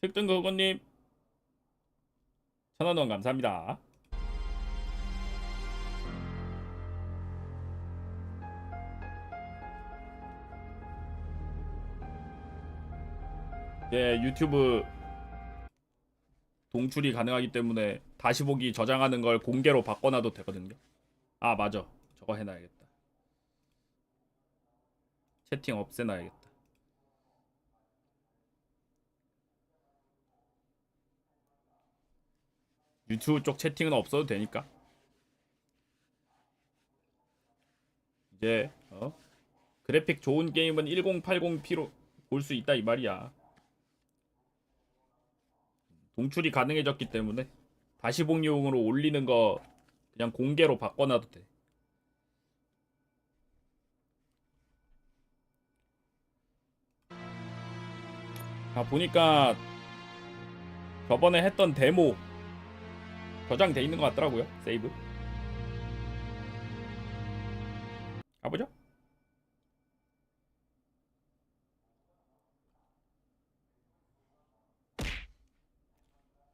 특등 그거님 1,000원 감사합니다. 예, 유튜브 동출이 가능하기 때문에 다시 보기 저장하는 걸 공개로 바꿔놔도 되거든요. 아 맞아, 저거 해놔야겠다. 채팅 없애놔야겠다. 유튜브 쪽 채팅은 없어도 되니까. 이제 그래픽 좋은 게임은 1080p로 볼 수 있다 이 말이야. 동출이 가능해졌기 때문에 다시 복용으로 올리는 거 그냥 공개로 바꿔놔도 돼. 아 보니까 저번에 했던 데모 저장돼 있는 것 같더라고요. 세이브. 가보죠.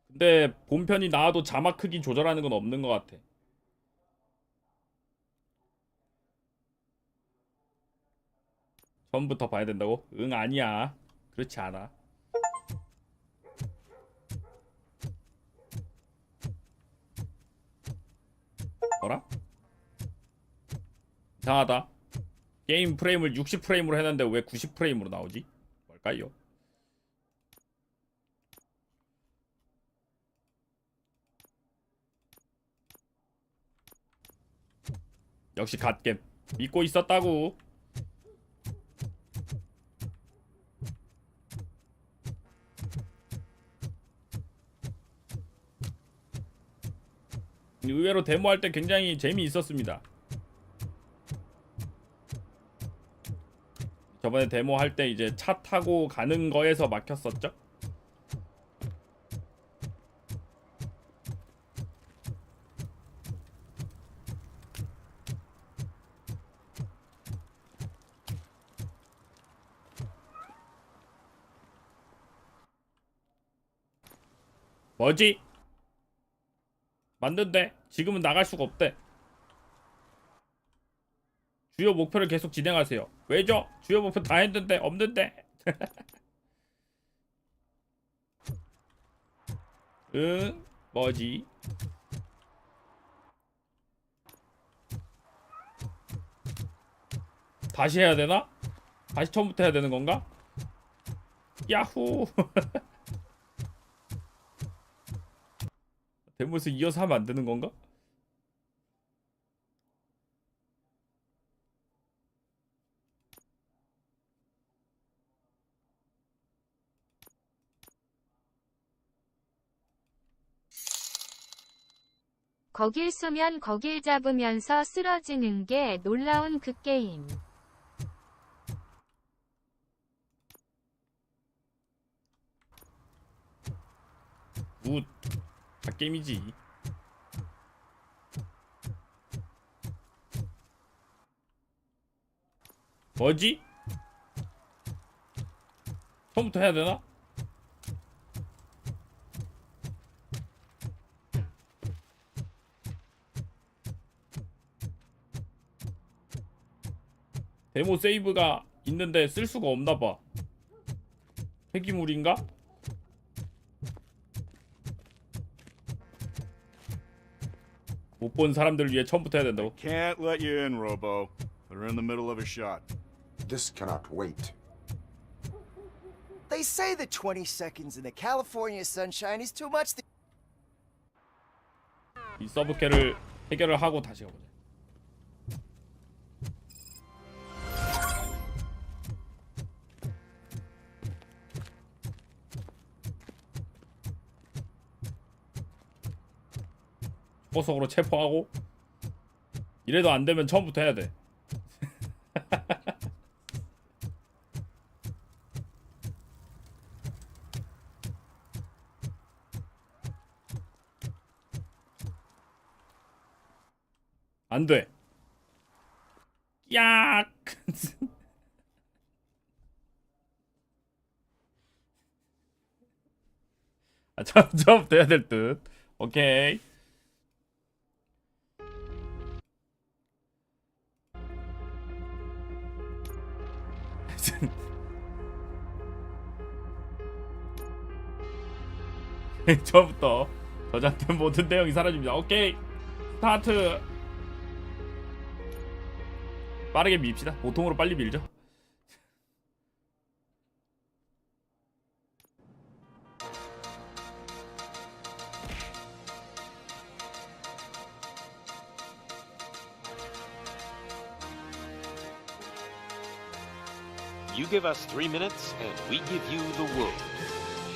근데 본편이 나와도 자막 크기 조절하는 건 없는 것 같아. 처음부터 봐야 된다고? 응 아니야. 그렇지 않아. 뭐라? 이상하다. 게임 프레임을 60프레임으로 해놨는데 왜 90프레임으로 나오지? 뭘까요? 역시 갓겜 믿고 있었다고. 의외로 데모할 때 굉장히 재미있었습니다. 저번에 데모할 때 이제 차 타고 가는 거에서 막혔었죠? 뭐지? 만든대. 지금은 나갈 수가 없대. 주요 목표를 계속 진행하세요. 왜죠? 주요 목표 다 했는데 없는데. 응? 뭐지? 다시 해야 되나? 다시 처음부터 해야 되는 건가? 야후. 데모에서 이어서 하면 안 되는 건가? 거길 쏘면 거길 잡으면서 쓰러지는 게 놀라운 그 게임. 다 게임이지. 뭐지? 처음부터 해야 되나? 데모 세이브가 있는데 쓸 수가 없나 봐. 폐기물인가? 못 본 사람들을 위해 처음부터 해야 된다고. Can't let you in, Robo. We're in the middle of a shot. This cannot wait. They say that 20 seconds in the California sunshine is too much. 이 서브캐를 해결을 하고 다시 가보자. 초고속으로 체포하고. 이래도 안 되면 처음부터 해야 돼. 안 돼. 야! 아, 처음부터 해야 될 듯. 오케이. 처음부터 저작된 모든 내용이 사라집니다. 오케이. 스타트. 빠르게 밉시다. 보통으로 빨리 밀죠. You give us 3 minutes, and we give you the world.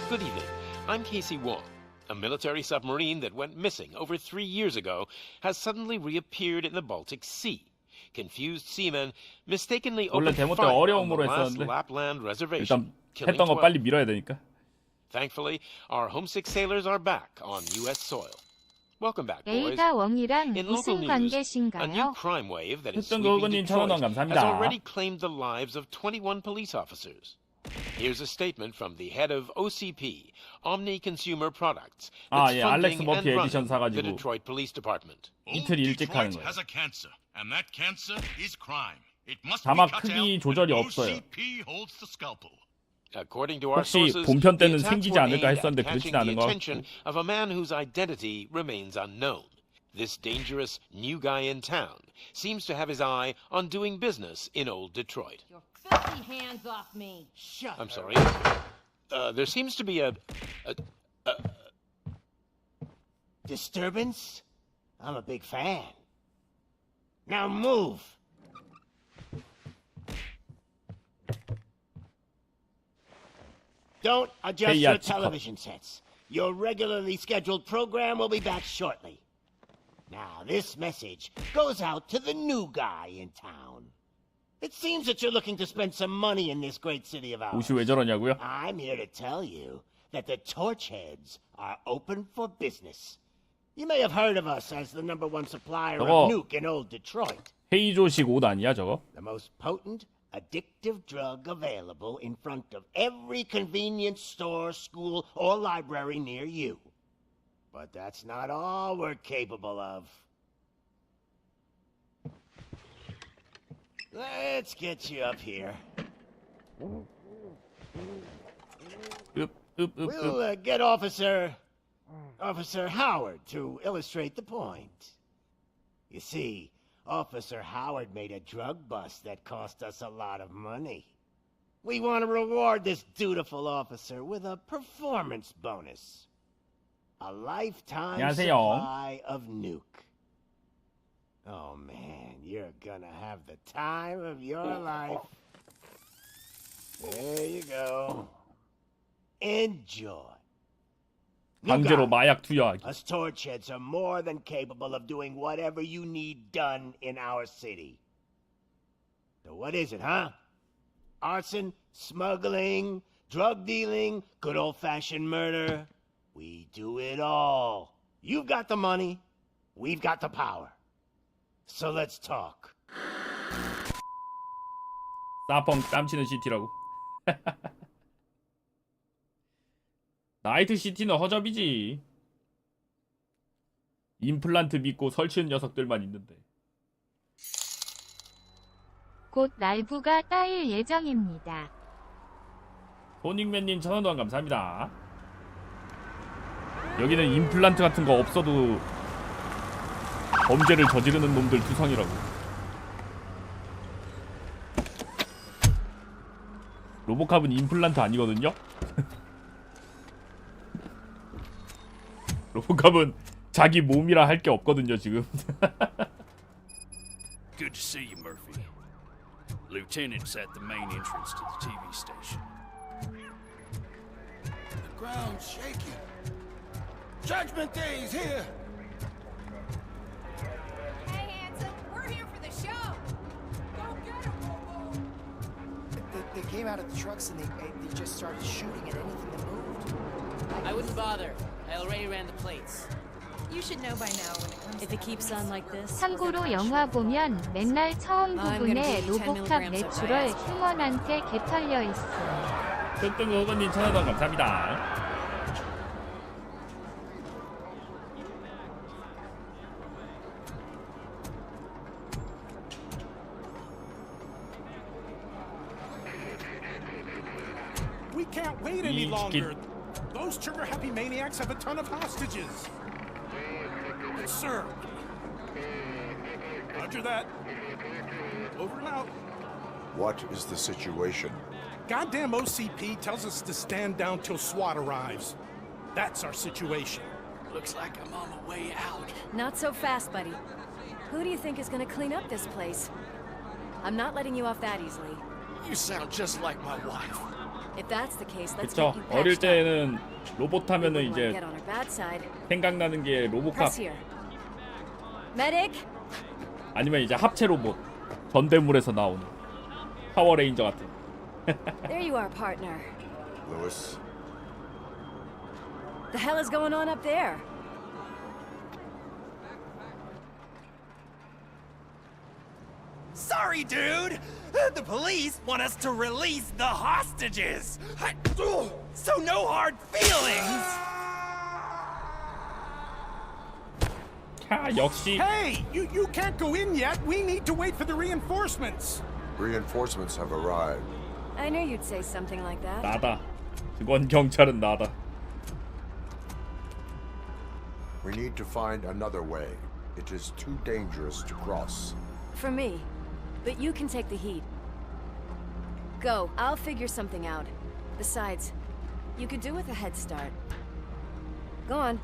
Good evening. I'm Casey Wong. A military submarine that went missing over 3 years ago has suddenly reappeared in the Baltic Sea. Confused seamen mistakenly 원래 opened 데모 때 fire on the 어려움으로 last 했었는데 Lapland reservation, 일단 killing 했던 거 12. 빨리 밀어야 되니까. Thankfully, our homesick sailors are back on U.S. soil. Welcome back, boys. 에이가 웡이랑 In local 무슨 news, a new 관계신가요? crime wave that is 흑등 sweeping 고은님 Detroit 1,000원 has 감사합니다. already claimed the lives of 21 police officers. Here's a statement from the head of OCP, Omni Consumer Products, that's 예, 알렉스 funding 머피 and 에디션 running the 사가지고 Detroit Police Department. 이틀 일찍 하는 거예요. has a cancer, and that cancer is crime. It must 자막 be cut 크기 out, 조절이 and 없어요. OCP holds the scalpel. According to our 혹시 sources, 본편 the 때는 attacks 생기지 were 않을까 aimed at 했었는데 catching 그렇진 않은 the 것 attention 같고. of a man whose identity remains unknown. This dangerous new guy in town seems to have his eye on doing business in old Detroit. Your filthy hands off me. Shut I'm sorry. There seems to be a Disturbance? I'm a big fan. Now move! Don't adjust Hey, your Chico. television sets. Your regularly scheduled program will be back shortly. Now, this message goes out to the new guy in town. It seems that you're looking to spend some money in this great city of ours. 옷이 왜 저러냐고요? I'm here to tell you that the Torchheads are open for business. You may have heard of us as the #1 supplier 저거- of nuke in old Detroit. 헤이조식 옷 아니야 저거? The most potent, addictive drug available in front of every convenience store, school, or library near you. But that's not all we're capable of. Let's get you up here. We'll get Officer Howard to illustrate the point. You see, Officer Howard made a drug bust that cost us a lot of money. We want to reward this dutiful officer with a performance bonus. A lifetime 안녕하세요. supply of nuke. Oh man, you're gonna have the time of your life. There you go. Enjoy. New 강제로 guy, 마약 투여하기. us Torchheads are more than capable of doing whatever you need done in our city. So what is it, huh? Arson, smuggling, drug dealing, good old-fashioned murder. We do it all. You've got the money, we've got the power. So let's talk. 사펑 땀치는 시티라고. 나이트 시티는 허접이지. 임플란트 믿고 설치는 녀석들만 있는데. 곧 라이브가 따일 예정입니다. 소닉맨님 1,000원 감사합니다. 여기는 임플란트 같은 거 없어도 범죄를 저지르는 놈들 투성이라고. 로보캅은 임플란트 아니거든요? 로보캅은 자기 몸이라 할 게 없거든요 지금. Good to see you, Murphy. Lieutenant's at the main entrance to the TV station. The ground's shaking. Judgment Day is here. Hey, handsome, we're here for the show. Go get him, Bobo. They came out of the trucks and they just started shooting at anything that moved. I wouldn't bother. I already ran the plates. You should know by now when it comes If it keeps on like this, 참고로 영화 보면 맨날 처음 부분에 로보캅 내추럴 휴먼한테 개털려 있어. 뜬뜬 어거님 1,000원 감사합니다. can't wait any longer. Those trigger-happy maniacs have a ton of hostages. Yes, sir. Roger that. Over and out. What is the situation? Goddamn OCP tells us to stand down till SWAT arrives. That's our situation. Looks like I'm on my way out. Not so fast, buddy. Who do you think is gonna clean up this place? I'm not letting you off that easily. You sound just like my wife. If that's the case, let's 그쵸. get you 어릴 patched up. 때는 로봇 하면은 Wouldn't wanna 이제 get on our bad side. 생각나는 게 로보캅 Press here. Medic. 아니면 이제 합체 로봇 전대물에서 나오는 파워레인저 같은. There you are, partner. Lewis? The hell is going on up there? Sorry, dude. The police want us to release the hostages. So no hard feelings. 하, 역시 Hey, you can't go in yet. We need to wait for the reinforcements. Reinforcements have arrived. I knew you'd say something like that. 나다. 직원 경찰은 나다. We need to find another way. It is too dangerous to cross. For me. But you can take the heat. Go. I'll figure something out. Besides, you could do with a head start. Go on.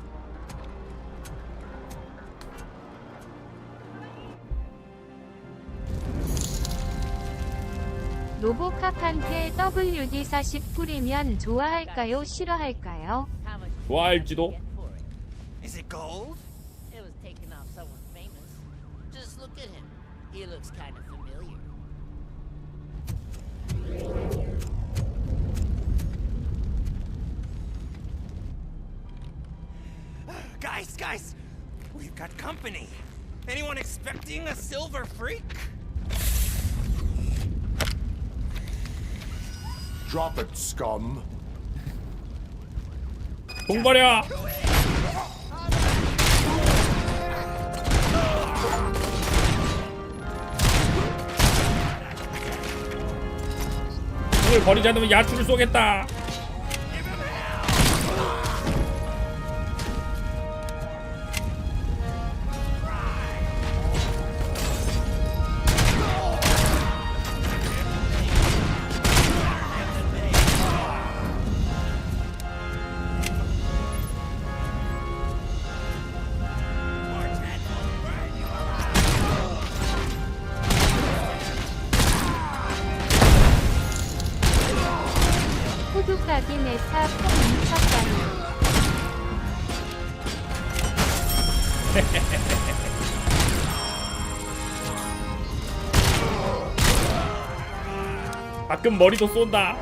로보캅한테 WD-40 뿌리면 좋아할까요? 싫어할까요? 좋아할지도. Is it gold? It was taken off someone famous. Just look at him. He looks kind of familiar. Guys, we've got company. Anyone expecting a silver freak? Drop it, scum. 공 버려. 공을 버리지 않으면 야추를 쏘겠다. 호두까기 메타 폼 미쳤다니. 가끔 머리도 쏜다.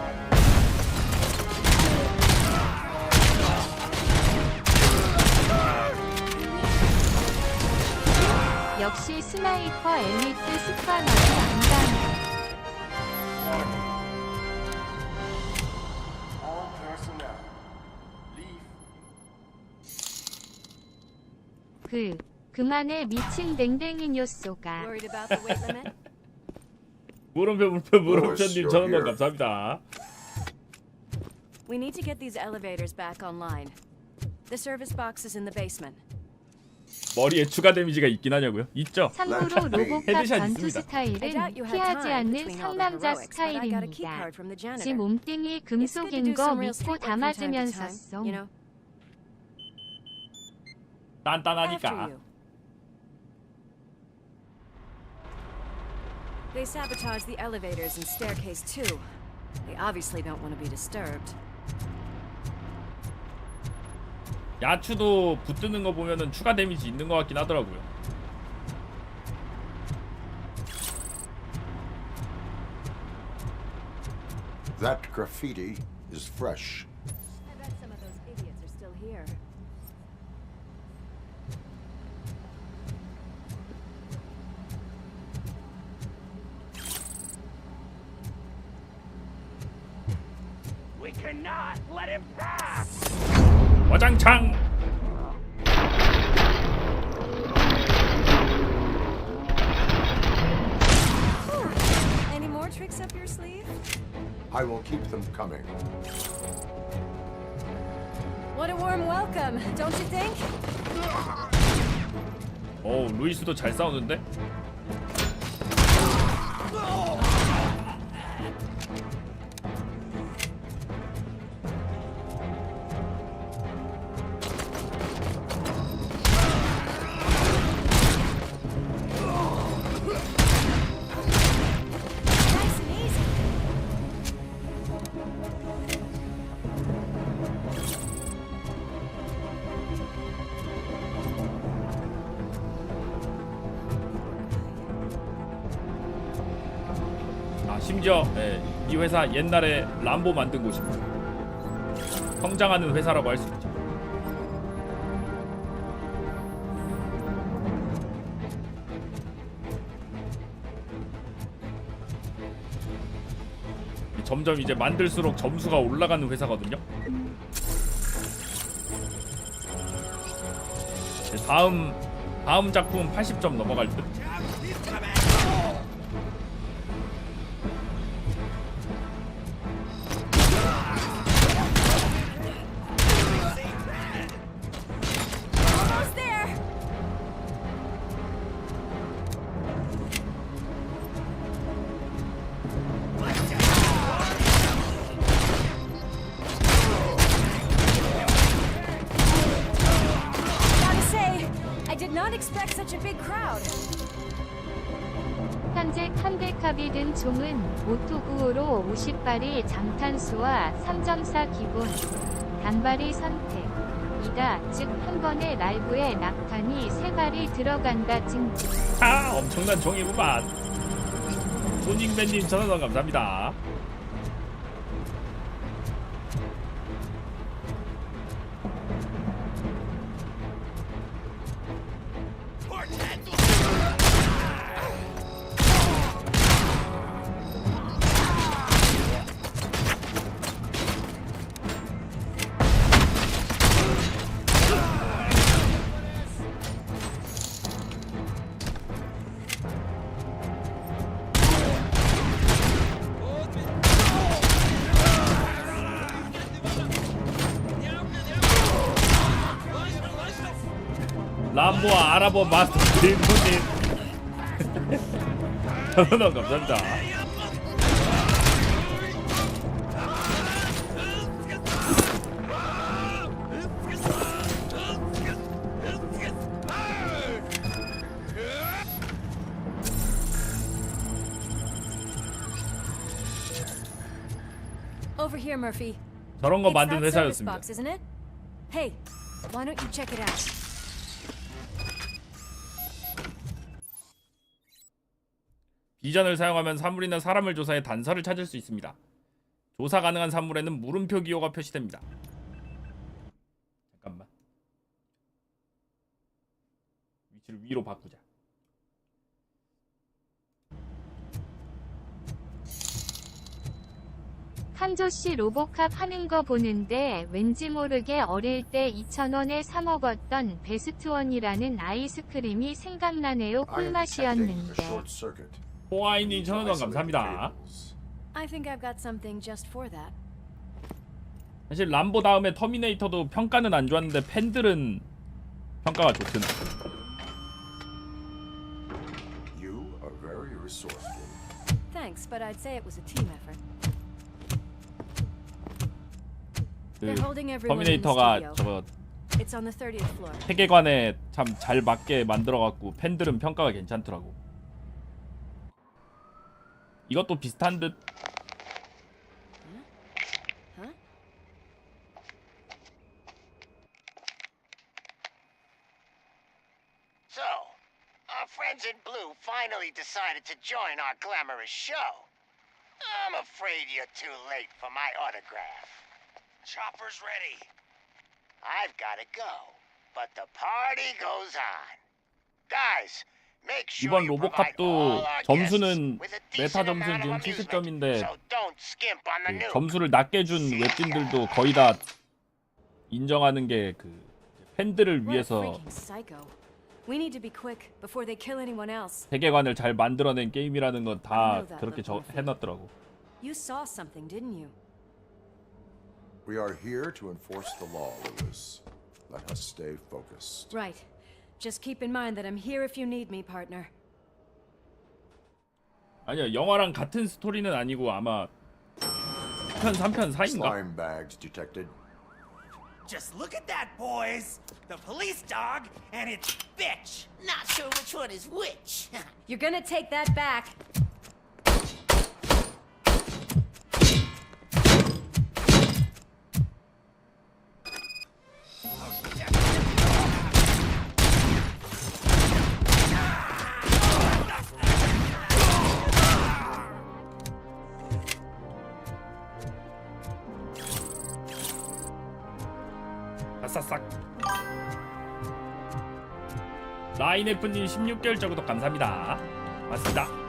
역시 스나이퍼 엘리트 스파너는 안다네. 그만해 미친 댕댕이 요소가. Worried about the weight limit? 물음표님 전원권 감사합니다. We need to get these elevators back online. The service box is in the basement. 머리에 추가 데미지가 있긴 하냐고요? 있죠. 참고로 로보캅 헤드샷 전투 있습니다. 스타일은 피하지 않는 상남자 스타일입니다. 지 몸뚱이 금속인 거 믿고 다 맞으면서 쏨. 단단하니까. They sabotaged the elevators and staircase too. They obviously don't want to be disturbed. 야추도 붙드는 거 보면은 추가 데미지 있는 것 같긴 하더라고요. That graffiti is fresh. I bet some of those idiots are still here. We cannot let him pass! 와장창. Any more tricks up your sleeve? I will keep them coming. What a warm welcome, don't you think? 루이스도 잘 싸우는데? 심지어 이 회사 옛날에 람보 만든 곳입니다. 성장하는 회사라고 할 수 있죠. 점점 이제 만들수록 점수가 올라가는 회사거든요. 다음 작품은 80점 넘어갈 듯. 현재 칸데캅이 든 총은 오토구호로 50발이 장탄수와 3.4 기본 단발이 선택이다. 즉 한 번에 라이브에 낙탄이 3발이 들어간다 증증. 엄청난 종이구만. 소닉맨님 전화선 감사합니다. 람보와 아라버 마스터 드림님 전화 감사합니다. Over here, Murphy. 저런 거 It's 만든 that service 회사였습니다. box, isn't it? Hey, why don't you check it out? 비전을 사용하면 사물이나 사람을 조사해 단서를 찾을 수 있습니다. 조사 가능한 사물에는 물음표 기호가 표시됩니다. 잠깐만. 위치를 위로 바꾸자. 한조씨 로보캅 하는 거 보는데 왠지 모르게 어릴 때 2,000원에 사 먹었던 베스트원이라는 아이스크림이 생각나네요. 꿀맛이었는데. 호아이님 천원원 감사합니다. I think I've got something just for that. 사실 람보 다음에 터미네이터도 평가는 안 좋았는데 팬들은 평가가 좋던데. You are very resourceful. Thanks, but I'd say it was a team effort. 그 터미네이터가 저거 It's on the 30th floor. 세계관에 참 잘 맞게 만들어갖고 팬들은 평가가 괜찮더라고. 이것도 비슷한 듯. So, our friends in blue finally decided to join our glamorous show. I'm afraid you're too late for my autograph. Chopper's ready. I've got to go, but the party goes on. Guys, make sure 이번 you provide all 로보캅도 our 점수는 guests with a 메타 decent 점수는 amount 지금 of 70점인데 amusement, so don't skimp on the new. 점수를 낮게 준 웹진들도 거의 다 인정하는 게 그 팬들을 위해서 We need to be quick before they kill anyone else. 세계관을 잘 만들어낸 게임이라는 건 다 그렇게 해놨더라고. You saw something, didn't you? We are here to enforce the law, Lewis. Let us stay focused. Right. Just keep in mind that I'm here if you need me, partner. 아니야, 영화랑 같은 스토리는 아니고 아마 2편 3편 사이인가? Slime bags detected. Just look at that, boys! The police dog and its bitch! Not sure which one is which. You're gonna take that back. 싹싹. 라인F님 16개월째 구독 감사합니다. 맞습니다.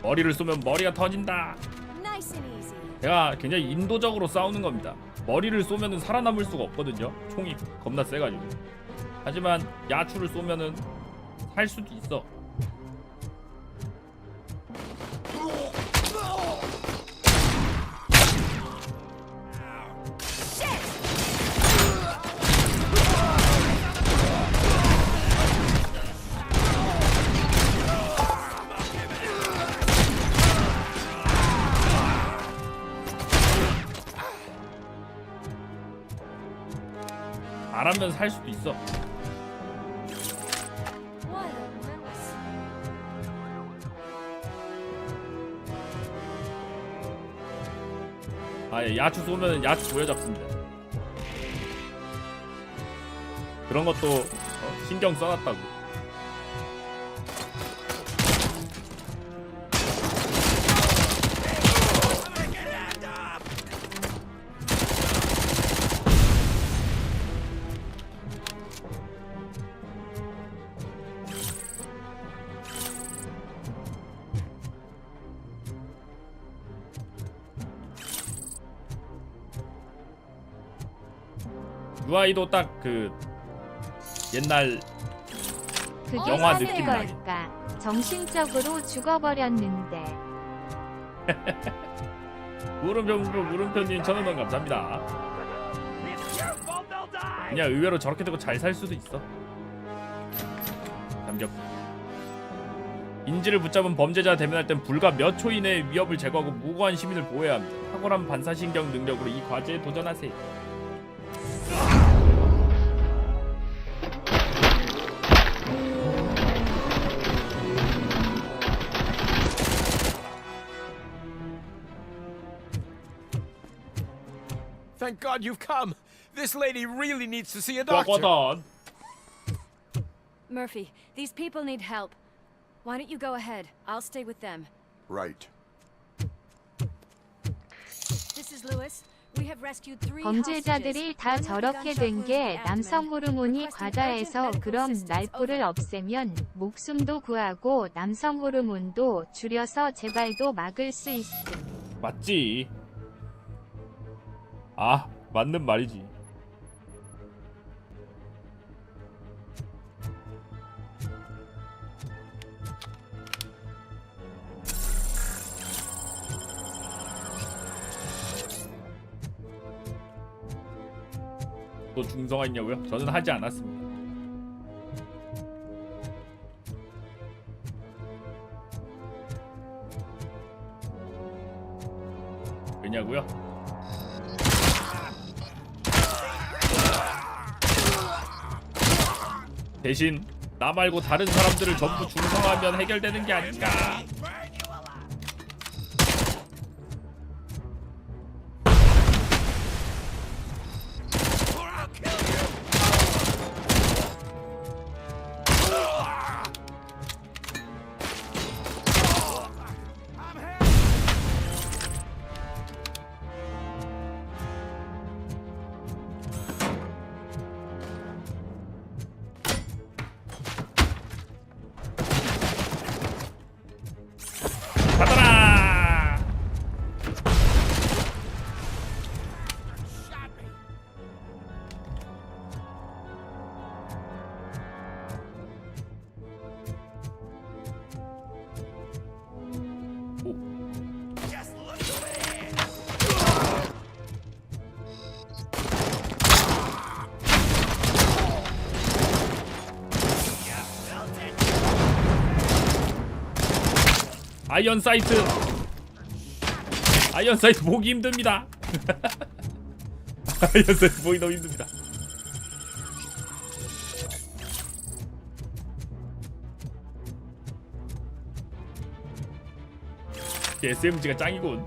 머리를 쏘면 머리가 터진다. 제가 굉장히 인도적으로 싸우는 겁니다. 머리를 쏘면은 살아남을 수가 없거든요. 총이 겁나 세가지고. 하지만 야추를 쏘면은 살 수도 있어. 잘하면 살 수도 있어. 아, 예, 야추 쏘면 야추 조여잡습니다. 그런 것도 신경 써놨다고. UI도 딱 그 옛날 영화 느낌 나게. 걸까? 정신적으로 죽어버렸는데. 물음표님 1,000원 감사합니다. 그냥 의외로 저렇게 되고 잘 살 수도 있어. 감격. 인지를 붙잡은 범죄자 대면할 땐 불과 몇 초 이내에 위협을 제거하고 무고한 시민을 보호해야 합니다. 탁월한 반사신경 능력으로 이 과제에 도전하세요. Thank God you've come. This lady really needs to see a doctor. Murphy, these people need help. Why don't you go ahead? I'll stay with them. Right. This is Lewis. We have rescued 3 범죄자들이 다 저렇게 된 게 남성 호르몬이 과다해서 그럼 날포를 없애면 목숨도 구하고 남성 호르몬도 줄여서 재발도 막을 수 있음. 맞지. 아, 맞는 말이지. 또 중성화했냐고요? 저는 하지 않았습니다. 왜냐고요? 대신 나 말고 다른 사람들을 전부 중성화하면 해결되는 게 아닌가. 아이언 사이트 보기 힘듭니다. 아이언 사이트 보기 너무 힘듭니다. SMG가 짱이군.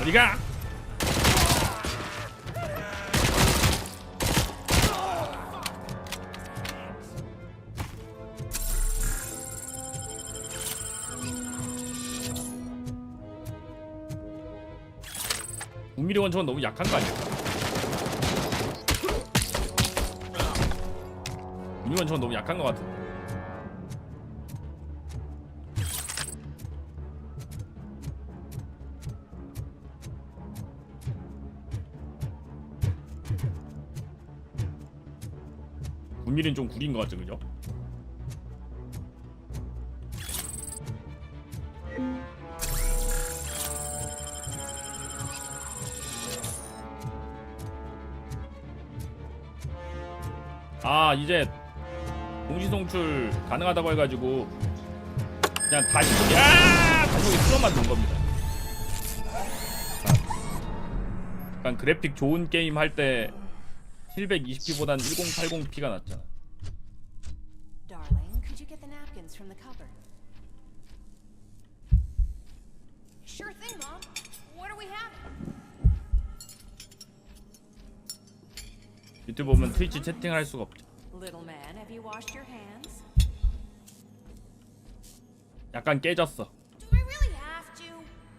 어디가? 우미리 원총은 너무 약한 거 아니야? 우미리 원총은 너무 약한 거 같은데. 우미리는 좀 구린 거 같죠, 그죠? 아, 이제 동시 송출 가능하다고 해가지고 그냥 다시보기 플롯만 놓은 겁니다. 약간 그래픽 좋은 게임 할 때 720p보단 1080p가 낫잖아. Darling, could you get the napkins from the cupboard? Sure thing, Mom. What do we have? 유튜브 보면 트위치 채팅할 수가 없죠. Little man, have you washed your hands? 약간 깨졌어. Do we really have to?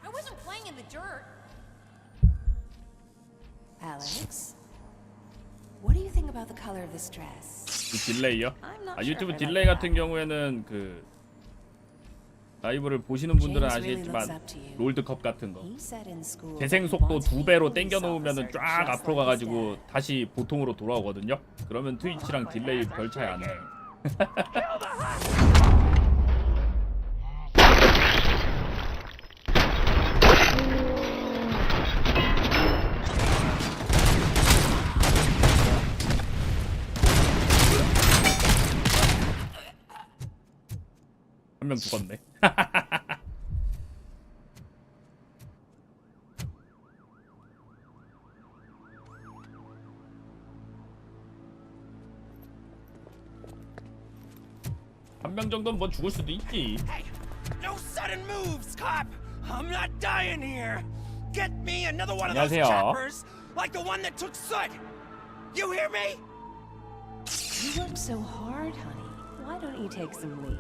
I wasn't playing in the dirt. Alex, what do you think about the color of this dress? 이 딜레이요? 유튜브 딜레이 같은 경우에는 그 라이브를 보시는 분들은 아시겠지만 롤드컵 같은 거 재생 속도 2배로 땡겨 놓으면은 쫙 앞으로 가가지고 다시 보통으로 돌아오거든요. 그러면 트위치랑 딜레이 별 차이 안 나요. 한 명 죽었네. 한 명 정도는 뭐 죽을 수도 있지. Hey, no sudden moves, cop. I'm not dying here. Get me another one of those 안녕하세요. choppers, like the one that took Soot. You hear me? You work so hard, honey. Why don't you take some leave?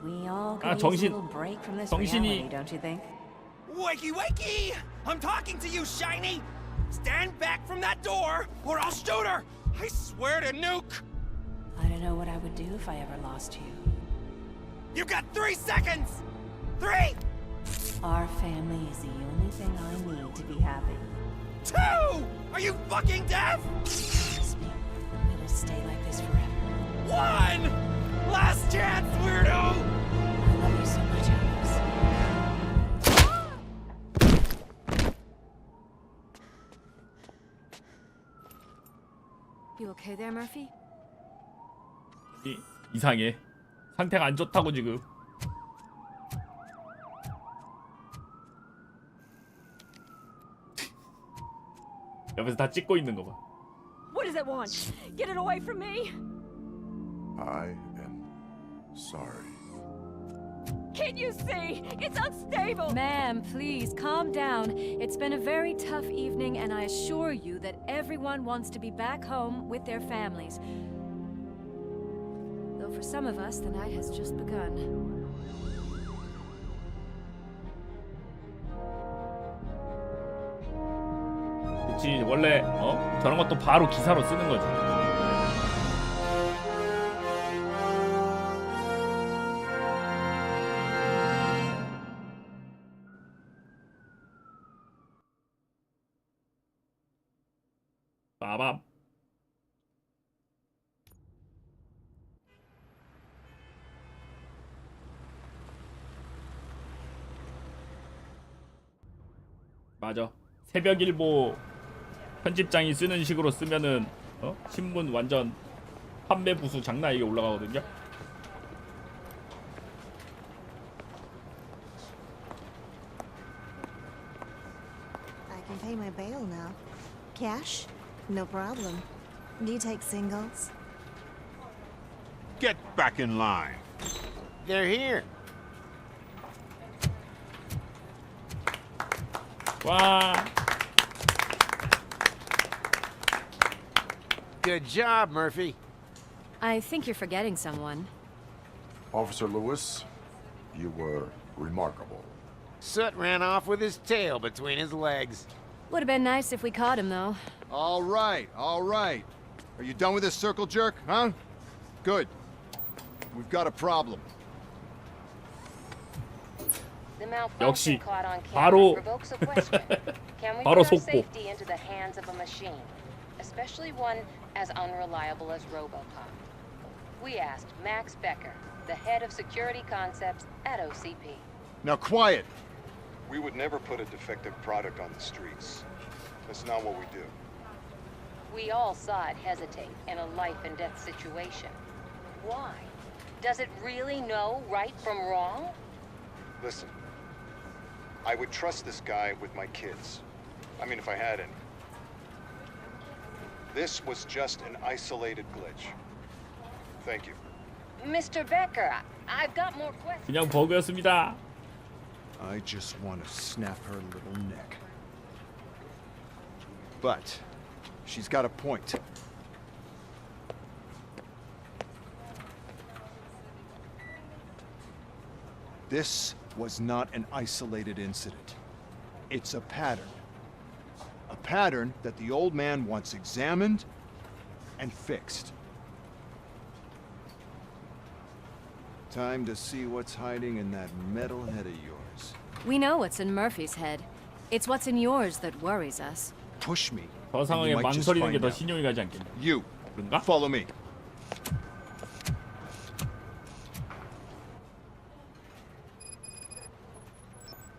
We all 아, could use a little break from this 정신이 reality, don't you think? Wakey, wakey! I'm talking to you, Shiny. Stand back from that door, or I'll shoot her. I swear to nuke. I don't know what I would do if I ever lost you. You got 3 seconds. 3, Our family is the only thing I need to be happy. 2. Are you fucking deaf? Trust me, it'll stay like this forever. 1. Last chance, weirdo. I love you so much, Alex. You okay there, Murphy? 이상해. 상태가 안 좋다고 지금. 옆에서 다 찍고 있는 거 봐. What does it want? Get it away from me! I am sorry. Can't you see? It's unstable! Ma'am, please calm down. It's been a very tough evening, and I assure you that everyone wants to be back home with their families. Though for some of us, the night has just begun. 그치, 원래 저런 것도 바로 기사로 쓰는 거지. 빠밤. 맞아. 새벽일보 편집장이 쓰는 식으로 쓰면은 신문 완전 판매 부수 장난 아니게 올라가거든요. I can pay my bail now. Cash? No problem. Do you take singles? Get back in line. They're here. 와. Good job, Murphy. I think you're forgetting someone. Officer Lewis, you were remarkable. Soot ran off with his tail between his legs. Would have been nice if we caught him, though. All right, all right. Are you done with this circle jerk, huh? Good. We've got a problem. The malfunction 역시 caught on 바로 camera provokes a question. Can we 바로 put our 속보. safety into the hands of a machine, especially one as unreliable as RoboCop? We asked Max Becker, the head of security concepts at OCP. Now quiet. We would never put a defective product on the streets. That's not what we do. We all saw it hesitate in a life and death situation. Why? Does it really know right from wrong? Listen, I would trust this guy with my kids. I mean, if I had any. This was just an isolated glitch. Thank you. Mr. Becker, I've got more questions. 그냥 버그였습니다. I just want to snap her little neck. But she's got a point. This was not an isolated incident. It's a pattern. A pattern that the old man wants examined and fixed. Time to see what's hiding in that metal head of yours. We know what's in Murphy's head. It's what's in yours that worries us. Push me. 저 상황에 and you might just 망설이는 게 find 더 out. 신용이 가지 않겠냐? You, 그런가? follow me.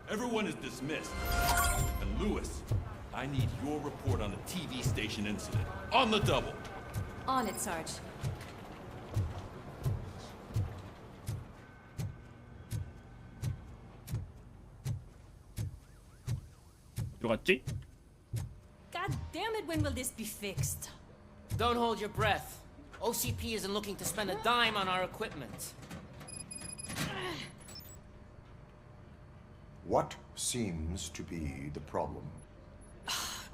Everyone is dismissed. And Lewis, I need your report on the TV station incident. On the double. On it, Sarge. 들어갔지? God damn it, when will this be fixed? Don't hold your breath. OCP isn't looking to spend a dime on our equipment. What seems to be the problem?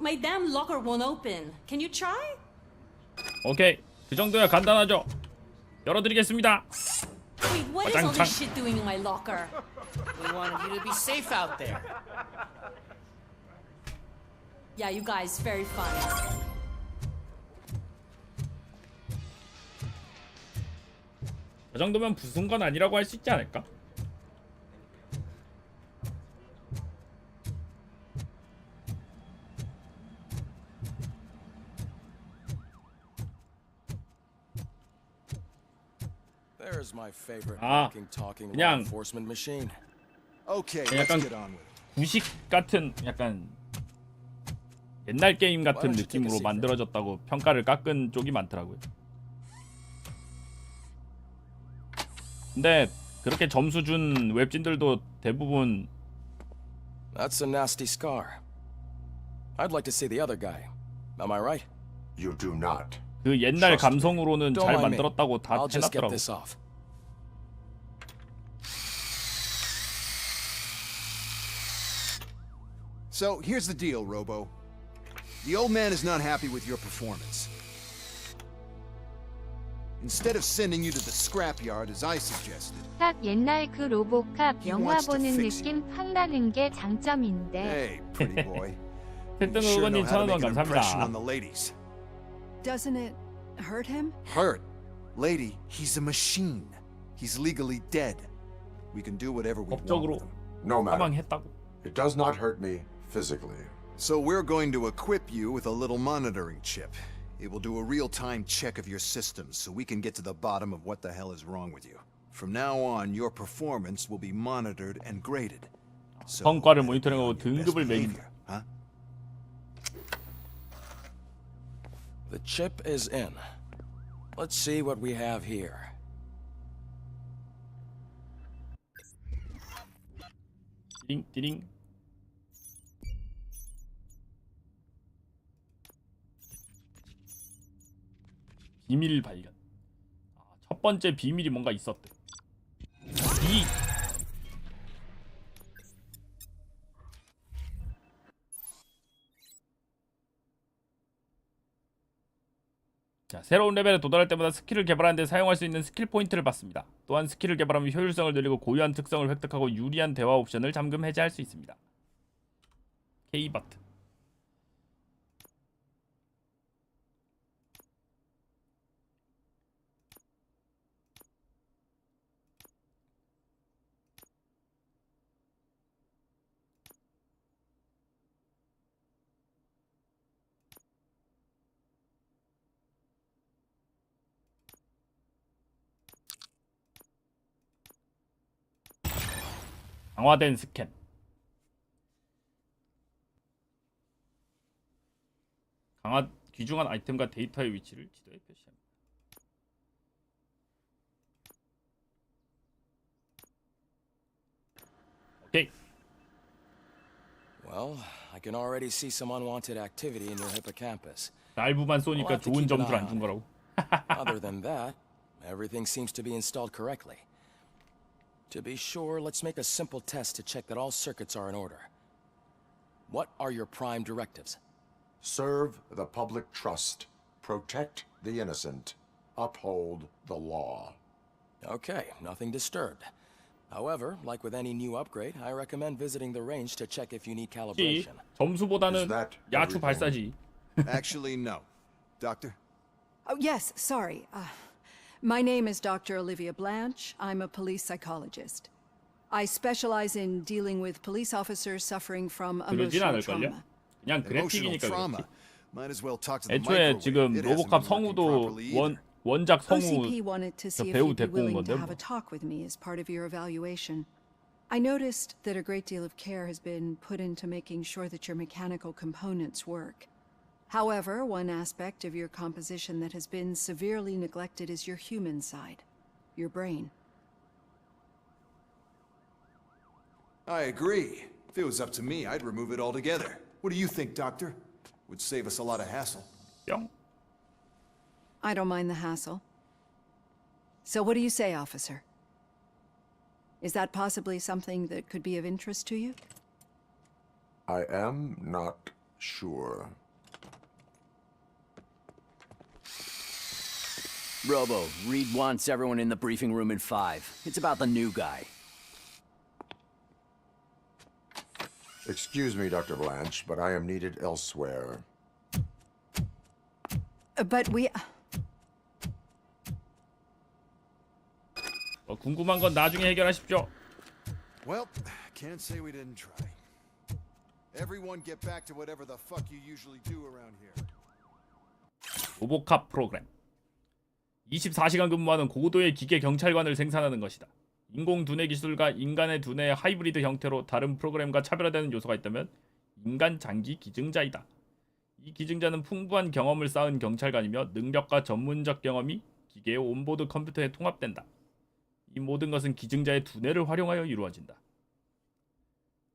My damn locker won't open. Can you try? 오케이. 그 정도야 간단하죠. 열어드리겠습니다. Wait, what is all 와장창. this shit doing in my locker? We wanted you to be safe out there. Yeah, you guys, very funny. 그 정도면 부순 건 아니라고 할 수 있지 않을까? There's my favorite 아, talking law 그냥 enforcement machine. Okay, 약간 let's get on with it. 구식 같은 약간 옛날 게임 같은 느낌으로 만들어졌다고 평가를 깎은 쪽이 많더라고요. 근데 그렇게 점수 준 웹진들도 대부분 That's a nasty scar. I'd like to see the other guy. Am I right? You do not. 그 옛날 감성으로는 Don't 잘 mind me. 만들었다고 다 I'll just get 해놨더라고. this off. So here's the deal, Robo. The old man is not happy with your performance. Instead of sending you to the scrapyard as I suggested, 딱 옛날 그 로보캅 He 영화 wants to 보는 fix 느낌 팍 나는 게 장점인데. hey, pretty boy, 텐트 you sure know 의원님 how to 1,000원 make an impression on 감사합니다. the ladies. Doesn't it hurt him? Hurt? Lady, he's a machine. He's legally dead. We can do whatever we want 법적으로 with him. No matter. 사망했다고. It does not hurt me physically. So we're going to equip you with a little monitoring chip. It will do a real-time check of your systems so we can get to the bottom of what the hell is wrong with you. From now on, your performance will be monitored and graded. So 성과를 모니터링하고 등급을 매긴다. huh? The chip is in. Let's see what we have here. 띠링. 비밀 발견. 첫 번째 비밀이 뭔가 있었대. 자, 새로운 레벨에 도달할 때마다 스킬을 개발하는 데 사용할 수 있는 스킬 포인트를 받습니다. 또한 스킬을 개발하면 효율성을 늘리고 고유한 특성을 획득하고 유리한 대화 옵션을 잠금 해제할 수 있습니다. K버튼. 강화된 스캔. 귀중한 아이템과 데이터의 위치를 지도에 표시합니다. 오케이. Well, I can already see some unwanted activity in your hippocampus. 날부만 쏘니까 좋은 점수를 안 준 거라고. Other than that, everything seems to be installed correctly. To be sure, let's make a simple test to check that all circuits are in order. What are your prime directives? Serve the public trust. Protect the innocent. Uphold the law. Okay, nothing disturbed. However, like with any new upgrade, I recommend visiting the range to check if you need calibration. 점수보다는 야추 발사지. Actually, no. Doctor? Oh, yes, sorry. My name is Dr. Olivia Blanche. I'm a police psychologist. I specialize in dealing with police officers suffering from emotional trauma. 그냥 그래픽이니까 trauma. Might as well talk to the 애초에 microwave. 지금 It hasn't 로보캅 been working 성우도 properly either. 원작 성우 OCP wanted to see if 배우 you'd be 데리고 온 willing to 건데 have 뭐. a talk with me as part of your evaluation. I noticed that a great deal of care has been put into making sure that your mechanical components work. However, one aspect of your composition that has been severely neglected is your human side, your brain. I agree. If it was up to me, I'd remove it altogether. What do you think, Doctor? Would save us a lot of hassle. I don't mind the hassle. So what do you say, officer? Is that possibly something that could be of interest to you? I am not sure. Robo, Reed wants everyone in the briefing room in 5. It's about the new guy. Excuse me, Dr. Blanche, but I am needed elsewhere. But we... 궁금한 건 나중에 해결하십시오. Well, can't say we didn't try. Everyone get back to whatever the fuck you usually do around here. 로보캅 프로그램. 24시간 근무하는 고도의 기계 경찰관을 생산하는 것이다. 인공 두뇌 기술과 인간의 두뇌의 하이브리드 형태로 다른 프로그램과 차별화되는 요소가 있다면 인간 장기 기증자이다. 이 기증자는 풍부한 경험을 쌓은 경찰관이며 능력과 전문적 경험이 기계의 온보드 컴퓨터에 통합된다. 이 모든 것은 기증자의 두뇌를 활용하여 이루어진다.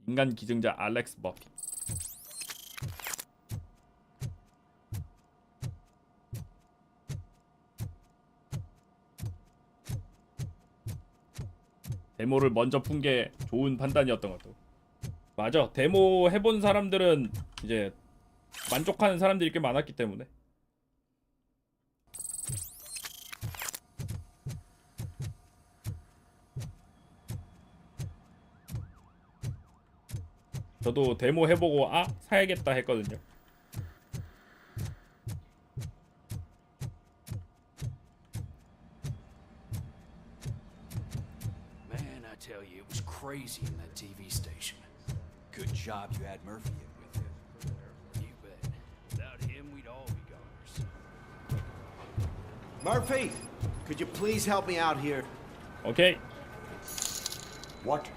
인간 기증자 알렉스 머피. 데모를 먼저 푼 게 좋은 판단이었던 것 같아요. 맞아. 데모 해본 사람들은 이제 만족하는 사람들이 꽤 많았기 때문에. 저도 데모 해보고 사야겠다 했거든요. Man, I tell you, it was crazy in that TV station. Good job you had Murphy in with you. You bet. Without him, we'd all be goners. Murphy, could you please help me out here? Okay. What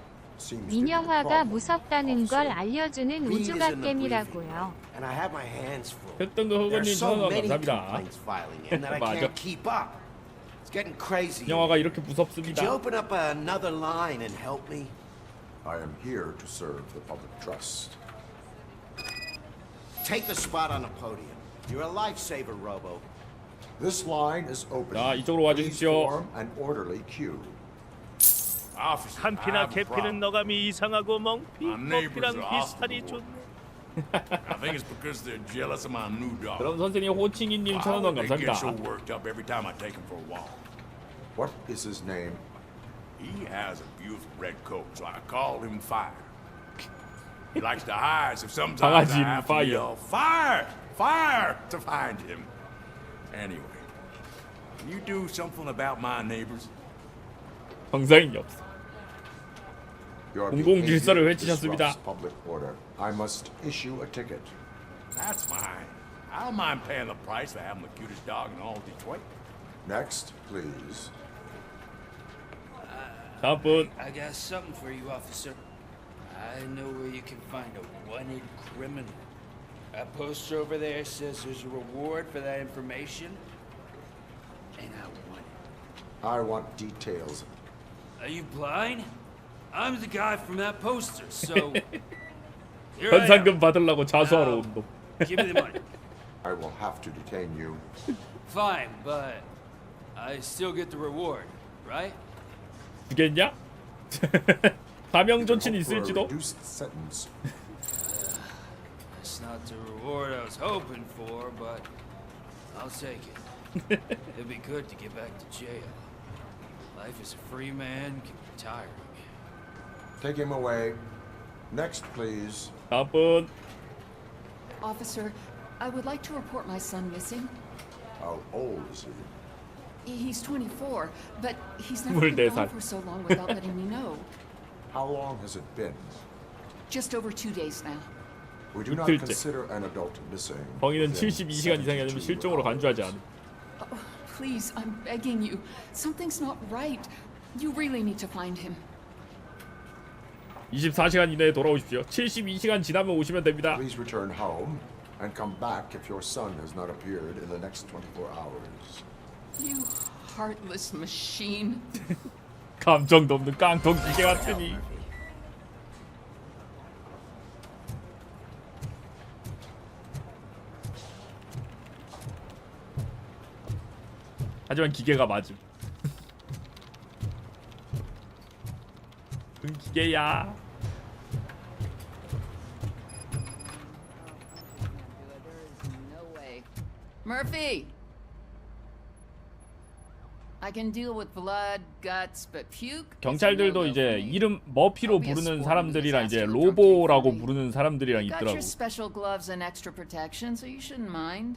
seems to be the 민영화가 problem, 무섭다는 걸 officer. 알려주는 우주갓겜이라고요. And I have my hands full. 했던 거 There's 허건님 so 1,000원 many 감사합니다. complaints filing in that I 맞아. can't keep up. It's getting crazy. 영화가 이렇게 Could 무섭습니다. you open up another line and help me? I am here to serve the public trust. Take the spot on the podium. You're a lifesaver, Robo. This line is open. 자, 이쪽으로 와주십시오. Please form an orderly queue. 한피나 개피는 너감이 이상하고 멍피 먹피랑 비슷하니 좋네. I think it's because they're jealous of my new dog. 그럼 선생님 호칭이님 1,000원 They get so 감사합니다. worked up every time I take him for a walk. What is his name? He has a beautiful red coat, so I called him Fire. He likes to hide, so sometimes I 강아지 have to Fire. yell, Fire! Fire! to find him. Anyway, can you do something about my neighbors? 정상인이 없어. Your 공공 질서를 behavior 외치셨습니다. disrupts public order. I must issue a ticket. That's mine. I don't mind paying the price for having the cutest dog in all Detroit. Next, please. 다음 분. I got something for you, officer. I know where you can find a wanted criminal. That poster over there says there's a reward for that information, and I want it. I want details. Are you blind? I'm the guy from that poster, so here I am. 현상금 받으려고 자수하러 온 놈. Give me the money. I will have to detain you. Fine, but I still get the reward, right? 주겠냐? 사명 You can 조치는 hope for a 있을지도. reduced sentence. That's not the reward I was hoping for, but I'll take it. It'd be good to get back to jail. Life as a free man can be tiring. Take him away. Next, please. 다음 분. Officer, I would like to report my son missing. How old is he? He's 24, but he's never been 24 gone for so long without letting me know. How long has it been? Just over 2 days now. We do not 이틀째. consider an adult missing. 범인은 within 72시간 이상이 아니면 72 실종으로 간주하지 않음. Oh, please, I'm begging you. Something's not right. You really need to find him. 24시간 이내에 돌아오십시오. 72시간 지나면 오시면 됩니다. Please return home and come back if your son has not appeared in the next 24 hours. You heartless machine. 감정도 없는 깡통 기계 같으니. 하지만 기계가 맞음. 응, 기계야. No way. Murphy! I can deal with blood, guts, but puke? 경찰들도 이제 이름 머피로 부르는 사람들이랑 이제 로보라고 부르는 사람들이랑 Got 있더라고. your special gloves and extra protection, so you shouldn't mind.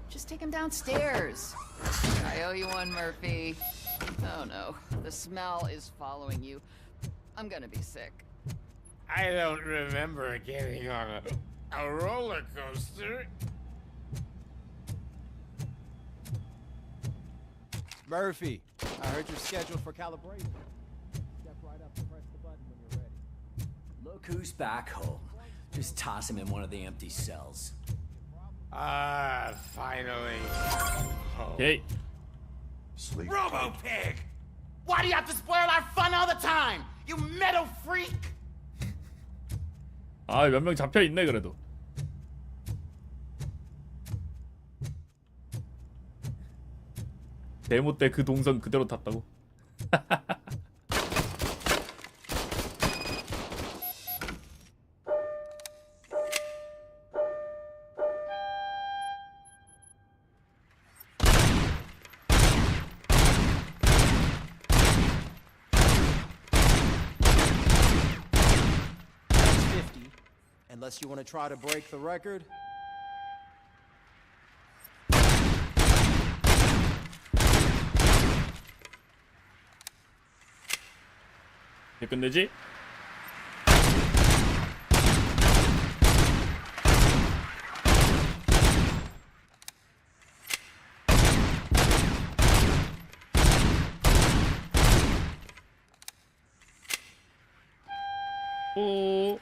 Just take him downstairs. I owe you one, Murphy. Oh no, the smell is following you. I'm gonna be sick. I don't remember getting on a roller coaster. Murphy, I heard you're scheduled for calibration. Step right up and press the button when you're ready. Look who's back home. Just toss him in one of the empty cells. Finally. Okay. Sleep. Robo Pig! Why do you have to spoil our fun all the time? You metal freak! 아, 몇 명 잡혀 있네 그래도. 데모 때 그 동선 그대로 탔다고. Unless you want to try to break the record. 이제 끝내지? 오.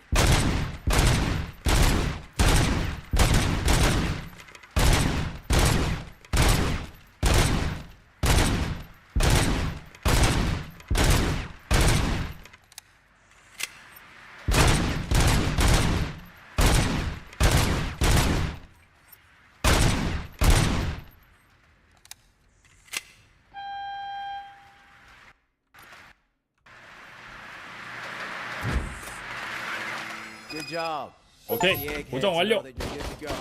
Good job. 오케이. The eggheads 고정 know 완료. that you're good to go.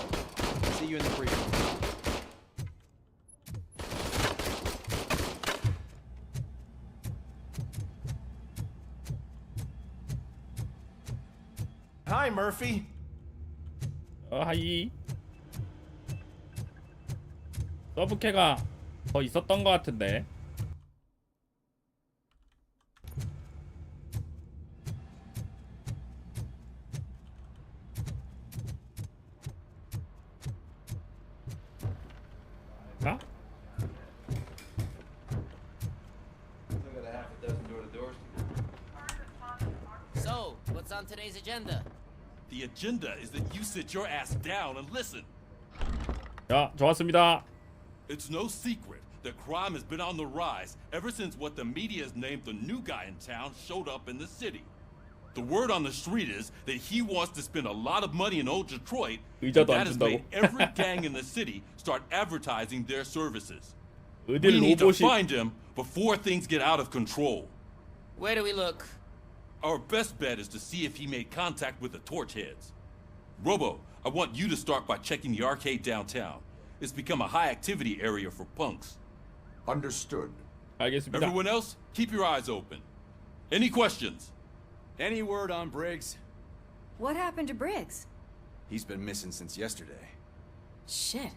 See you in the briefing room. Hi, Murphy. 하이. 서브캐가 더 있었던 것 같은데. 아? So, what's on today's agenda? The agenda is that you sit your ass down and listen. 야, 좋았습니다. It's no secret that crime has been on the rise ever since what the media has named the new guy in town showed up in the city. The word on the street is that he wants to spend a lot of money in old Detroit, and 의자도 that 안 has 준다고? made every gang in the city start advertising their services. We 어딜 need to 로봇이 find him before things get out of control. Where do we look? Our best bet is to see if he made contact with the torch heads. Robo, I want you to start by checking the arcade downtown. It's become a high activity area for punks. Understood. 알겠습니다. Everyone else, keep your eyes open. Any questions? Any word on Briggs? What happened to Briggs? He's been missing since yesterday. Shit.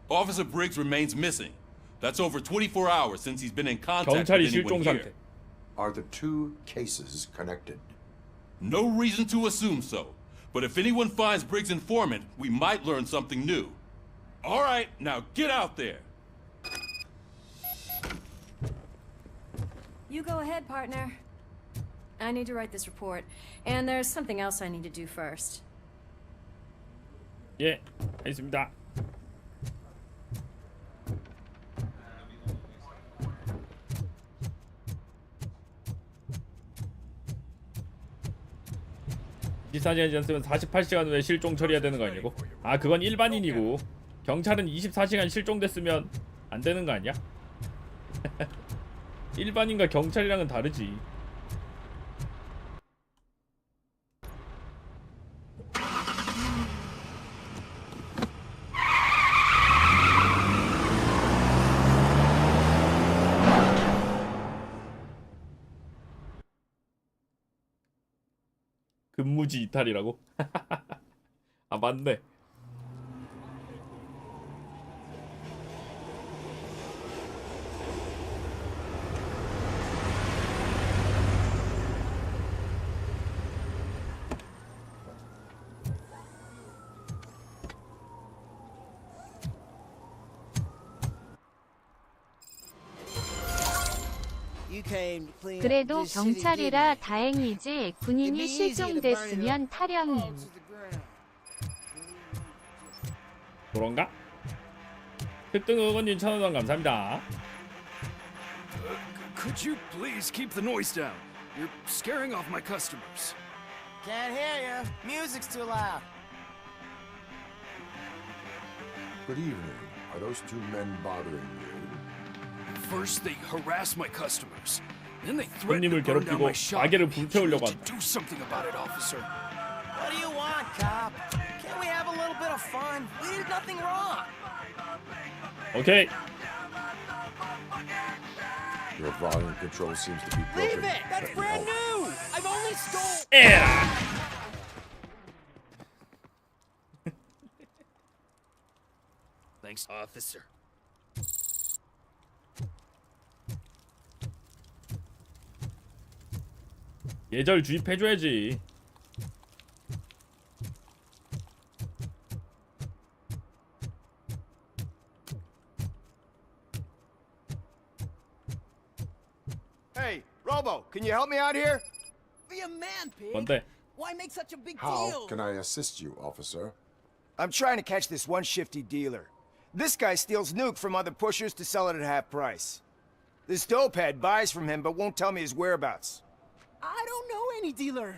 Officer Briggs remains missing. That's over 24 hours since he's been in contact 경찰이 with anyone 실종 here. 상태. Are the two cases connected? No reason to assume so. But if anyone finds Briggs' informant, we might learn something new. All right, now get out there. You go ahead, partner. I need to write this report, and there's something else I need to do first. 예, 알겠습니다. (24시간이) 졌으면 48시간 후에 실종 처리해야 되는 거 아니고? 아, 그건 일반인이고 경찰은 24시간 실종됐으면 안 되는 거 아니야? 일반인과 경찰이랑은 다르지. 근무지 이탈이라고? 아, 맞네. 그래도 경찰이라 다행이지 군인이 실종됐으면 타령임. 그런가? 흑등 의원님 1,000원 감사합니다. Could you please keep the noise down? You're scaring off my customers. Can't hear you. Music's too loud. Good evening. Are those two men bothering you? First they harass my customers. Then they threaten to 손님을 burn down 괴롭히고 my shop. 가게를 You 불태우려고 need 한다. to do something about it, officer. What do you want, cop? Can't we have a little bit of fun? We did nothing wrong. 오케이. Your volume control seems to be broken. Leave it! That's brand new! I've only stole... Thanks, officer. 예절 주입해줘야지. Hey, Robo, can you help me out here? Be a man, pig. 뭔데? Why make such a big How deal? can I assist you, officer? I'm trying to catch this one shifty dealer. This guy steals nuke from other pushers to sell it at half price. This dopehead buys from him but won't tell me his whereabouts. I don't know any dealer.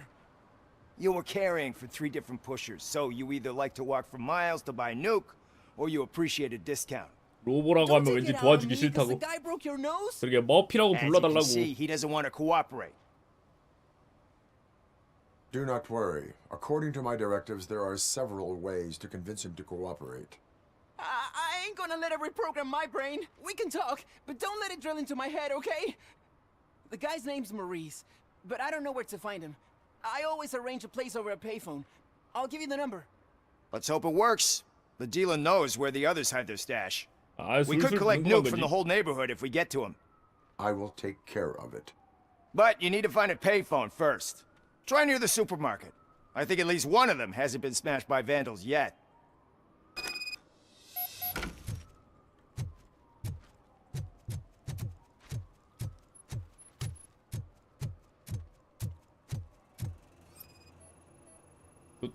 You were carrying for 3 different pushers, so you either like to walk for miles to buy nuke, or you appreciate a discount. 로보라고 하면 왠지 도와주기 Because the 싫다고. guy broke your nose? 그러게 머피라고 As you can 불러달라고. see, he doesn't want to cooperate. Do not worry. According to my directives, there are several ways to convince him to cooperate. I ain't gonna let it reprogram my brain. We can talk, but don't let it drill into my head, okay? The guy's name's Maurice, but I don't know where to find him. I always arrange a place over a payphone. I'll give you the number. Let's hope it works. The dealer knows where the others hide their stash. 아, We could 슬슬 collect 궁금한 nuke from 거지. the whole neighborhood if we get to him. I will take care of it. But you need to find a payphone first. Try near the supermarket. I think at least one of them hasn't been smashed by vandals yet.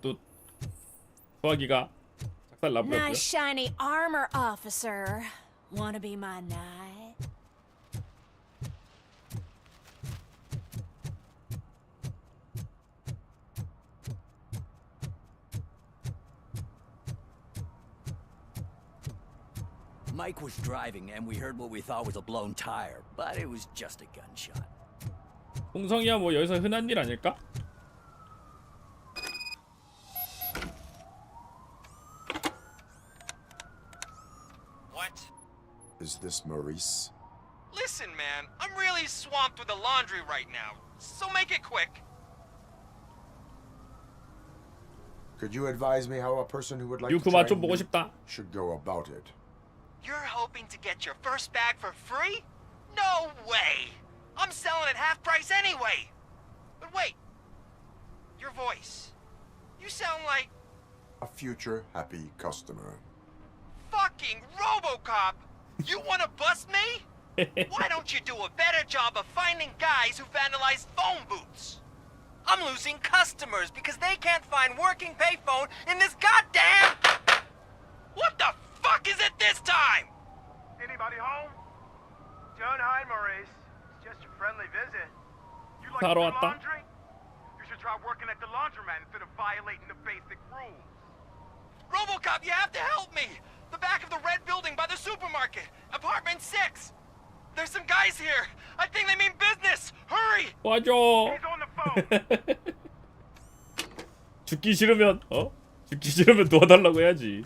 또 소화기가 작살 나버렸고요. Nice shiny armor, officer. Wanna be my knight? Mike was driving and we heard what we thought was a blown tire, but it was just a gunshot. 홍성이야 뭐 여기서 흔한 일 아닐까? What? Is this Maurice? Listen, man, I'm really swamped with the laundry right now, so make it quick. Could you advise me how a person who would like to 유쿠 try 맛 좀 보고 nuke 싶다. should go about it? You're hoping to get your first bag for free? No way! I'm selling at half price anyway! But wait, your voice. You sound like A future happy customer. fucking RoboCop! You wanna bust me? Why don't you do a better job of finding guys who vandalize phone booths? I'm losing customers because they can't find working payphone in this goddamn... What the fuck is it this time? Anybody home? Don't hide, Maurice. It's just a friendly visit. You like 사러 to do 왔다. laundry? You should try working at the laundromat instead of violating the basic rules. RoboCop, you have to help me! The back of the red building by the supermarket. Apartment 6. There's some guys here. I think they mean business. Hurry! 와줘. He's on the phone. 죽기 싫으면 죽기 싫으면 도와달라고 해야지.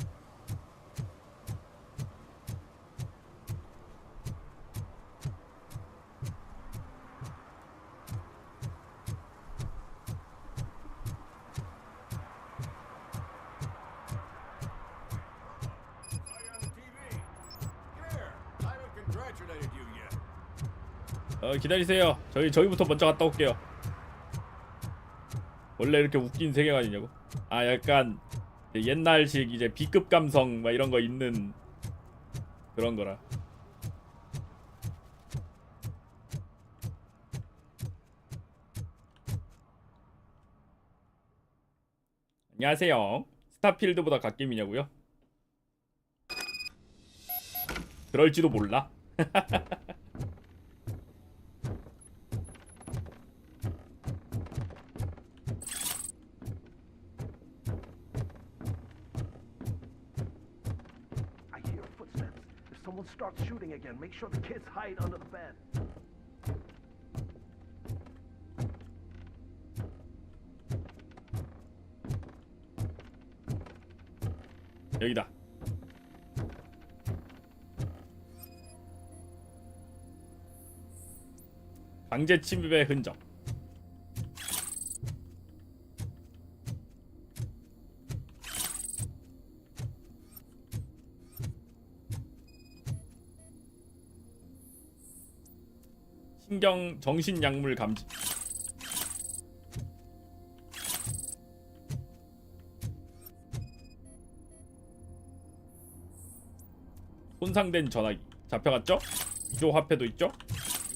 기다리세요. 저희부터 먼저 갔다 올게요. 원래 이렇게 웃긴 세계관이냐고? 아, 약간 옛날식 이제 B급 감성 막 이런 거 있는 그런 거라. 안녕하세요. 스타필드보다 갓김이냐고요? 그럴지도 몰라. Someone starts shooting again. Make sure the kids hide under the bed. 여기다. 강제 침입의 흔적. 정신약물 감지. 손상된 전화기 잡혀갔죠? 위조 화폐도 있죠?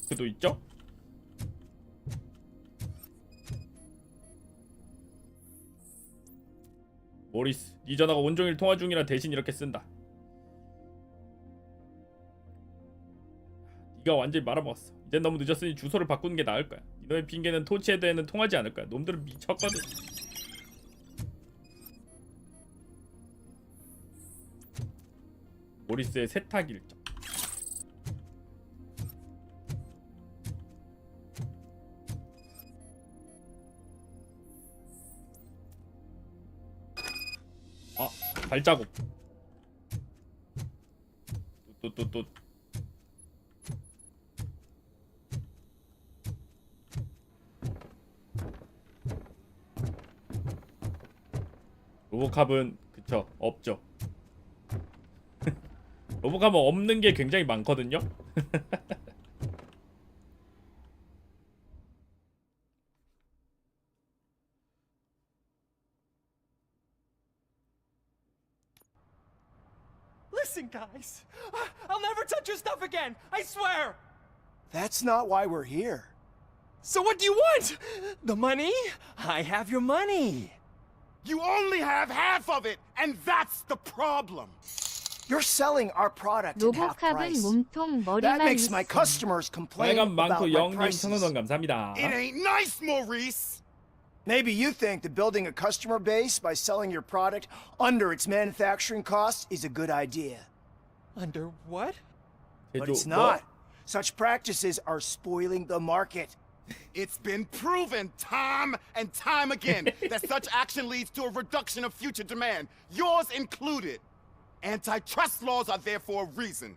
유크도 있죠? 모리스, 네 전화가 온종일 통화 중이라 대신 이렇게 쓴다. 네가 완전히 말아먹었어. 이젠 너무 늦었으니 주소를 바꾸는 게 나을 거야. 이놈의 핑계는 토치에 대해는 통하지 않을 거야. 놈들은 미쳤거든. 모리스의 세탁 일정. 아, 발자국. 또. 로보캅은 그쵸, 없죠. 로보캅은 없는 게 굉장히 많거든요. Listen, guys. I'll never touch your stuff again. I swear. That's not why we're here. So what do you want? The money? I have your money. You only have half of it, and that's the problem. You're selling our product at half 로보캅은 price. 몸통 That 머리만 makes my 있음. customers complain 빨간 about 망토 my 영님 prices. 천원원 감사합니다. It ain't nice, Maurice. Maybe you think that building a customer base by selling your product under its manufacturing costs is a good idea. Under what? But it's not. Such practices are spoiling the market. It's been proven time and time again that such action leads to a reduction of future demand, yours included. Antitrust laws are there for a reason.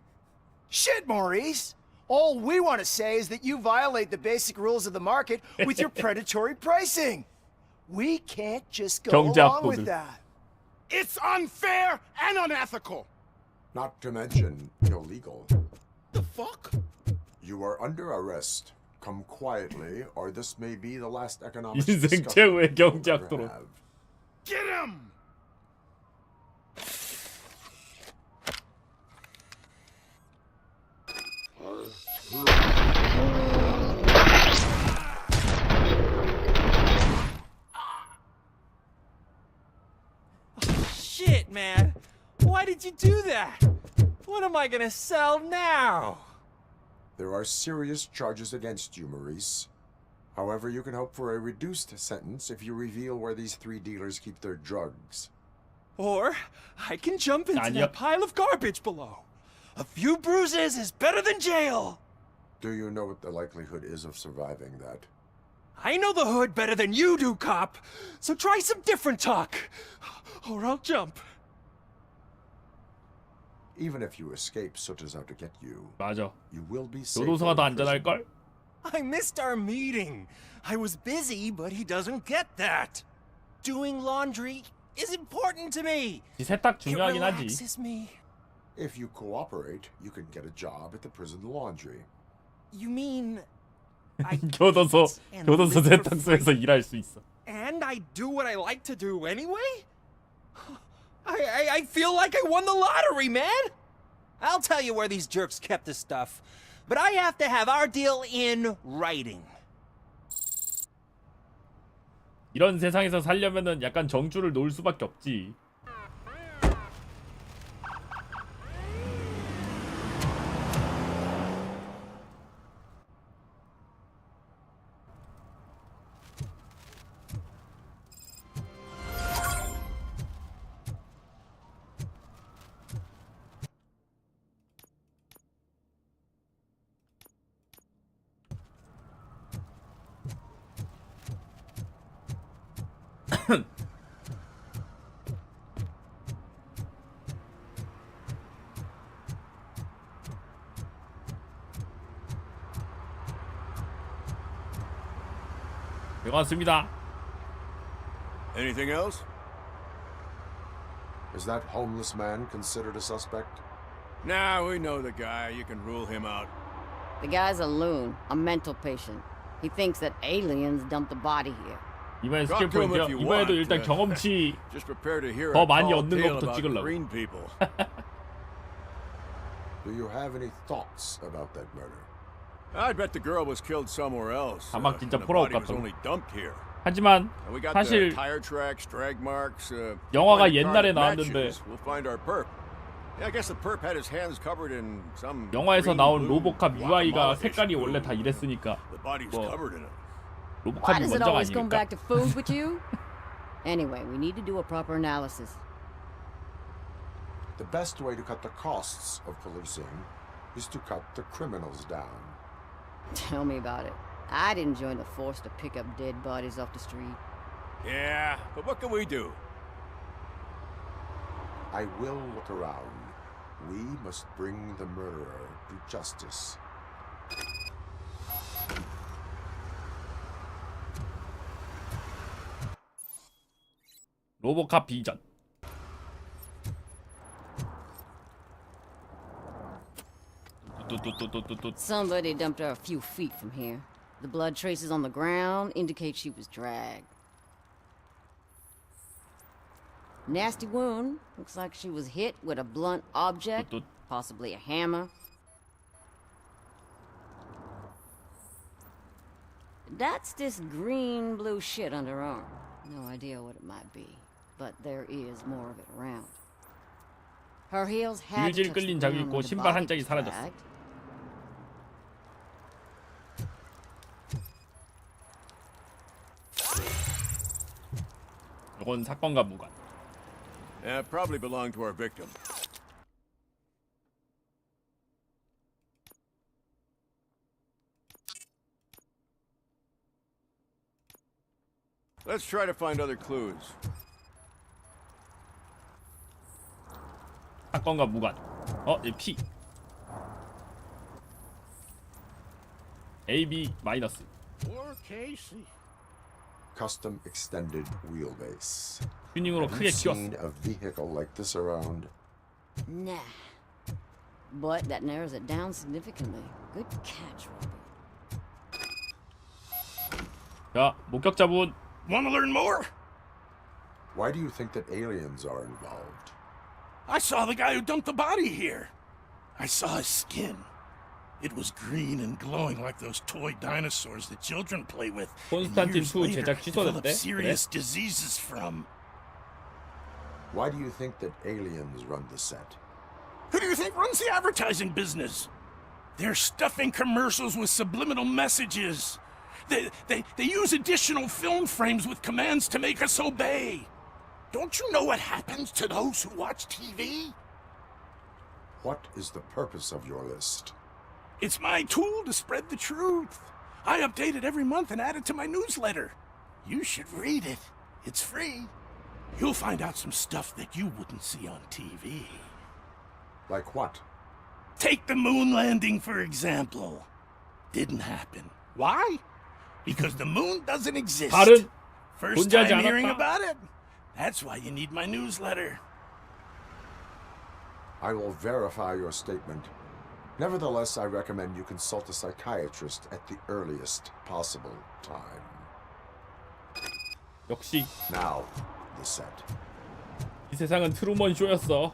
Shit, Maurice! All we want to say is that you violate the basic rules of the market with your predatory pricing. We can't just go along with that. It's unfair and unethical. Not to mention illegal. The fuck? You are under arrest. Come quietly, or this may be the last economic 인생 discussion 최고의 you'll 경제 ever 악도로. have. Get him! Shit, man. Why did you do that? What am I gonna sell now? There are serious charges against you, Maurice. However, you can hope for a reduced sentence if you reveal where these three dealers keep their drugs. Or I can jump into that pile of garbage below. A few bruises is better than jail. Do you know what the likelihood is of surviving that? I know the hood better than you do, cop. So try some different talk, or I'll jump. Even if you escape such as out to get you, 맞아. you will be safe. 교도소가 더 안전할 걸? I missed our meeting. I was busy, but he doesn't get that. Doing laundry is important to me. 이 세탁 It 중요하긴 하지. relaxes me. If you cooperate, you can get a job at the prison laundry. You mean 교도소 세탁소에서 일할 수 있어. and I do what I like to do anyway? I feel like I won the lottery, man! I'll tell you where these jerks kept the stuff, but I have to have our deal in writing. 이런 세상에서 살려면은 약간 정주를 놓을 수밖에 없지. 반갑습니다. Anything else? Is that homeless man considered a suspect? Nah, we know the guy. You can rule him out. The guy's a loon, a mental patient. He thinks that aliens dumped the body here. 이번에 스킬 포인트요. 이번에도 일단 경험치 Just prepare to hear 더 a 많이 tall 얻는 tale 것부터 about 찍으려고. green people. Do you have any thoughts about that murder? I bet the girl was killed somewhere else. 자막 진짜 and the 풀어올 body was 것 같다. only dumped here. 하지만 We got 사실 the tire tracks, drag marks. 영화가 find a car 옛날에 that 나왔는데 matches. We'll find our perp. Yeah, I guess the perp had his hands covered in some. 영화에서 green, 나온 blue, 로보캅 UI가 Guatemala-ish 색깔이 blue. 원래 다 이랬으니까 The body was 뭐 covered in it. Why 로보캅이 does it 먼저가 always come 아닙니까? back to food with you? Anyway, we need to do a proper analysis. The best way to cut the costs of policing is to cut the criminals down. Tell me about it. I didn't join the force to pick up dead bodies off the street. Yeah, but what can we do? I will look around. We must bring the murderer to justice. 로보캅 비전. Somebody dumped her a few feet from here. The blood traces on the ground indicate she was dragged. Nasty wound. Looks like she was hit with a blunt object, possibly a hammer. That's this green-blue shit under her arm. No idea what it might be, but there is more of it around. Her heels had 질질 끌린 적이 있고 신발 한 짝이 사라졌어. 이건 사건과 무관. Yeah, probably belonged to our victim. Let's try to find other clues. 사건과 무관. 이 P. AB 마이너스. Poor Casey. Custom extended wheelbase. 튜닝으로 Have 크게 you 키웠어. seen a vehicle like this around? Nah. But that narrows it down significantly. Good catch, Robert. 자, 목격자분. Want to learn more? Why do you think that aliens are involved? I saw the guy who dumped the body here. I saw his skin. It was green and glowing like those toy dinosaurs that children play with. 콘스탄틴 2 later, 제작 full of 취소됐대. serious diseases from. Why do you think that aliens run the set? Who do you think runs the advertising business? They're stuffing commercials with subliminal messages. They use additional film frames with commands to make us obey. Don't you know what happens to those who watch TV? What is the purpose of your list? It's my tool to spread the truth. I update it every month and add it to my newsletter. You should read it. It's free. You'll find out some stuff that you wouldn't see on TV. Like what? Take the moon landing, for example. Didn't happen. Why? Because the moon doesn't exist. 다른 First 존재하지 time hearing 않았다. about it? That's why you need my newsletter. I will verify your statement. Nevertheless, I recommend you consult a psychiatrist at the earliest possible time. 역시 Now, the set. 이 세상은 트루먼 쇼였어.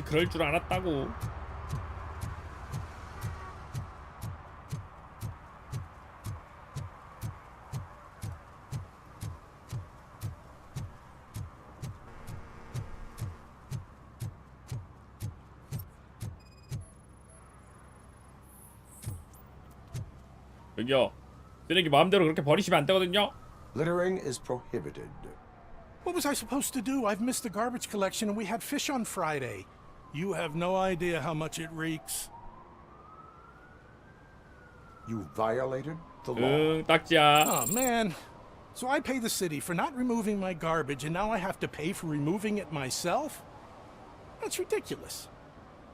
그럴 줄 알았다고. 여기요. 쓰레기 마음대로 그렇게 버리시면 안 되거든요. Littering is prohibited. What was I supposed to do? I've missed the garbage collection and we had fish on Friday. You have no idea how much it reeks. You violated the law. 응, 딱지야. Oh, man. So I pay the city for not removing my garbage and now I have to pay for removing it myself? That's ridiculous.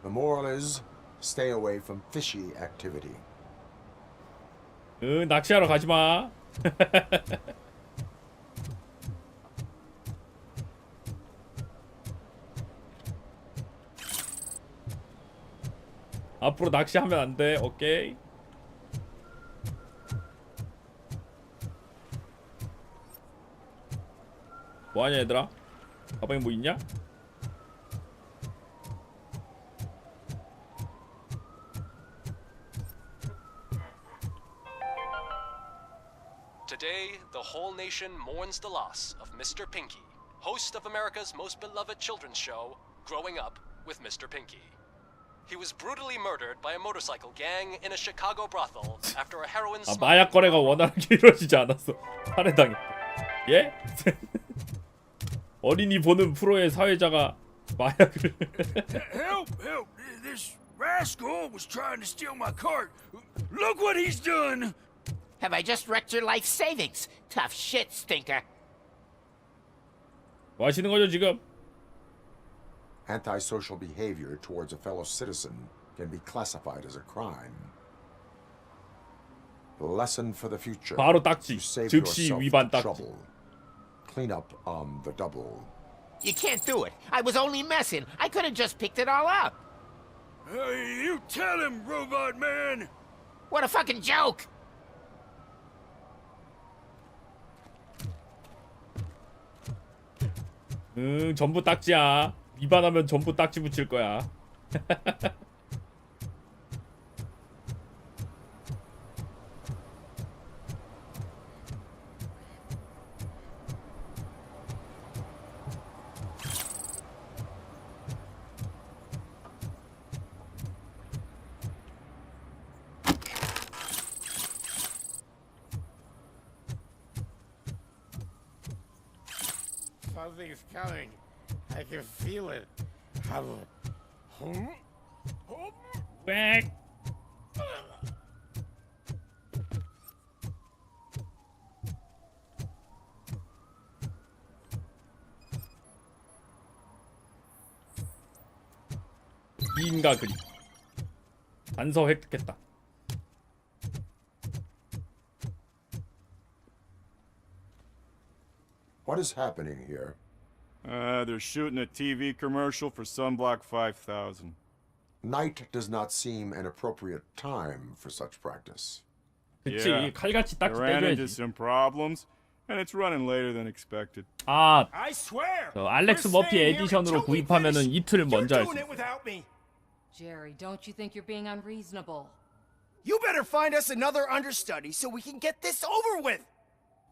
The moral is, stay away from fishy activity. 응, 낚시하러 가지 마. 앞으로 낚시하면 안 돼. 오케이. 뭐하냐 얘들아? 가방에 뭐 있냐? Today, the whole nation mourns the loss of Mr. Pinky, host of America's most beloved children's show, Growing Up with Mr. Pinky. He was brutally murdered by a motorcycle gang in a Chicago brothel after a heroin 아, smuggle. 마약 거래가 원활하게 이루어지지 않았어. 살해당했다. 예? 어린이 보는 프로의 사회자가 마약을 Help! Help! This rascal was trying to steal my cart. Look what he's done! Have I just wrecked your life savings? Tough shit, stinker. 뭐 하시는 거죠 지금? Antisocial behavior towards a fellow citizen can be classified as a crime. Lesson for the future. 바로 딱지. Save 즉시 yourself 위반 the 딱지. trouble. Clean up on the double. You can't do it. I was only messing. I could have just picked it all up. You tell him, robot man! What a fucking joke! 전부 딱지야. 위반하면 전부 딱지 붙일 거야. Something's coming. I can feel it. 빽. 이인가 그리. 단서 획득했다. What is happening here? They're shooting a TV commercial for Sunblock 5000. Night does not seem an appropriate time for such practice. 그치, 칼같이 딱지 ran into 떼줘야지. some problems, and it's running later than expected. 아, I swear! 저 알렉스 머피 에디션으로 구입하면은 이틀 먼저 할 수 있어. Jerry, don't you think you're being unreasonable? You better find us another understudy so we can get this over with.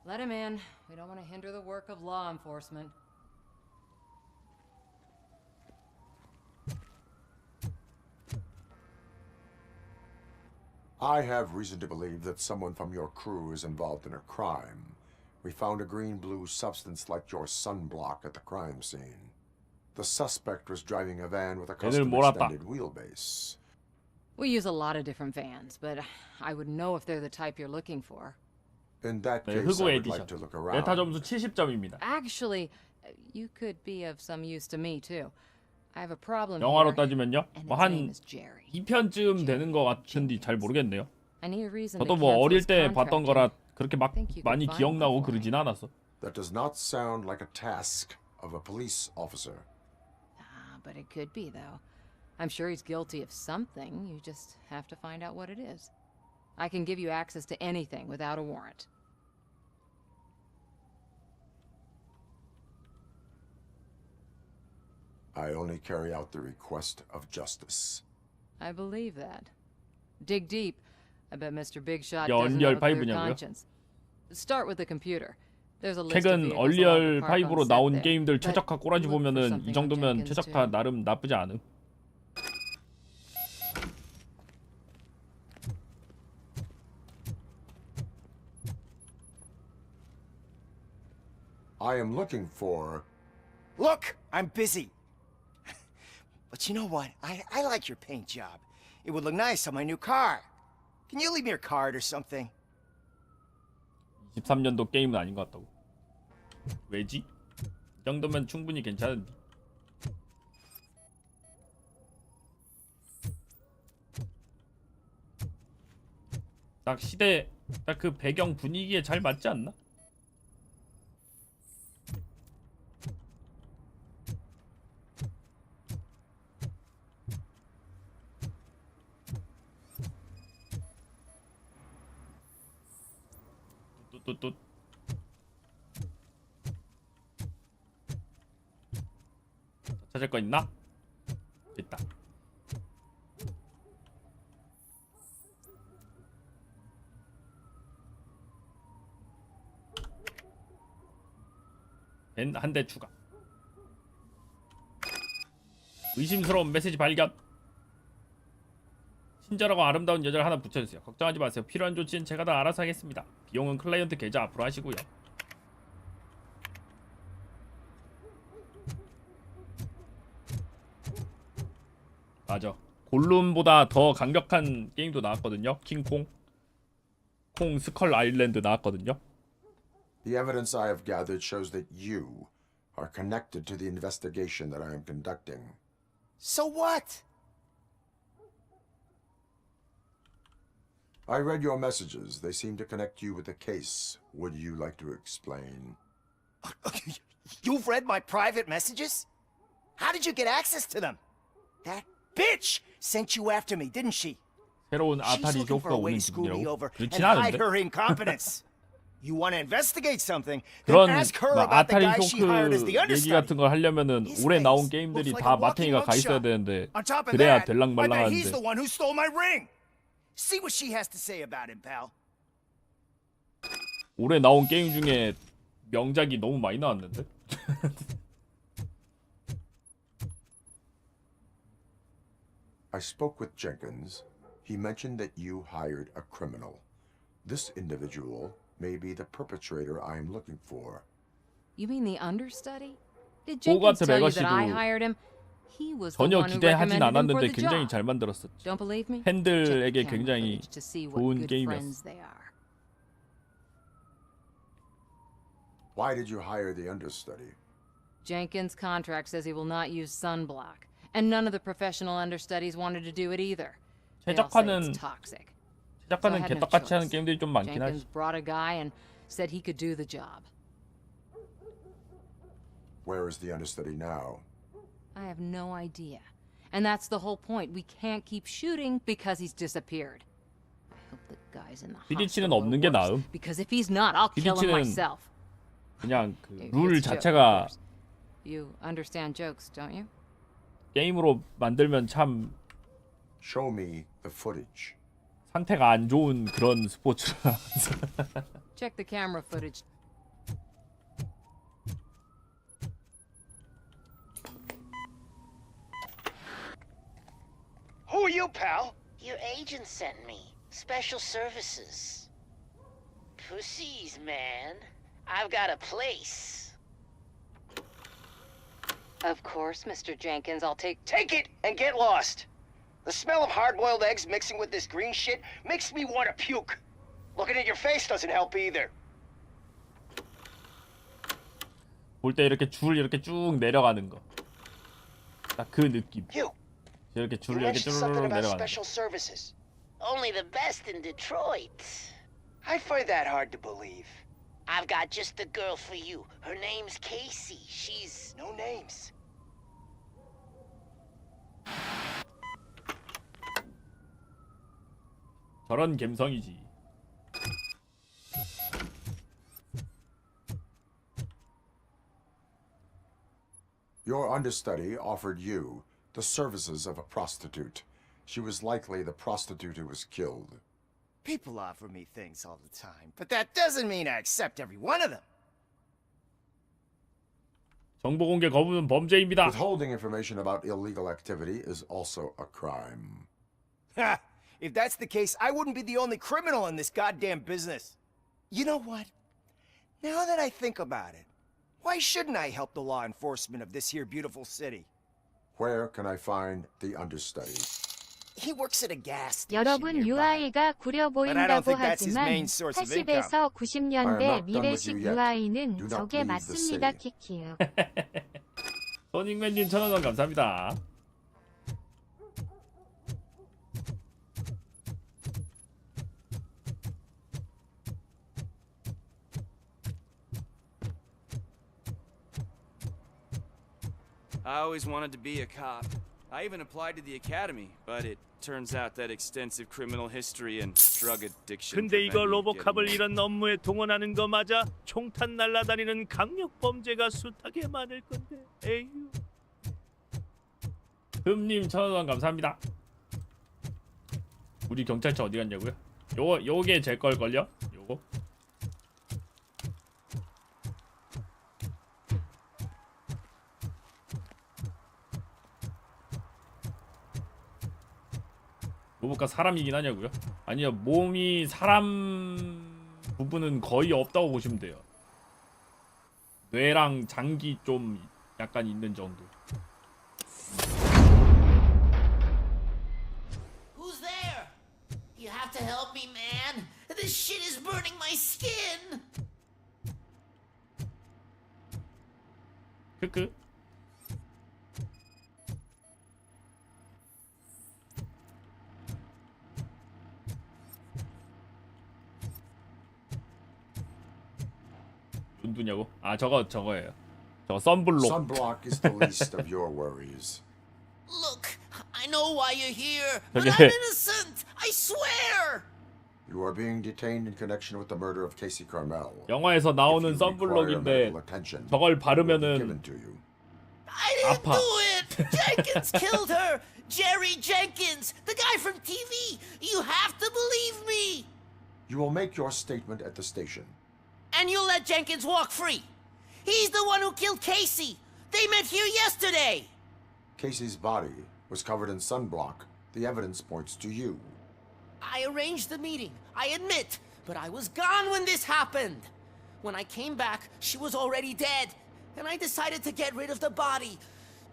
Let him in. We don't want to hinder the work of law enforcement. I have reason to believe that someone from your crew is involved in a crime. We found a green-blue substance like your sunblock at the crime scene. The suspect was driving a van with a custom extended wheelbase. We use a lot of different vans, but I wouldn't know if they're the type you're looking for. In that 네, case, 흑우 I would 에디션. like to look around. 메타 점수 70점입니다. Actually, you could be of some use to me too. I have a problem 영화로 here, 따지면요, and 뭐 his name 한 is Jerry. 2편쯤 되는 것 같은데 잘 모르겠네요. I need a reason 저도 to 뭐 cancel 어릴 his 때 contract, 봤던 거라 and 그렇게 막 think you could 많이 find 기억나고 one for 그러진 않았어. That does not sound like a task of a police officer. But it could be, though. I'm sure he's guilty of something. You just have to find out what it is. I can give you access to anything without a warrant. I only carry out the request of justice. I believe that. Dig deep. I bet Mr. Big Shot doesn't have 연리얼 a clear 5냐고요? conscience. Start with the computer. There's a list of 최근 vehicles allowed to 얼리얼 park on 5로 set 나온 there. 게임들 But 최적화 꼬라지 look for 보면은 something 이 on 정도면 Jenkins, 최적화 too. 나름 나쁘지 않음. I am looking for... Look, I'm busy. But you know what? I like your paint job. It would look nice on my new car. Can you leave me your card or something? 23년도 게임은 아닌 것 같다고. 왜지? 이 정도면 충분히 괜찮은데. 딱 시대, 딱 그 배경 분위기에 잘 맞지 않나? 뚜뚜뚜. 찾을 거 있나? 있다. 벤 한 대 추가. 의심스러운 메시지 발견. 친절하고 아름다운 여자를 하나 붙여주세요. 걱정하지 마세요. 필요한 조치는 제가 다 알아서 하겠습니다. 비용은 클라이언트 계좌 앞으로 하시고요. 맞아. 골룸보다 더 강력한 게임도 나왔거든요. 킹콩, 콩 스컬 아일랜드 나왔거든요. The evidence I have gathered shows that you are connected to the investigation that I am conducting. So what? I read your messages. They seem to connect you with the case. Would you like to explain? You've read my private messages? How did you get access to them? That bitch sent you after me, didn't she? 새로운 She's 아타리 looking for 효과가 a way 오는 to screw me 기분이라고? over and 그렇진 hide 않은데? her incompetence. You want to investigate something? Then 그런 ask her 막 about the 아타리 guy she hired as the 쇼크 얘기 understudy. 같은 걸 하려면은 올해 나온 게임들이 다 마탱이가 가 있어야 되는데 On top of 그래야 that, I bet he's 될랑말랑한데 the one who stole my ring. See what she has to say about him, pal. 올해 나온 게임 중에 명작이 너무 많이 나왔는데? I spoke with Jenkins. He mentioned that you hired a criminal. This individual may be the perpetrator I am looking for. You mean the understudy? Did 호가트 Jenkins tell you that I 레거시도 hired him? He was the 전혀 one who 기대하진 recommended him for 않았는데 the 굉장히 job. 잘 만들었었죠. Don't believe me? 팬들에게 Check the camera 굉장히 footage to see what 좋은 good 게임이었어. friends they are. Why did you hire the understudy? Jenkins' contract says he will not use sunblock, and none of the professional understudies wanted to do it either. They all say 제작하는 it's toxic. So I 제작하는 had no 개떡같이 하는 choice. 게임들이 좀 많긴 Jenkins 하지. brought a guy and said he could do the job. Where is the understudy now? I have no idea. And that's the whole point. We can't keep shooting because he's disappeared. I hope the guy's in the PD치는 hospital 없는 or 게 worse, 나음. because if he's not, I'll kill him PD치는 myself. 그냥 그 It's 룰 joke, 자체가 of course. You understand jokes, don't you? 게임으로 만들면 참 Show me the footage. 상태가 안 좋은 그런 스포츠라. Check the camera footage. Who are you, pal? Your agent sent me. Special services. Pussies, man. I've got a place. Of course, Mr. Jenkins, I'll take... Take it and get lost. The smell of hard-boiled eggs mixing with this green shit makes me want to puke. Looking at your face doesn't help either. 볼 때 이렇게 줄 이렇게 쭉 내려가는 거. 딱 그 느낌. 이렇게 줄 You 이렇게 mentioned 쭉 something about 내려가는 거. special services. Only the best in Detroit. I find that hard to believe. I've got just the girl for you. Her name's Casey. She's... No names. 저런 감성이지. Your understudy offered you the services of a prostitute. She was likely the prostitute who was killed. People offer me things all the time, but that doesn't mean I accept every one of them. 정보 공개 거부는 범죄입니다. Withholding information about illegal activity is also a crime. Ha! If that's the case, I wouldn't be the only criminal in this goddamn business. You know what? Now that I think about it, why shouldn't I help the law enforcement of this here beautiful city? Where can I find the understudy? He works at a gas station. 여러분 UI가 구려 보인다고 하지만 main source of 80에서 I 90년대 am not done with 미래식 you yet. UI는 Do not 저게 leave the 맞습니다. city. 키키요. 소닉맨님 1000원 감사합니다. I always wanted to be a cop. I even applied to the academy, but it turns out that extensive criminal history and drug addiction. 근데 이거 prevent me 로보캅을 getting 이런 업무에 동원하는 거 맞아? 총탄 날라다니는 강력 범죄가 숱하게 많을 건데. 에휴. 흠님 1,000원 감사합니다. 우리 경찰차 어디 갔냐고요? 요게 제 걸걸요? 요거? 로봇가 사람이긴 하냐고요? 아니요, 몸이 사람 부분은 거의 없다고 보시면 돼요. 뇌랑 장기 좀 약간 있는 정도. Who's there? You have to help me, man. This shit is burning my skin. 크크. 눈두냐고? 아 저거예요. 저거 선블록. Sunblock is the least of your worries. Look, I know why you're here, but 저게- I'm innocent. I swear. You are being detained in connection with the murder of Casey Carmel. 영화에서 나오는 If you require 선블록인데 medical attention, 저걸 it will be 바르면은 given to you. I didn't 아파. do it. Jenkins killed her. Jerry Jenkins, the guy from TV. You have to believe me. You will make your statement at the station. And you'll let Jenkins walk free. He's the one who killed Casey. They met here yesterday. Casey's body was covered in sunblock. The evidence points to you. I arranged the meeting, I admit, but I was gone when this happened. When I came back, she was already dead, and I decided to get rid of the body.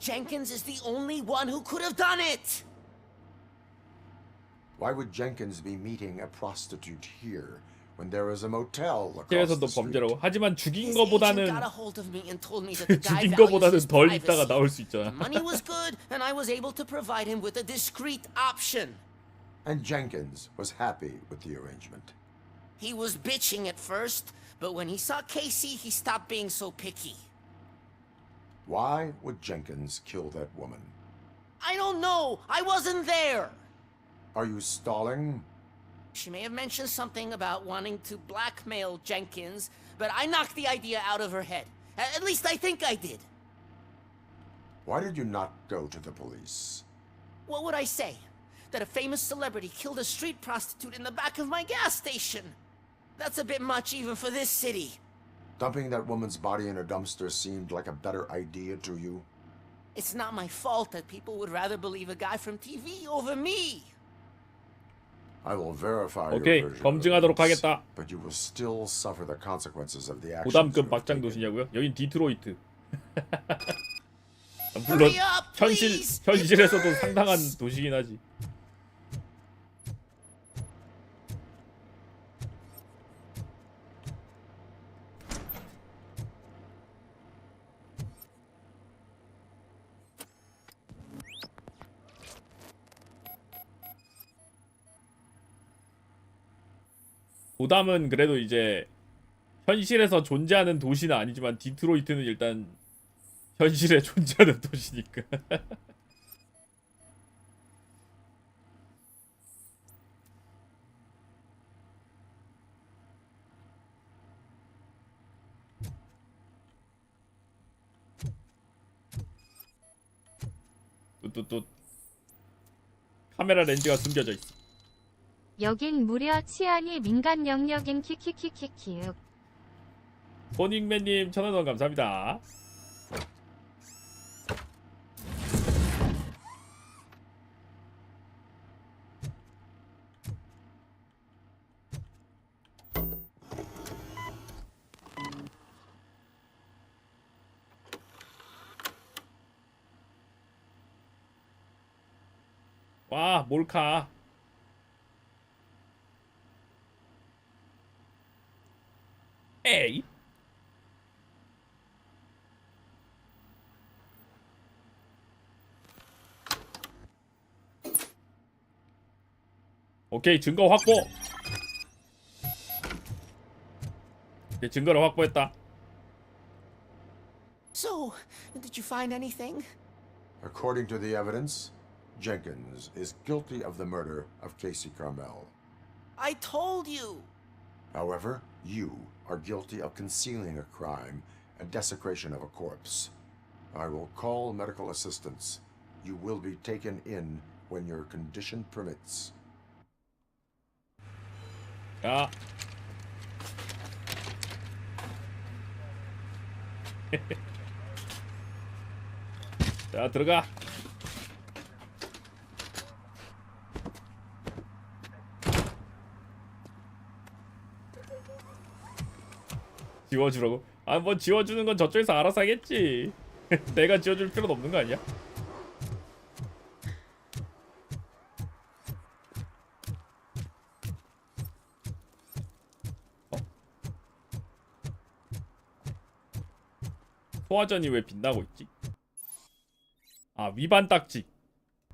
Jenkins is the only one who could have done it. Why would Jenkins be meeting a prostitute here when there is a motel across 에서도 the street? 범죄라고. 하지만 죽인 His agent 거보다는 got a hold of me and told me that the guy 죽인 values 거보다는 his 덜 privacy. 있다가 나올 수 있잖아. The money was good, and I was able to provide him with a discreet option. And Jenkins was happy with the arrangement. He was bitching at first, but when he saw Casey, he stopped being so picky. Why would Jenkins kill that woman? I don't know. I wasn't there. Are you stalling? She may have mentioned something about wanting to blackmail Jenkins, but I knocked the idea out of her head. At least I think I did. Why did you not go to the police? What would I say? That a famous celebrity killed a street prostitute in the back of my gas station? That's a bit much even for this city. Dumping that woman's body in a dumpster seemed like a better idea to you? It's not my fault that people would rather believe a guy from TV over me. I will verify 오케이, your version 검증하도록 of events, 하겠다. but you will still suffer the consequences of the actions. 부담금 you have 막장 taken. 도시냐고요? 여긴 디트로이트. 물론 Hurry up, please. 현실에서도 상당한 도시긴 하지. 고담은 그래도 이제 현실에서 존재하는 도시는 아니지만 디트로이트는 일단 현실에 존재하는 도시니까. 또 카메라 렌즈가 숨겨져 있어. 여긴 무려 치안이 민간 영역인 키키키키키윽. 포닝맨님 1,000원 감사합니다. 와, 몰카. 에이. 오케이, 증거 확보. 네, 증거를 확보했다. So, did you find anything? According to the evidence, Jenkins is guilty of the murder of Casey Carmel. I told you. However, you are guilty of concealing a crime and desecration of a corpse. I will call medical assistance. You will be taken in when your condition permits. 야. 자, 들어가. 지워주라고? 아, 뭐 지워주는 건 저쪽에서 알아서 하겠지. 내가 지워줄 필요는 없는 거 아니야? 소화전이 왜 빛나고 있지? 아, 위반 딱지.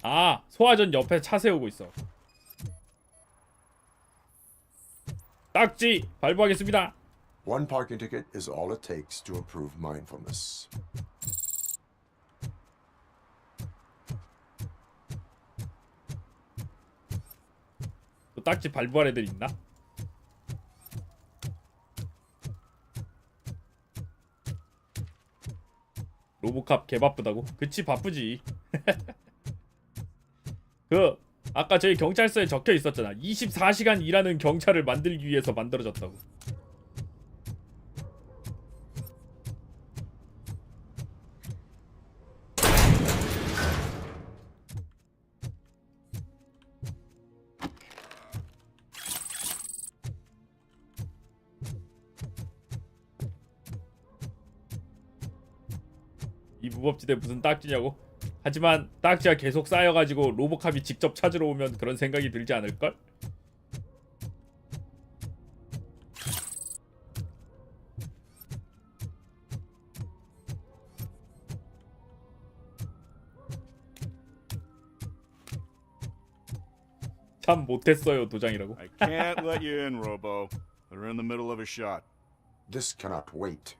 아, 소화전 옆에 차 세우고 있어. 딱지 발부하겠습니다. One parking ticket is all it takes to improve mindfulness. 또 딱지 발부할 애들 있나? 로보캅 개 바쁘다고? 그치, 바쁘지. 그 아까 저희 경찰서에 적혀 있었잖아. 24시간 일하는 경찰을 만들기 위해서 만들어졌다고. 이 무법지대 무슨 딱지냐고? 하지만 딱지가 계속 쌓여가지고 로보캅이 직접 찾으러 오면 그런 생각이 들지 않을걸? 참 못했어요 도장이라고. I can't let you in, Robo. They're in the middle of a shot. This cannot wait.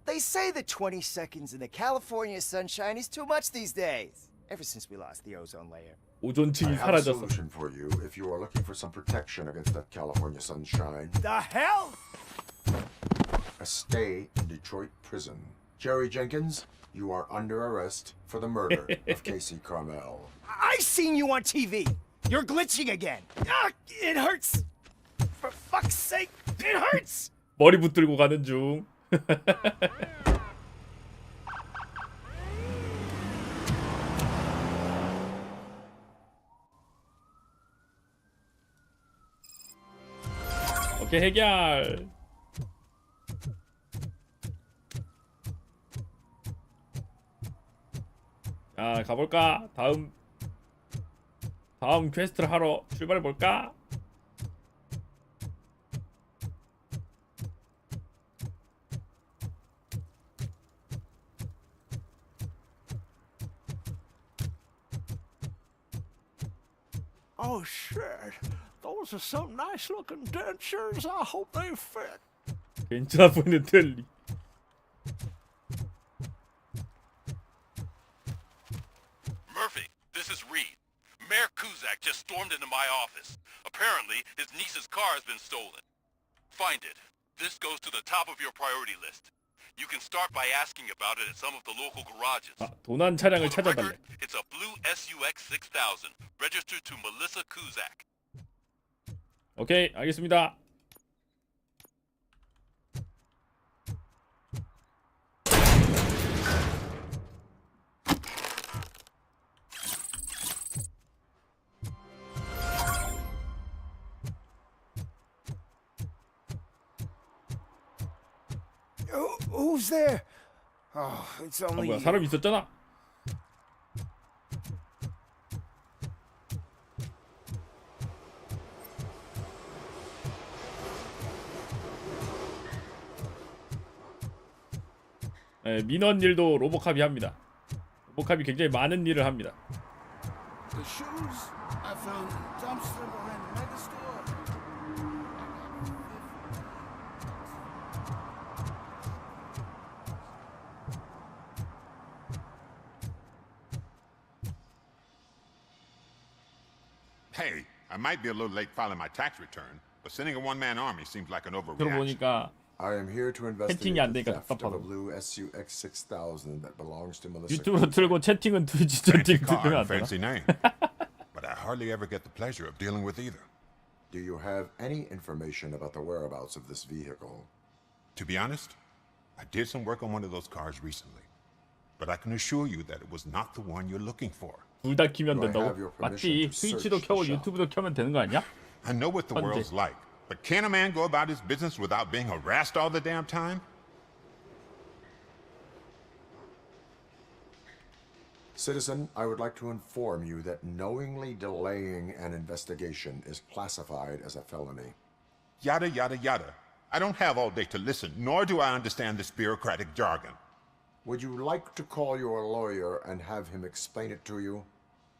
They say that 20 seconds in the California sunshine is too much these days. Ever since we lost the ozone layer. 오존층이 I have a 사라졌어. solution for you if you are looking for some protection against that California sunshine. The hell? A stay in Detroit prison. Jerry Jenkins, you are under arrest for the murder of Casey Carmel. I seen you on TV. You're glitching again. Ah, it hurts. For fuck's sake, it hurts. 머리 붙들고 가는 중. 오케이, 해결. 자, 가볼까? 다음 퀘스트를 하러 출발해볼까? Oh, shit. Those are some nice looking dentures. I hope they fit. 괜찮아 보이는 텔리. Murphy, this is Reed. Mayor Kuzak just stormed into my office. Apparently, his niece's car has been stolen. Find it. This goes to the top of your priority list. You can start by asking about it at some of the local garages. 아, 도난 차량을 For the 찾아달래. record, it's a blue SUX 6000, registered to Melissa Kuzak. 오케이, 알겠습니다. Who's there? Oh, it's 아, only 뭐야, you. 사람 있었잖아. 네, 민원 일도 로보캅이 합니다. 로보캅이 굉장히 많은 일을 합니다. The shoes I found in the dumpster were in the mega store. Hey, I might be a little late filing my tax return, but sending a one-man army seems like an overreaction. 들어보니까 I am here to 채팅이 investigate 안 the 되니까 theft of a 답답하고. blue SUX 6000 that belongs to Melissa. 유튜브로 틀고 채팅은 트위치 채팅 들으면 안 되나? Fancy name. But I hardly ever get the pleasure of dealing with either. Do you have any information about the whereabouts of this vehicle? To be honest, I did some work on one of those cars recently. But I can assure you that it was not the one you're looking for. 둘 다 키면 된다고? 맞지. 트위치도 켜고 유튜브도 켜면 되는 거 아니야? I know what the world's like, but can a man go about his business without being harassed all the damn time? Citizen, I would like to inform you that knowingly delaying an investigation is classified as a felony. Yada, yada, yada. I don't have all day to listen, nor do I understand this bureaucratic jargon. Would you like to call your lawyer and have him explain it to you?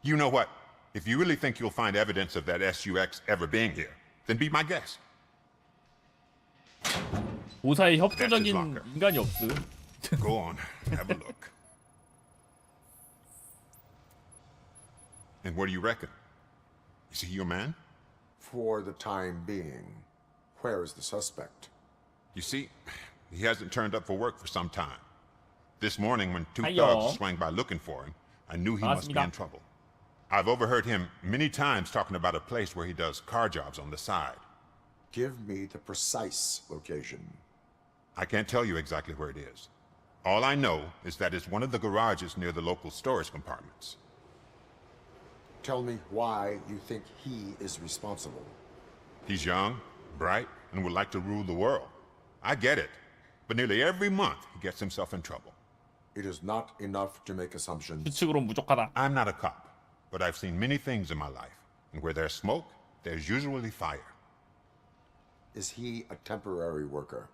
You know what? If you really think you'll find evidence of that SUX ever being here, then be my guest. 보사에 협조적인 인간이 없음. Go on, have a look. And what do you reckon? Is he your man? For the time being. Where is the suspect? You see, he hasn't turned up for work for some time. This morning, when two Hiyo. thugs swang by looking for him, I knew he must be in trouble. I've overheard him many times talking about a place where he does car jobs on the side. Give me the precise location. I can't tell you exactly where it is. All I know is that it's one of the garages near the local storage compartments. Tell me why you think he is responsible. He's young, bright, and would like to rule the world. I get it. But nearly every month, he gets himself in trouble. It is not enough to make assumptions. 추측으로 부족하다. I'm not a cop, but I've seen many things in my life. And where there's smoke, there's usually fire. Is he a temporary worker?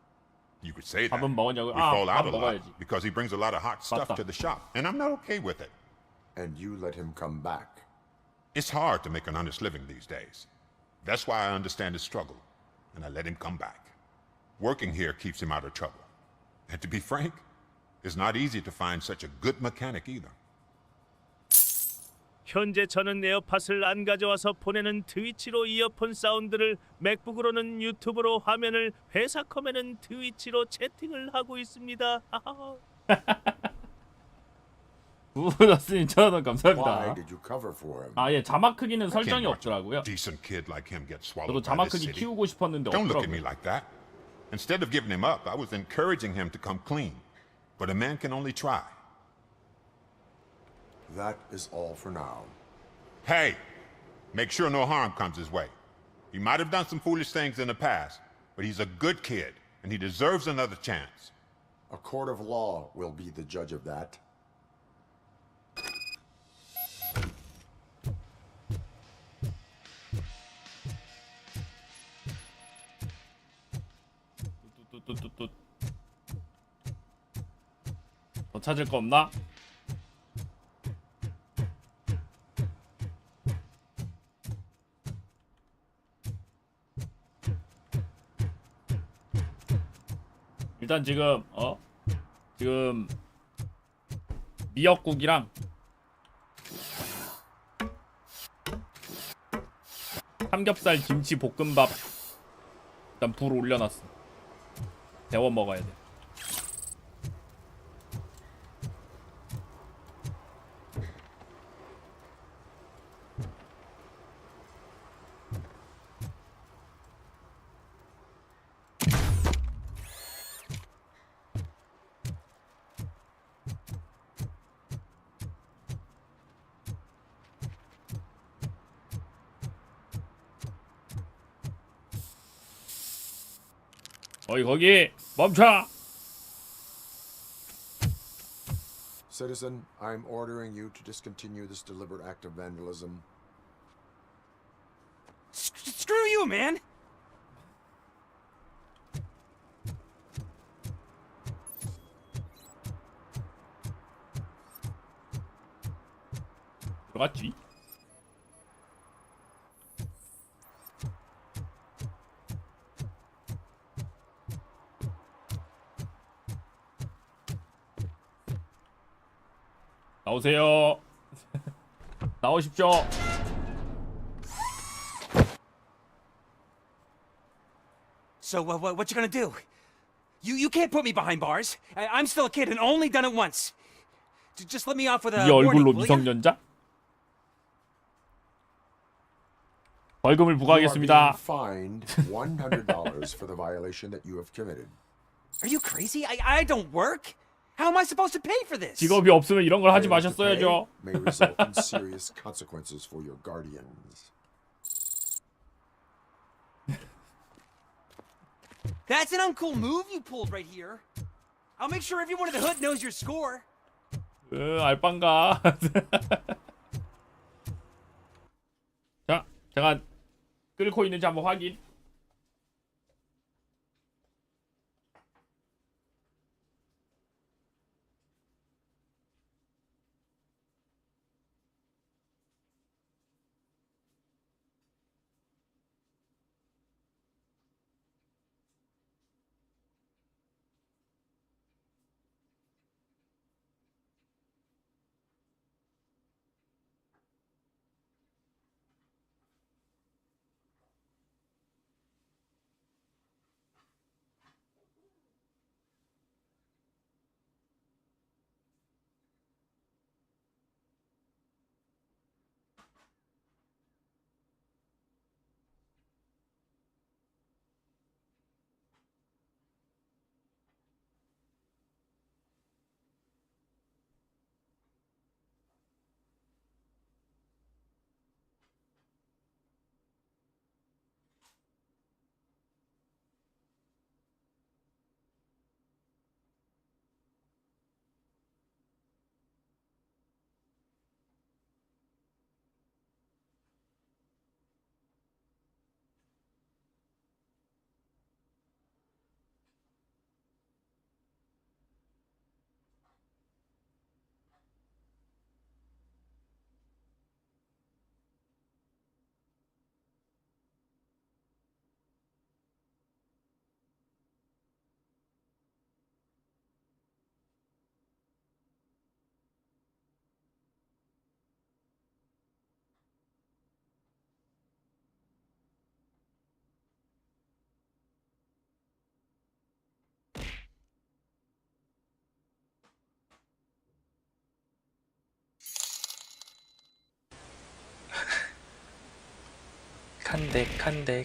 You could say that. 밥은 먹었냐고? We fall out a lot 먹어야지. because he brings a lot of hot stuff 맞다. to the shop, and I'm not okay with it. And you let him come back. It's hard to make an honest living these days. That's why I understand his struggle, and I let him come back. Working here keeps him out of trouble. And to be frank, it's not easy to find such a good mechanic either. 현재 저는 에어팟을 안 가져와서 보내는 트위치로 이어폰 사운드를 맥북으로는 유튜브로 화면을 회사 컴에는 트위치로 채팅을 하고 있습니다. 부모님 1,000원 Why 감사합니다. did you cover for him? 아, 예, 자막 크기는 I 설정이 can't watch 없더라고요. a decent kid like him get swallowed 저도 by 자막 this 크기 city. 키우고 싶었는데 Don't look at me 없더라고요. like that. Instead of giving him up, I was encouraging him to come clean. But a man can only try. That is all for now. Hey, make sure no harm comes his way. He might have done some foolish things in the past, but he's a good kid, and he deserves another chance. A court of law will be the judge of that. 뚜뚜뚜뚜뚜. 더 찾을 거 없나? 일단 지금 지금 미역국이랑 삼겹살 김치 볶음밥 일단 불 올려놨어. 데워 먹어야 돼. 어이 거기 멈춰. Citizen, I'm ordering you to discontinue this deliberate act of vandalism. Screw you, man! 들어갔지? 나오세요. 나오십시오. So, what you gonna do? You can't put me behind bars. I'm still a kid and only done it once. Just let me off with a 이 얼굴로 warning, will ya? 미성년자? 벌금을 You are 부과하겠습니다. being fined $100 for the violation that you have committed. Are you crazy? I don't work. How am I supposed to pay for this? 직업이 없으면 이런 걸 하지 Failure to pay 마셨어야죠. may result in serious consequences for your guardians. That's an uncool move you pulled right here. I'll make sure everyone in the hood knows your score. 알빵가. 자, 잠깐 끓고 있는지 한번 확인.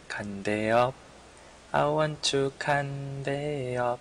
Kandeop. I want to Kandeop.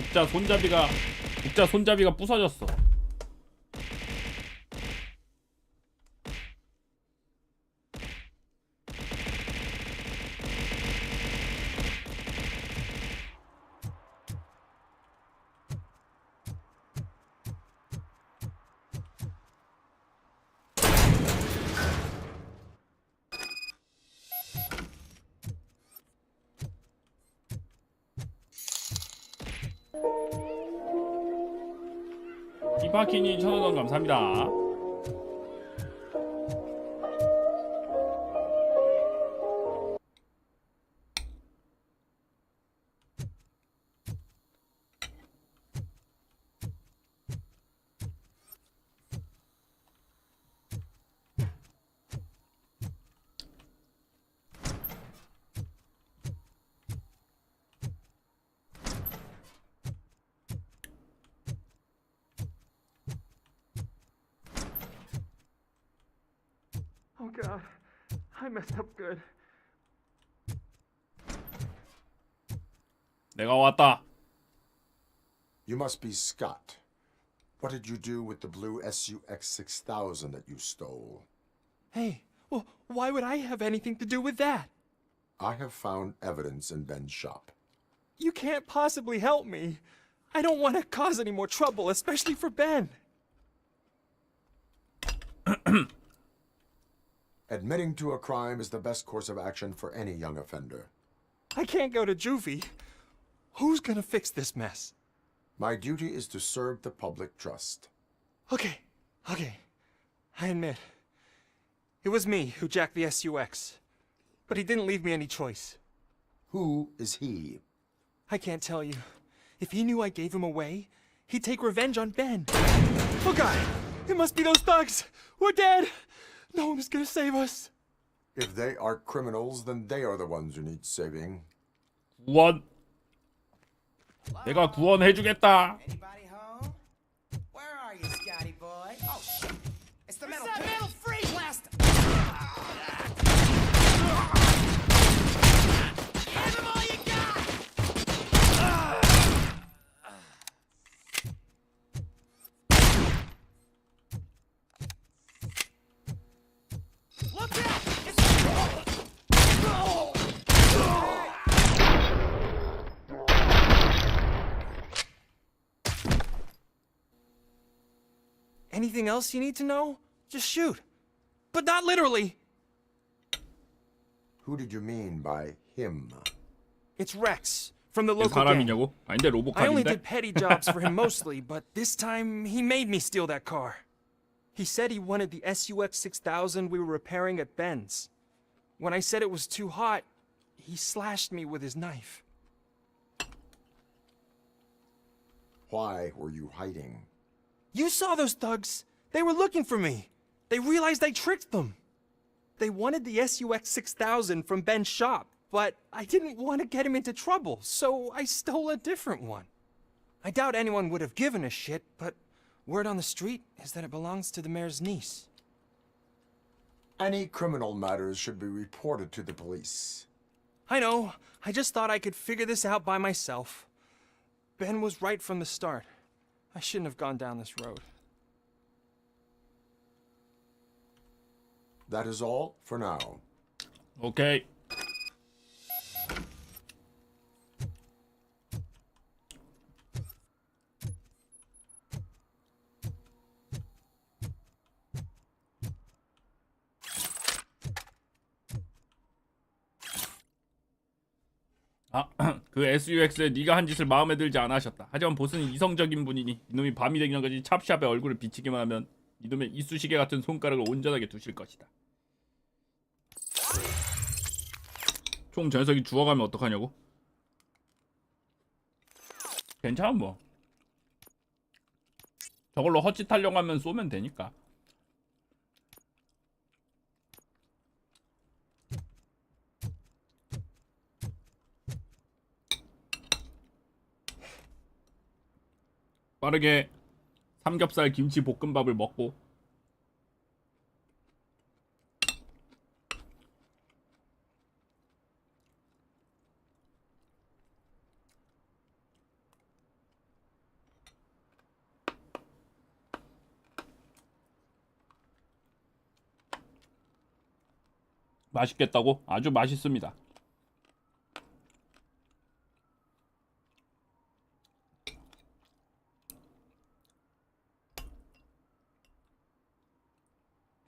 국자 손잡이가 부서졌어. 이바키님 1,000원 감사합니다. Oh God, I messed up good. 내가 왔다. You must be Scott. What did you do with the blue SUX 6000 that you stole? Hey, well, why would I have anything to do with that? I have found evidence in Ben's shop. You can't possibly help me. I don't want to cause any more trouble, especially for Ben. Admitting to a crime is the best course of action for any young offender. I can't go to juvie. Who's gonna fix this mess? My duty is to serve the public trust. Okay. I admit. It was me who jacked the SUX. But he didn't leave me any choice. Who is he? I can't tell you. If he knew I gave him away, he'd take revenge on Ben. Oh God! It must be those thugs! We're dead! No one is gonna save us. If they are criminals, then they are the ones who need saving. 구원. 내가 구원해주겠다. Anybody home? Where are you, Scotty boy? Oh shit! It's the metal freeze blast! Give him all you got! Look out! Anything else you need to know? Just shoot. But not literally. Who did you mean by him? It's Rex from the local gang. 사람이냐고? 아닌데 I only 로봇캅인데? did petty jobs for him mostly, but this time he made me steal that car. He said he wanted the SUX 6000 we were repairing at Ben's. When I said it was too hot, he slashed me with his knife. Why were you hiding? You saw those thugs. They were looking for me. They realized I tricked them. They wanted the SUX 6000 from Ben's shop, but I didn't want to get him into trouble, so I stole a different one. I doubt anyone would have given a shit, but word on the street is that it belongs to the mayor's niece. Any criminal matters should be reported to the police. I know. I just thought I could figure this out by myself. Ben was right from the start. I shouldn't have gone down this road. That is all for now. 오케이. 그 SUX에 네가 한 짓을 마음에 들지 않으셨다. 하지만 보스는 이성적인 분이니 이놈이 밤이 되기 전까지 찹샵의 얼굴을 비치기만 하면 이놈의 이쑤시개 같은 손가락을 온전하게 두실 것이다. 총 전석이 죽어가면 어떡하냐고? 괜찮아 뭐. 저걸로 헛짓하려고 하면 쏘면 되니까. 빠르게 삼겹살 김치 볶음밥을 먹고 맛있겠다고? 아주 맛있습니다.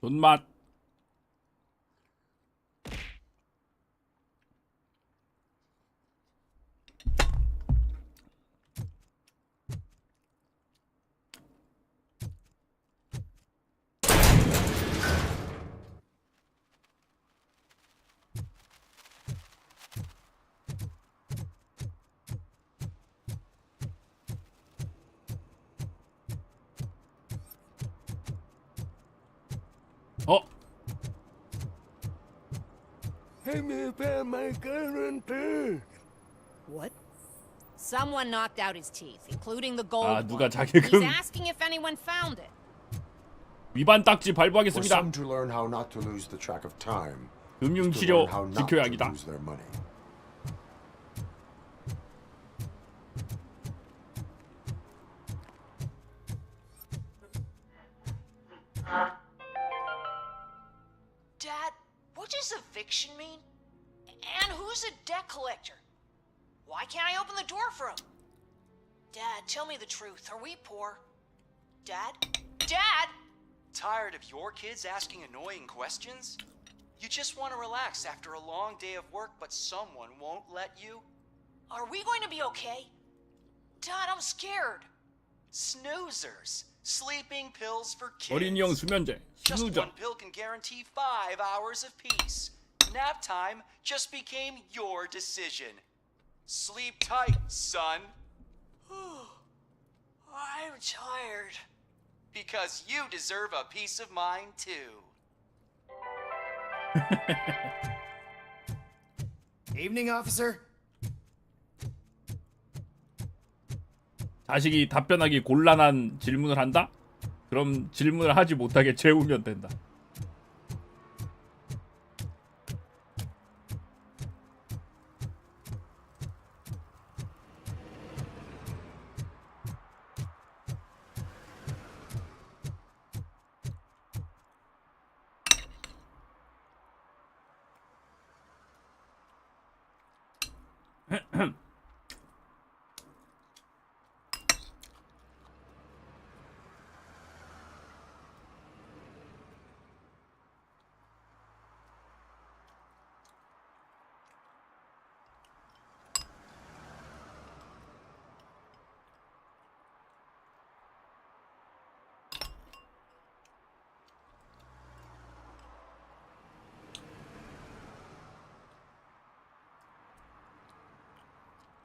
존맛. Hey, me found my current purse. What? Someone knocked out his teeth, including the gold 아, 누가 one. 자기금 He's asking if anyone found it. 위반 딱지 For 발부하겠습니다. some to learn how not to lose the track of time, 금융치료 to learn how not to 지켜야겠다. lose their money. Dad, what does eviction mean? And who's a debt collector? Why can't I open the door for him? Dad, tell me the truth. Are we poor? Dad? Dad! Tired of your kids asking annoying questions? You just want to relax after a long day of work, but someone won't let you? Are we going to be okay? Dad, I'm scared. Snoozers. Sleeping pills for kids. 어린이용 수면제. Just 스누저. one pill can guarantee 5 hours of peace. Nap time just became your decision. Sleep tight, son. I'm tired. Because you deserve a peace of mind too. Evening, officer. 자식이 답변하기 곤란한 질문을 한다? 그럼 질문을 하지 못하게 재우면 된다.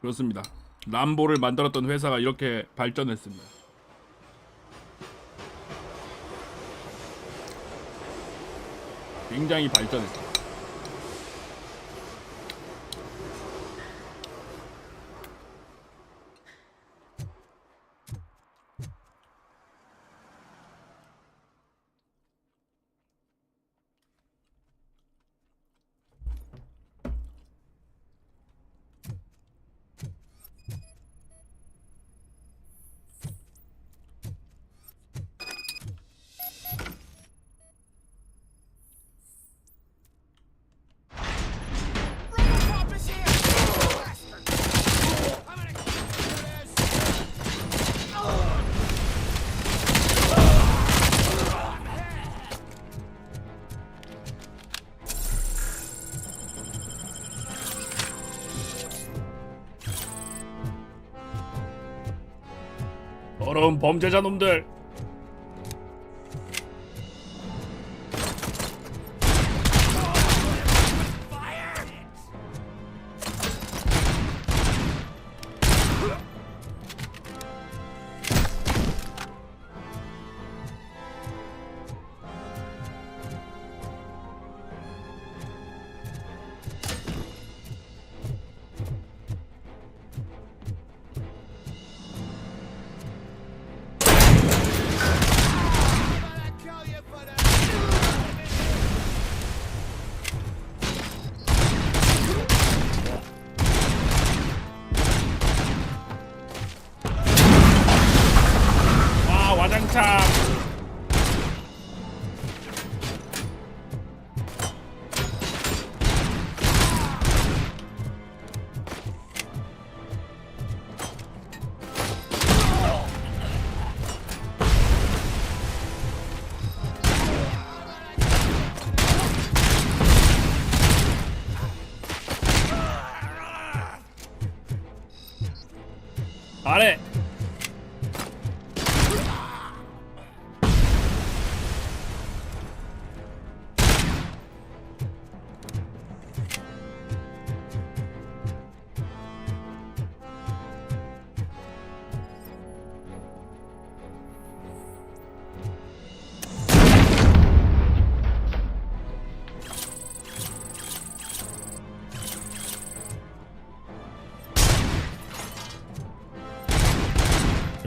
그렇습니다. 람보를 만들었던 회사가 이렇게 발전했습니다. 굉장히 발전했습니다. 더러운 범죄자 놈들. 와장창. 아래.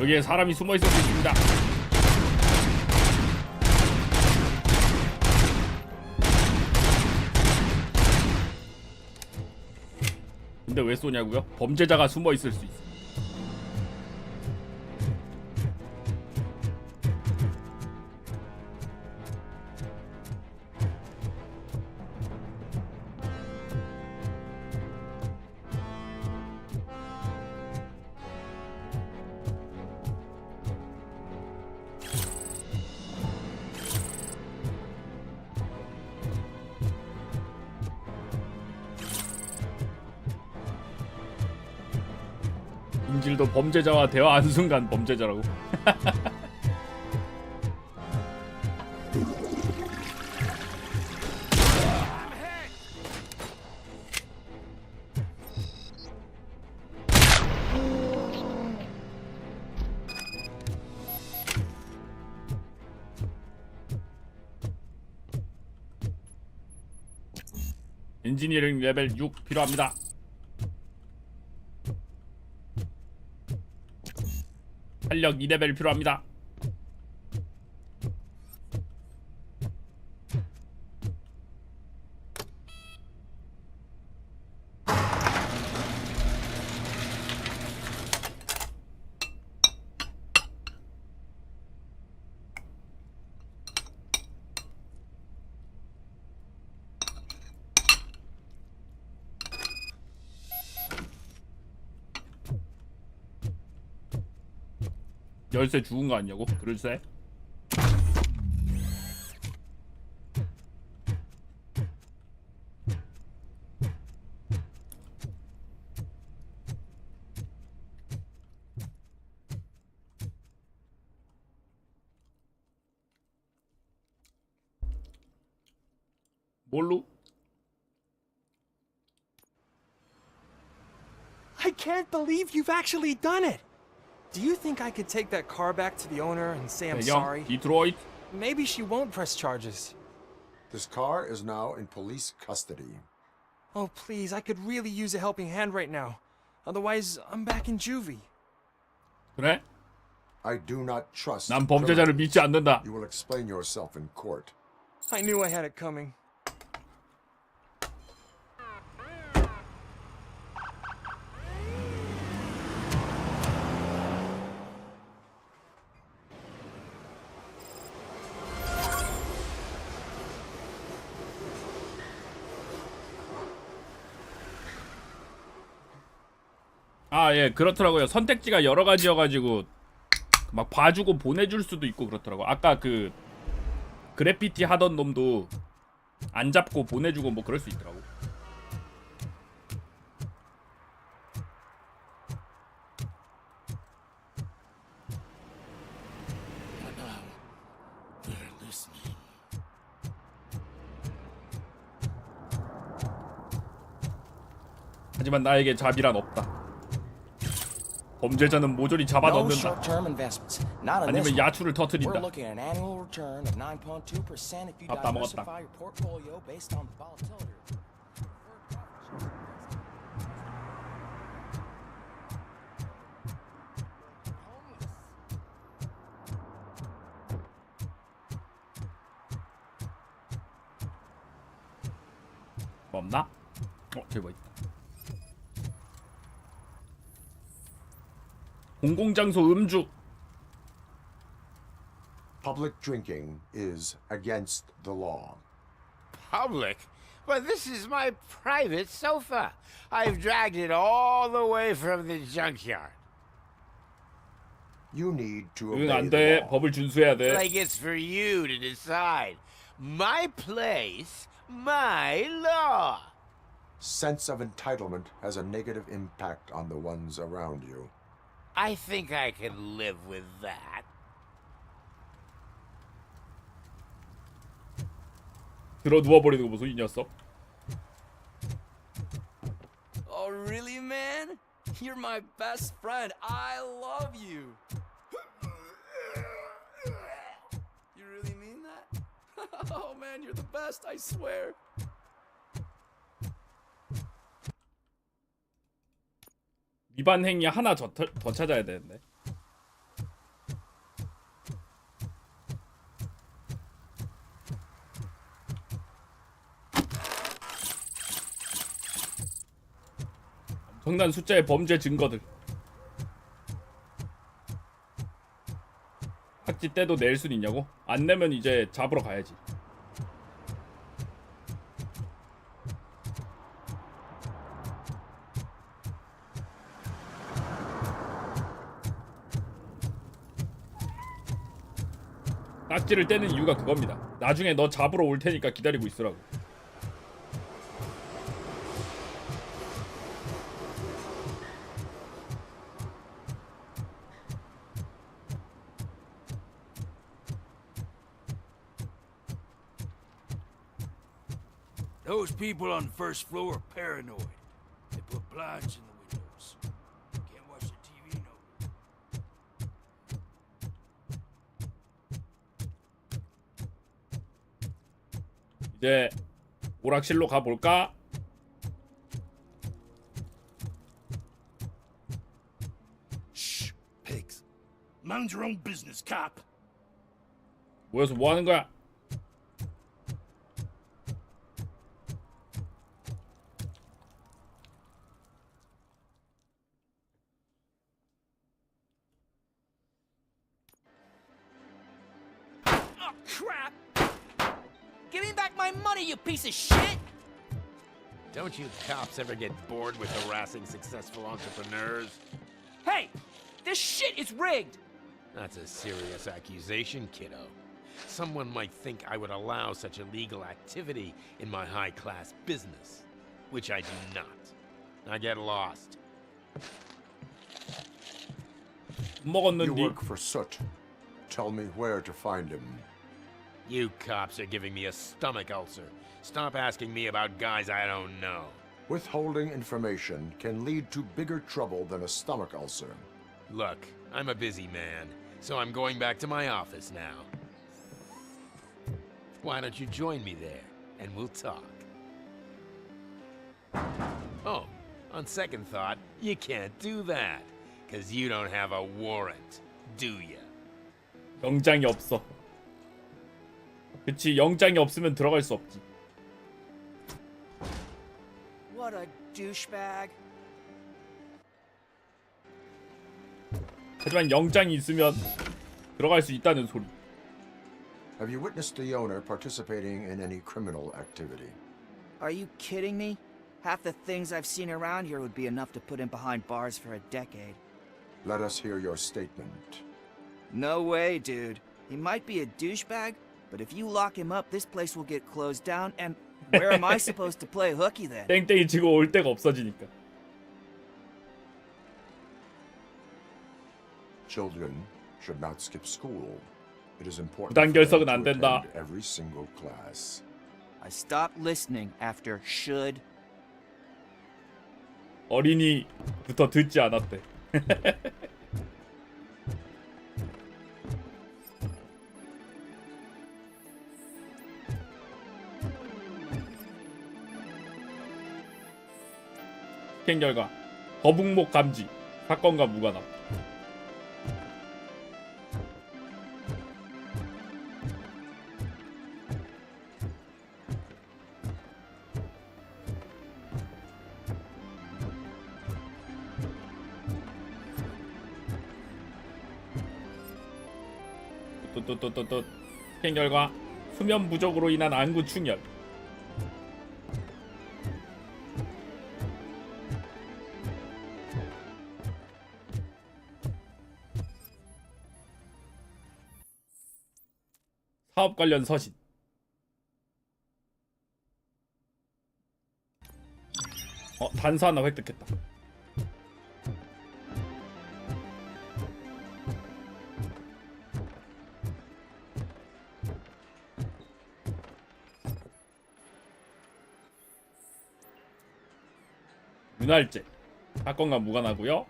여기에 사람이 숨어 있을 수 있습니다. 근데 왜 쏘냐고요? 범죄자가 숨어 있을 수 있어. 인질도 범죄자와 대화한 순간 범죄자라고. 엔지니어링 레벨 6 필요합니다. 활력 2레벨 필요합니다. 열쇠 죽은 거 아니냐고? 글쎄. 뭘로? I can't believe you've actually done it. Do you think I could take that car back to the owner and say I'm sorry? Detroit. Maybe she won't press charges. This car is now in police custody. Oh, please, I could really use a helping hand right now. Otherwise, I'm back in juvie. 그래? I do not trust. 난 범죄자를 믿지 않는다. You will explain yourself in court. I knew I had it coming. 아, 예, 그렇더라고요. 선택지가 여러 가지여가지고 막 봐주고 보내줄 수도 있고 그렇더라고. 아까 그 그래피티 하던 놈도 안 잡고 보내주고 뭐 그럴 수 있더라고. 하지만 나에게 자비란 없다. 범죄자는 모조리 잡아 No 넣는다. short-term investments. Not in this 아니면 one. 야추를 터뜨린다. We're looking at an annual return of 9.2% if you 밥 다 먹었다. diversify your portfolio based on the volatility. 뭐 없나? 저기 뭐 있다. 공공장소 음주. Public drinking is against the law. Public? But this is my private sofa. I've dragged it all the way from the junkyard. You need to 응, obey 안 the 돼. law. 법을 준수해야 돼. Like it's for you to decide. My place, my law. Sense of entitlement has a negative impact on the ones around you. I think I can live with that. 들어 누워버리는 거 보소 이 녀석. Oh, really, man? You're my best friend. I love you. You really mean that? Oh, man, you're the best, I swear. 위반 행위 하나 더 찾아야 되는데. 정난 숫자의 범죄 증거들. 학지 때도 낼 순 있냐고? 안 내면 이제 잡으러 가야지. 딱지를 떼는 이유가 그겁니다. 나중에 너 잡으러 올 테니까 기다리고 있으라고. Those people on the first floor are paranoid. They put blinds in the windows. Can't watch the TV no. 이제 오락실로 가볼까? Shh, pigs. Mind your own business, cop. 모여서 뭐 하는 거야? Oh, crap! Give me back my money, you piece of shit! Don't you cops ever get bored with harassing successful entrepreneurs? Hey! This shit is rigged! That's a serious accusation, kiddo. Someone might think I would allow such illegal activity in my high-class business, which I do not. Now get lost. You work for Soot. Tell me where to find him. You cops are giving me a stomach ulcer. Stop asking me about guys I don't know. Withholding information can lead to bigger trouble than a stomach ulcer. Look, I'm a busy man, so I'm going back to my office now. Why don't you join me there, and we'll talk. Oh, on second thought, you can't do that, because you don't have a warrant, do you? 영장이 없어. 그치, 영장이 없으면 들어갈 수 없지. What a douchebag. 하지만 영장이 있으면 들어갈 수 있다는 소리. Have you witnessed the owner participating in any criminal activity? Are you kidding me? Half the things I've seen around here would be enough to put him behind bars for a decade. Let us hear your statement. No way, dude. He might be a douchebag, but if you lock him up, this place will get closed down, and where am I supposed to play hooky then? 땡땡이 치고 올 데가 없어지니까. Children should not skip school. It is important 부당 for them 결석은 안 to 된다. attend every single class. I stopped listening after should. 어린이부터 듣지 않았대. 스캔 결과 거북목 감지 사건과 무관함. 또 스캔 결과 수면 부족으로 인한 안구 충혈. 사업 관련 서신. 단서 하나 획득했다. 윤활제 사건과 무관하고요.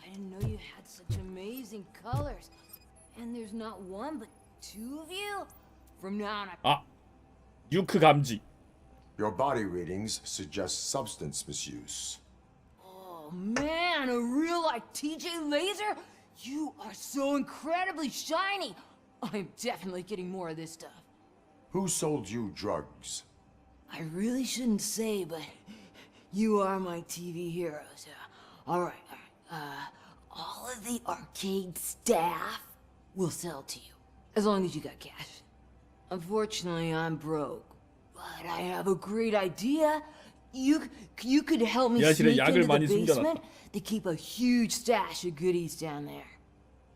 I didn't know you had such amazing colors. And there's not one but two of you? From now on I... 뉴크 감지. Your body readings suggest substance misuse. Oh man, a real like TJ Laser? You are so incredibly shiny. I'm definitely getting more of this stuff. Who sold you drugs? I really shouldn't say, but you are my TV heroes. All right. All of the arcade staff will sell to you, as long as you got cash. Unfortunately, I'm broke, but I have a great idea. You could help me sneak into the basement. They keep a huge stash of goodies down there.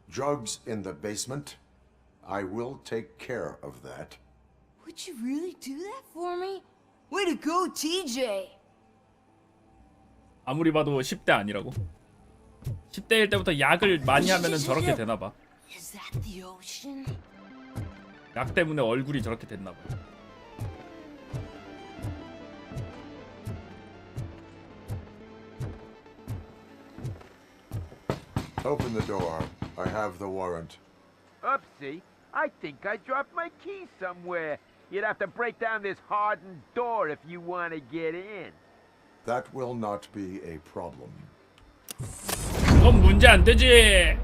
Drugs in the basement? I will take care of that. Would you really do that for me? Way to go, TJ! 아무리 봐도 10대 아니라고. 10대일 때부터 약을 많이 하면은 저렇게 되나 봐. Is that the ocean? 약 때문에 얼굴이 저렇게 됐나 봐. Open the door. I have the warrant. Oopsie. I think I dropped my key somewhere. You'd have to break down this hardened door if you want to get in. That will not be a problem. 그건 문제 안 되지.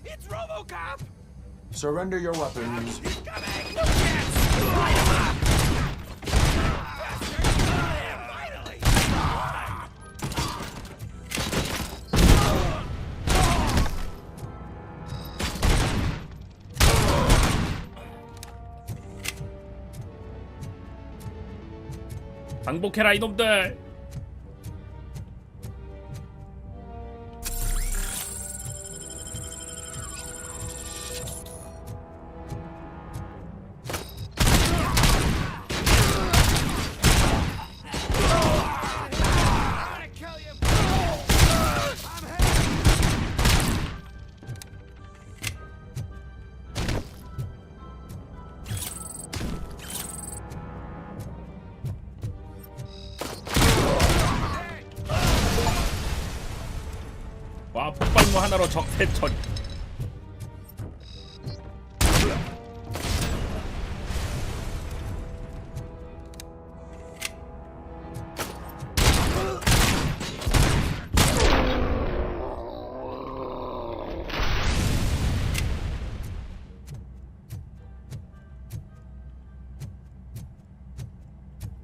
It's RoboCop! Surrender your weapons. 항복해라 이놈들. 와, 폭발무 하나로 적 3천.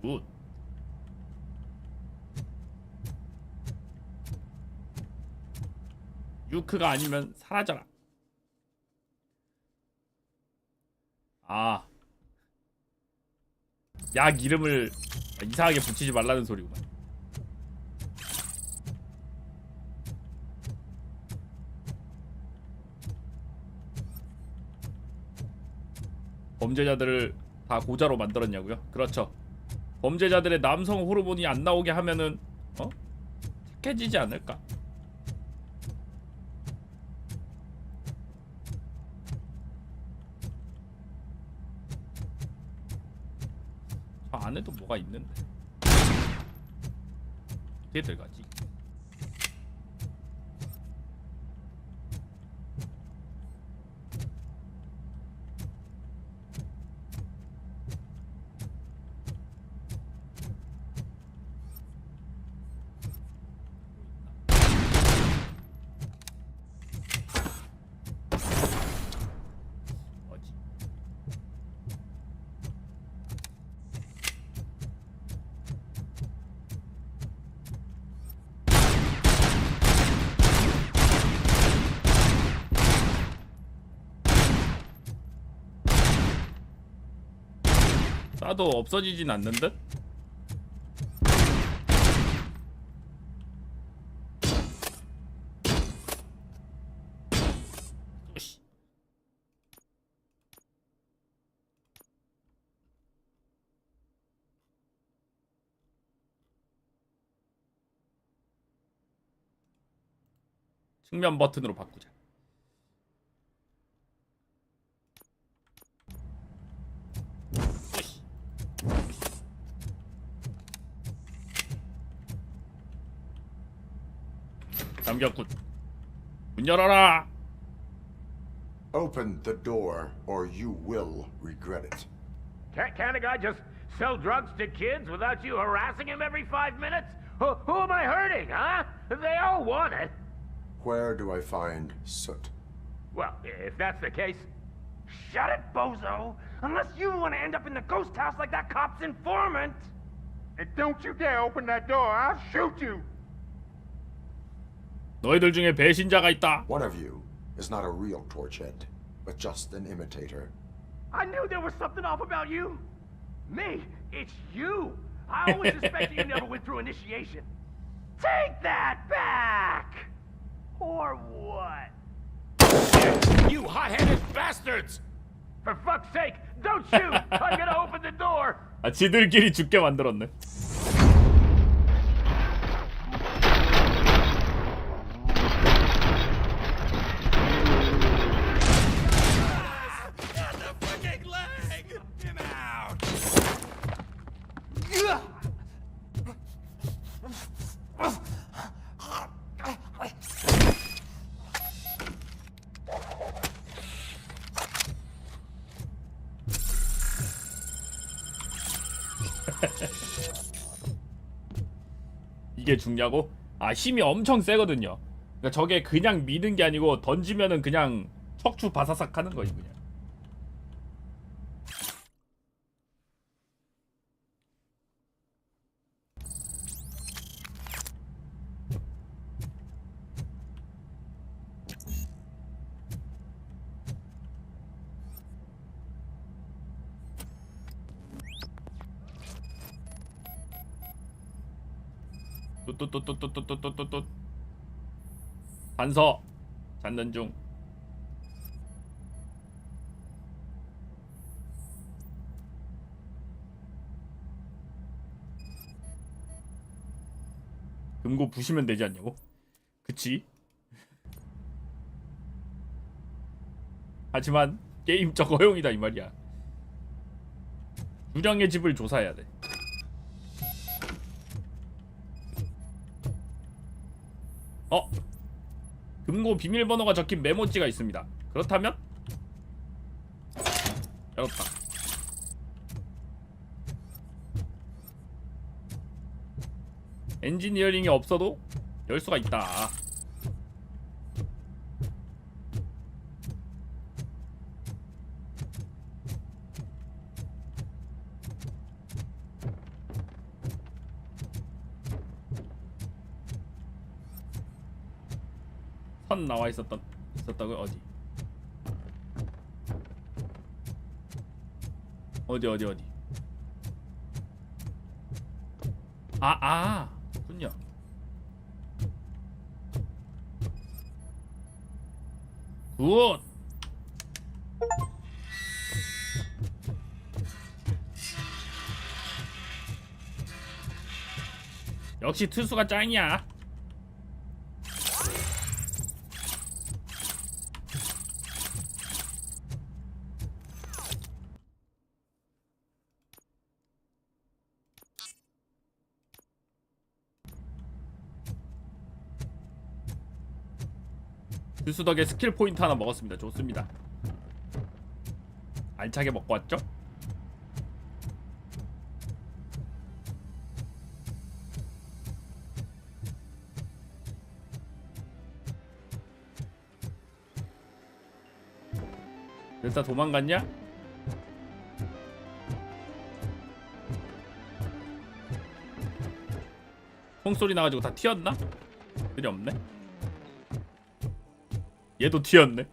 굿. 유크가 아니면 사라져라. 아, 약 이름을 이상하게 붙이지 말라는 소리구만. 범죄자들을 다 고자로 만들었냐고요? 그렇죠. 범죄자들의 남성 호르몬이 안 나오게 하면은 착해지지 않을까? 저 안에도 뭐가 있는데 어떻게 들어가지? 쏴도 없어지진 않는 듯? 오씨. 측면 버튼으로 바꾸자. 잠겼군. 문 열어라. Open the door, or you will regret it. Can't a guy just sell drugs to kids without you harassing him every 5 minutes? Who am I hurting, huh? They all want it. Where do I find soot? Well, if that's the case, shut it, bozo! Unless you want to end up in the ghost house like that cop's informant! And don't you dare open that door, I'll shoot you! 너희들 중에 배신자가 있다. One of you is not a real torchhead, but just an imitator. I knew there was something off about you! Me? It's you! I always suspected you never went through initiation. Take that back! Or what? You hot-headed bastards! For fuck's sake, don't shoot! I'm gonna open the door! 아, 지들끼리 죽게 만들었네. 이게 죽냐고? 아, 힘이 엄청 세거든요. 그러니까 저게 그냥 미는 게 아니고 던지면은 그냥 척추 바사삭 하는 거지 그냥. 뚜뚜뚜뚜뚜뚜뚜뚜뚜 단서 잡는 중. 금고 부시면 되지 않냐고? 그치? 하지만 게임적 허용이다 이 말이야. 유령의 집을 조사해야 돼. 금고 비밀번호가 적힌 메모지가 있습니다. 그렇다면 열었다. 엔지니어링이 없어도 열 수가 있다. 선 나와 있었다고요? 어디? 군요. 굿. 역시 투수가 짱이야. 주수 덕에 스킬 포인트 하나 먹었습니다. 좋습니다. 알차게 먹고 왔죠? 일단 도망갔냐? 총소리 나가지고 다 튀었나? 필요 없네. 얘도 튀었네.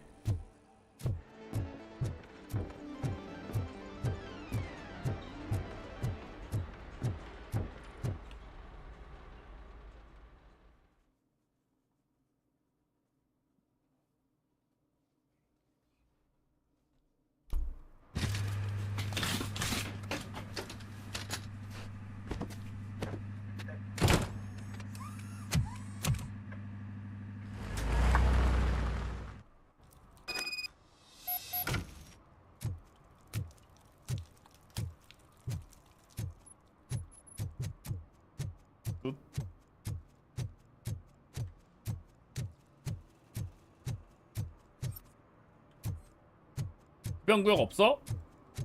흡연구역 없어?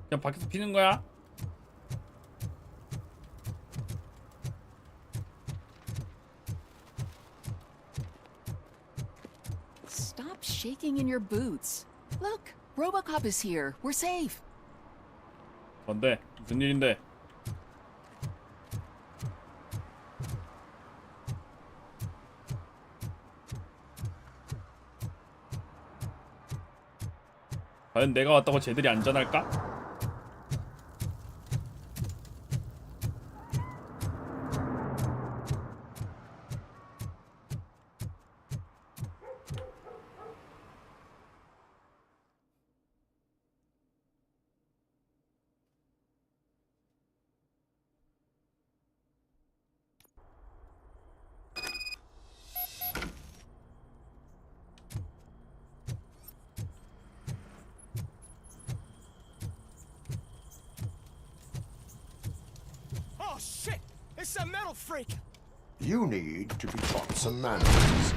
그냥 밖에서 피는 거야? Stop shaking in your boots. Look, RoboCop is here. We're safe. 뭔데? 무슨 일인데? 과연 내가 왔다고 쟤들이 안전할까? Oh shit! It's a metal freak! You need to be taught some manners.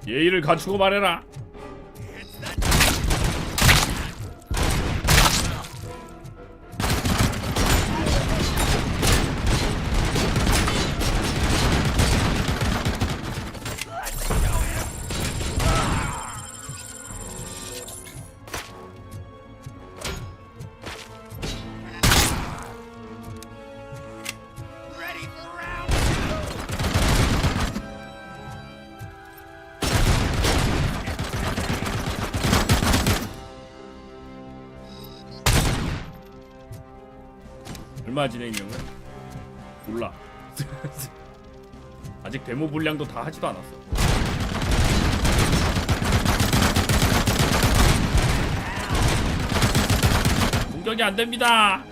예의를 갖추고 말해라. 얼마 진행이냐고요? 몰라. 아직 데모 분량도 다 하지도 않았어. 공격이 안 됩니다.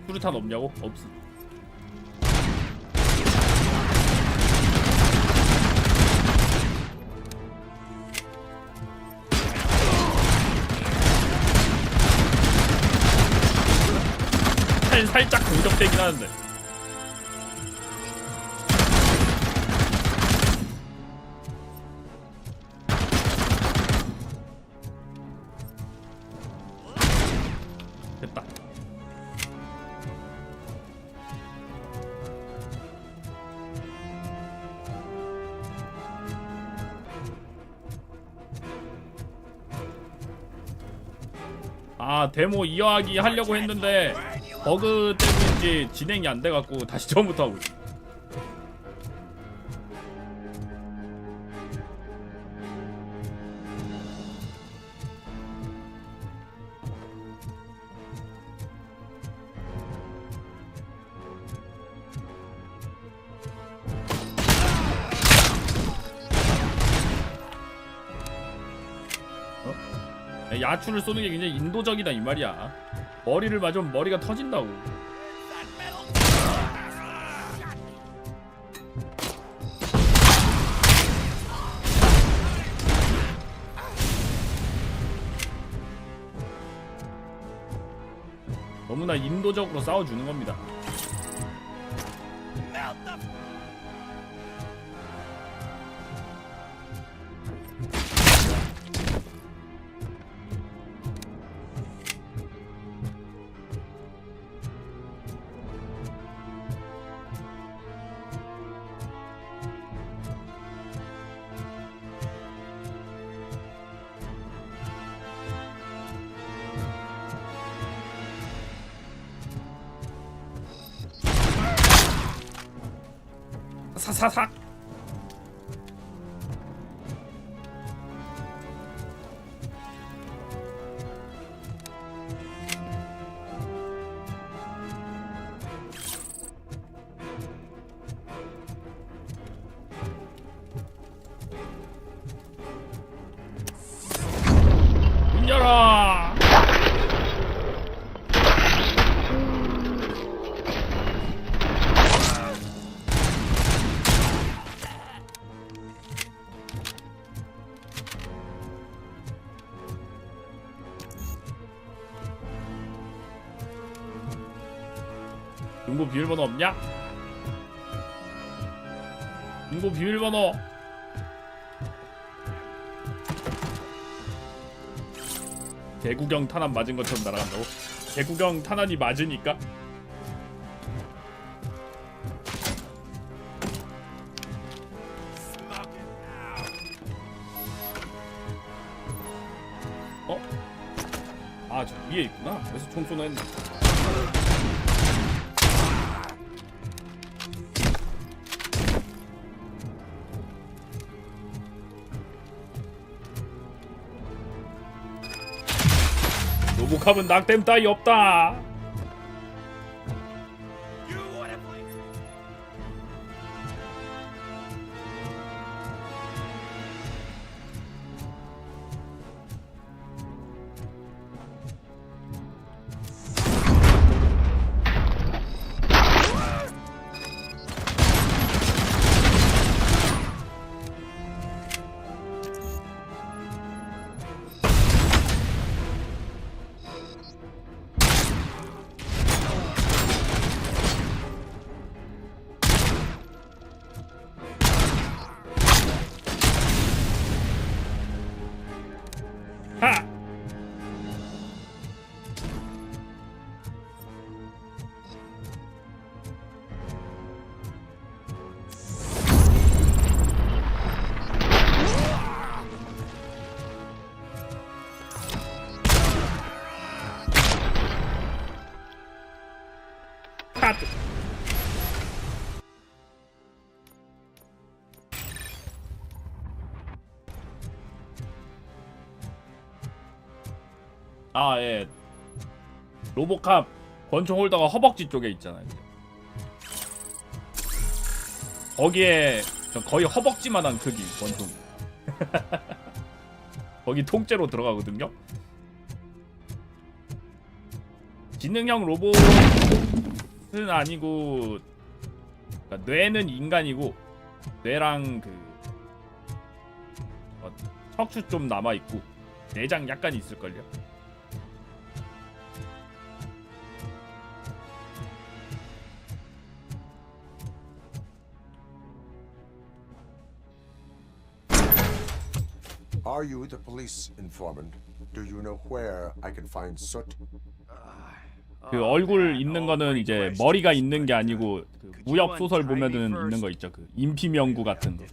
수류탄 없냐고? 없음. 살짝 공격되긴 하는데. 됐다. 아, 데모 이어하기 하려고 했는데 버그 때문인지 진행이 안 돼갖고 다시 처음부터 하고 있어. 야추를 쏘는 게 굉장히 인도적이다 이 말이야. 머리를 맞으면 머리가 터진다고. 너무나 인도적으로 싸워주는 겁니다. 사사삭. 문 열어. 중고 비밀번호 없냐? 중고 비밀번호. 개구경 탄환 맞은 것처럼 날아간다고? 개구경 탄환이 맞으니까? 아, 저 위에 있구나. 그래서 총 쏘나 했네. 로보캅은 낙댐 따위 없다. 아, 예. 로보캅 권총 홀더가 허벅지 쪽에 있잖아요. 거기에 거의 허벅지만한 크기 권총. 거기 통째로 들어가거든요. 지능형 로봇은 아니고, 그러니까 뇌는 인간이고 뇌랑 척추 좀 남아 있고 내장 약간 있을걸요. Are you the police informant? Do you know where I can find soot? 그 얼굴 있는 거는 이제 머리가 있는 게 아니고 그 무협 소설 보면은 있는 거 있죠. 그 인피명구 같은 거.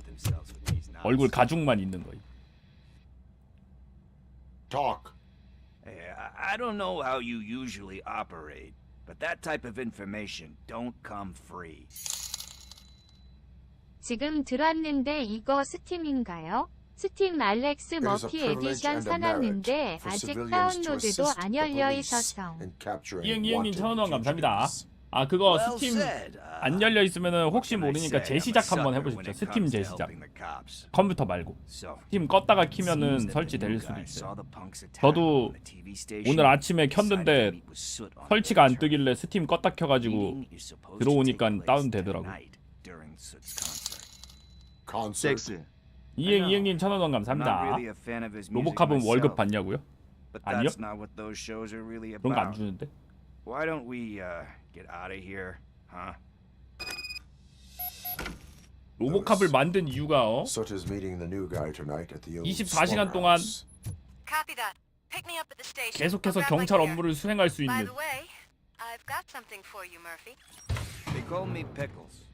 얼굴 가죽만 있는 거. Talk. I don't know how you usually operate, but that type of information don't come free. 지금 들었는데 이거 스팀인가요? 스팀 알렉스 머피 에디션 사놨는데 아직 다운로드도 안 열려 있어서. 이응이응님 1,000원 감사합니다. 아, 그거 스팀 안 열려 있으면은 혹시 모르니까 재시작 한번 해보십시오. 스팀 재시작. 컴퓨터 말고. 스팀 껐다가 키면은 설치될 수도 있어요. 저도 오늘 아침에 켰는데 설치가 안 뜨길래 스팀 껐다 켜가지고 들어오니까 다운되더라고. 이응이응님 1,000원 감사합니다. 로보캅은 월급 받냐고요? 아니요? 그런 거 안 주는데. Why don't we get out of here, huh? 로보캅을 만든 이유가 24시간 동안 계속해서 경찰 업무를 수행할 수 있는. They call me Pickles.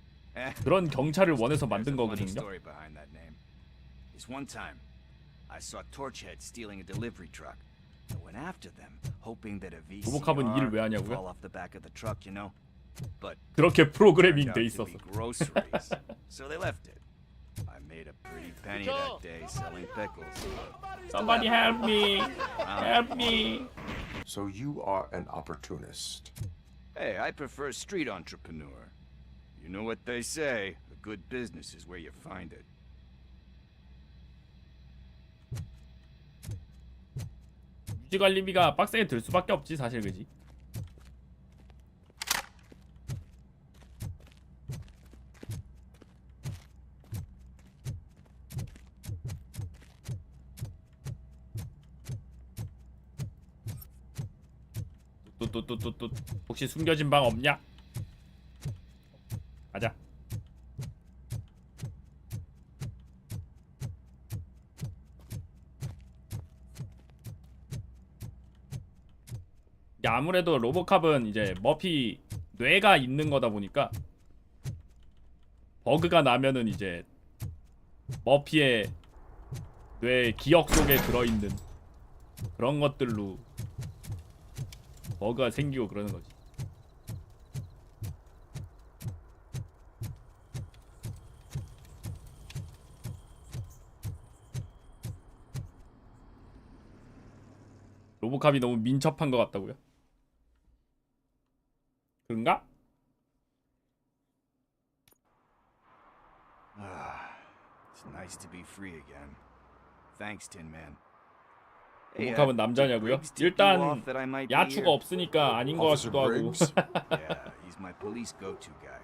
그런 경찰을 원해서 만든 거거든요. This one time, I saw Torchhead stealing a delivery truck. I went after them, hoping that a 로보캅은 일을 왜 VCR would 하냐고요? fall off the back of the truck, you know. But 그렇게 프로그래밍 돼 있었어. groceries, so they left it. I made a pretty penny that day selling pickles. Somebody help me! Help me! So you are an opportunist. Hey, I prefer street entrepreneur. You know what they say, a good business is where you find it. 유지관리비가 빡세게 들 수밖에 없지 사실, 그지? 또 혹시 숨겨진 방 없냐? 가자. 아무래도 로보캅은 이제 머피 뇌가 있는 거다 보니까 버그가 나면은 이제 머피의 뇌 기억 속에 들어있는 그런 것들로 버그가 생기고 그러는 거지. 로보캅이 너무 민첩한 것 같다고요? 그런가? It's nice to be free again. Thanks, Tin Man. 로보캅은 남자냐고요? 일단 야추가 없으니까 아닌 것 같기도 하고. Yeah, he's my police go-to guy.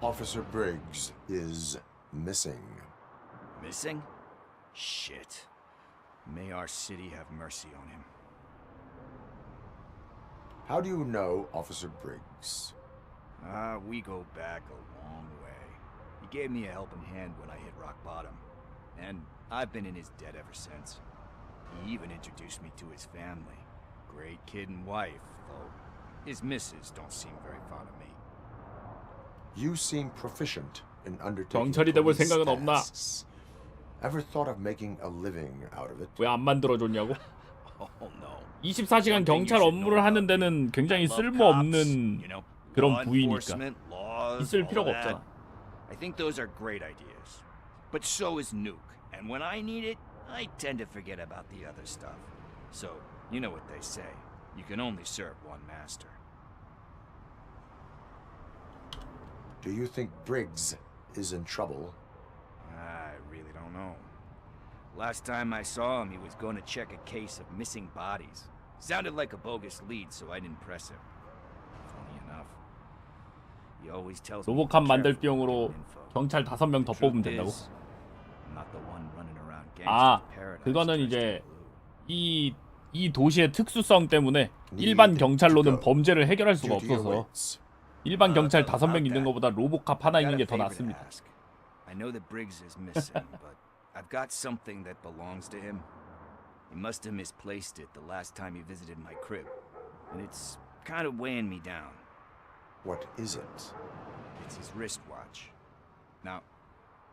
Officer Briggs is missing. Missing? Shit. May our city have mercy on him. How do you know Officer Briggs? We go back a long way. He gave me a helping hand when I hit rock bottom, and I've been in his debt ever since. He even introduced me to his family. Great kid and wife, though his missus don't seem very fond of me. You seem proficient in undertaking 경찰이 돼볼 police 생각은 없나? tasks. Ever thought of making a living out of it? 왜 안 만들어줬냐고? Oh no. 24시간 경찰 업무를 하는 데는 굉장히 쓸모없는 그런 부위니까 있을 필요가 없잖아. I think those are great ideas. But so is Nuke. And when I need it, I tend to forget about the other stuff. So, you know what they say. You can only serve one master. Do you think Briggs is in trouble? I really don't know. Last time I saw him, he was going to check a case of missing bodies. Sounded like a bogus lead, so I didn't press him. Funny enough, he always tells me 로보캅 만들 비용으로 경찰 5명 더 뽑으면 된다고? not the one running around 아, gangster paradise. 그거는 이제 이 도시의 특수성 때문에 일반 경찰로는 범죄를 해결할 수가 없어서 일반 경찰 5명 있는 것보다 로보캅 하나 있는 게 더 낫습니다. I know that Briggs is missing, but I've got something that belongs to him. He must have misplaced it the last time he visited my crib, and it's kind of weighing me down. What is it? It's his wristwatch. Now,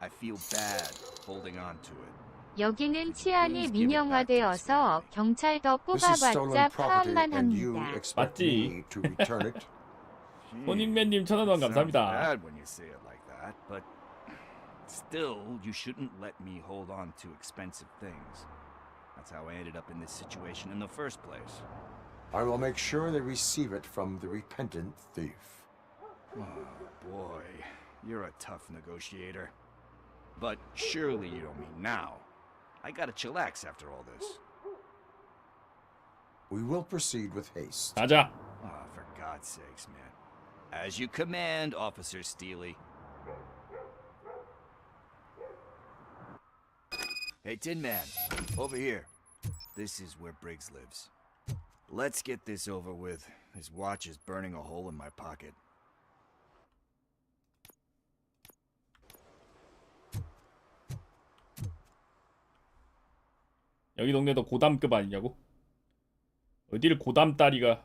I feel bad holding on to it. 여기는 치안이 민영화되어서 경찰 더 This is 뽑아봤자 stolen property, 파업만 and you 합니다. expect me to return it? 손익맨님 1,000원 감사합니다. Sounds bad when you say it like that, but still, you shouldn't let me hold on to expensive things. That's how I ended up in this situation in the first place. I will make sure they receive it from the repentant thief. Oh boy, you're a tough negotiator. But surely you don't mean now. I gotta chillax after all this. We will proceed with haste. 가자. Oh, for God's sakes, man. As you command, Officer Steely. Hey, Tin Man, over here. This is where Briggs lives. Let's get this over with. His watch is burning a hole in my pocket. 여기 동네도 고담급 아니냐고? 어딜 고담다리가.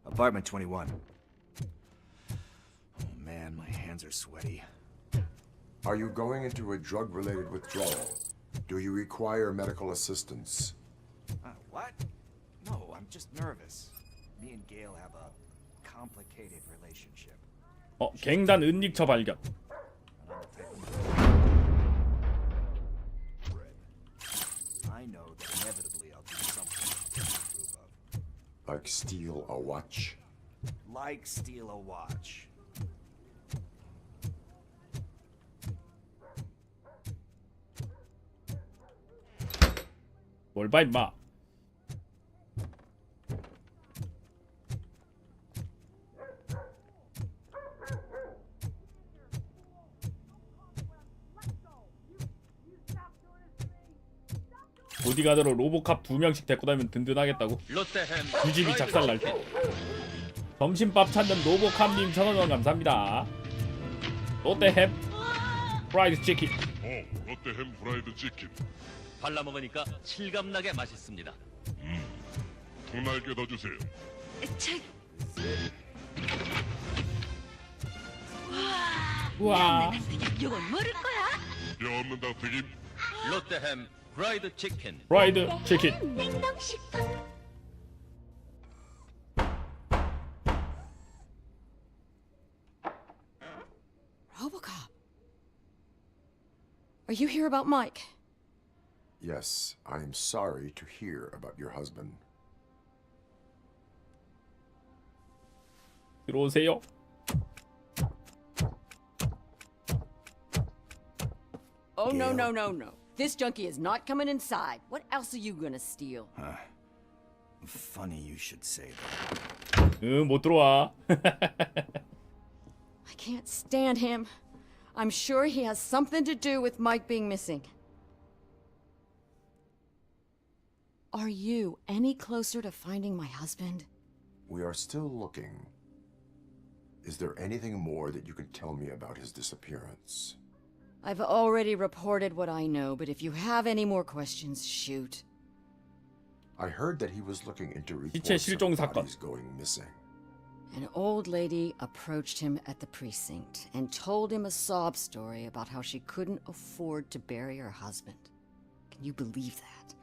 Apartment 21. Oh man, my hands are sweaty. Are you going into a drug-related withdrawal? Do you require medical assistance? What? No, I'm just nervous. Me and Gail have a complicated relationship. 갱단 은닉처 발견. I know that inevitably I'll do something to approve of. Like steal a watch? Like steal a watch. 뭘 봐 임마. 보디가드로 로보캅 2명씩 데리고 다니면 든든하겠다고? 두 집이 작살날 때. 점심밥 찾는 로보캅님 1,000원 감사합니다. 롯데햄 프라이드 치킨. 롯데햄 프라이드 치킨. 발라 먹으니까 실감나게 맛있습니다. 통날개 더 주세요. 와. 이건 모를 거야? 뼈 없는 닭튀김. 롯데햄 프라이드 치킨. 프라이드 치킨. Robocop. Are you here about Mike? Yes, I am sorry to hear about your husband. 들어오세요. Oh, no, no, no, no. This junkie is not coming inside. What else are you gonna steal? Funny you should say that. 못 들어와. I can't stand him. I'm sure he has something to do with Mike being missing. Are you any closer to finding my husband? We are still looking. Is there anything more that you can tell me about his disappearance? I've already reported what I know, but if you have any more questions, shoot. I heard that he was looking into 시체 reports 실종 of 사건. bodies going missing. An old lady approached him at the precinct and told him a sob story about how she couldn't afford to bury her husband. Can you believe that?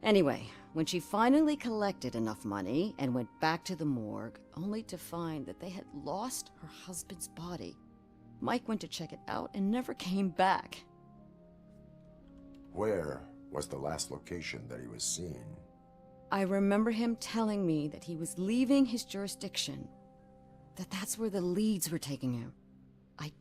Anyway, when she finally collected enough money and went back to the morgue, only to find that they had lost her husband's body, Mike went to check it out and never came back. Where was the last location that he was seen? I remember him telling me that he was leaving his jurisdiction, that's where the leads were taking him. I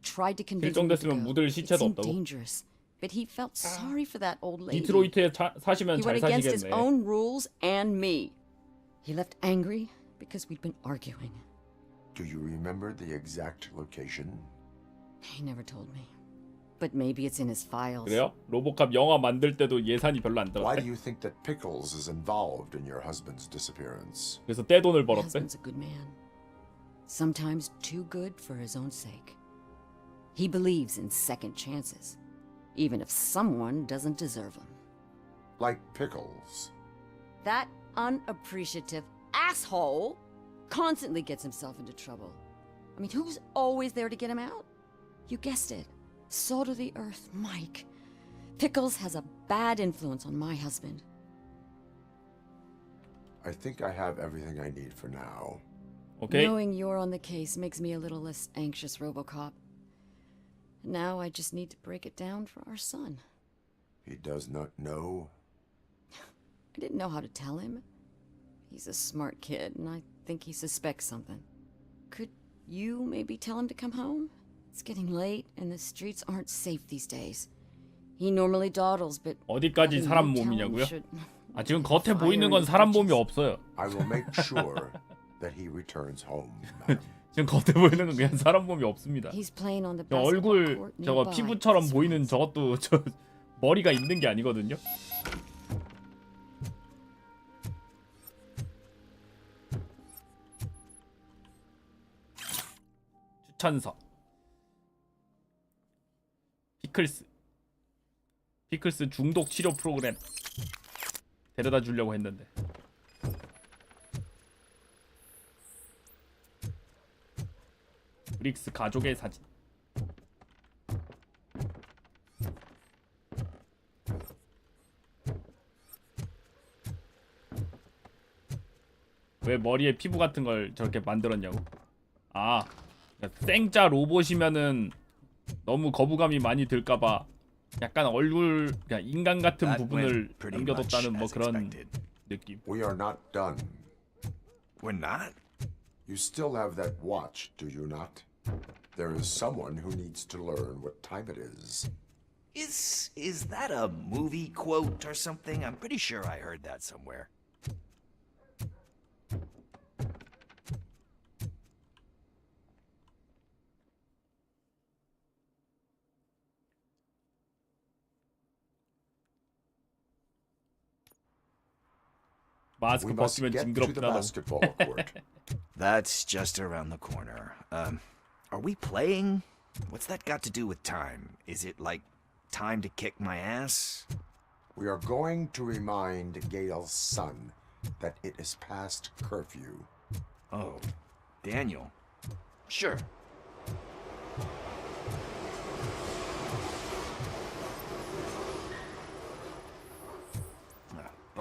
tried to convince him to 실종됐으면 go. 묻을 It 시체도 seemed 없다고? dangerous, but he felt sorry for that old lady. 디트로이트에 사시면 He 잘 went against his 사시겠네. own rules and me. He left angry because we'd been arguing. Do you remember the exact location? He never told me. But maybe it's in his files. 그래요? 로보캅 영화 만들 때도 예산이 별로 안 Why do 들었대. you think that Pickles is involved in your husband's disappearance? 그래서 떼돈을 My 벌었대. husband's a good man. Sometimes too good for his own sake. He believes in second chances, even if someone doesn't deserve them. Like Pickles. That unappreciative asshole constantly gets himself into trouble. I mean, who's always there to get him out? You guessed it. Salt of the earth, Mike. Pickles has a bad influence on my husband. I think I have everything I need for now. Okay. Knowing you're on the case makes me a little less anxious, RoboCop. Now I just need to break it down for our son. He does not know. I didn't know how to tell him. He's a smart kid, and I think he suspects something. Could you maybe tell him to come home? It's getting late, and the streets aren't safe these days. He normally dawdles, but 어디까지 having 사람 you tell him 몸이냐고요? should 아 지금 겉에 보이는 건 사람 몸이 없어요. I will make sure that he returns home, madam. 지금 겉에 보이는 건 그냥 사람 몸이 없습니다. He's playing on the 저 basketball 얼굴 court 저거 nearby. 피부처럼 보이는 저것도 저 머리가 있는 게 아니거든요. 추천서 피클스 중독 치료 프로그램 데려다 주려고 했는데 브릭스 가족의 사진. 왜 머리에 피부 같은 걸 저렇게 만들었냐고. 아, 그러니까 생짜 로봇이면은 너무 거부감이 많이 들까봐 약간 얼굴 그냥 인간 같은 That 부분을 went pretty 남겨뒀다는 much 뭐 as 그런 expected. 느낌. We are not done. We're not? You still have that watch, do you not? There is someone who needs to learn what time it is. Is that a movie quote or something? I'm pretty sure I heard that somewhere. 마스크 We must 벗기면 get to the 징그럽다. basketball court. That's just around the corner. Are we playing? What's that got to do with time? Is it like time to kick my ass? We are going to remind Gail's son that it is past curfew. Oh, Daniel. Sure.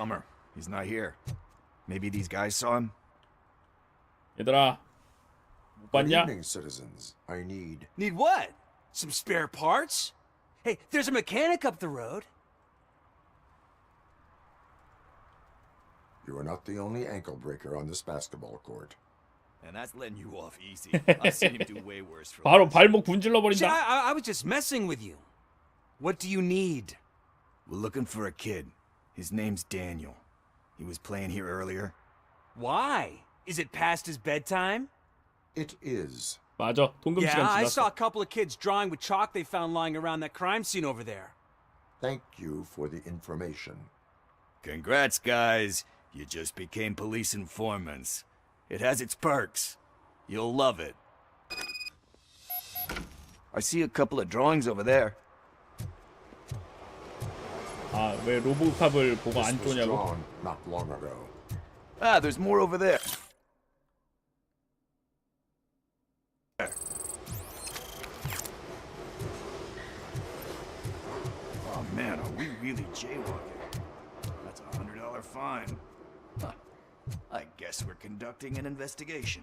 Bummer. He's not here. Maybe these guys saw him? 얘들아, 못 Good 봤냐? evening, citizens. I need... Need what? Some spare parts? Hey, there's a mechanic up the road. You are not the only ankle breaker on this basketball court. And that's letting you off easy. I've seen him do way worse for 바로 less. 발목 분질러 See, 버린다. I was just messing with you. What do you need? We're looking for a kid. His name's Daniel. He was playing here earlier. Why? Is it past his bedtime? It is. 맞아. 통금 Yeah, 시간 I saw a 지났어. couple of kids drawing with chalk they found lying around that crime scene over there. Thank you for the information. Congrats, guys. You just became police informants. It has its perks. You'll love it. I see a couple of drawings over there. 아, 왜 로보캅을 보고 This 안 was 쪼냐고? drawn not long ago. Ah, there's more over there. Oh man, are we really jaywalking? That's a $100 fine. Huh. I guess we're conducting an investigation.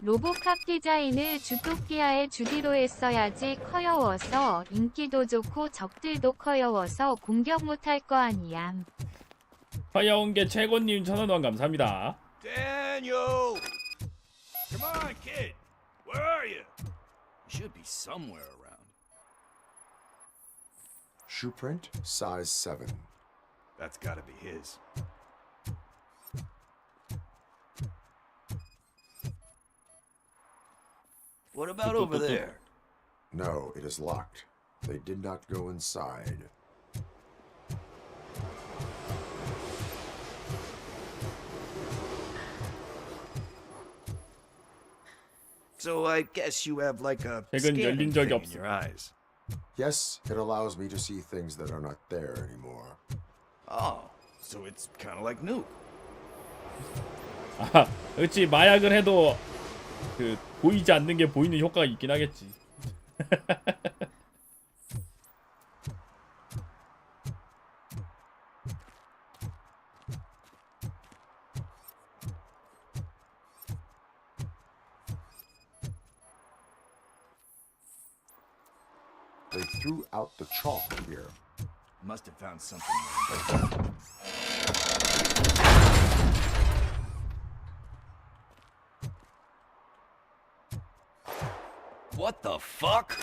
로보캅 디자인을 주토피아의 주디로 했어야지. 커여워서 인기도 좋고 적들도 커여워서 공격 못할 거 아니야. 화여운 게 최고님 1000원 감사합니다. Daniel! Come on, kid. Where are you? You should be somewhere around. Shoe print, size 7. That's gotta be his. What about over there? No, it is locked. They did not go inside. So I guess you have like a 책은 열린 scanning 적이 thing in 없어. your eyes. Yes, it allows me to see things that are not there anymore. Oh, so it's kind of like Nuke. 아, 그렇지. 마약을 해도 그 보이지 않는 게 보이는 효과가 있긴 하겠지. They threw out the chalk here. Must have found something. What the fuck?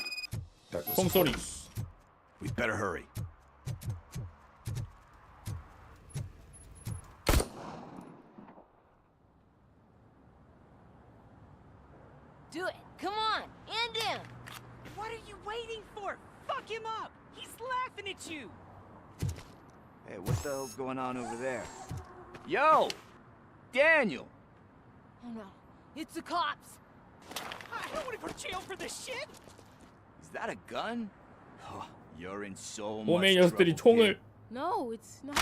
That was 총소리. close. We'd better hurry. Do it. Come on. End him. What are you waiting for? Fuck him up! He's laughing at you! Hey, what the hell's going on over there? Yo! Daniel! Oh no. It's the cops. I don't want to go to jail for this shit! Is that a gun? Oh, you're in so much 꼬맹이 녀석들이 trouble, 총을 kid. No, it's not.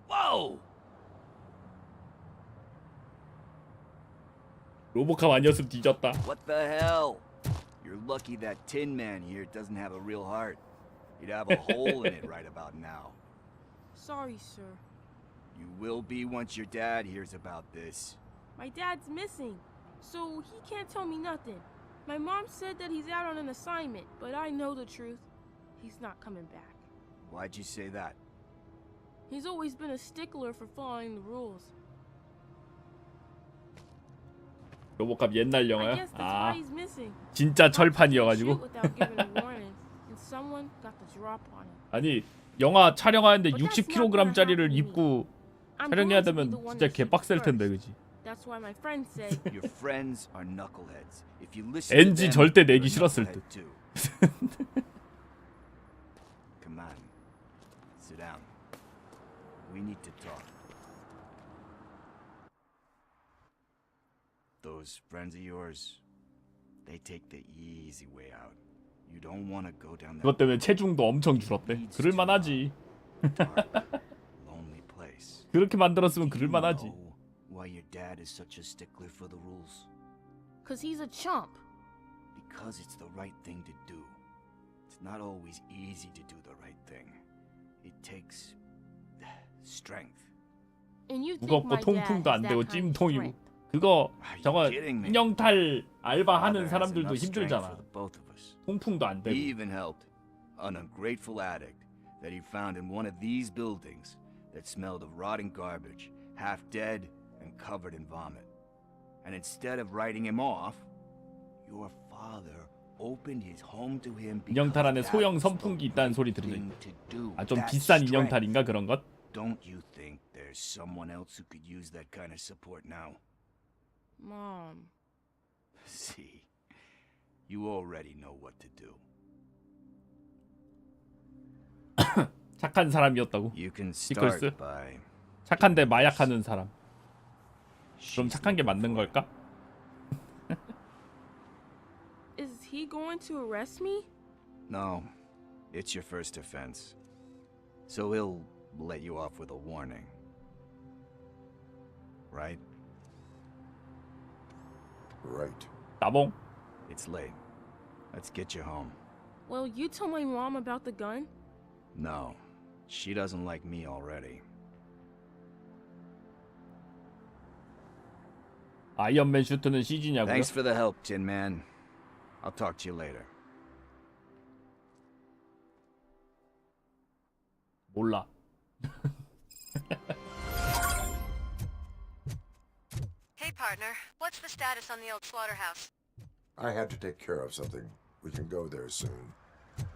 Whoa! 로보캅 아니었으면 뒤졌다. What the hell? You're lucky that Tin Man here doesn't have a real heart. He'd have a hole in it right about now. Sorry, sir. You will be once your dad hears about this. My dad's missing, so he can't tell me nothing. My mom said that he's out on an assignment, but I know the truth. He's not coming back. Why'd you say that? He's always been a stickler for following the rules. 로보캅 옛날 I 영화야? guess that's 아, why he's missing. 진짜 Shoot 철판이어가지고. without giving a warning, and someone got the drop on him. 아니 영화 촬영하는데 60kg짜리를 입고 촬영해야 되면 진짜 개빡셀 텐데, 그지? That's why my friend said. Your friends are knuckleheads. If you listen to NG them, 절대 내기 you're a 싫었을 knucklehead 듯. too. Come on. Sit down. We need to talk. Those friends of yours, they take the easy way out. You don't want to go down that 그것 때문에 체중도 엄청 줄었대. 그럴만하지. lonely place. 그렇게 만들었으면 그럴만하지. Why your dad is such a stickler for the rules? Cause he's a chump. Because it's the right thing to do. To not always easy to do the right thing. It takes strength. And you think 무겁고 my dad 통풍도 has 안 that 되고 kind of 찜통이고 strength? 그거 Are 저거 you kidding me? 인형탈 알바 Father 하는 has 사람들도 enough strength 힘들잖아. for the both of us. 통풍도 안 되고. He even helped an ungrateful addict that he found in one of these buildings that smelled of rotting garbage, half dead and covered in vomit. And instead of writing him off, your father opened his home to him because 인형탈 안에 that 소형 was the 선풍기 있다는 소리 right thing 들으니. to do. 아, 좀 That's 비싼 strength. 인형탈인가 그런 것? Don't you think there's someone else who could use that kind of support now? Mom. See, you already know what to do. 착한 사람이었다고. You can 피클스? start by 착한데 마약하는 사람. 그럼 착한 게 맞는 걸까? Is he going to arrest me? No, it's your first offense. So he'll let you off with a warning. Right? Right. 따봉. It's late. Let's get you home. Well, you told my mom about the gun? No, she doesn't like me already. 아이언맨 슈트는 CG냐고요? Thanks for the help, Tin Man. I'll talk to you later. 몰라. Hey, partner. What's the status on the old slaughterhouse? I had to take care of something. We can go there soon.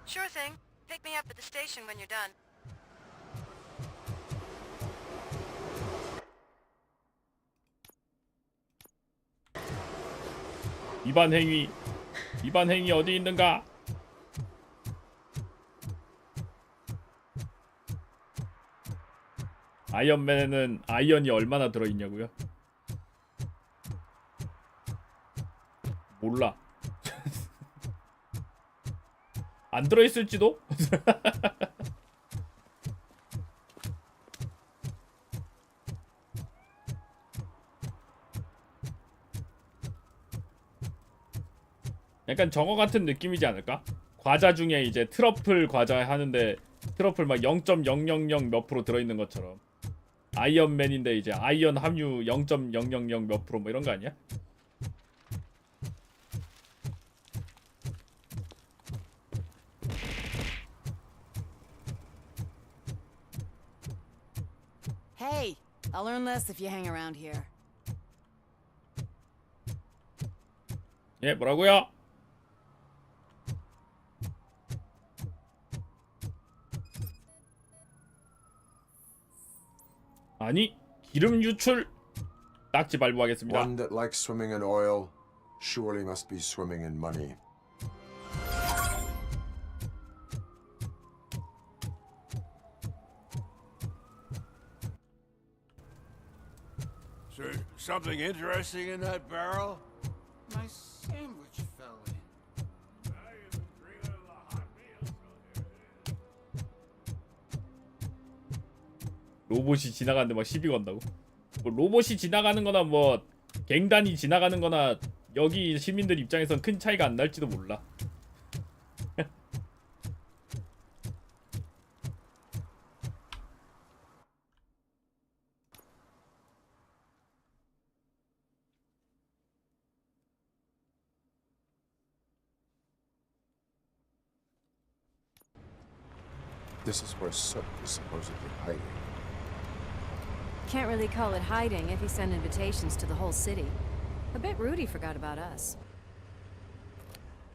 Sure thing. Pick me up at the station when you're done. 위반 행위 어디 있는가? 아이언맨에는 아이언이 얼마나 들어있냐고요? 몰라. 안 들어있을지도? 약간 저거 같은 느낌이지 않을까? 과자 중에 이제 트러플 과자 하는데 트러플 막 0.000 몇 프로 들어있는 것처럼 아이언맨인데 이제 아이언 함유 0.000 몇 프로 뭐 이런 거 아니야? Hey, I'll earn less if you hang around here. 예, 뭐라고요? 아니, 기름 유출 딱지 발부하겠습니다. One that likes swimming in oil surely must be swimming in money. Is there something interesting in that barrel? My sandwich fell in. 로봇이 지나가는데 막 시비 건다고. 뭐 로봇이 지나가는 거나 뭐 갱단이 지나가는 거나 여기 시민들 입장에선 큰 차이가 안 날지도 몰라. This is where Soot is supposedly hiding. Can't really call it hiding if he sent invitations to the whole city. I bet Rudy forgot about us.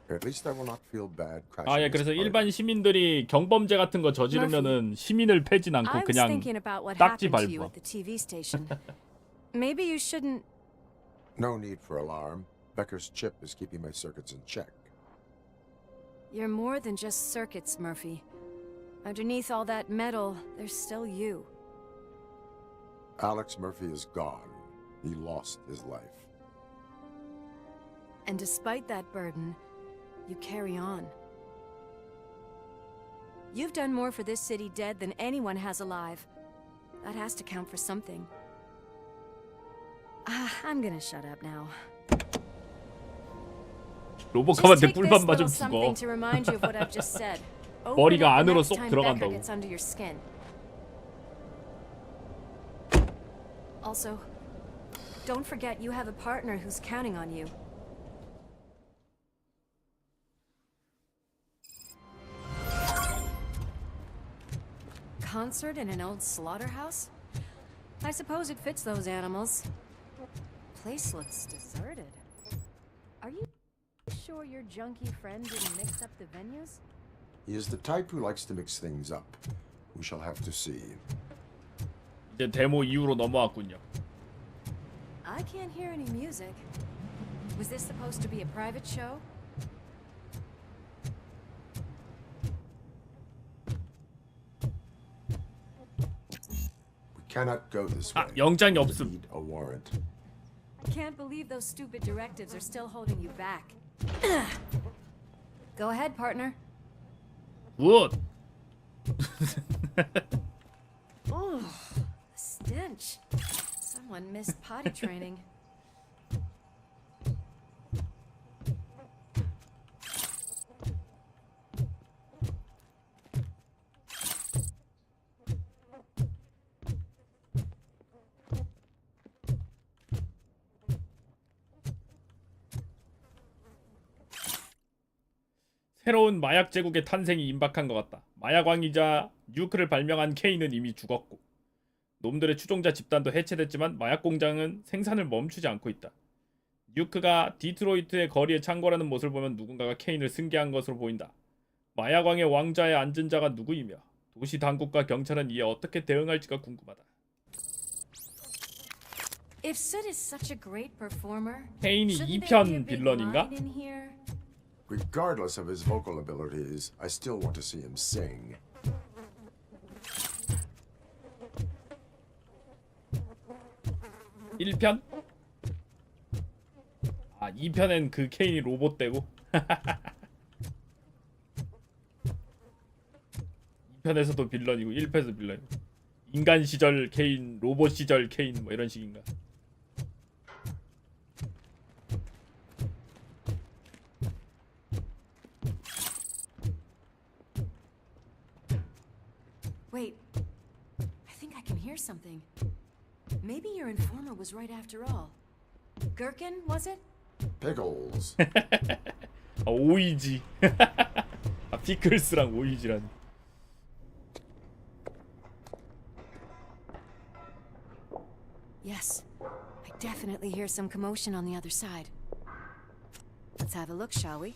At least I will not feel bad crashing. 아, 예, 그래서 일반 시민들이 경범죄 같은 거 저지르면은 시민을 패진 않고 I was 그냥 thinking about what 딱지 happened to you 밟아. at the TV station. Maybe you shouldn't. No need for alarm. Becker's chip is keeping my circuits in check. You're more than just circuits, Murphy. Underneath all that metal, there's still you. Alex Murphy is gone. He lost his life. And despite that burden, you carry on. You've done more for this city dead than anyone has alive. That has to count for something. I'm gonna shut up now. 로봇캅한테 뿔만 맞으면 죽어. 머리가 안으로 쏙 들어간다고. Also, don't forget you have a partner who's counting on you. Concert in an old slaughterhouse? I suppose it fits those animals. Place looks deserted. Are you sure your junkie friend didn't mix up the venues? He is the type who likes to mix things up. We shall have to see. 이제 데모 이후로 넘어왔군요. I can't hear any music. Was this supposed to be a private show? We cannot go this way. 영장이 We 없음. need a warrant. I can't believe those stupid directives are still holding you back. Go ahead, partner. 굿. Oh, the stench. Someone missed potty training. 새로운 마약 제국의 탄생이 임박한 것 같다. 마약왕이자 뉴크를 발명한 케인은 이미 죽었고 놈들의 추종자 집단도 해체됐지만 마약 공장은 생산을 멈추지 않고 있다. 뉴크가 디트로이트의 거리에 창궐하는 모습을 보면 누군가가 케인을 승계한 것으로 보인다. 마약왕의 왕좌에 앉은 자가 누구이며 도시 당국과 경찰은 이에 어떻게 대응할지가 궁금하다. If Sid is such a great performer, 케인이 shouldn't 2편 there be a big 빌런인가? line in here? Regardless of his vocal abilities, I still want to see him sing. (1편) 아 2편엔 그 케인이 로봇 되고 2편에서도 빌런이고 1편에서 빌런이고 인간 시절 케인, 로봇 시절 케인 뭐 이런 식인가. Wait, I think I can hear something. Maybe your informer was right after all. Gherkin, was it? Pickles. 아 오이지. 아 피클스랑 오이지라니. Yes, I definitely hear some commotion on the other side. Let's have a look, shall we?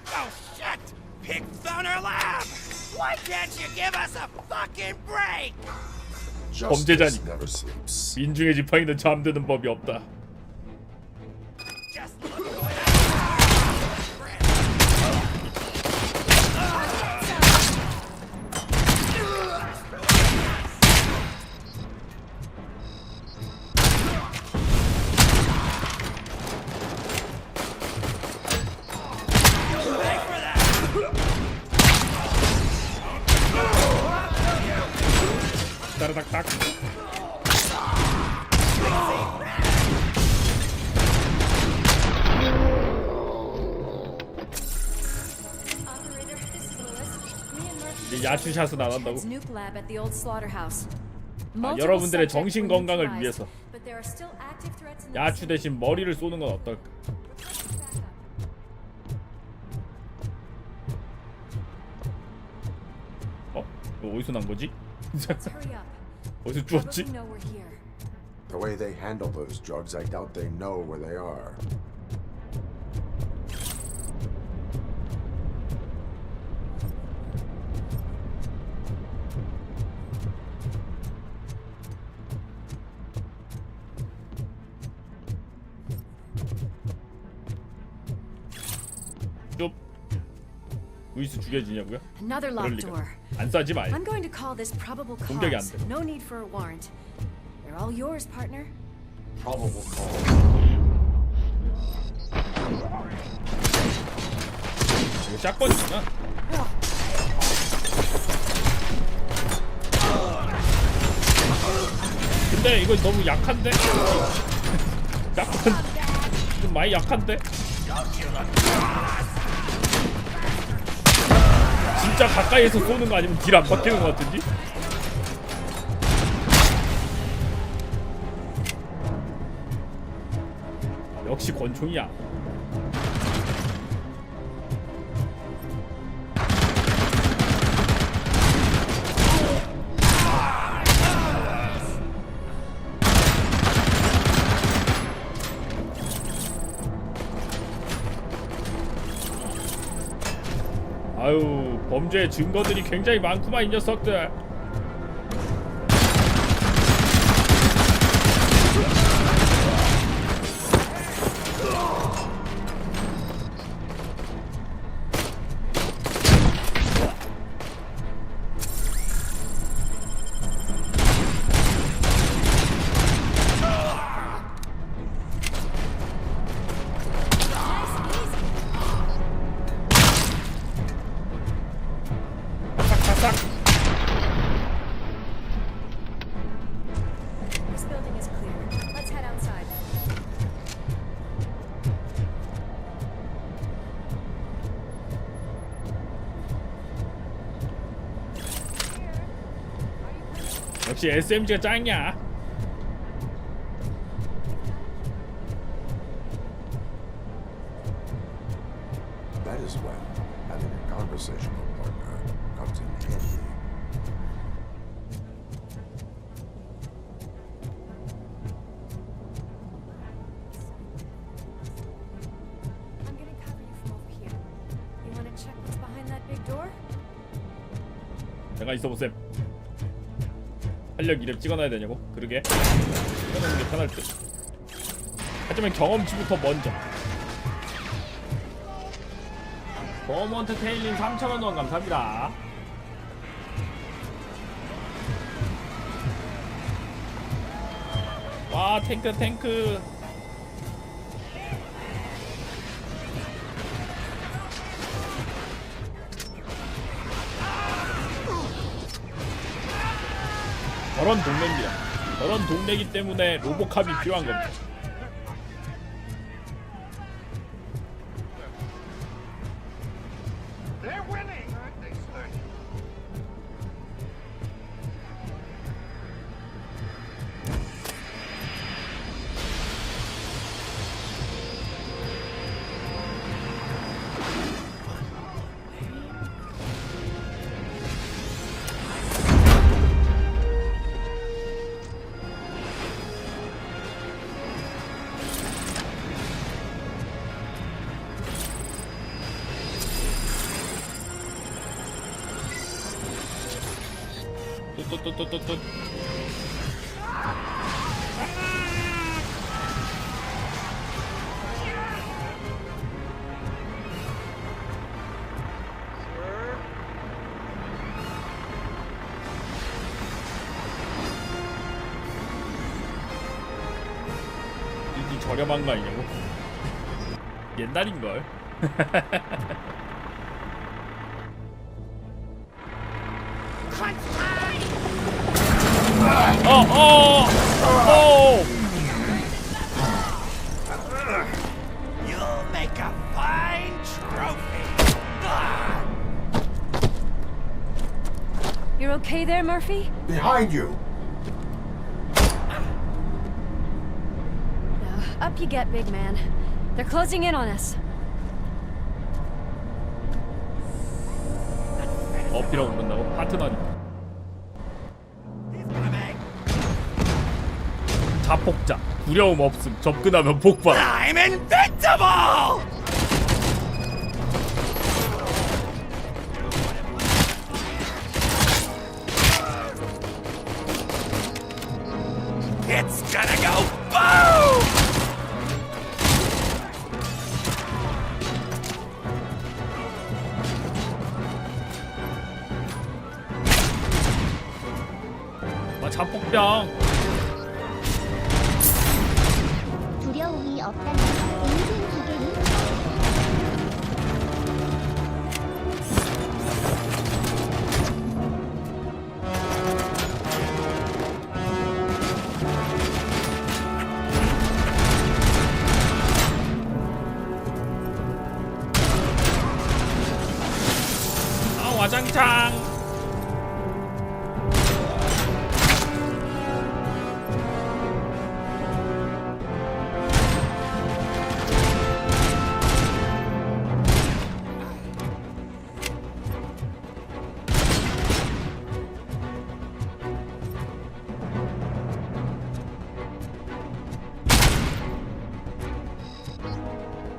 Oh shit! Pig Thunder Lab! Why can't you give us a fucking break? Justice 범죄자니까. never sleeps. 민중의 지팡이는 잠드는 법이 없다. Just look what 따라닥닥. 이제 야추샷은 안 한다고? Nuke lab at the old slaughterhouse. 아, 여러분들의 정신 건강을 위해서 야추 대신 머리를 쏘는 건 어떨까? 어? 이거 어디서 난 거지? 어디서 주웠지? The way they handle those drugs, I doubt they know where they are. 쭉. 루이스 죽여지냐고요? Another 그럴 locked 리가. door. 안 싸지 마요. I'm going to call this probable 공격이 안 cause. 돼. No need for a warrant. They're all yours, partner. Probable cause. 이거 샷건이구나. 근데 이거 너무 약한데? 샷건 좀 많이 약한데? 진짜 가까이에서 쏘는 거 아니면 딜 안 박히는 거 같은데? 역시 권총이야. 아유, 범죄의 증거들이 굉장히 많구만 이 녀석들. This building is clear. Let's head outside. 역시 SMG가 짱이야. That is when having a conversational partner comes in handy. I'm gonna cover you from over here. You wanna check what's behind that big door? 내가 있어보셈. 활력 이름 찍어놔야 되냐고? 그러게. 찍어놓는 게 편할 듯. 하지만 경험치부터 먼저. 버먼트 테일링 3,000원 원 감사합니다. 와, 탱크. 저런 동네입니다. 저런 동네이기 때문에 로보캅이 필요한 겁니다. They're winning, aren't they, sir? 또. 이게 저렴한 거 아니냐고? 옛날인걸. You'll make a fine trophy. You're okay there, Murphy? Behind you! Now, up you get, big man. They're closing in on us. 어피라고 부른다고? 파트너니까. 자폭자, 두려움 없음, 접근하면 폭발. I'm invincible! It's gonna go boom! 자폭병. 두려움이 없다는 인생 기계니 와장창.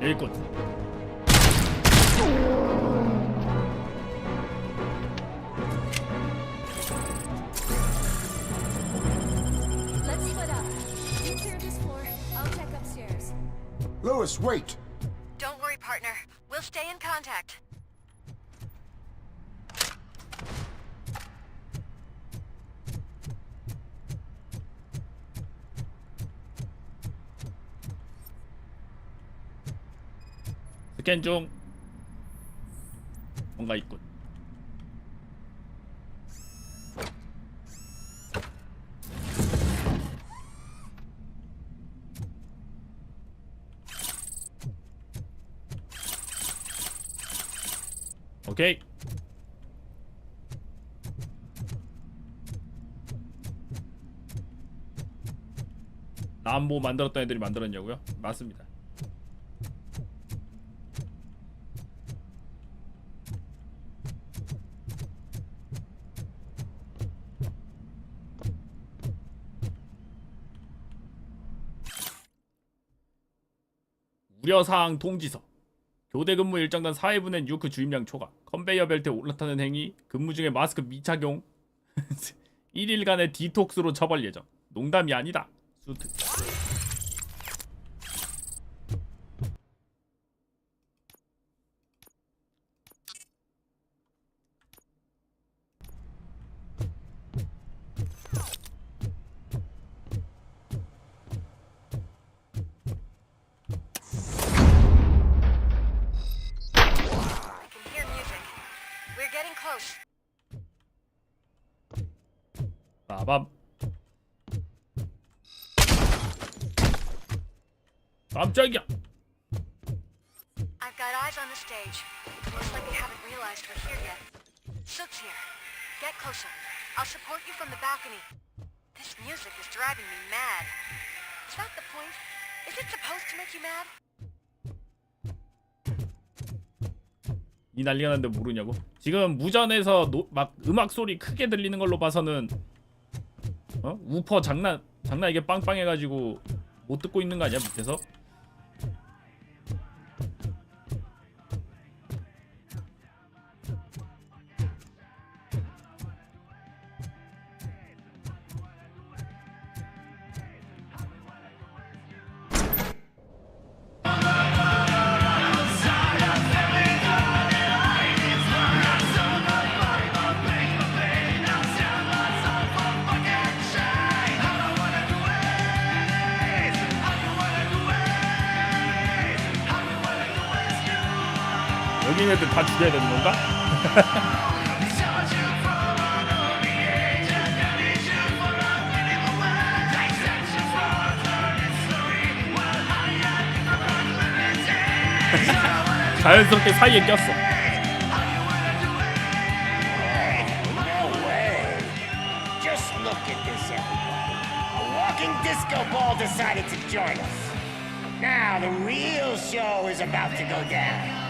일꾼. Let's split up. You clear this floor. I'll check upstairs. Lewis, wait! Don't worry, partner. We'll stay in contact. 스캔 중. 뭔가 있군. 오케이. 남보 만들었던 애들이 만들었냐고요? 맞습니다. 우려사항 통지서. 교대 근무 일정단 4회분의 6 주임량 초과. 컨베이어 벨트에 올라타는 행위. 근무 중에 마스크 미착용. 1일간의 디톡스로 처벌 예정. 농담이 아니다. 수트. 빠밤. 깜짝이야. I've got eyes on the stage. Looks like they haven't realized we're here yet. Sook's here. Get closer. I'll support you from the balcony. This music is driving me mad. Is that the point? Is it supposed to make you mad? 이 난리가 났는데 모르냐고? 지금 무전에서 막 음악 소리 크게 들리는 걸로 봐서는 우퍼 장난 이게 빵빵해가지고 못 듣고 있는 거 아니야 밑에서? 여기 있는 애들 다 죽여야 되는 건가? 자연스럽게 사이에 꼈어. No way. Just look at this, everybody. A walking disco ball decided to join us. Now the real show is about to go down.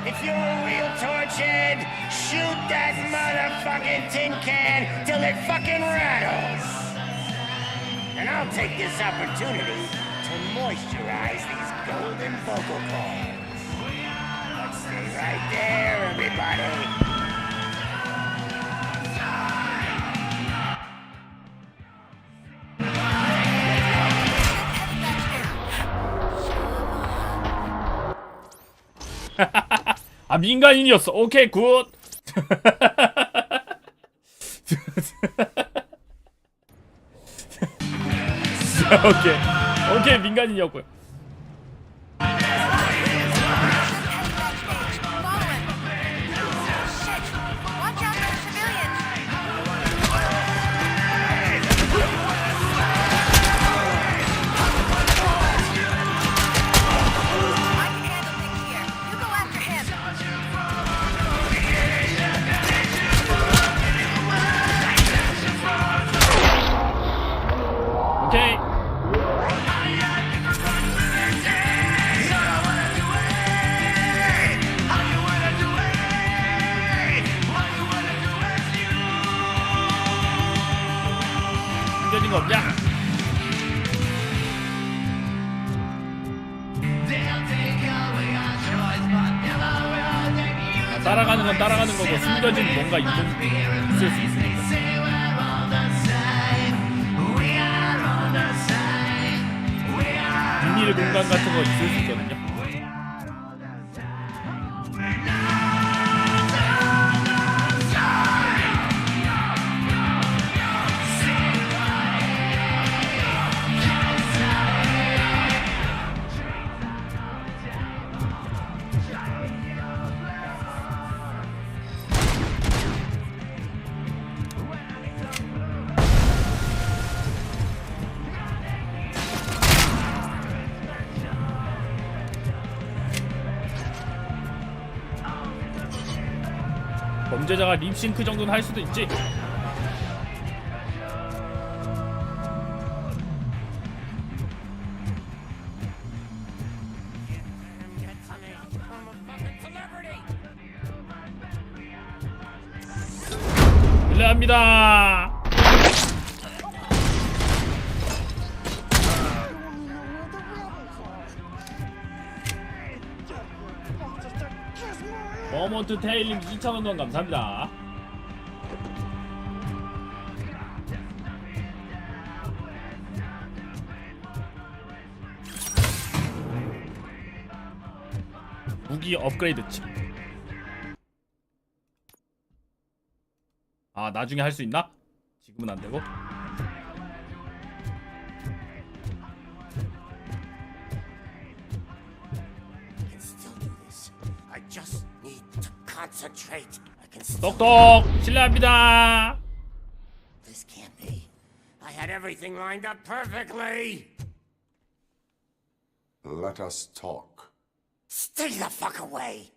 If you're a real torchhead, shoot that motherfucking tin can till it fucking rattles. And I'll take this opportunity to moisturize these golden vocal cords. Let's stay right there, everybody. 아 민간인이었어. 오케이 굿. 오케이 민간인이었고요. 따라가는 건 따라가는 거고 숨겨진 뭔가 있을 수 있으니까. 비밀 공간 같은 거 있을 수 있거든요. 범죄자가 립싱크 정도는 할 수도 있지. 실례합니다. 버먼트 테일님 2,000원 동 감사합니다. 무기 업그레이드 칩. 아, 나중에 할 수 있나? 지금은 안 되고. 똑똑 실례합니다. This can't be. I had everything lined up perfectly. Let us talk. Stay the fuck away.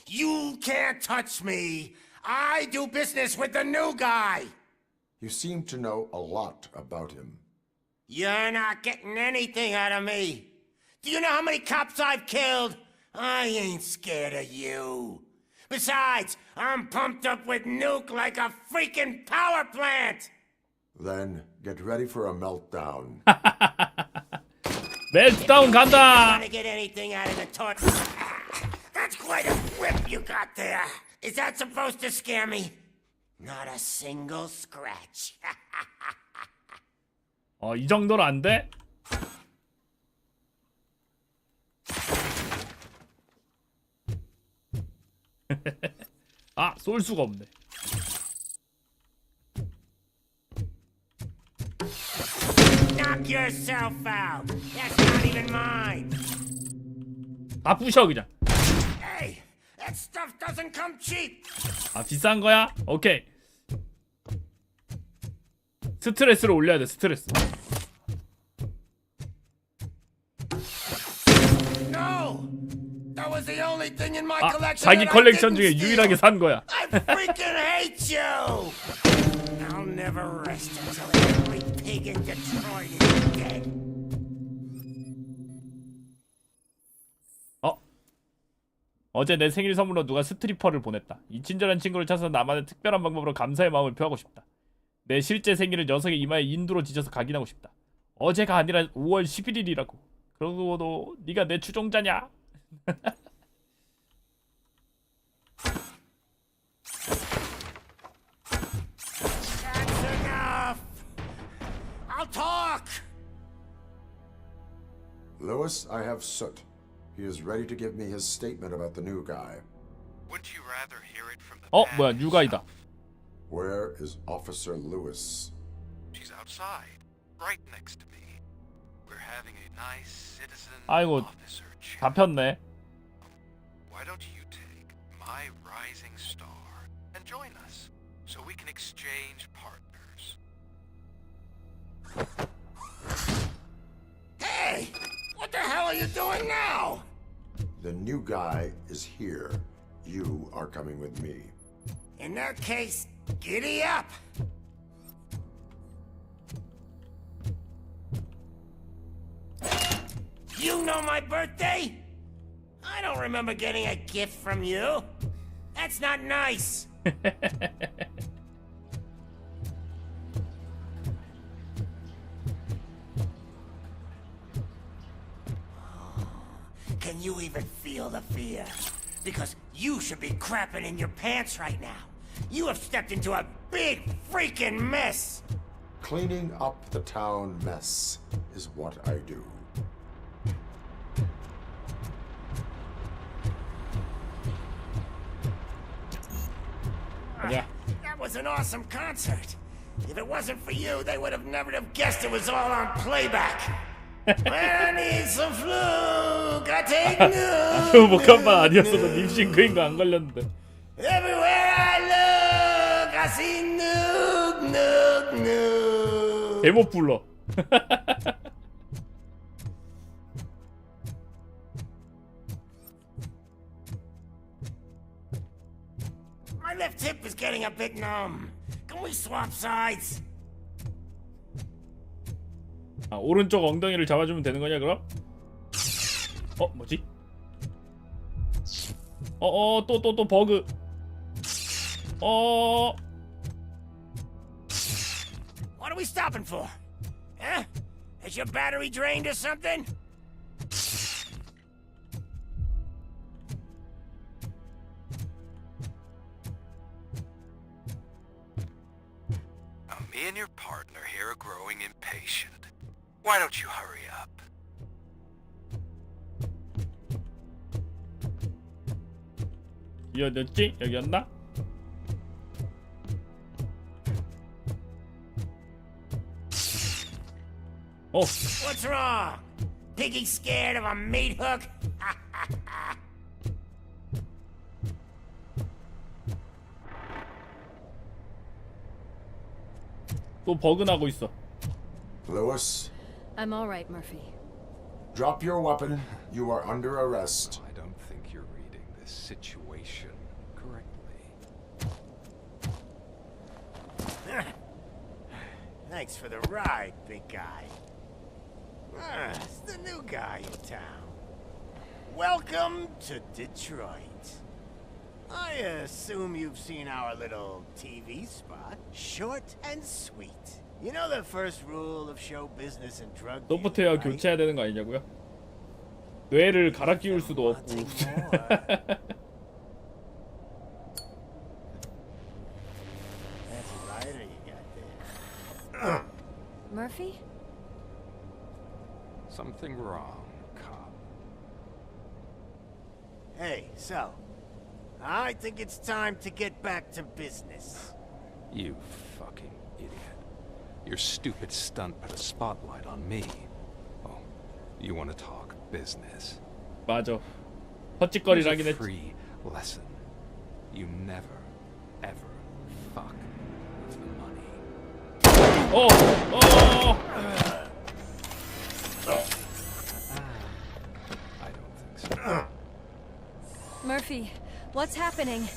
You can't touch me. I do business with the new guy. You seem to know a lot about him. You're not getting anything out of me. Do you know how many cops I've killed? I ain't scared of you. Besides, I'm pumped up with nuke like a freaking power plant. Then get ready for a meltdown. 멜트다운 간다. Trying to get anything out of the torch. That's quite a whip you got there. Is that supposed to scare me? Not a single scratch. 이 정도로 안 돼? 아, 쏠 수가 없네. Knock yourself out. That's not even mine. 다 부셔 그냥. Hey, that stuff doesn't come cheap. 아, 비싼 거야? 오케이. 스트레스를 올려야 돼. 스트레스. No. That was the only thing in my collection. 자기 컬렉션 중에 유일하게 산 거야. I freaking hate you. I'll never rest until every pig in Detroit is dead. 어제 내 생일 선물로 누가 스트리퍼를 보냈다. 이 친절한 친구를 찾아서 나만의 특별한 방법으로 감사의 마음을 표하고 싶다. 내 실제 생일을 녀석의 이마에 인두로 지져서 각인하고 싶다. 어제가 아니라 5월 11일이라고. 그러고도 네가 내 추종자냐? That's enough. I'll talk. Lewis, I have Soot. He is ready to give me his statement about the new guy. Wouldn't you rather hear it from the 뭐야, 뉴가이다. Where is Officer Lewis? She's outside, right next to me. We're having a nice citizen 아이고, officer chat. 잡혔네. Why don't you take my rising star and join us so we can exchange partners? Hey, what the hell are you doing now? The new guy is here. You are coming with me. In that case, giddy up. You know my birthday? I don't remember getting a gift from you. That's not nice. Can you even feel the fear? because you should be crapping in your pants right now. You have stepped into a big freaking mess. Cleaning up the town mess is what I do. Yeah. That was an awesome concert. If it wasn't for you, they would have never have guessed it was all on playback. When I need some fluke, I take 아주 목한번 아니었어도 립싱크인 거 안 걸렸는데. Everywhere I look, I see Nuke, Nuke, Nuke. 대못 불러. My left hip is getting a bit numb. Can we swap sides? 아, 오른쪽 엉덩이를 잡아주면 되는 거냐 그럼? 뭐지? 또 버그. What are we stopping for? Huh? Is your battery drained or something? Now, me and your partner here are growing impatient. Why don't you hurry up? 어디였지? 여기였나? What's wrong? Piggy scared of a meat hook? 또 버그 나고 있어. Lewis, I'm all right, Murphy. drop your weapon. You are under arrest. I don't think you're reading this situation correctly. Thanks for the ride, big guy. It's the new guy in town. Welcome to Detroit. I assume you've seen our little TV spot. Short and sweet. You know the first rule of show business and drug dealing, 소프트웨어 right? 교체해야 되는 거 아니냐고요? 뇌를 갈아 끼울 수도 없고. That's a lighter you got there. Murphy? Something wrong, cop. Hey, so I think it's time to get back to business. You fucking idiot. Your stupid stunt put a spotlight on me. Oh, you want to talk business? 맞아. Here's 헛짓거리라긴 a 했지. free lesson. You never, ever fuck with the money. I don't think so. Murphy, what's happening?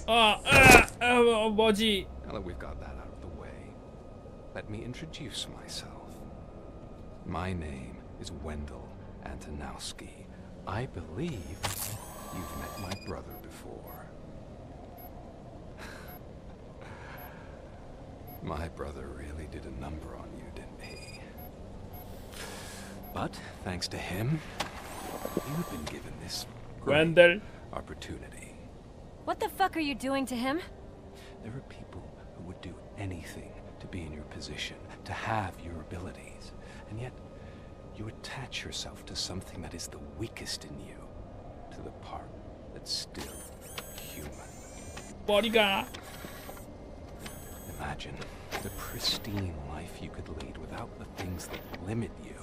뭐지? Now that we've got that out of the way, let me introduce myself. My name is Wendell Antonowski. I believe you've met my brother before. My brother really did a number on you, didn't he? But thanks to him, you've been given this Wendell opportunity. What the fuck are you doing to him? There are people who would do anything to be in your position, to have your abilities, and yet you attach yourself to something that is the weakest in you, to the part that's still human. 머리가. Imagine the pristine life you could lead without the things that limit you.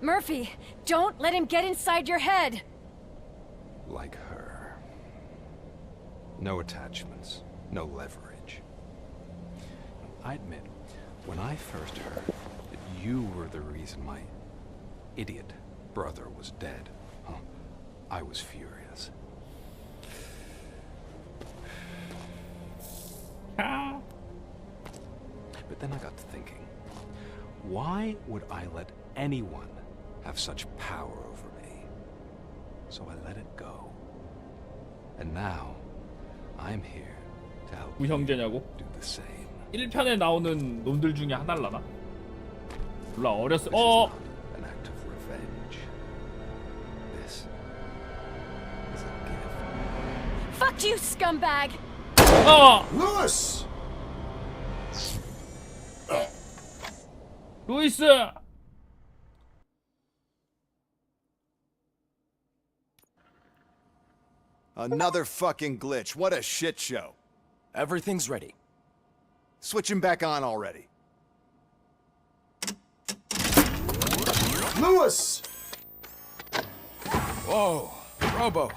Murphy, don't let him get inside your head! Like her. No attachments, no leverage. I admit, when I first heard that you were the reason my idiot brother was dead, I was furious. But then I got to thinking, why would I let anyone have such power over me? So I let it go. And now, I'm here to help you 우형제냐고? do the same. 1편에 나오는 놈들 중에 하나라나? 몰라 어렸을 This is not an act of revenge. This Fuck you, scumbag! Lewis! 루이스! Another fucking glitch. What a shit show. Everything's ready. Switch him back on already. Lewis! Whoa, Robo.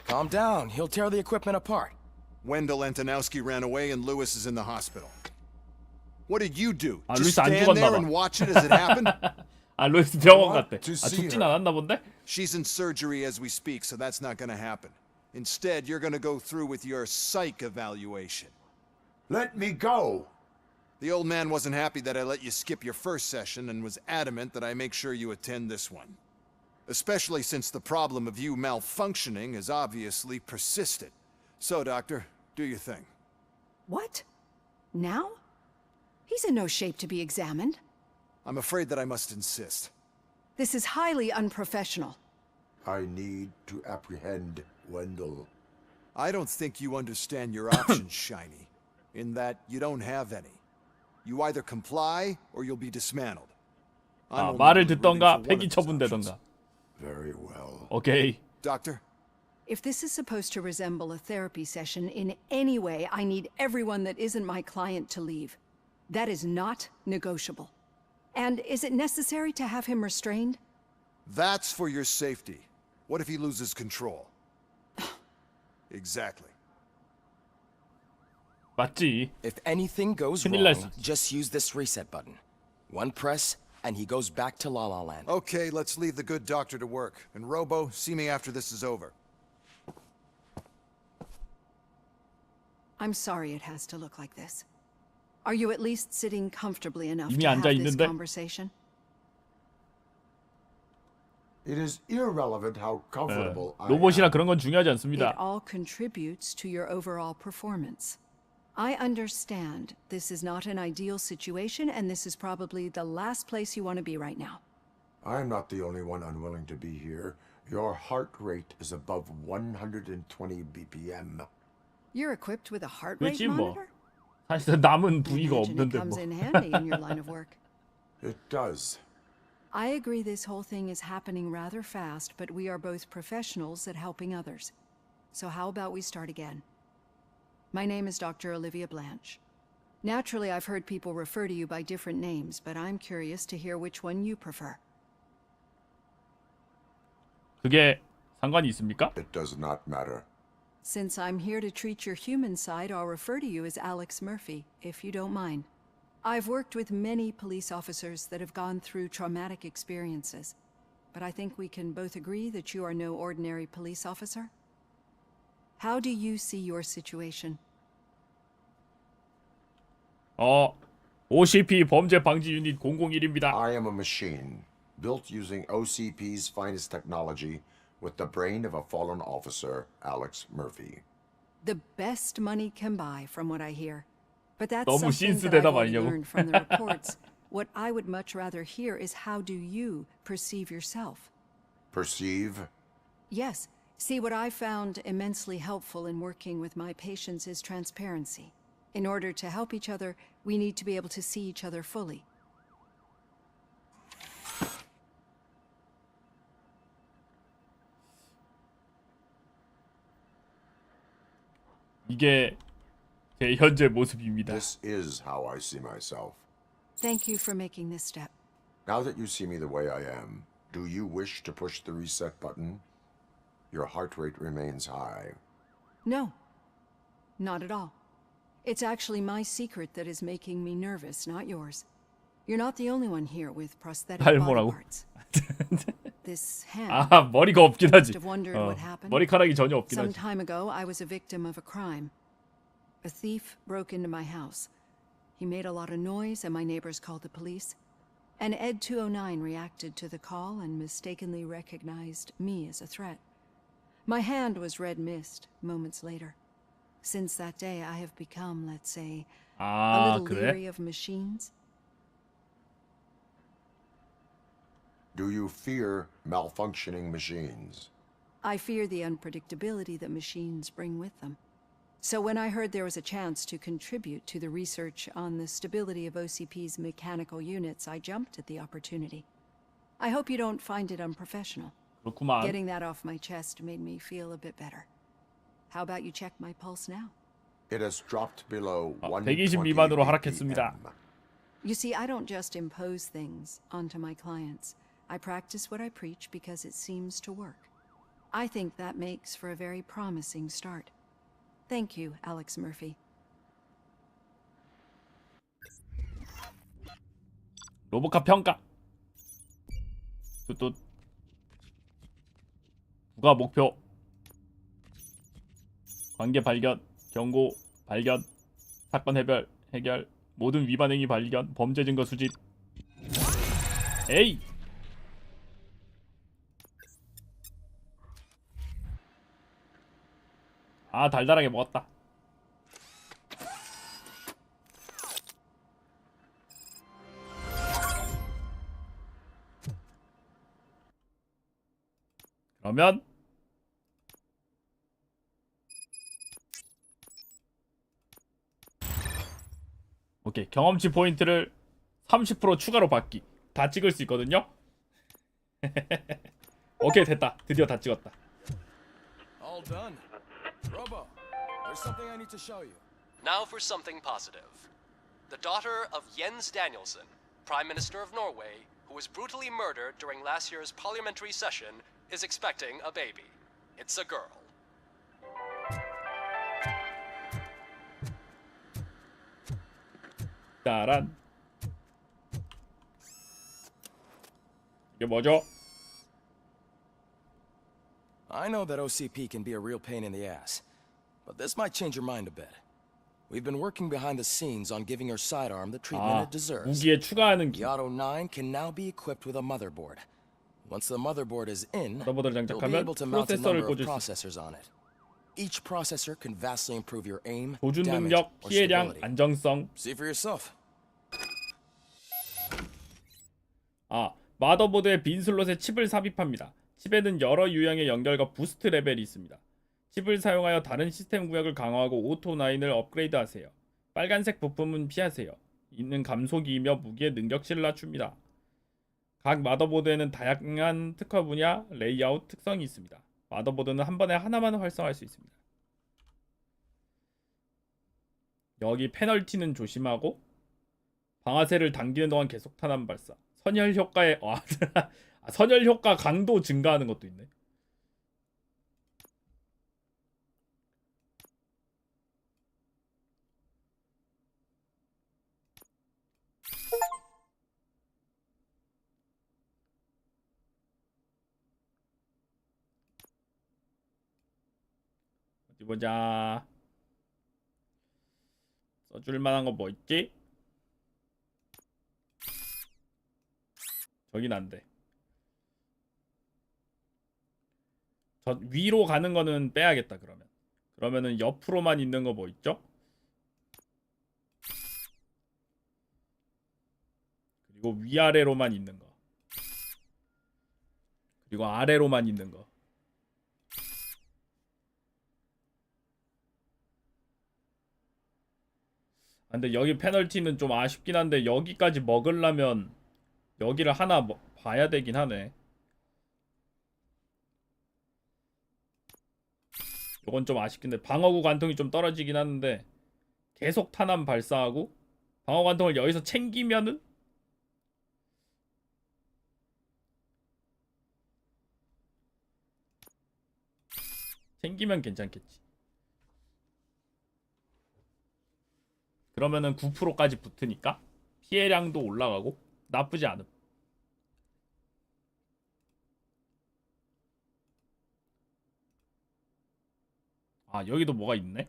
Calm down. He'll tear the equipment apart. Wendell Antonowski ran away and Lewis is in the hospital. What did you do? 아, Just 루이스 안 stand there 죽었나 and 봐. watch it as it happened? 아, 루이스 병원 갔대. 아, 죽진 않았나 본데? She's in surgery as we speak, so that's not gonna happen. Instead, you're gonna go through with your psych evaluation. Let me go! The old man wasn't happy that I let you skip your first session and was adamant that I make sure you attend this one. Especially since the problem of you malfunctioning has obviously persisted. So, Doctor, do your thing. What? Now? He's in no shape to be examined. I'm afraid that I must insist. This is highly unprofessional. I need to apprehend Wendell. I don't think you understand your options, Shiny. In that you don't have any. You either comply or you'll be dismantled. 아, 말을 듣던가 폐기 처분되던가. Very well. 오케이. Doctor? If this is supposed to resemble a therapy session in any way, I need everyone that isn't my client to leave. That is not negotiable. And is it necessary to have him restrained? That's for your safety. What if he loses control? Exactly. 맞지. If anything goes 큰일 날 wrong, just use this reset button. One press, and he goes back to La La Land. Okay, let's leave the good doctor to work. And Robo, see me after this is over. I'm sorry it has to look like this. Are you at least sitting comfortably enough 이미 to have 앉아 this 있는데? conversation? It is irrelevant how comfortable I 로봇이라 am. 그런 건 중요하지 It 않습니다. all contributes to your overall performance. I understand this is not an ideal situation, and this is probably the last place you want to be right now. I'm not the only one unwilling to be here. Your heart rate is above 120 BPM. You're equipped with a heart rate 그렇지 뭐. monitor? 사실 남은 부위가 Imagine it 없는데 comes 뭐. in handy in your line of work. It does. I agree this whole thing is happening rather fast, but we are both professionals at helping others. So how about we start again? My name is Dr. Olivia Blanche. Naturally, I've heard people refer to you by different names, but I'm curious to hear which one you prefer. 그게 상관이 있습니까? It does not matter. Since I'm here to treat your human side, I'll refer to you as Alex Murphy, if you don't mind. I've worked with many police officers that have gone through traumatic experiences, but I think we can both agree that you are no ordinary police officer. How do you see your situation? OCP 범죄 방지 유닛 001입니다. I am a machine, built using OCP's finest technology with the brain of a fallen officer, Alex Murphy. The best money can buy, from what I hear. But that's 너무 something 신스 that I've 대답 already 아니냐고. learned from the reports. What I would much rather hear is how do you perceive yourself? Perceive? Yes. See, what I found immensely helpful in working with my patients is transparency. In order to help each other, we need to be able to see each other fully. 이게 제 현재 모습입니다. This is how I see myself. Thank you for making this step. Now that you see me the way I am, do you wish to push the reset button? Your heart rate remains high. No, not at all. It's actually my secret that is making me nervous, not yours. You're not the only one here with prosthetic body 뭐라고? parts. This hand. 아, 머리가 없긴 하지. Must have wondered what happened. 머리카락이 전혀 없긴 Some 하지. time ago, I was a victim of a crime. A thief broke into my house. He made a lot of noise, and my neighbors called the police. And Ed 209 reacted to the call and mistakenly recognized me as a threat. My hand was red mist moments later. Since that day, I have become, let's say, a 아, little 그래? leery of machines. Do you fear malfunctioning machines? I fear the unpredictability that machines bring with them. So when I heard there was a chance to contribute to the research on the stability of OCP's mechanical units, I jumped at the opportunity. I hope you don't find it unprofessional. 그렇구만. Getting that off my chest made me feel a bit better. How about you check my pulse now? It has dropped below 120 미만으로 하락했습니다. You see, I don't just impose things onto my clients. I practice what I preach because it seems to work. I think that makes for a very promising start. Thank you, Alex Murphy. 로보캅 평가. 또 부가 목표. 관계 발견, 경고 발견, 사건 해결, 모든 위반 행위 발견, 범죄 증거 수집. 에이. 아, 달달하게 먹었다. 그러면 오케이, 경험치 포인트를 30% 추가로 받기. 다 찍을 수 있거든요. 오케이, 됐다. 드디어 다 찍었다. All done. Robo, there's something I need to show you. Now for something positive. The daughter of Jens Danielson, Prime Minister of Norway, who was brutally murdered during last year's parliamentary session, is expecting a baby. It's a girl. 따란. 이게 뭐죠? I know that OCP can be a real pain in the ass, but this might change your mind a bit. We've been working behind the scenes on giving your sidearm the treatment it deserves. 무기에 추가하는 기. The Auto 9 can now be equipped with a motherboard. Once the motherboard is in, 머더보드를 you'll be 장착하면 able to mount a 프로세서를 number of 꽂을 수 있어. processors on it. Each processor can vastly improve your aim, 조준 damage, 능력, or 피해량, stability. 안정성. See for yourself. 아, 마더보드에 빈 슬롯에 칩을 삽입합니다. 칩에는 여러 유형의 연결과 부스트 레벨이 있습니다. 칩을 사용하여 다른 시스템 구역을 강화하고 오토 9을 업그레이드하세요. 빨간색 부품은 피하세요. 있는 감속이이며 무기의 능력치를 낮춥니다. 각 마더보드에는 다양한 특화 분야, 레이아웃 특성이 있습니다. 마더보드는 한 번에 하나만 활성화할 수 있습니다. 여기 페널티는 조심하고 방아쇠를 당기는 동안 계속 탄환 발사. 선열 효과에 선열 효과 강도 증가하는 것도 있네. 어디 보자. 써줄 만한 거 뭐 있지? 저긴 안 돼. 저 위로 가는 거는 빼야겠다. 그러면은 옆으로만 있는 거 뭐 있죠? 그리고 위아래로만 있는 거. 그리고 아래로만 있는 거. 근데 여기 페널티는 좀 아쉽긴 한데 여기까지 먹으려면 여기를 하나 봐야 되긴 하네. 요건 좀 아쉽긴데 방어구 관통이 좀 떨어지긴 하는데 계속 탄환 발사하고 방어 관통을 여기서 챙기면은 괜찮겠지. 그러면은 9%까지 붙으니까 피해량도 올라가고 나쁘지 않음. 아, 여기도 뭐가 있네?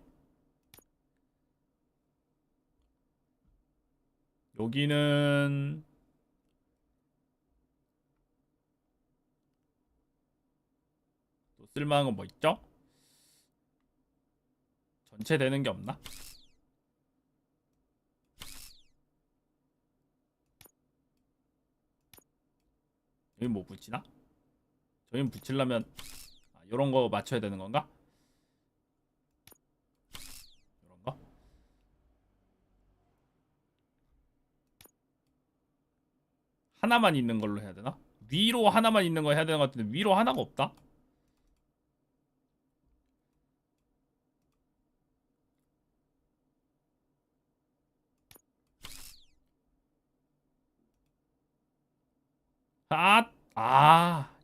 여기는 또 쓸만한 건 뭐 있죠? 전체 되는 게 없나? 여기 뭐 붙이나? 저긴 붙이려면 이런 거 맞춰야 되는 건가? 이런 거? 하나만 있는 걸로 해야 되나? 위로 하나만 있는 거 해야 되는 것 같은데 위로 하나가 없다?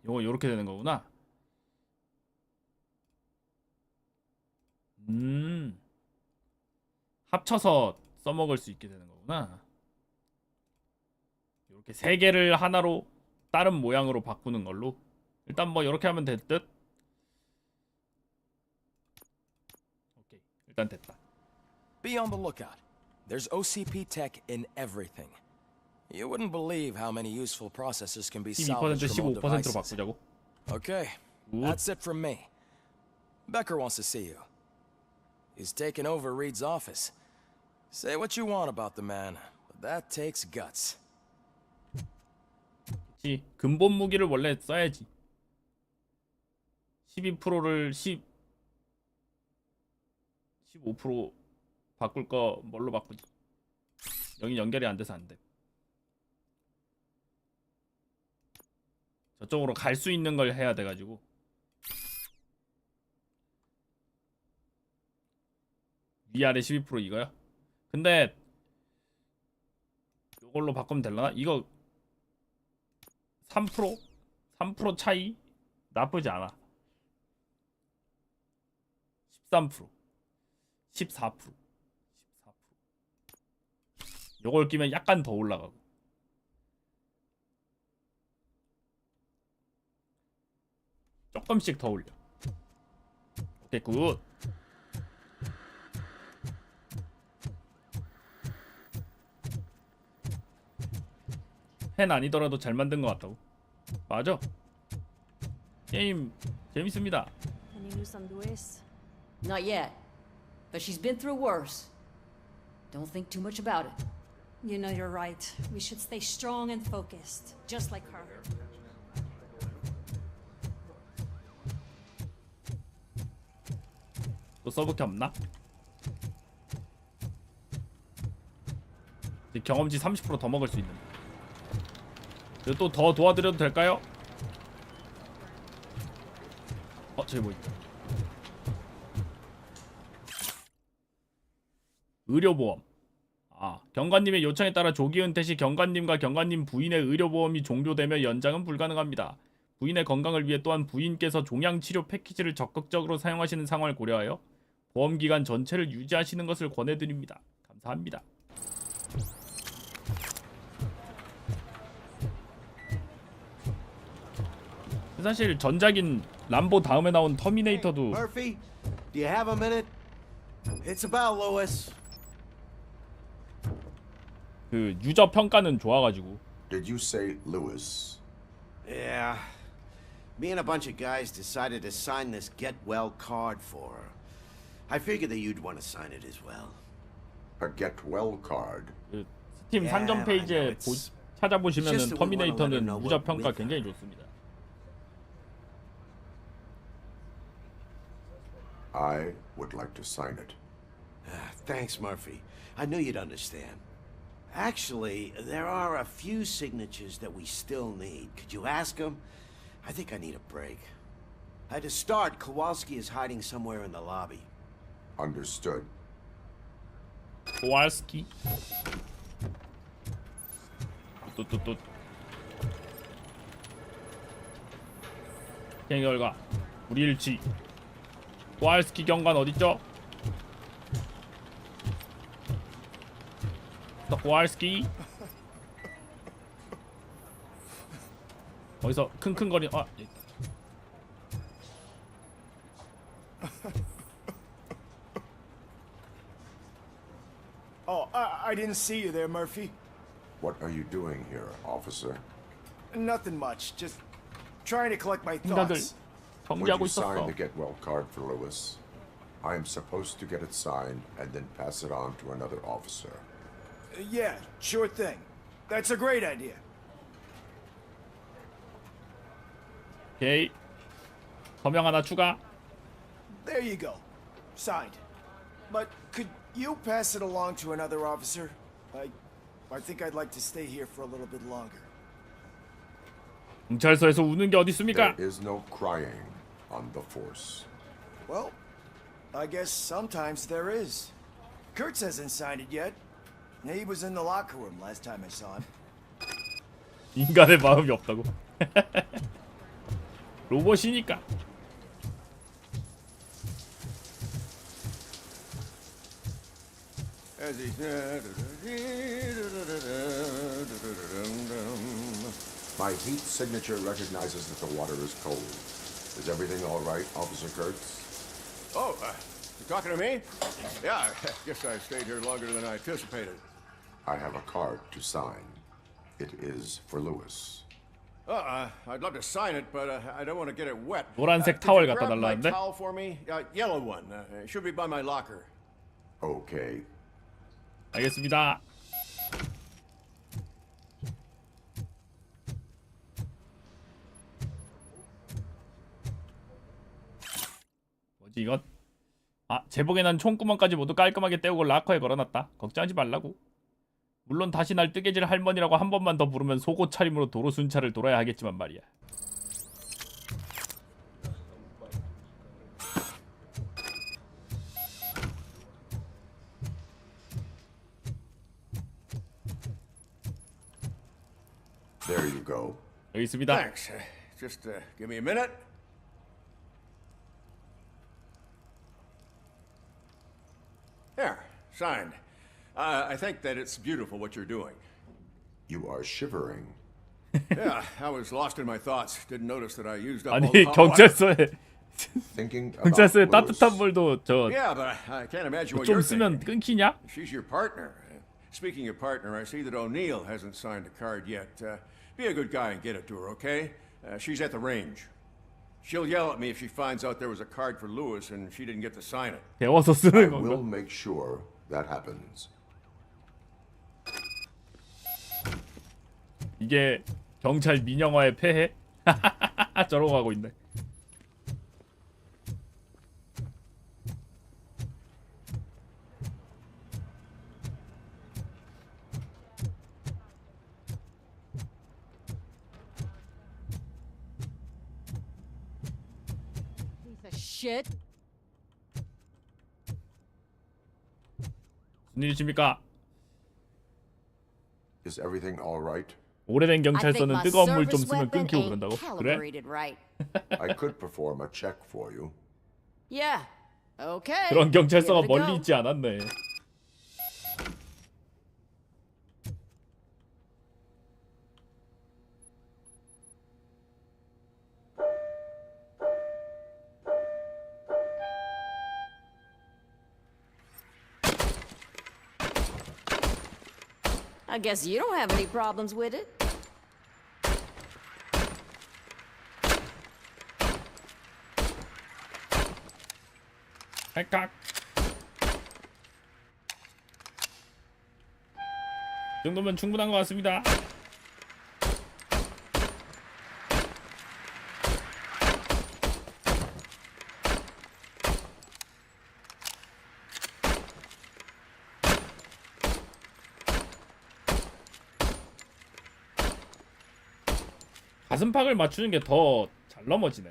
요거 요렇게 되는 거구나. 합쳐서 써먹을 수 있게 되는 거구나. 이렇게 세 개를 하나로 다른 모양으로 바꾸는 걸로. 일단 뭐 이렇게 하면 될 듯. 오케이, 일단 됐다. Be on the lookout. There's OCP tech in everything. You wouldn't believe how many useful processes can be 12% salvaged from old 15%로 devices. 바꾸자고. Okay, that's it from me. Becker wants to see you. He's taken over Reed's office. Say what you want about the man, but that takes guts. 그치, 근본 무기를 원래 써야지. 12%를 15% 바꿀 거 뭘로 바꾸지? 여기 연결이 안 돼서 안 돼. 저쪽으로 갈 수 있는 걸 해야 돼가지고. 위아래 12% 이거요? 근데 이걸로 바꾸면 되려나? 이거 3%? 3% 차이? 나쁘지 않아. 13%, 14%, 14%. 요걸 끼면 약간 더 올라가고. 조금씩 더 올려. 오케이, 굿. 팬 아니더라도 잘 만든 것 같다고. 맞아. 게임 재밌습니다. Any news on Luis? Not yet, but she's been through worse. Don't think too much about it. You know you're right. We should stay strong and focused, just like her. 또 써볼 게 없나? 경험치 30% 더 먹을 수 있는. 또 더 도와드려도 될까요? 저기 뭐 있다. 의료보험. 경관님의 요청에 따라 조기 은퇴 시 경관님과 경관님 부인의 의료보험이 종료되며 연장은 불가능합니다. 부인의 건강을 위해 또한 부인께서 종양치료 패키지를 적극적으로 사용하시는 상황을 고려하여 보험기간 전체를 유지하시는 것을 권해드립니다. 감사합니다. 사실 전작인 람보 다음에 나온 터미네이터도 Murphy, do you have a minute? It's about Lewis. 그 유저 평가는 좋아가지고. Did you say Lewis? Yeah. Me and a bunch of guys decided to sign this get well card for her. I figured that you'd want to sign it as well. A get well card. 그 스팀 상점 페이지에 찾아보시면은 터미네이터는 유저 평가 굉장히 좋습니다. I would like to sign it. Thanks, Murphy. I knew you'd understand. Actually, there are a few signatures that we still need. Could you ask them? I think I need a break. To start, Kowalski is hiding somewhere in the lobby. Understood. Kowalski. 또. 행위 결과 우리 일치. 코알스키 경관 어딨죠? 코알스키 어디서 킁킁거리. 여기 있다. Oh, I didn't see you there, Murphy. What are you doing here, officer? Nothing much. Just trying to collect my 생각을 thoughts. Would 정리하고 you sign 있었어. the get well card for Lewis? I am supposed to get it signed and then pass it on to another officer. Yeah, sure thing. That's a great idea. 오케이. 서명 하나 추가. There you go. Signed. But could you pass it along to another officer? I think I'd like to stay here for a little bit longer. 경찰서에서 우는 게 어디 있습니까? There is no crying on the force. Well, I guess sometimes there is. Kurtz hasn't signed it yet. He was in the locker room last time I saw him. 인간의 마음이 없다고. 로봇이니까. My heat signature recognizes that the water is cold. Is everything all right, Officer Kurtz? Oh, you talking to me? Yeah, I guess I stayed here longer than I anticipated. I have a card to sign. It is for Lewis. I'd love to sign it, but I don't want to get it wet. 노란색 Could 타월 you 갖다 grab my 달라는데? towel for me? Yellow one. It should be by my locker. Okay. 알겠습니다. 뭐지 이건? 아, 제복에 난 총구멍까지 모두 깔끔하게 떼우고 락커에 걸어놨다. 걱정하지 말라고. 물론 다시 날 뜨개질 할머니라고 한 번만 더 부르면 속옷 차림으로 도로 순찰을 돌아야 하겠지만 말이야. There you go. 여기 있습니다. Thanks. Just give me a minute. There, signed. I think that it's beautiful what you're doing. You are shivering. Yeah, I was lost in my thoughts. Didn't notice that I used up all 아니 the hot water. 경찰서에 Thinking about 경찰서에 Lewis. 따뜻한 물도 저 Yeah, but I can't imagine what 좀 you're 쓰면 thinking. 끊기냐? She's your partner. Speaking of partner, I see that O'Neill hasn't signed a card yet. Be a good guy and get it to her, okay? She's at the range. She'll yell at me if she finds out there was a card for Lewis and she didn't get to sign it. 배워서 I 쓰는 will 건가? make sure that happens. 이게 경찰 민영화의 폐해? 저러고 가고 있네. Piece of shit. 무슨 일이십니까? Is everything all right? 오래된 경찰서는 I think my 뜨거운 물 좀 service 쓰면 weapon 끊기고 ain't 그런다고? 그래? calibrated right. I could perform a check for you. Yeah. Okay. 그런 경찰서가 Give it a 멀리 go. 있지 않았네. I guess you don't have any problems with it. 할칵. 이 정도면 충분한 것 같습니다. 가슴팍을 맞추는 게 더 잘 넘어지네.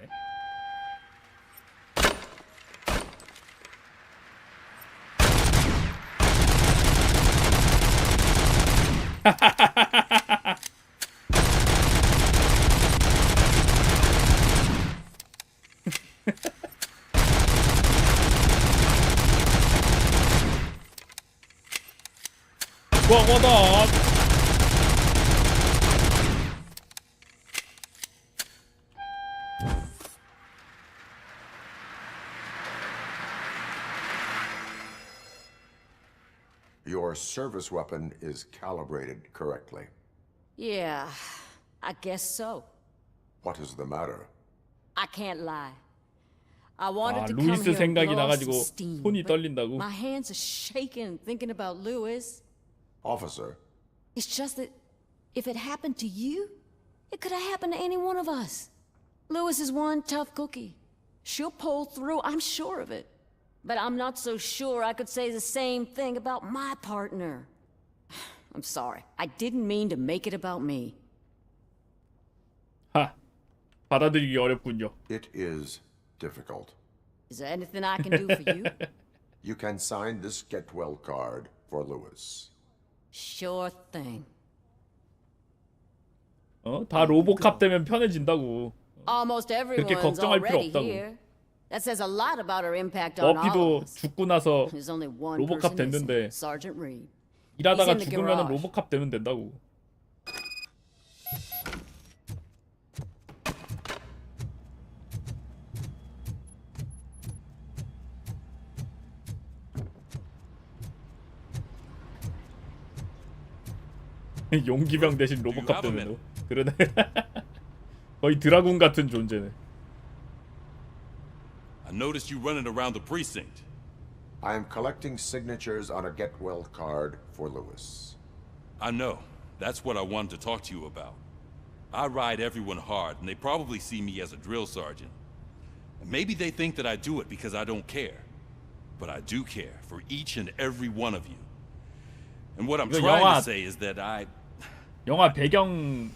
뭐다? Your service weapon is calibrated correctly. Yeah, I guess so. What is the matter? I can't lie. I wanted 아, to come 루이스 here and 생각이 blow off 나가지고 some steam, 손이 but 떨린다고. my hands are shaking thinking about Lewis. Officer, It's just that if it happened to you, it could have happened to any one of us. Lewis is one tough cookie. She'll pull through, I'm sure of it. But I'm not so sure I could say the same thing about my partner. I'm sorry. I didn't mean to make it about me. 하, 받아들이기 어렵군요. It is difficult. Is there anything I can do for you? You can sign this get well card for Lewis. Sure thing. 다 로보캅 되면 편해진다고. Almost 그렇게 everyone's 걱정할 필요 already 없다고. here. That says a lot about her impact on all 머피도 of us. 죽고 나서 There's only one 로보캅 person missing, 됐는데 Sergeant Reed. 일하다가 He's in the 죽으면 garage. 로보캅 되면 된다고. 용기병 대신 로보캅 되는 그러네. 거의 드라군 같은 존재네. I noticed you running around the precinct. I am collecting signatures on a get well card for Lewis. I know. That's what I wanted to talk to you about. I ride everyone hard, and they probably see me as a drill sergeant. And maybe they think that I do it because I don't care. But I do care for each and every one of you. And what I'm 이거 trying 영화- to say is that 영화 배경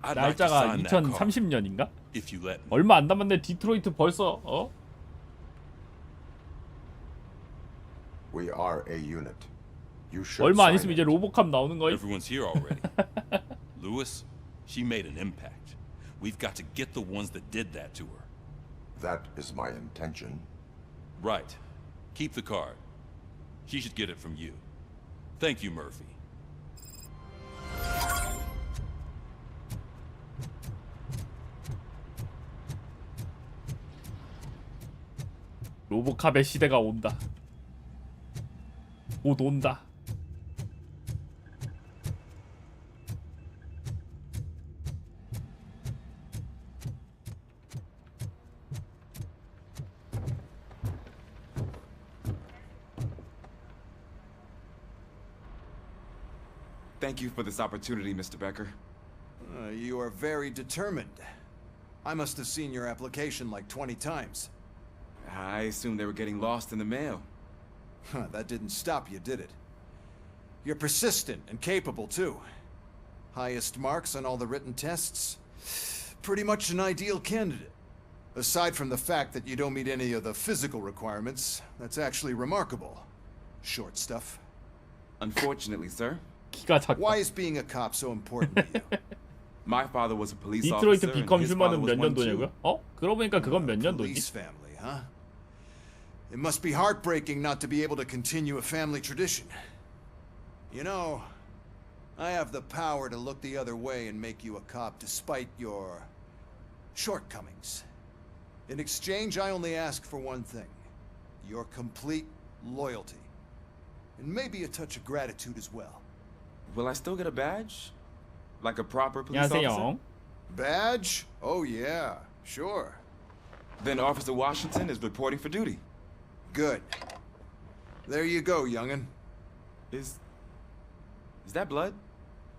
I'd like to 날짜가 sign that card, 2030년인가? if you let me. 얼마 안 남았네. 디트로이트 벌써 We are a unit. You should 얼마 안 sign 있으면 it. 이제 로보캅 나오는 거임. Everyone's here already. Lewis, she made an impact. We've got to get the ones that did that to her. That is my intention. Right. Keep the card. She should get it from you. Thank you, Murphy. 로보캅의 시대가 온다. 곧 온다. Thank you for this opportunity, Mr. Becker. You are very determined. I must have seen your application like 20 times. I assumed they were getting lost in the mail. That didn't stop you, did it? You're persistent and capable, too. Highest marks on all the written tests. Pretty much an ideal candidate. Aside from the fact that you don't meet any of the physical requirements, that's actually remarkable. Short stuff. Unfortunately, sir. 키가 작다. Why is being a cop so important to you? My father was a police 디트로이트 officer, and 비컴 his father 휴먼은 was 몇 one too. 년도냐고요? 그러고 보니까 그건 몇 Police 년도지? family, huh? It must be heartbreaking not to be able to continue a family tradition. You know, I have the power to look the other way and make you a cop despite your shortcomings. In exchange, I only ask for one thing. Your complete loyalty. And maybe a touch of gratitude as well. Will I still get a badge? Like a proper police officer? 안녕하세요. Badge? Oh yeah, sure. Then Officer Washington is reporting for duty. Good. There you go, young'un. Is that blood?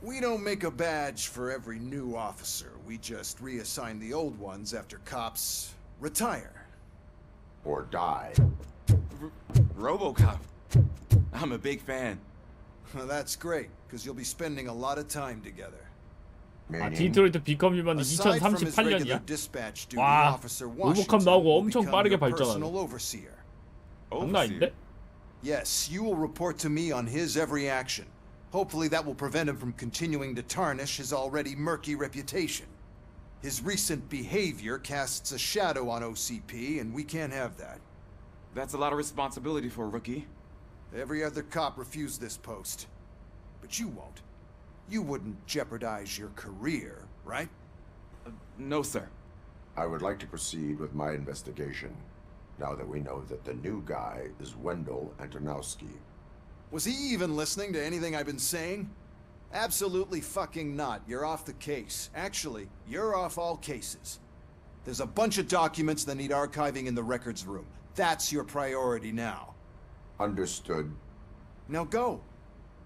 We don't make a badge for every new officer. We just reassign the old ones after cops retire. Or die. RoboCop. I'm a big fan. That's great, because you'll be spending a lot of time together. 아, 디트로이트 비컴 휴먼이 Aside from his regular 2038년이야? dispatch duty, 와, Officer 로보캅 Washington 나오고 will 엄청 become 빠르게 your personal 발전하네. overseer. 장난 아닌데? Yes, you will report to me on his every action. Hopefully that will prevent him from continuing to tarnish his already murky reputation. His recent behavior casts a shadow on OCP, and we can't have that. That's a lot of responsibility for a rookie. Every other cop refused this post. But you won't. You wouldn't jeopardize your career, right? No, sir. I would like to proceed with my investigation, now that we know that the new guy is Wendell Antonowski. Was he even listening to anything I've been saying? Absolutely fucking not. You're off the case. Actually, you're off all cases. There's a bunch of documents that need archiving in the records room. That's your priority now. Understood. Now go.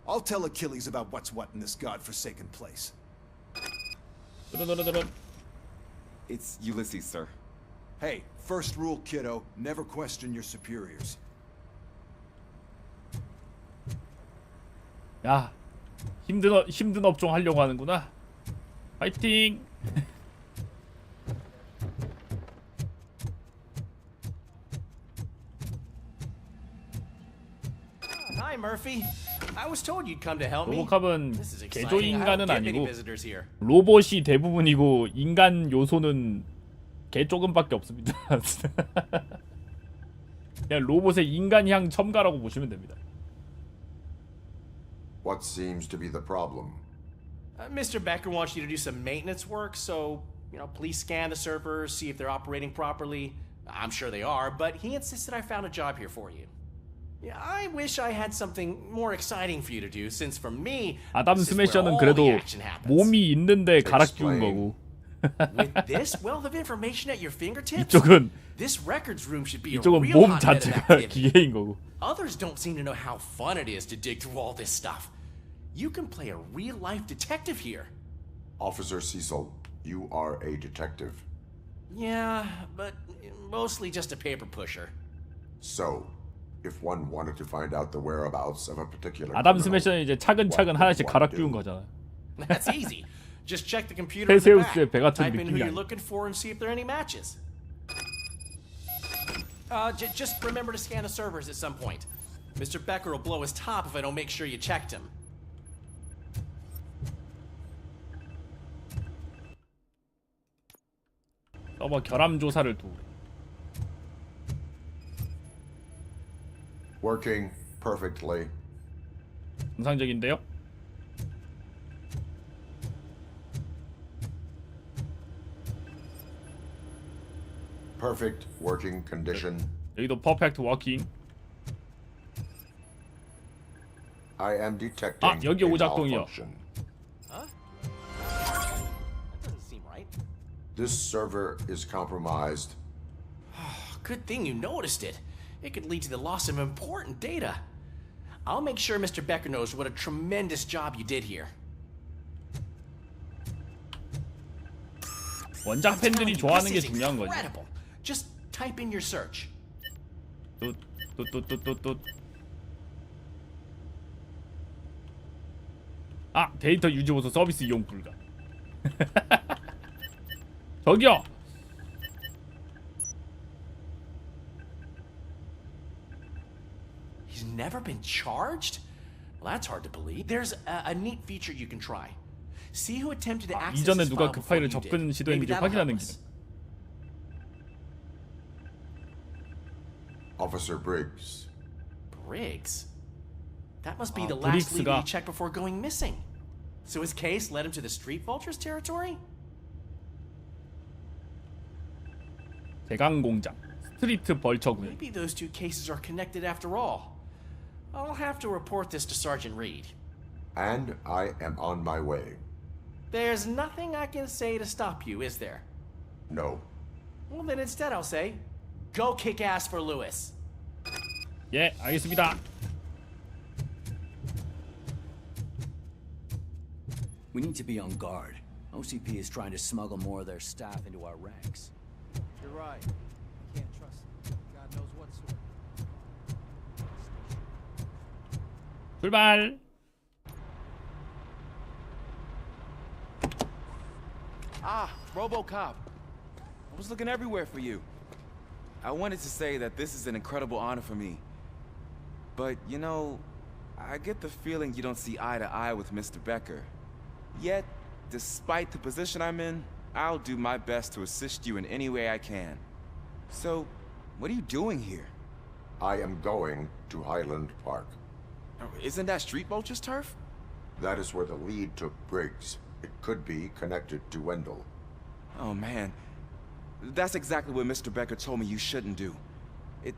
I'll tell Achilles about what's what in this godforsaken place. It's Ulysses, sir. Hey, first rule, kiddo. Never question your superiors. 야, 힘든 업종 하려고 하는구나. 파이팅. Hi, Murphy. I was told you'd come to help me. 로보캅은 This is 개조 exciting. I don't 인간은 get many 아니고 visitors here. 로봇이 대부분이고 인간 요소는 개 조금밖에 없습니다. 그냥 로봇의 인간향 첨가라고 보시면 됩니다. What seems to be the problem? Mr. Becker wants you to do some maintenance work, so, please scan the servers, see if they're operating properly. I'm sure they are, but he insisted I found a job here for you. Yeah, I wish I had something more exciting for you to do, since for me, 아담 this is where 스매셔는 all 그래도 the action happens. 몸이 있는데 갈아 끼운 거고. With this wealth of information at your fingertips, 이쪽은 this records room should be a 이쪽은 real 몸 hotbed of 자체가 activity. 기계인 거고. Others don't seem to know how fun it is to dig through all this stuff. You can play a real-life detective here. Officer Cecil, you are a detective. Yeah, but mostly just a paper pusher. So, if one wanted to find out the whereabouts of a particular 아담 criminal, 스매셔는 이제 차근차근 하나씩 갈아 끼운 거잖아. That's easy. Just check the computer in the 테세우스의 배 back. 같은 Type in who 느낌이 you're 아니야. looking for and see if there are any matches. Just remember to scan the servers at some point. Mr. Becker will blow his top if I don't make sure you checked him. 서버 결함 조사를 또. working perfectly. 정상적인데요? Perfect working condition. 여기도 퍼펙트 워킹. I am detecting 아, 여기 a 오작동이요. malfunction. Huh? That doesn't seem right. This server is compromised. Good thing you noticed it. It could lead to the loss of important data. I'll make sure Mr. Becker knows what a tremendous job you did here. 원작 팬들이 좋아하는 게 중요한 거지. Incredible. Just type in your search. 뚜뚜뚜뚜뚜. 아, 데이터 유지 보수 서비스 이용 불가. 저기요. He's never been charged? Well, that's hard to believe. There's a neat feature you can try. See who attempted to access 이전에 his 누가 file 그 before 파일을 you did. 접근 Maybe 시도했는지 that'll help 확인하는 us. 기능. Officer Briggs. Briggs? That must be the last lead 브릭스가 he checked before going missing. So his case led him to the Street Vultures territory? 대강공장 스트리트 벌처군. Maybe those two cases are connected after all. I'll have to report this to Sergeant Reed. And I am on my way. There's nothing I can say to stop you, is there? No. Well, then instead I'll say, go kick ass for Lewis. 예, 알겠습니다. We need to be on guard. OCP is trying to smuggle more of their staff into our ranks. You're right. I can't trust them. God knows what sort. 출발. Ah, RoboCop. I was looking everywhere for you. I wanted to say that this is an incredible honor for me. But, you know, I get the feeling you don't see eye to eye with Mr. Becker. Yet, despite the position I'm in, I'll do my best to assist you in any way I can. So, what are you doing here? I am going to Highland Park. Isn't that Street Vulture's turf? That is where the lead took Briggs. It could be connected to Wendell. Oh, man. That's exactly what Mr. Becker told me you shouldn't do.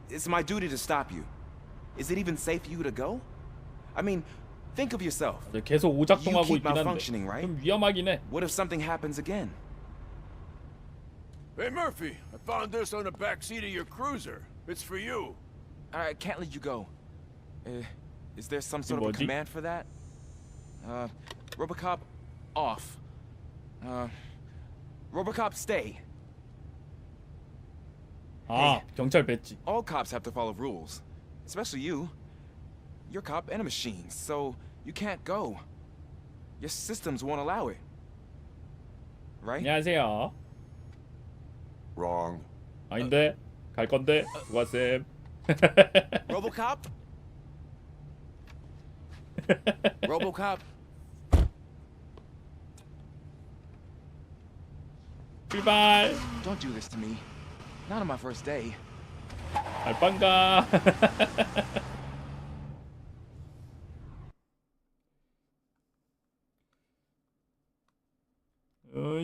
It's my duty to stop you. Is it even safe for you to go? I mean, think of yourself. 계속 You 오작동하고 keep 있긴 한데 malfunctioning, right? 좀 위험하긴 해. What if something happens again? Hey, Murphy, I found this on the back seat of your cruiser. It's for you. I can't let you go. Is there some sort of a 뭐지? command for that? RoboCop, off. RoboCop, stay. 아, 경찰 배지. All cops have to follow rules, especially you. You're a cop and a machine, so you can't go. Your systems won't allow it. Right? 안녕하세요. Wrong. 아닌데 갈 건데 수고하셈. RoboCop? RoboCop? 출발. Don't do this to me. Not on my first day. 알빵가.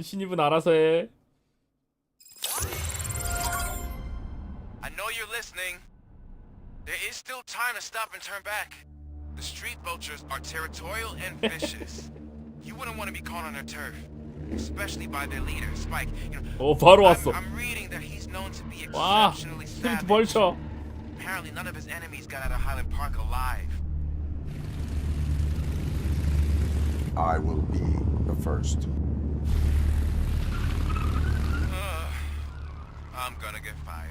신입은 알아서 해. I know you're listening. There is still time to stop and turn back. The street vultures are territorial and vicious. You wouldn't want to be caught on their turf, especially by their leader, Spike. You know, 바로 왔어. I'm reading that he's known to be 와, exceptionally 스트리트 savage. 벌쳐. Apparently, none of his enemies got out of Highland Park alive. I will be the first. I'm gonna get fired.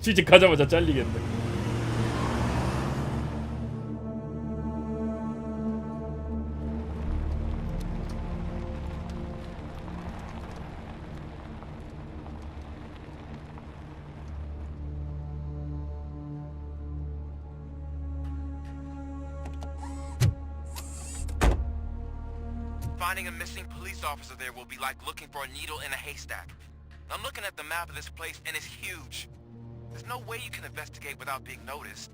취직하자마자 잘리겠네. Finding a missing police officer there will be like looking for a needle in a haystack. I'm looking at the map of this place and it's huge. There's no way you can investigate without being noticed.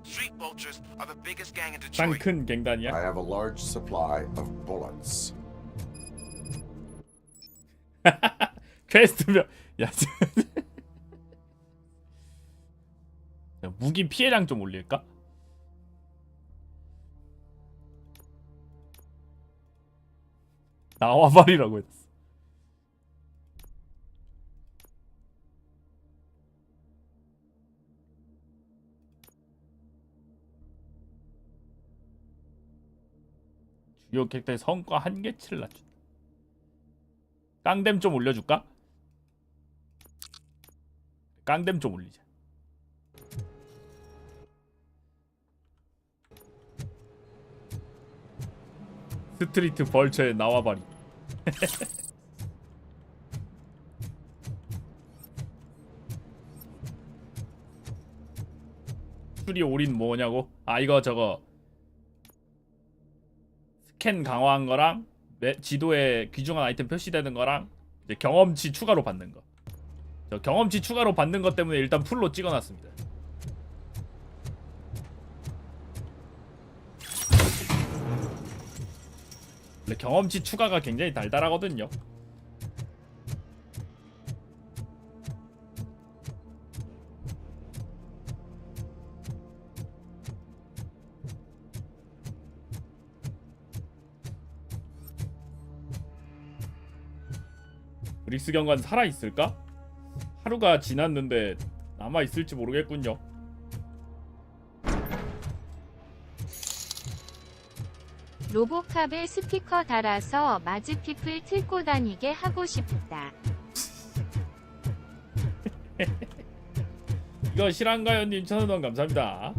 Street vultures are the biggest gang in Detroit. 큰 갱단이야? I have a large supply of bullets. 퀘스트면 야. 무기 피해량 좀 올릴까? 나와발이라고 했어. 주요 캐릭터의 성과 한계치를 낮춘다. 깡댐 좀 올려줄까? 깡댐 좀 올리자. 스트리트 벌처의 나와바리. 수리 올인 뭐냐고? 아 이거 저거 스캔 강화한 거랑 지도에 귀중한 아이템 표시되는 거랑 이제 경험치 추가로 받는 거. 저 경험치 추가로 받는 것 때문에 일단 풀로 찍어놨습니다. 원래 경험치 추가가 굉장히 달달하거든요. 브릭스 경관 살아있을까? 하루가 지났는데 남아있을지 모르겠군요. 로보캅에 스피커 달아서 마즈피플 틀고 다니게 하고 싶다. 이거 실한가요님 1,000원 감사합니다.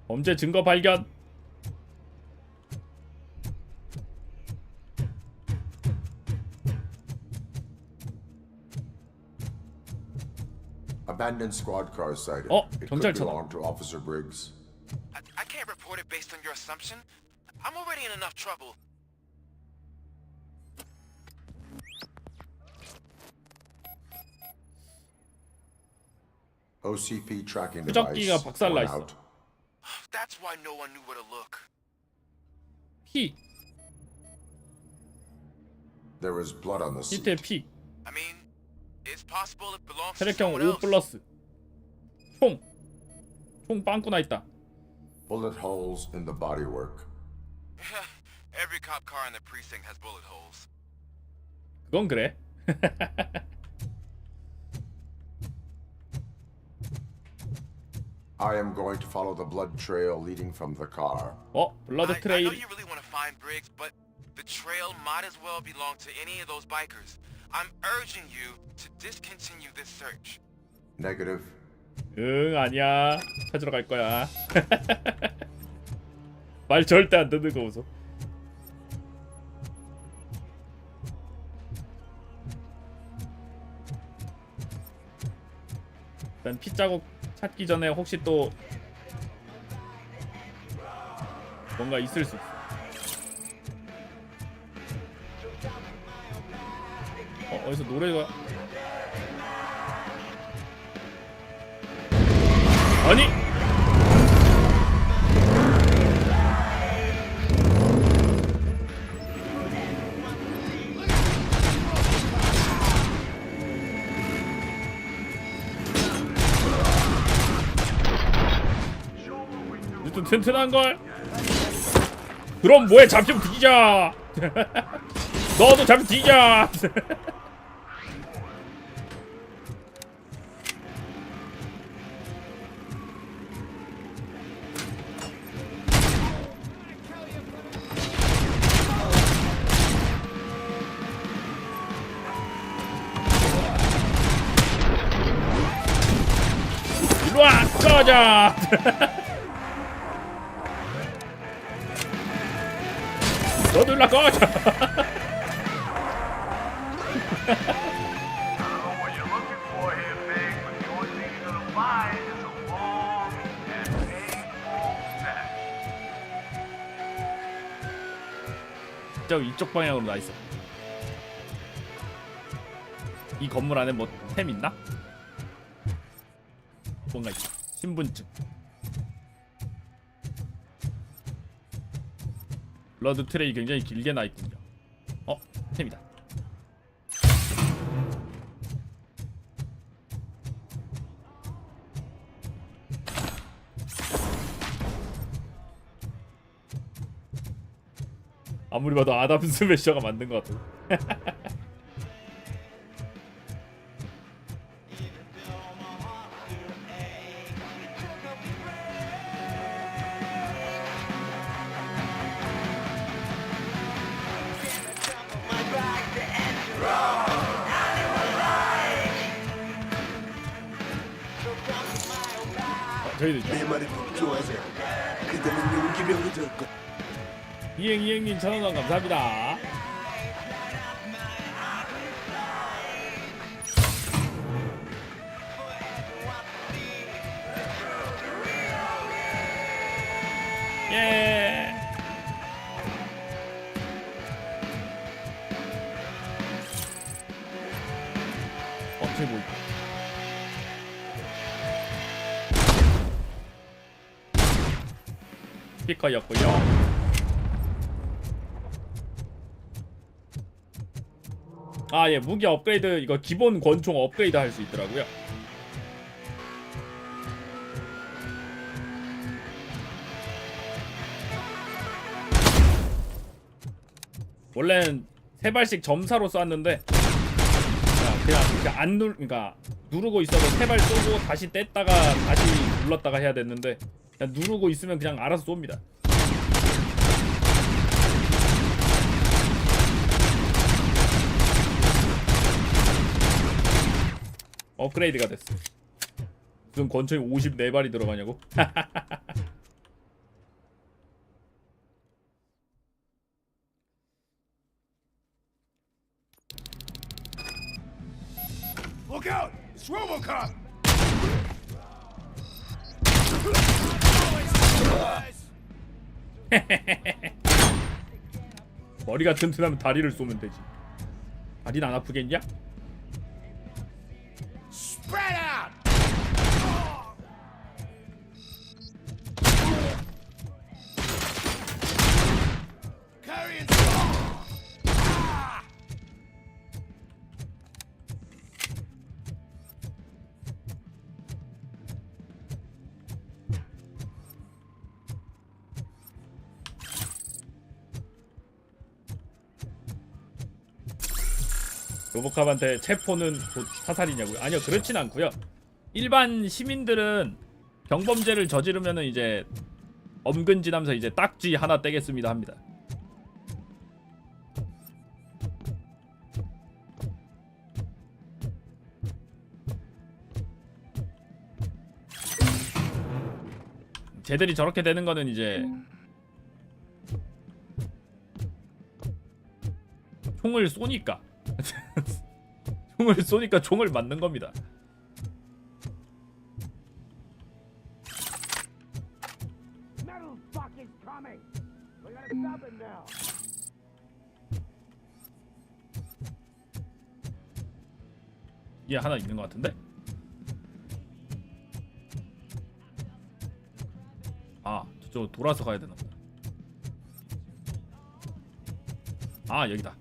범죄 증거 발견. Abandoned squad car sighted. Oh, It could 경찰차다. belong to Officer Briggs. I can't report it based on your assumption. I'm already in enough trouble. OCP tracking 무적기가 device. 박살나 one 있어. out. That's why no one knew where to look. 피. There was blood on the seat. 밑에 피. I mean, it's possible it belongs to 혈액형 someone 5 else. 플러스. 총 빵꾸 나 있다. Bullet holes in the bodywork. Every cop car in the precinct has bullet holes. 그건 그래. I am going to follow the blood trail leading from the car. 블러드 I 트레일. know you really want to find Briggs, but the trail might as well belong to any of those bikers. I'm urging you to discontinue this search. Negative. 응, 아니야. 찾으러 갈 거야. 말 절대 안 듣는 거 보소. 일단 핏자국 찾기 전에 혹시 또 뭔가 있을 수 있어. 어디서 노래가 아니 좀 튼튼한걸? 그럼 뭐해 잡좀 뒤져. 너도 잡 뒤져. 일로와 꺼져. 너도 일로 꺼져. 저 이쪽 방향으로 나 있어. 이 건물 안에 뭐 템 있나? 뭔가 있다. 신분증. 블러드 트레이 굉장히 길게 나 있군요. 템이다. 아무리 봐도 아담 스매셔가 만든 것 같아. 저희도 있다. 이행님 1,000원 감사합니다. 예. 저기 뭐 있다. 스피커였고요. 예, 무기 업그레이드 이거 기본 권총 업그레이드 할 수 있더라고요. 원래는 3발씩 점사로 쐈는데 그냥 그러니까 누르고 있어도 3발 쏘고 다시 뗐다가 다시 눌렀다가 해야 됐는데 그냥 누르고 있으면 그냥 알아서 쏩니다. 업그레이드가 됐어. 무슨 권총이 54발이 들어가냐고? Look out! It's RoboCop! 머리가 튼튼하면 다리를 쏘면 되지. 다리는 안 아프겠냐? Spread out! Carry and 로보캅한테 체포는 곧 사살이냐고요? 아니요, 그렇진 않고요. 일반 시민들은 경범죄를 저지르면은 이제 엄근진하면서 이제 딱지 하나 떼겠습니다 합니다. 쟤들이 저렇게 되는 거는 이제 총을 쏘니까 총을 쏘니까 총을 맞는 겁니다. 얘 하나 있는 것 같은데? 아, 저쪽 돌아서 가야 되나 보다. 아, 여기다.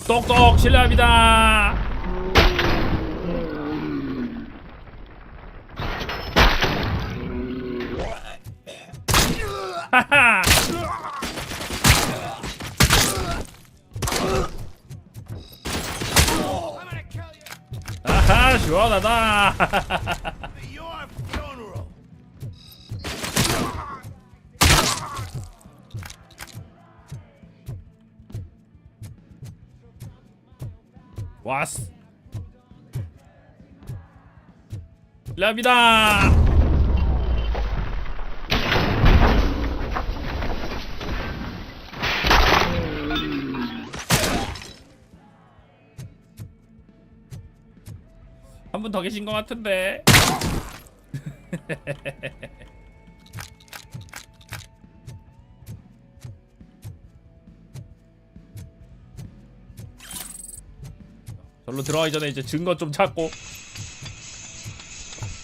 똑똑 실례합니다. 하하. 아하, 시원하다. 왔어. 실례합니다. 한 분 더 계신 것 같은데. 절로 들어가기 전에 이제 증거 좀 찾고.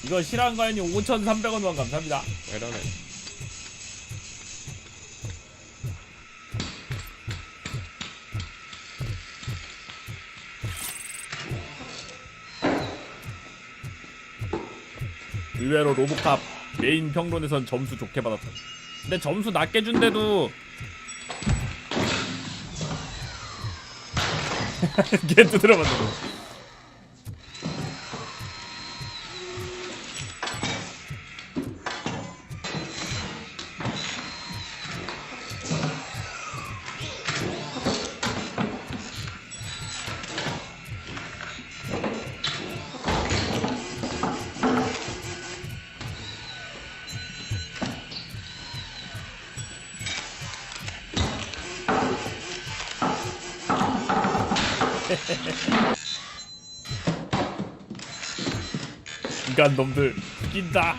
이거 실한 거연이 5,300원만 감사합니다. 이러네. 의외로 로보캅 메인 평론에선 점수 좋게 받았다. 근데 점수 낮게 준데도 걔 두드려 맞는 거. 인간 놈들 죽인다.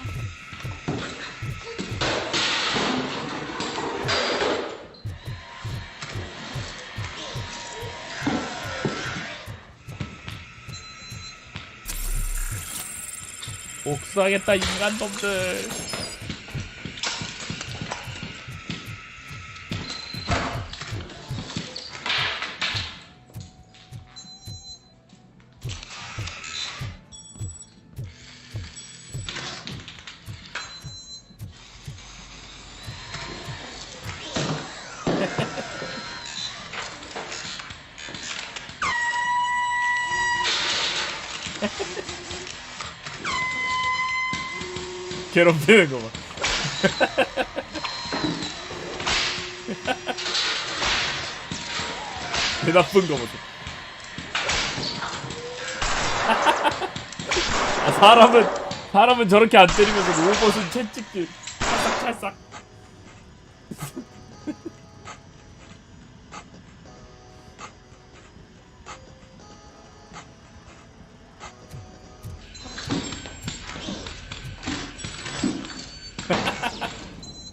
복수하겠다 인간 놈들. 괴롭히는 거 봐. 개 나쁜 거 보자. 아, 사람은 저렇게 안 때리면서 로봇은 채찍질 찰싹찰싹.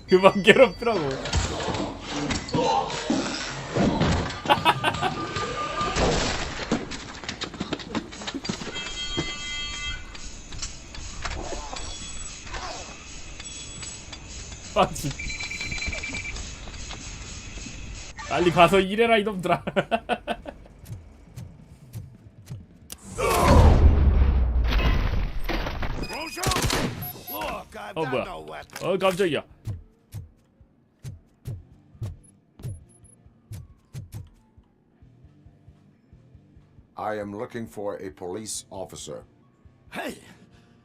그만 괴롭더라고. 빡치. 빨리 가서 일해라 이놈들아. 뭐야? 깜짝이야. I am looking for a police officer. Hey,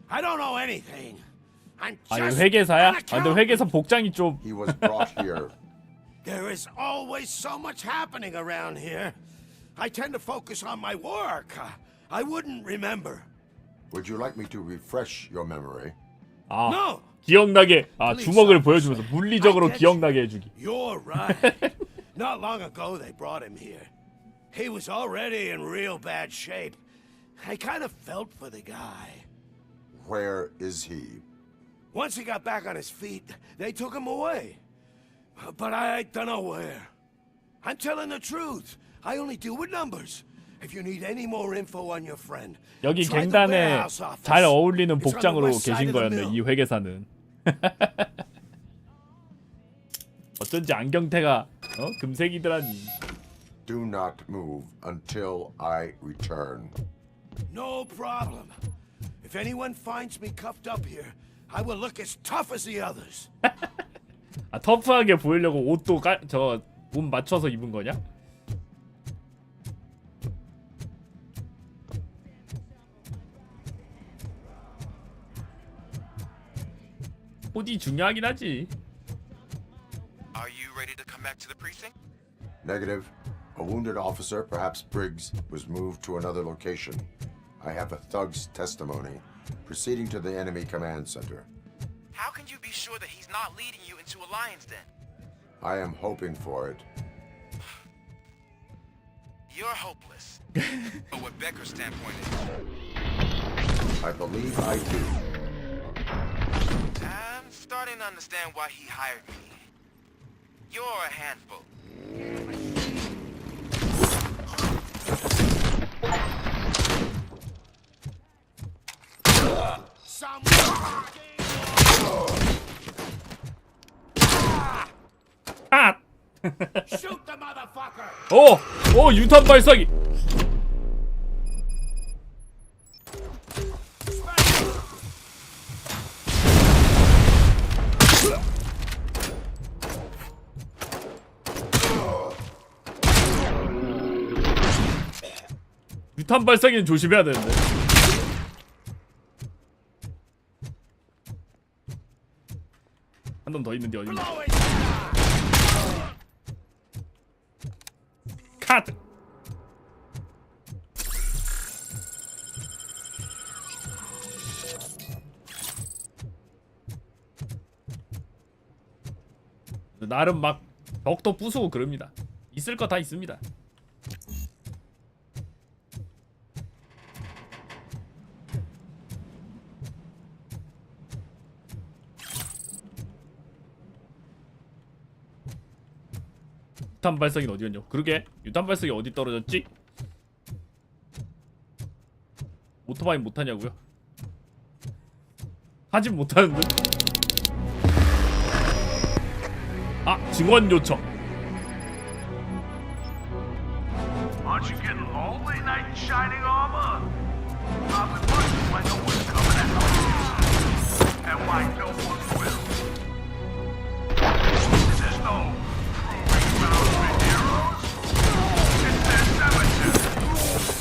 I don't know anything. I'm 아, just 얘 회계사야? an 아, 근데 회계사 복장이 좀. He was brought here. There is always so much happening around here. I tend to focus on my work. I wouldn't remember. Would you like me to refresh your memory? 아, No. 기억나게. 아, 주먹을 보여주면서 물리적으로 기억나게 해주기. You're right. Not long ago they brought him here. He was already in real bad shape. I kind of felt for the guy. Where is he? Once he got back on his feet, they took him away. But I don't know where. I'm telling the truth. I only deal with numbers. If you need any more info on your friend, 여기 try the 갱단에 warehouse office. 잘 어울리는 It's on the 복장으로 west side 계신 of the 거였네, mill. 이 회계사는. 어쩐지 안경테가 금색이더라니. Do not move until I return. No problem. If anyone finds me cuffed up here, I will look as tough as the others. 아, 터프하게 보이려고 옷도 저 옷 맞춰서 입은 거냐? 옷이 중요하긴 하지. Are you ready to come back to the precinct? Negative. A wounded officer, perhaps Briggs, was moved to another location. I have a thug's testimony, proceeding to the enemy command center. How can you be sure that he's not leading you into a lion's den? I am hoping for it. You're hopeless. But what Becker's standpoint is... I believe I do. I'm starting to understand why he hired me. You're a handful. 아! Shoot the motherfucker! 오, 유탄 발사기. 유탄 발사기는 조심해야 되는데. 한 놈 더 있는데 어디 있냐? 카드. 나름 막 벽도 부수고 그럽니다. 있을 거 다 있습니다. 유탄 발사기는 어디였냐? 그러게 유탄 발사기 어디 떨어졌지? 오토바이 못하냐고요? 하진 못하는데. 아, 증언 요청. Aren't you getting lonely, knight in shining armor? I've been wondering why no one's coming at home, and why no one will. There's no proving ground for heroes. It's their cemetery.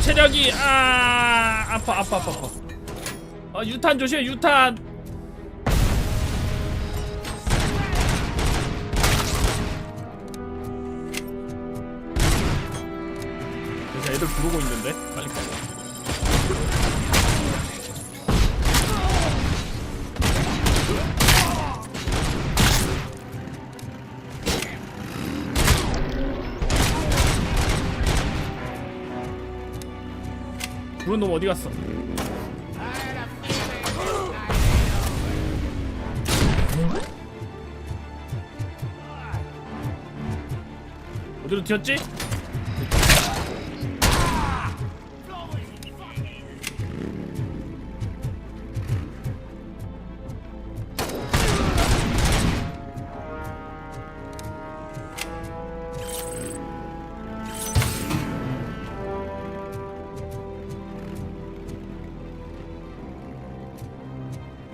체력이 아파. 유탄 조심해, 유탄. 그래서 애들 부르고 있는데 빨리 가자. 부른 놈 어디 갔어? 어디로 튀었지?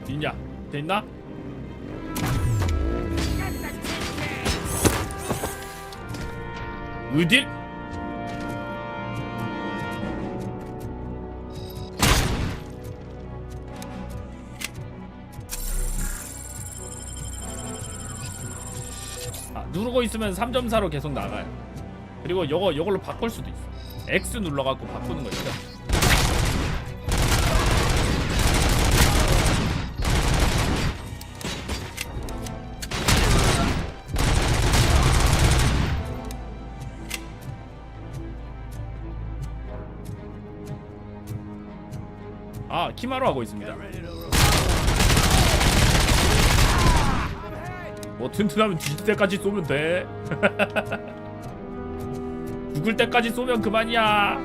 있냐? 돼있나? 으딜? 아, 누르고 있으면 3.4로 계속 나가요. 그리고 요걸로 바꿀 수도 있어. X 눌러갖고 바꾸는 거 있죠. 아, 키마로 하고 있습니다. 뭐 튼튼하면 뒤질 때까지 쏘면 돼. 죽을 때까지 쏘면 그만이야.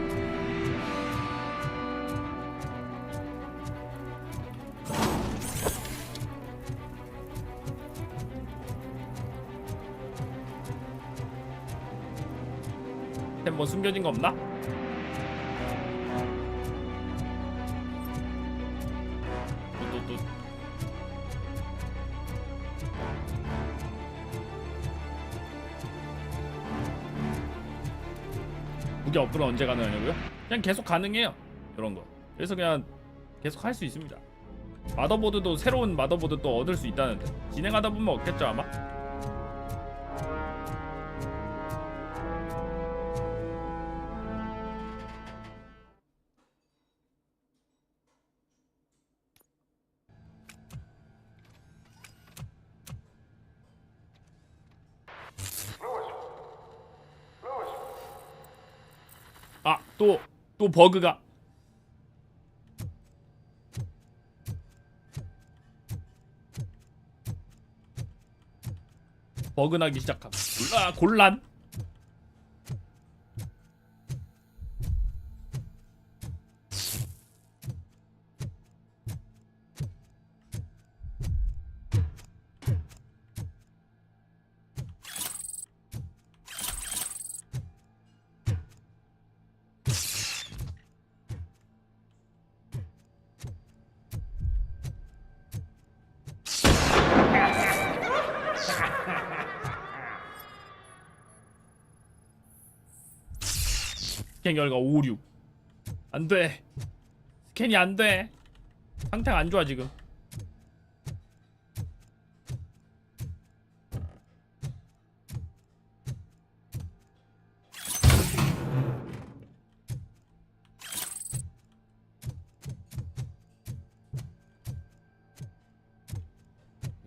뭐 숨겨진 거 없나? 무기 업그레이드 언제 가능하냐고요? 그냥 계속 가능해요. 이런 거. 그래서 그냥 계속 할 수 있습니다. 마더보드도 새로운 마더보드 또 얻을 수 있다는데 진행하다 보면 얻겠죠 아마? 아, 또 버그가. 버그 나기 시작함. 곤란. 스캔 결과 56. 안돼. 스캔이 안돼. 상태가 안좋아 지금.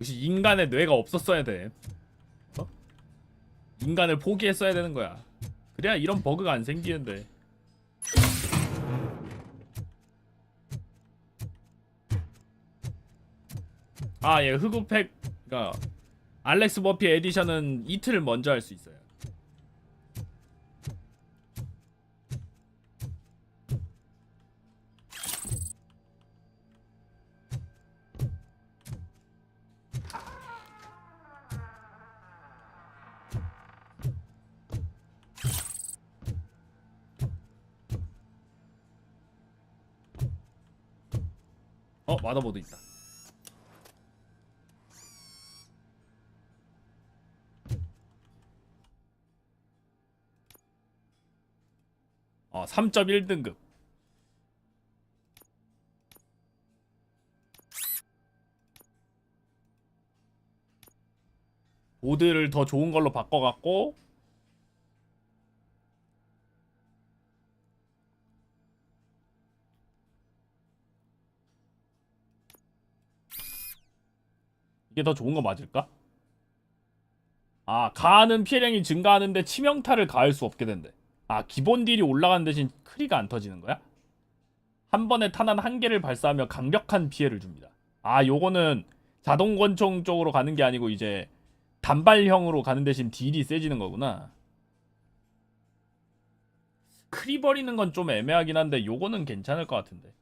역시 인간의 뇌가 없었어야 돼. 어? 인간을 포기했어야 되는 거야. 그래야 이런 버그가 안 생기는데. 아, 예, 흑우팩, 그니까 알렉스 머피 에디션은 이틀 먼저 할 수 있어요. 마더보드 있다. 어, 3.1등급. 보드를 더 좋은 걸로 바꿔갖고 이게 더 좋은 거 맞을까? 아, 가하는 피해량이 증가하는데 치명타를 가할 수 없게 된대. 아, 기본 딜이 올라가는 대신 크리가 안 터지는 거야? 한 번에 탄환 1개를 발사하며 강력한 피해를 줍니다. 아, 요거는 자동 권총 쪽으로 가는 게 아니고 이제 단발형으로 가는 대신 딜이 세지는 거구나. 크리 버리는 건 좀 애매하긴 한데 요거는 괜찮을 것 같은데.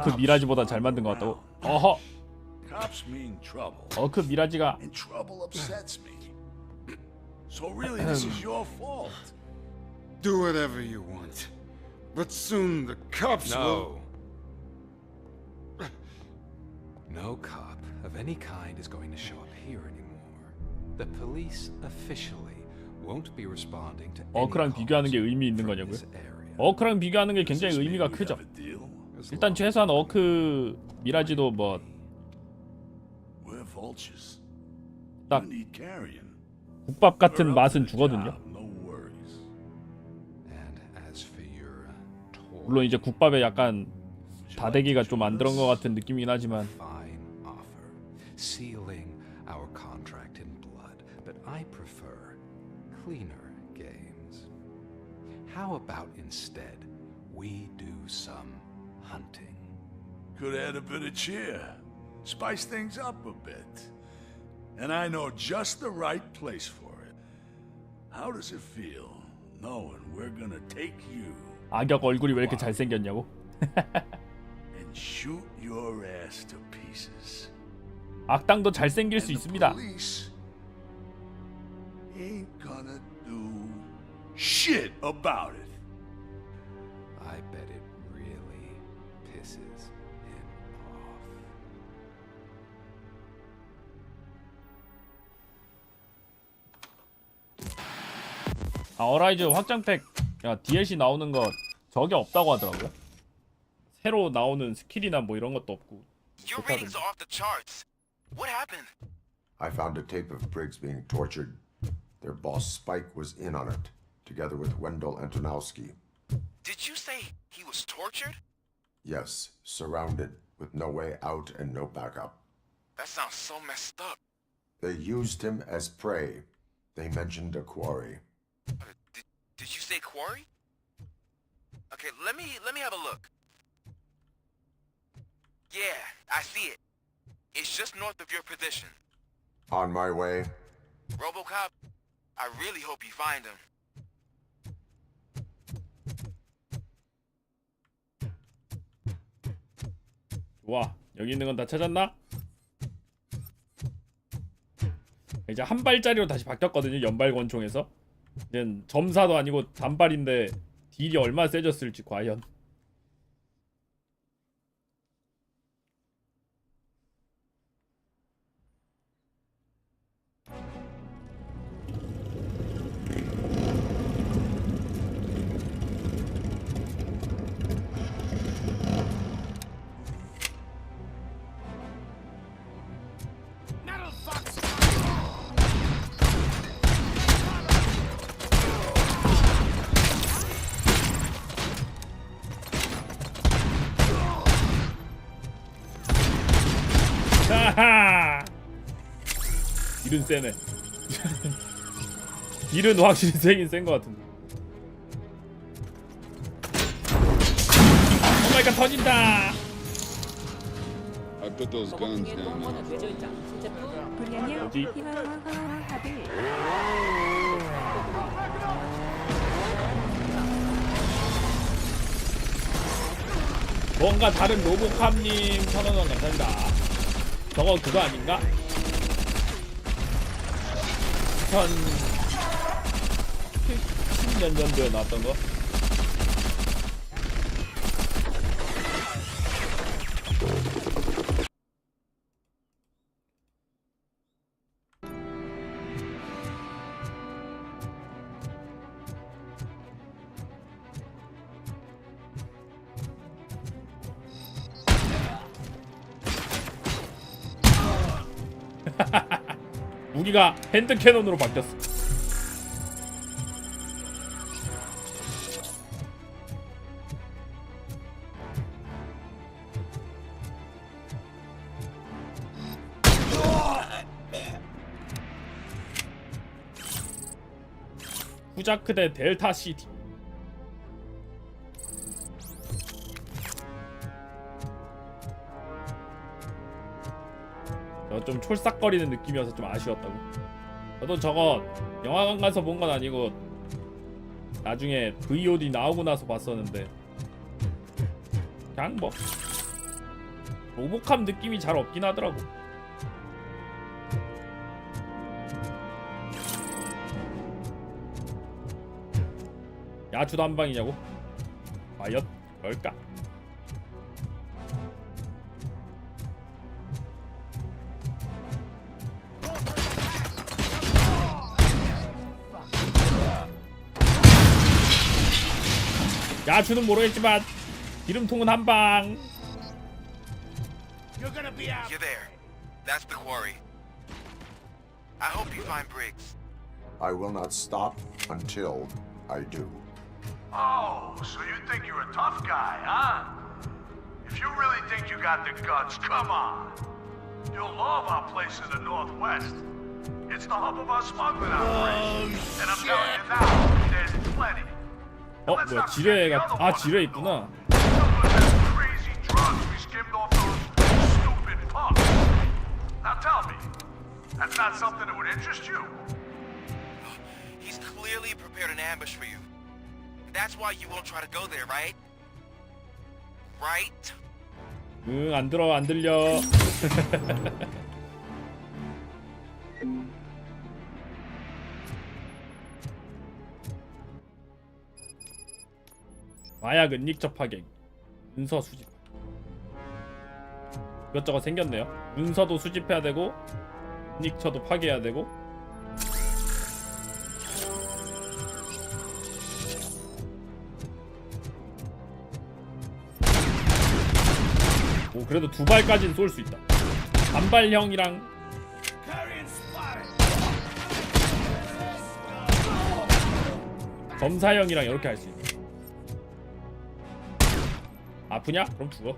그 미라지보다 잘 만든 것 같다고? 어허. 그 미라지가 So really this is your fault. Do whatever you want. But soon the cops will... No cop of any kind is going to show up here anymore. The police officially won't be responding to any 어크랑 비교하는 게 의미 있는 거냐고요? 어크랑 비교하는 게 굉장히 의미가 크죠. 일단 최소한 어크 미라지도 뭐 딱 국밥 같은 맛은 주거든요. 물론 이제 국밥에 약간 다대기가 좀 안 들어간 것 같은 느낌이긴 하지만 sealing our contract in blood, but I prefer cleaner games. How about instead we do some hunting? Could add a bit of cheer, spice things up a bit. And I know just the right place for it. How does it feel knowing we're gonna take you 악역 얼굴이 왜 이렇게 잘생겼냐고? and shoot your ass to pieces? 악당도 잘생길 수 있습니다. Ain't gonna do shit about it. I bet it really pisses him off. 어라이즈 확장팩 DLC 나오는 거 저게 없다고 하더라고요. 새로 나오는 스킬이나 뭐 이런 것도 없고. Your ratings are off the charts. What happened? I found a tape of Briggs being tortured. Their boss Spike was in on it, together with Wendell Antonowski. Did you say he was tortured? Yes, surrounded, with no way out and no backup. That sounds so messed up. They used him as prey. They mentioned a quarry. Did you say quarry? Okay, let me have a look. Yeah, I see it. It's just north of your position. On my way. RoboCop, I really hope you find him. 좋아, 여기 있는 건 다 찾았나? 이제 한 발짜리로 다시 바뀌었거든요. 연발 권총에서. 이젠 점사도 아니고 단발인데 딜이 얼마나 세졌을지 과연. 하하! 딜은 세네. 딜은 확실히 세긴 센 것 같은데. 오마이갓 터진다. I put those guns down. 어디? 뭔가 다른 로보캅님 1,000원 감사합니다. 저거 그거 아닌가? 2010년 정도에 나왔던 거? 무기가 핸드 캐논으로 바뀌었어. 후자크 대 델타 시티. 좀 촐싹거리는 느낌이어서 좀 아쉬웠다고. 저도 저거 영화관 가서 본 건 아니고 나중에 VOD 나오고 나서 봤었는데 그냥 뭐 로보캅 느낌이 잘 없긴 하더라고. 야추도 한 방이냐고? 과연 그럴까? 야추는 모르겠지만 기름통은 한 방. You're there. That's the quarry. I hope you find Briggs. I will not stop until I do. Oh, so you think you're a tough guy, huh? If you really think you got the guts, come on. You'll love our place in the Northwest. It's the hub of our smuggling operation. And I'm telling you now, there's plenty. 뭐야 지뢰가 지뢰 있구나. Crazy drugs we skimmed off those stupid pups. Now tell me, that's not something that would interest you? He's clearly prepared an ambush for you. That's why you won't try to go there, right? Right? 응, 안 들어, 안 들려. 마약 은닉 접하객, 문서 수집. 이것저것 생겼네요. 문서도 수집해야 되고, 은닉처도 파괴해야 되고. 오, 그래도 두 발까지는 쏠 수 있다. 단발형이랑 검사형이랑 이렇게 할 수 있다. 아프냐? 그럼 죽어.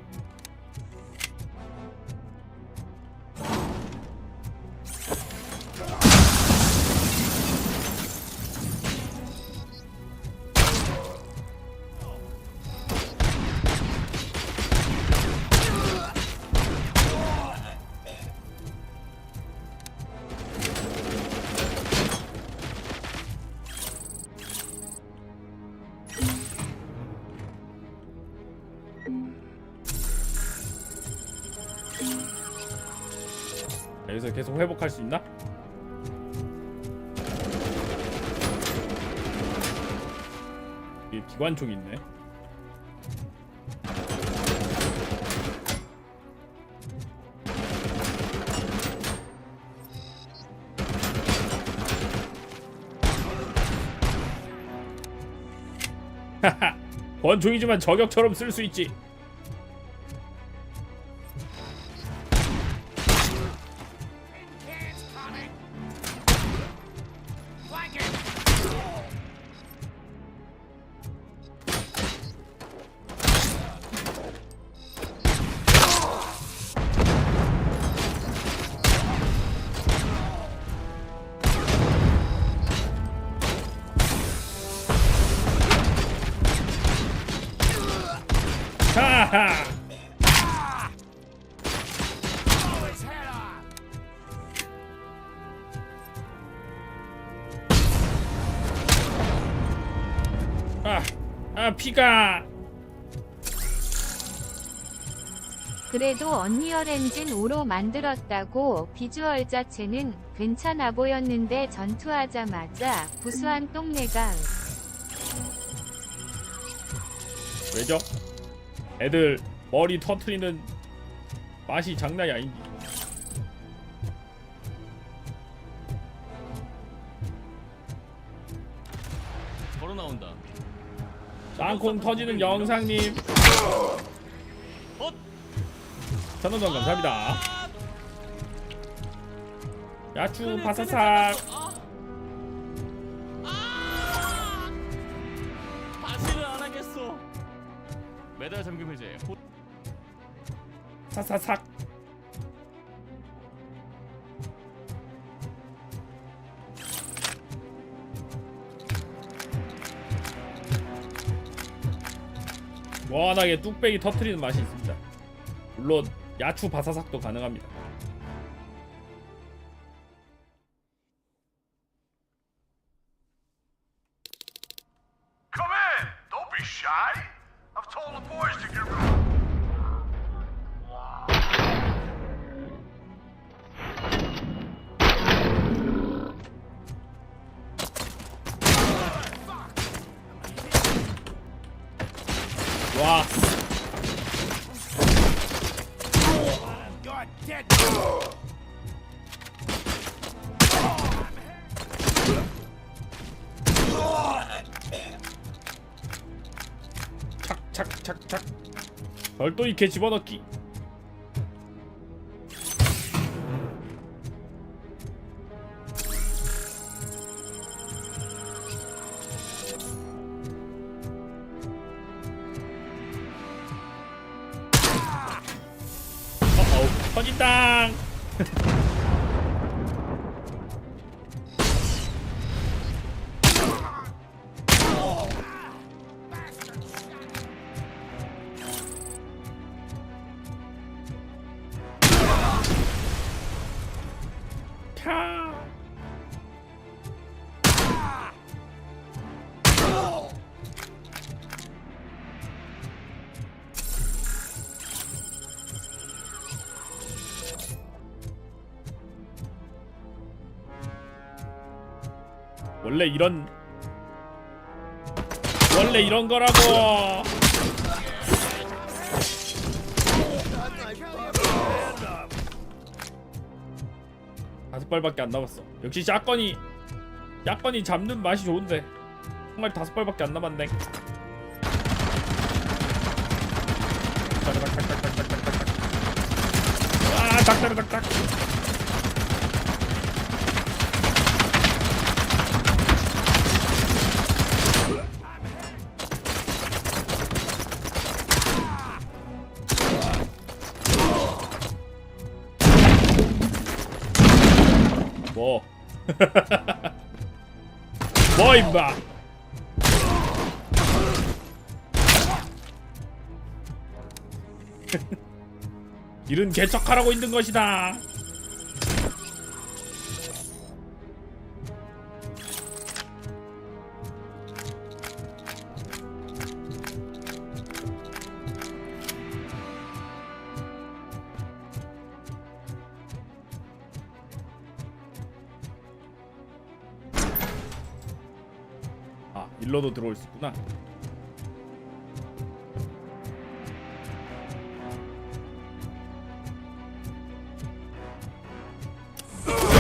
여기서 계속 회복할 수 있나? 이게 기관총이 있네. 하하, 권총이지만 저격처럼 쓸 수 있지. 하하. 피가. 그래도 언리얼 엔진 5로 만들었다고. 비주얼 자체는 괜찮아 보였는데 전투하자마자 구수한 똥내가. 왜죠? 애들 머리 터트리는 맛이 장난이 아닌데. 걸어 나온다. 땅콩 터지는 영상님 1000원 감사합니다. 야추 바사삭. 다시는 안 하겠어. 매달 잠금 해제. 사사삭. 워낙에 뚝배기 터트리는 맛이 있습니다. 물론 야추 바사삭도 가능합니다. Come in! Don't be shy! I've told the boys to get rid. 와. You're dead. 별도이 캐 집어넣기. 터진당. 원래 이런 거라고. 다섯 발밖에 안 남았어. 역시 샷건이 잡는 맛이 좋은데 정말 다섯 발밖에 안 남았네. 아, 닥닥닥닥. 뭐? 뭐 임마? 일은 개척하라고 있는 것이다. 아, 일로도 들어올 수 있구나.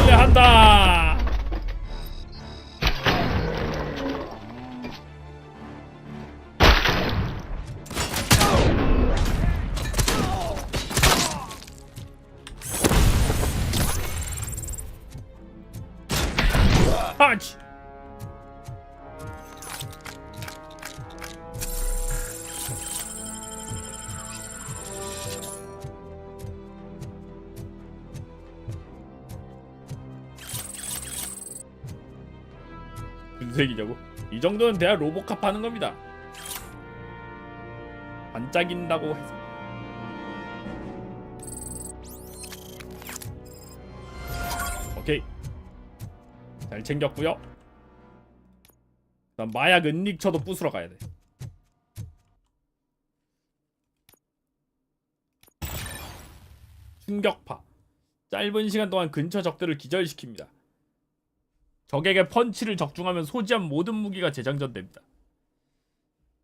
한다. 아치. 분색이냐고? 이 정도는 돼야 로보캅 하는 겁니다. 반짝인다고 해서. 오케이, 잘 챙겼고요. 그다음 마약 은닉처도 부수러 가야 돼. 충격파. 짧은 시간 동안 근처 적들을 기절시킵니다. 적에게 펀치를 적중하면 소지한 모든 무기가 재장전됩니다.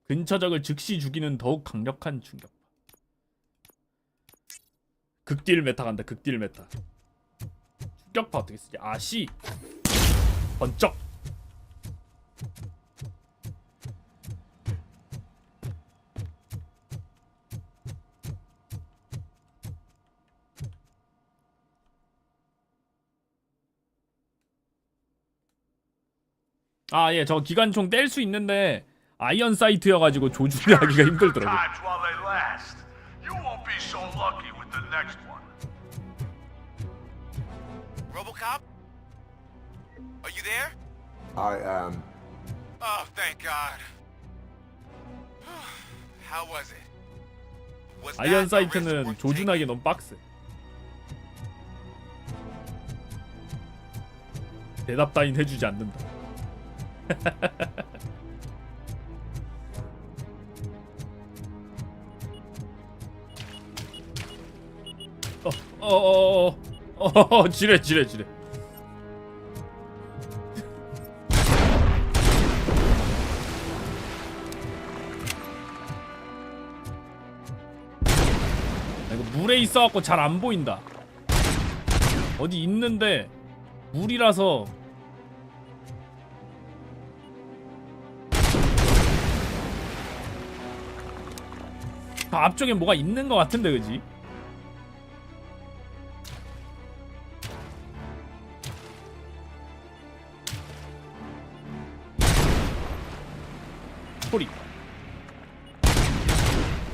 근처 적을 즉시 죽이는 더욱 강력한 충격파. 극딜 메타 간다. 극딜 메타. 충격파 어떻게 쓰지? 아, C 번쩍. 아, 예, 저 기관총 뗄 수 있는데 아이언 사이트여가지고 조준하기가 힘들더라고. RoboCop? Are you there? I am. Oh, thank God. How was it? Was 아이언 that a risk 사이트는 worth 조준하기 너무 빡세. 대답 따윈 해주지 않는다. 지뢰. 이거 물에 있어갖고 잘 안 보인다. 어디 있는데 물이라서. 저 앞쪽에 뭐가 있는 것 같은데, 그지?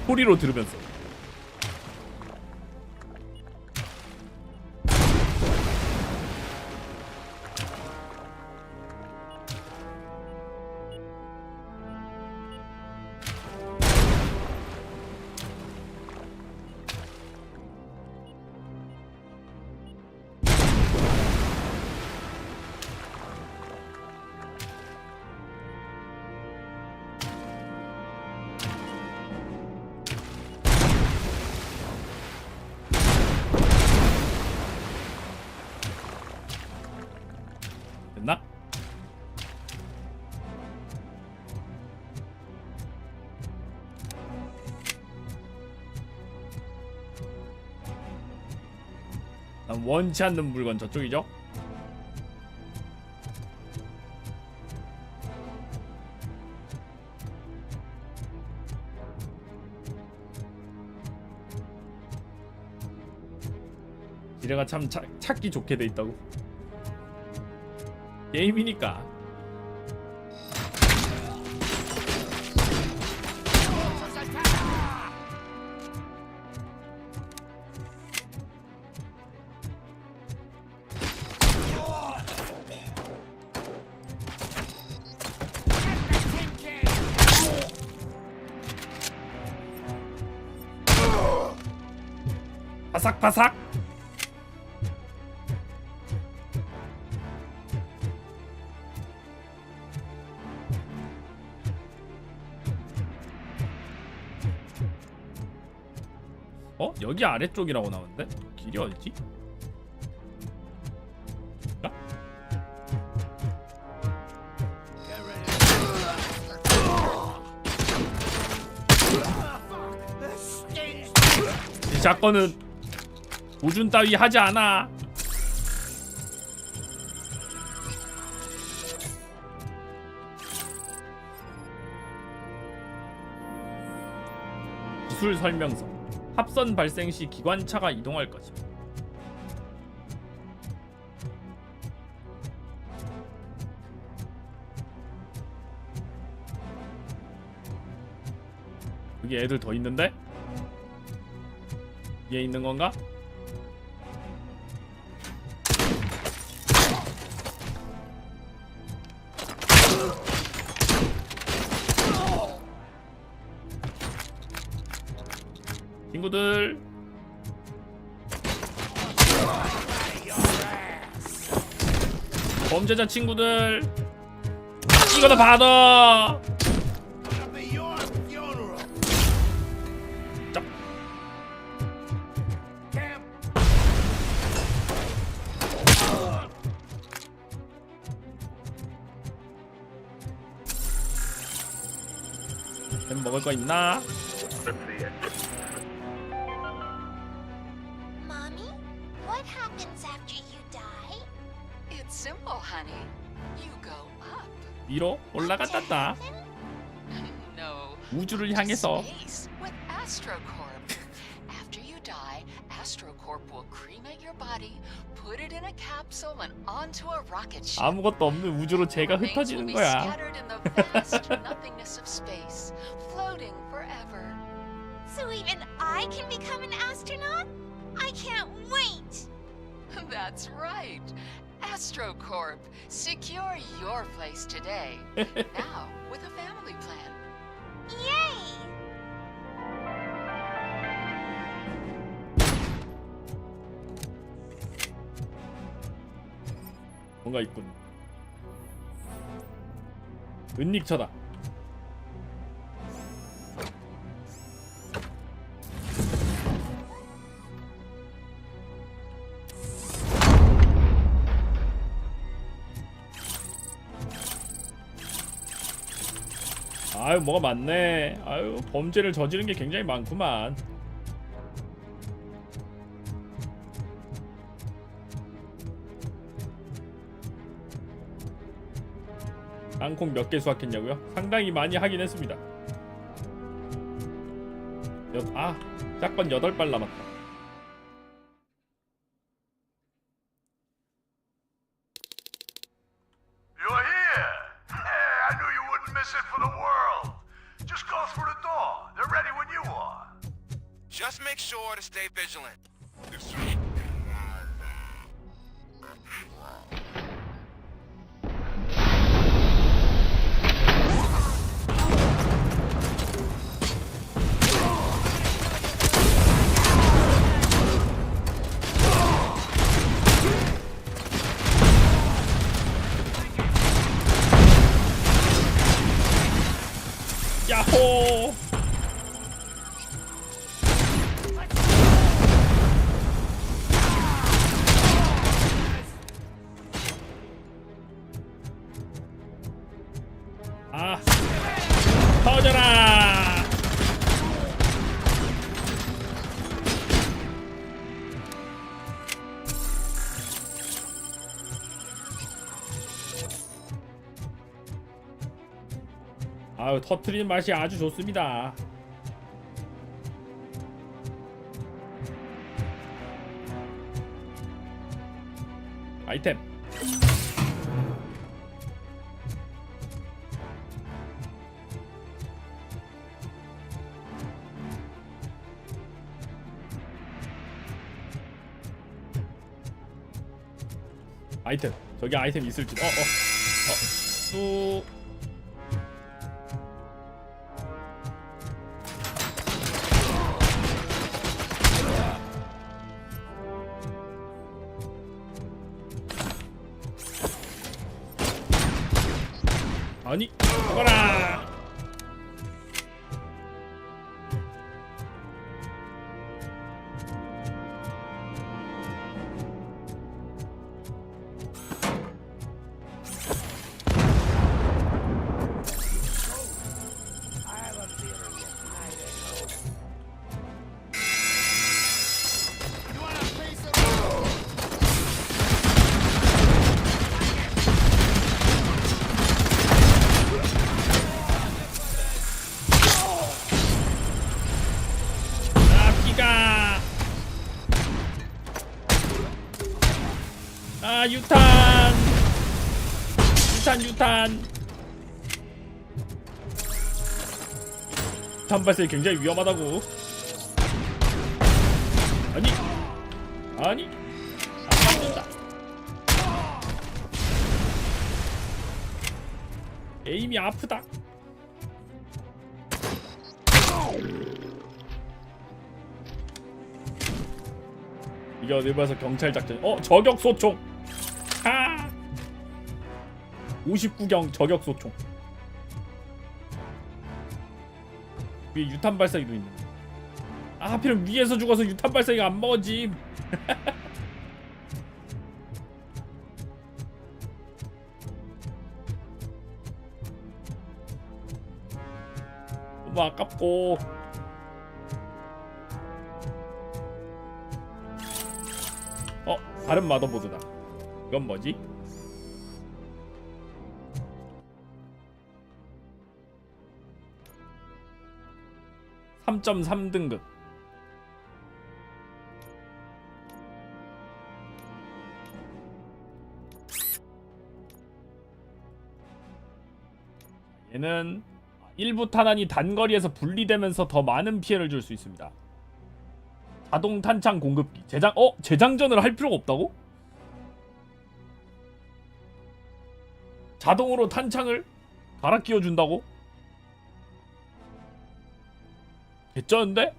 소리로 들으면서. 됐나? 난 원치 않는 물건 저쪽이죠? 지뢰가 참 찾기 좋게 돼 있다고. 게임이니까. 바삭바삭. 어? 여기 아래쪽이라고 나오는데? 길이 어디지? 아? 이 사건은 우준 따위 하지 않아. 기술 설명서. 합선 발생 시 기관차가 이동할 것입니다. 여기 애들 더 있는데? 위에 있는 건가? 친구들, 범죄자 친구들, 이거나 받아. 짝. 햄 먹을 거 있나? 위로 올라간단다. 우주를 향해서. 아무것도 없는 우주로 제가 흩어지는 거야. So even I can become an astronaut? I can't wait! That's right. AstroCorp, secure your place today. Now with a family plan. Yay! 뭔가 있군. 은닉처다. 아유, 뭐가 많네. 아유, 범죄를 저지른 게 굉장히 많구만. 땅콩 몇 개 수확했냐고요? 상당히 많이 하긴 했습니다. 짝건 8발 남았다. You're here! Hey, I knew you wouldn't miss it for the world. Just go through the door. They're ready when you are. Just make sure to stay vigilant. 야호! 터져라! 아유, 터트리는 맛이 아주 좋습니다. 아이템. 아이템. 저기 아이템 있을지. 쑥. 아니, 죽어라. 유탄. 유탄 발사기 굉장히 위험하다고. 아니 안 맞는다. 에임이 아프다. 이게 어디 봐서 경찰 작전. 저격 소총. 59경 저격 소총. 위에 유탄 발사기도 있네. 하필 위에서 죽어서 유탄 발사기가 안 먹어짐. 너무 아깝고. 다른 마더보드다. 이건 뭐지? 3.3등급. 얘는 일부 탄환이 단거리에서 분리되면서 더 많은 피해를 줄 수 있습니다. 자동 탄창 공급기. 재장전을 할 필요가 없다고? 자동으로 탄창을 갈아 끼워준다고? 개쩌는데?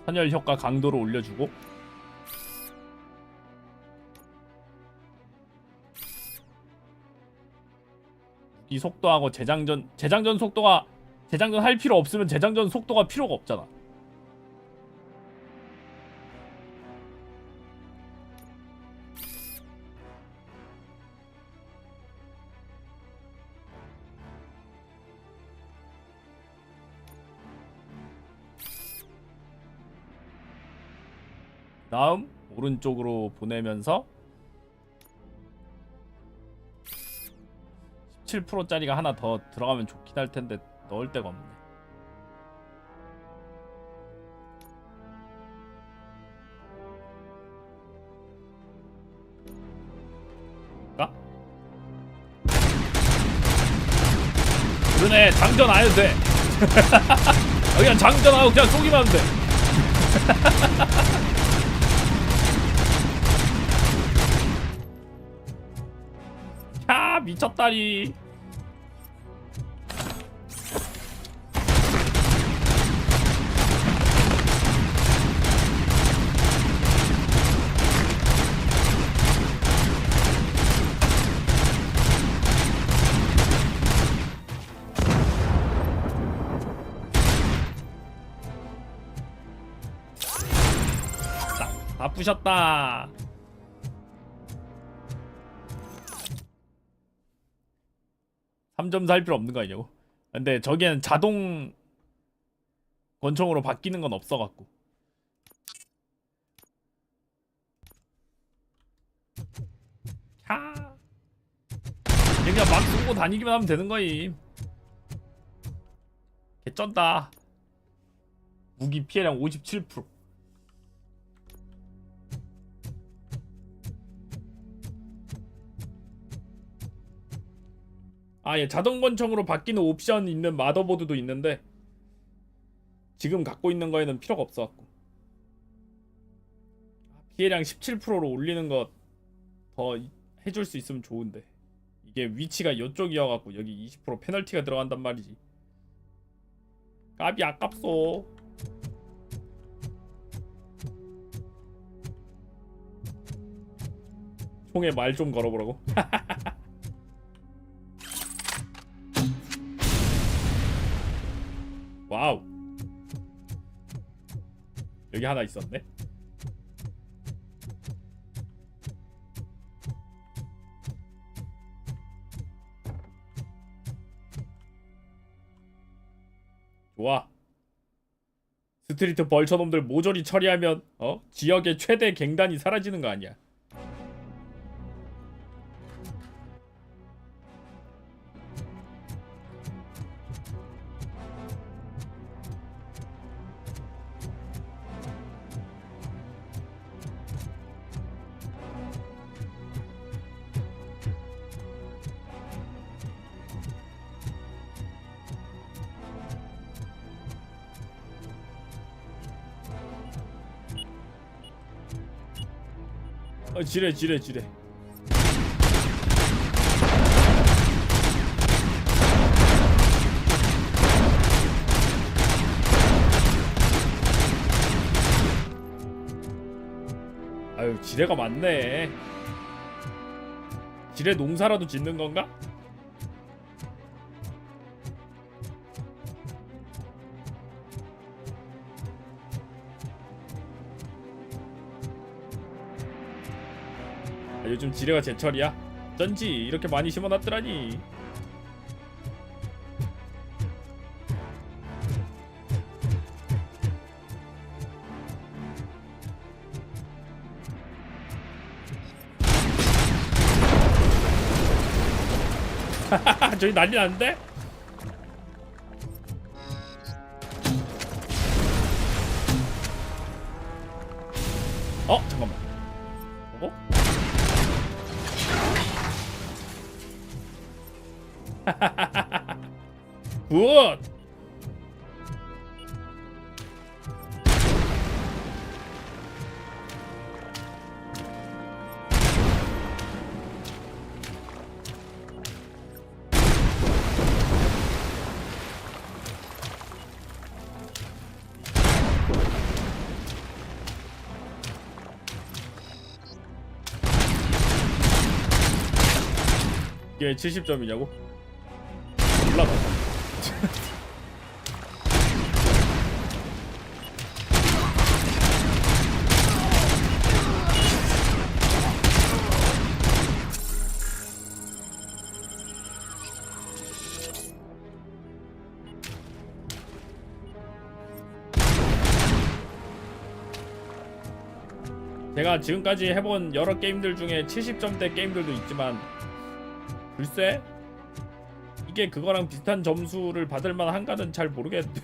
선열 효과 강도를 올려주고. 이 속도하고 재장전 속도가 재장전 필요 없으면 재장전 속도가 필요가 없잖아. 다음 오른쪽으로 보내면서 17%짜리가 하나 더 들어가면 좋긴 할 텐데 넣을 데가 없네. 가? 그러네. 장전 안 해도 돼. 그냥 장전하고 그냥 쏘기만 하면 돼. 야, 미쳤다니. 다 부셨다. 삼 점 살 필요 없는 거 아니냐고. 근데 저기엔 자동 권총으로 바뀌는 건 없어갖고. 캬. 그냥 막 쏘고 다니기만 하면 되는 거임. 개쩐다. 무기 피해량 57%. 아, 예, 자동 권총으로 바뀌는 옵션 있는 마더보드도 있는데 지금 갖고 있는 거에는 필요가 없어갖고. 피해량 17%로 올리는 거 더 해줄 수 있으면 좋은데 이게 위치가 이쪽이어갖고 여기 20% 페널티가 들어간단 말이지. 값이 아깝소. 총에 말 좀 걸어보라고. 와우. 여기 하나 있었네. 좋아. 스트리트 벌처놈들 모조리 처리하면 지역의 최대 갱단이 사라지는 거 아니야. 지뢰. 아유, 지뢰가 많네. 지뢰 농사라도 짓는 건가? 아, 요즘 지뢰가 제철이야? 어쩐지 이렇게 많이 심어놨더라니. 저기 난리 났는데? 잠깐만. 굿! 이게 70점이냐고? 올라가. 제가 지금까지 해본 여러 게임들 중에 70점대 게임들도 있지만 글쎄 이게 그거랑 비슷한 점수를 받을 만한가는 잘 모르겠는데.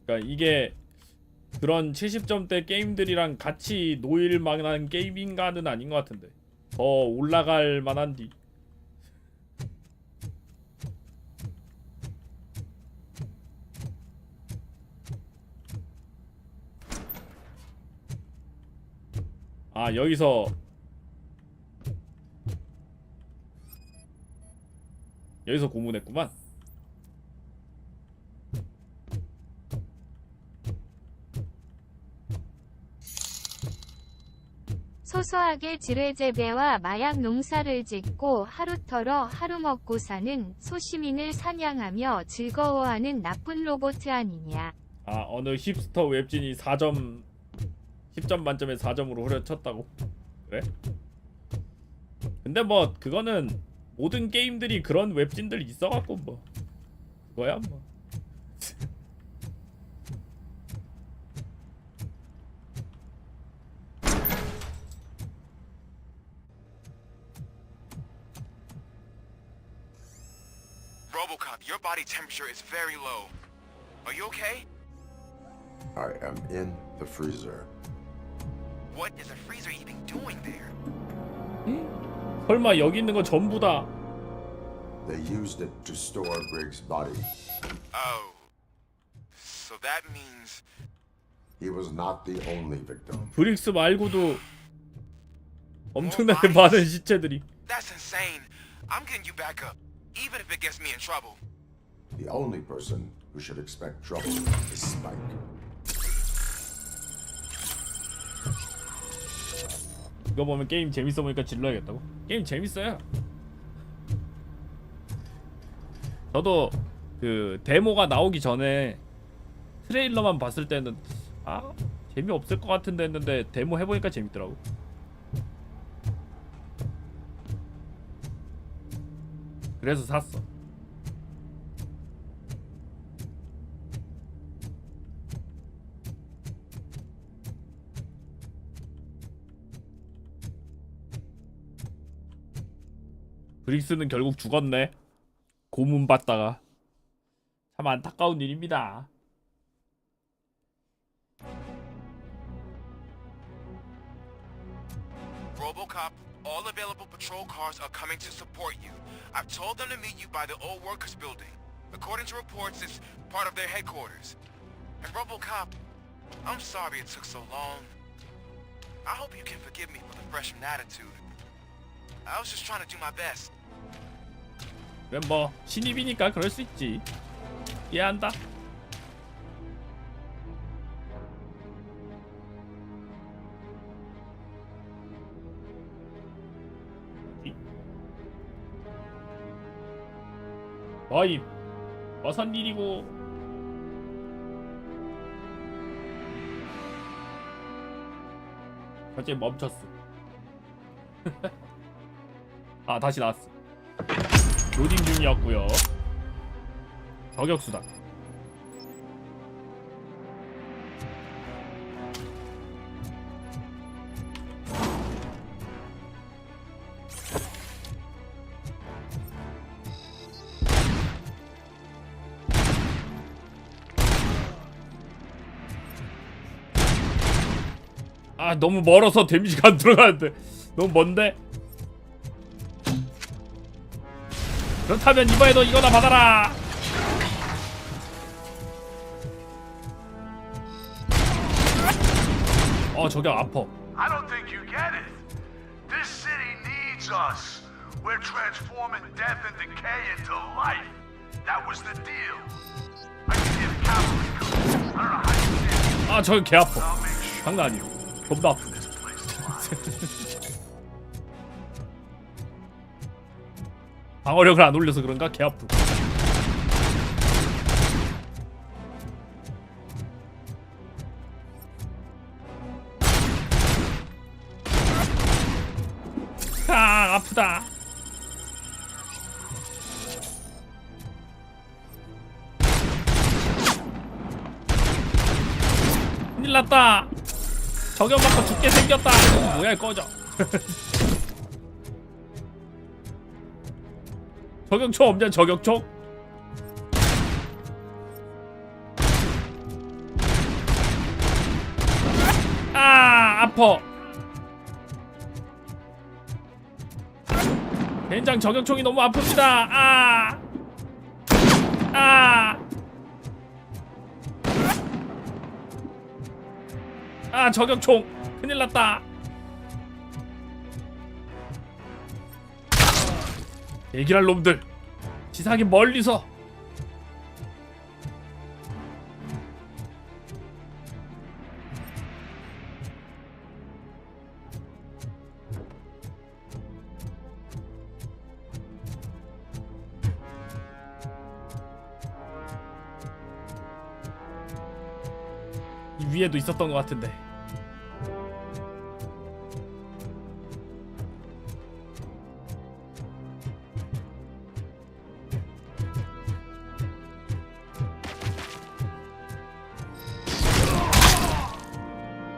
그러니까 이게 그런 70점대 게임들이랑 같이 놓일 만한 게임인가는 아닌 것 같은데 더 올라갈 만한디. 아 여기서 고문했구만. 소소하게 지뢰 재배와 마약 농사를 짓고 하루 털어 하루 먹고 사는 소시민을 사냥하며 즐거워하는 나쁜 로봇 아니냐. 아 어느 힙스터 웹진이 4점 10점 만점에 4점으로 후려쳤다고. 그래? 근데 뭐 그거는 모든 게임들이 그런 웹진들 있어갖고 뭐 그거야 뭐. RoboCop, your body temperature is very low. Are you okay? I am in the freezer. What is the freezer even doing there? 설마 여기 있는 거 전부 다. They used it to store Griggs' body. Oh. So that means He was not the only victim. 브릭스 말고도 엄청나게 많은 시체들이. that's insane. I'm getting you back up, even if it gets me in trouble. The only person who should expect trouble is Spike. 이거 보면 게임 재밌어 보니까 질러야겠다고? 게임 재밌어요. 저도 그 데모가 나오기 전에 트레일러만 봤을 때는 아 재미없을 것 같은데 했는데 데모 해보니까 재밌더라고. 그래서 샀어. 브릭스는 결국 죽었네. 고문받다가. 참 안타까운 일입니다. RoboCop, all available patrol cars are coming to support you. I've told them to meet you by the old workers building. According to reports, it's part of their headquarters. And RoboCop, I'm sorry it took so long. I hope you can forgive me for the freshman attitude. I was just trying to do my best. 그럼 뭐 신입이니까 그럴 수 있지. 이해한다. 어이 어선 일이고. 갑자기 멈췄어. 아 다시 나왔어. 로딩 중이었고요. 저격수다. 아 너무 멀어서 데미지가 안 들어가는데 너무 먼데? 그렇다면 이번에도 이거나 받아라. 저격 아파. I don't think you get it. This city needs us. We're transforming death and decay into life. That was the deal. I can see the cavalry coming. I don't know how you did it. 저격 개 아파. 장난 아니야. 겁나 아파. 방어력을 안 올려서 그런가? 개 아프. 아프다. 큰일 났다. 저격 맞고 죽게 생겼다. 뭐야, 꺼져. 저격총 없냐, 저격총? 아, 아파. 젠장 저격총이 너무 아픕니다. 아, 아, 아, 저격총 큰일 났다. 얘기할 놈들 지상에 멀리서. 이 위에도 있었던 것 같은데.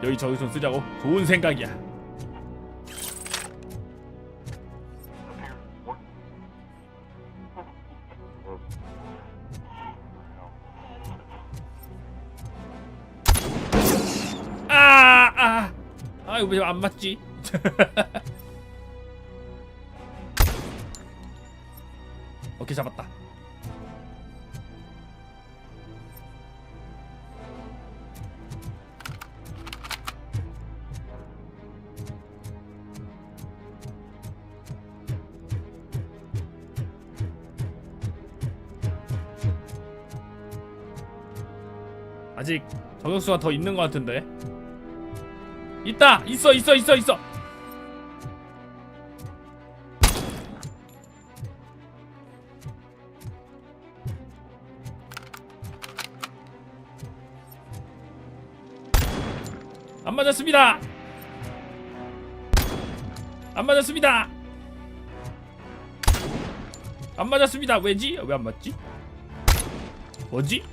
여기 저기서 쓰자고? 좋은 생각이야. 이거 왜 안 맞지? 오케이, 잡았다. 아직 저격수가 더 있는 것 같은데. 있다! 있어! 안 맞았습니다! 안 맞았습니다! 왜지? 왜 안 맞지? 뭐지?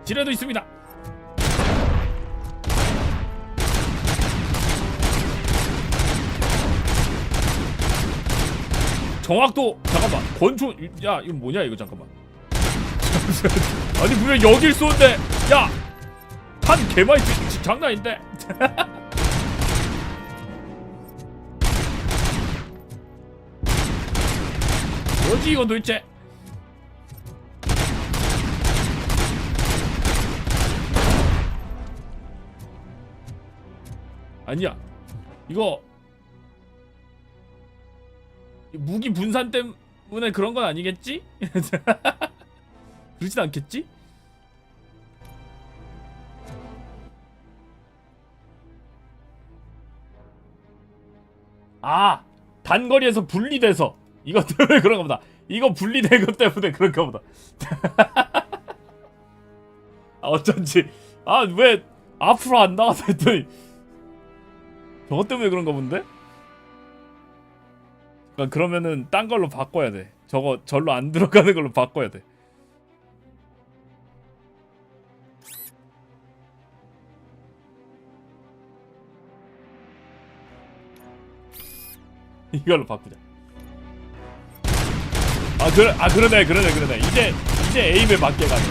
지뢰도 있습니다. 정확도 잠깐만. 권총 야 이거 뭐냐 이거 잠깐만. 아니 분명 여길 쏘는데 야 한 개많이 장난인데. 뭐지 이거 도대체? 아니야 이거 무기 분산 때문에 그런 건 아니겠지? 그러진 않겠지? 아 단거리에서 분리돼서 이거 때문에 그런가 보다. 이거 분리된 것 때문에 그런가 보다. 아 어쩐지 아 왜 앞으로 안 나가서 했더니 저거 때문에 그런가 본데? 그러면은 딴 걸로 바꿔야 돼. 저거 절로 안 들어가는 걸로 바꿔야 돼. 이걸로 바꾸자. 그러네. 이제 에임에 맞게 가네.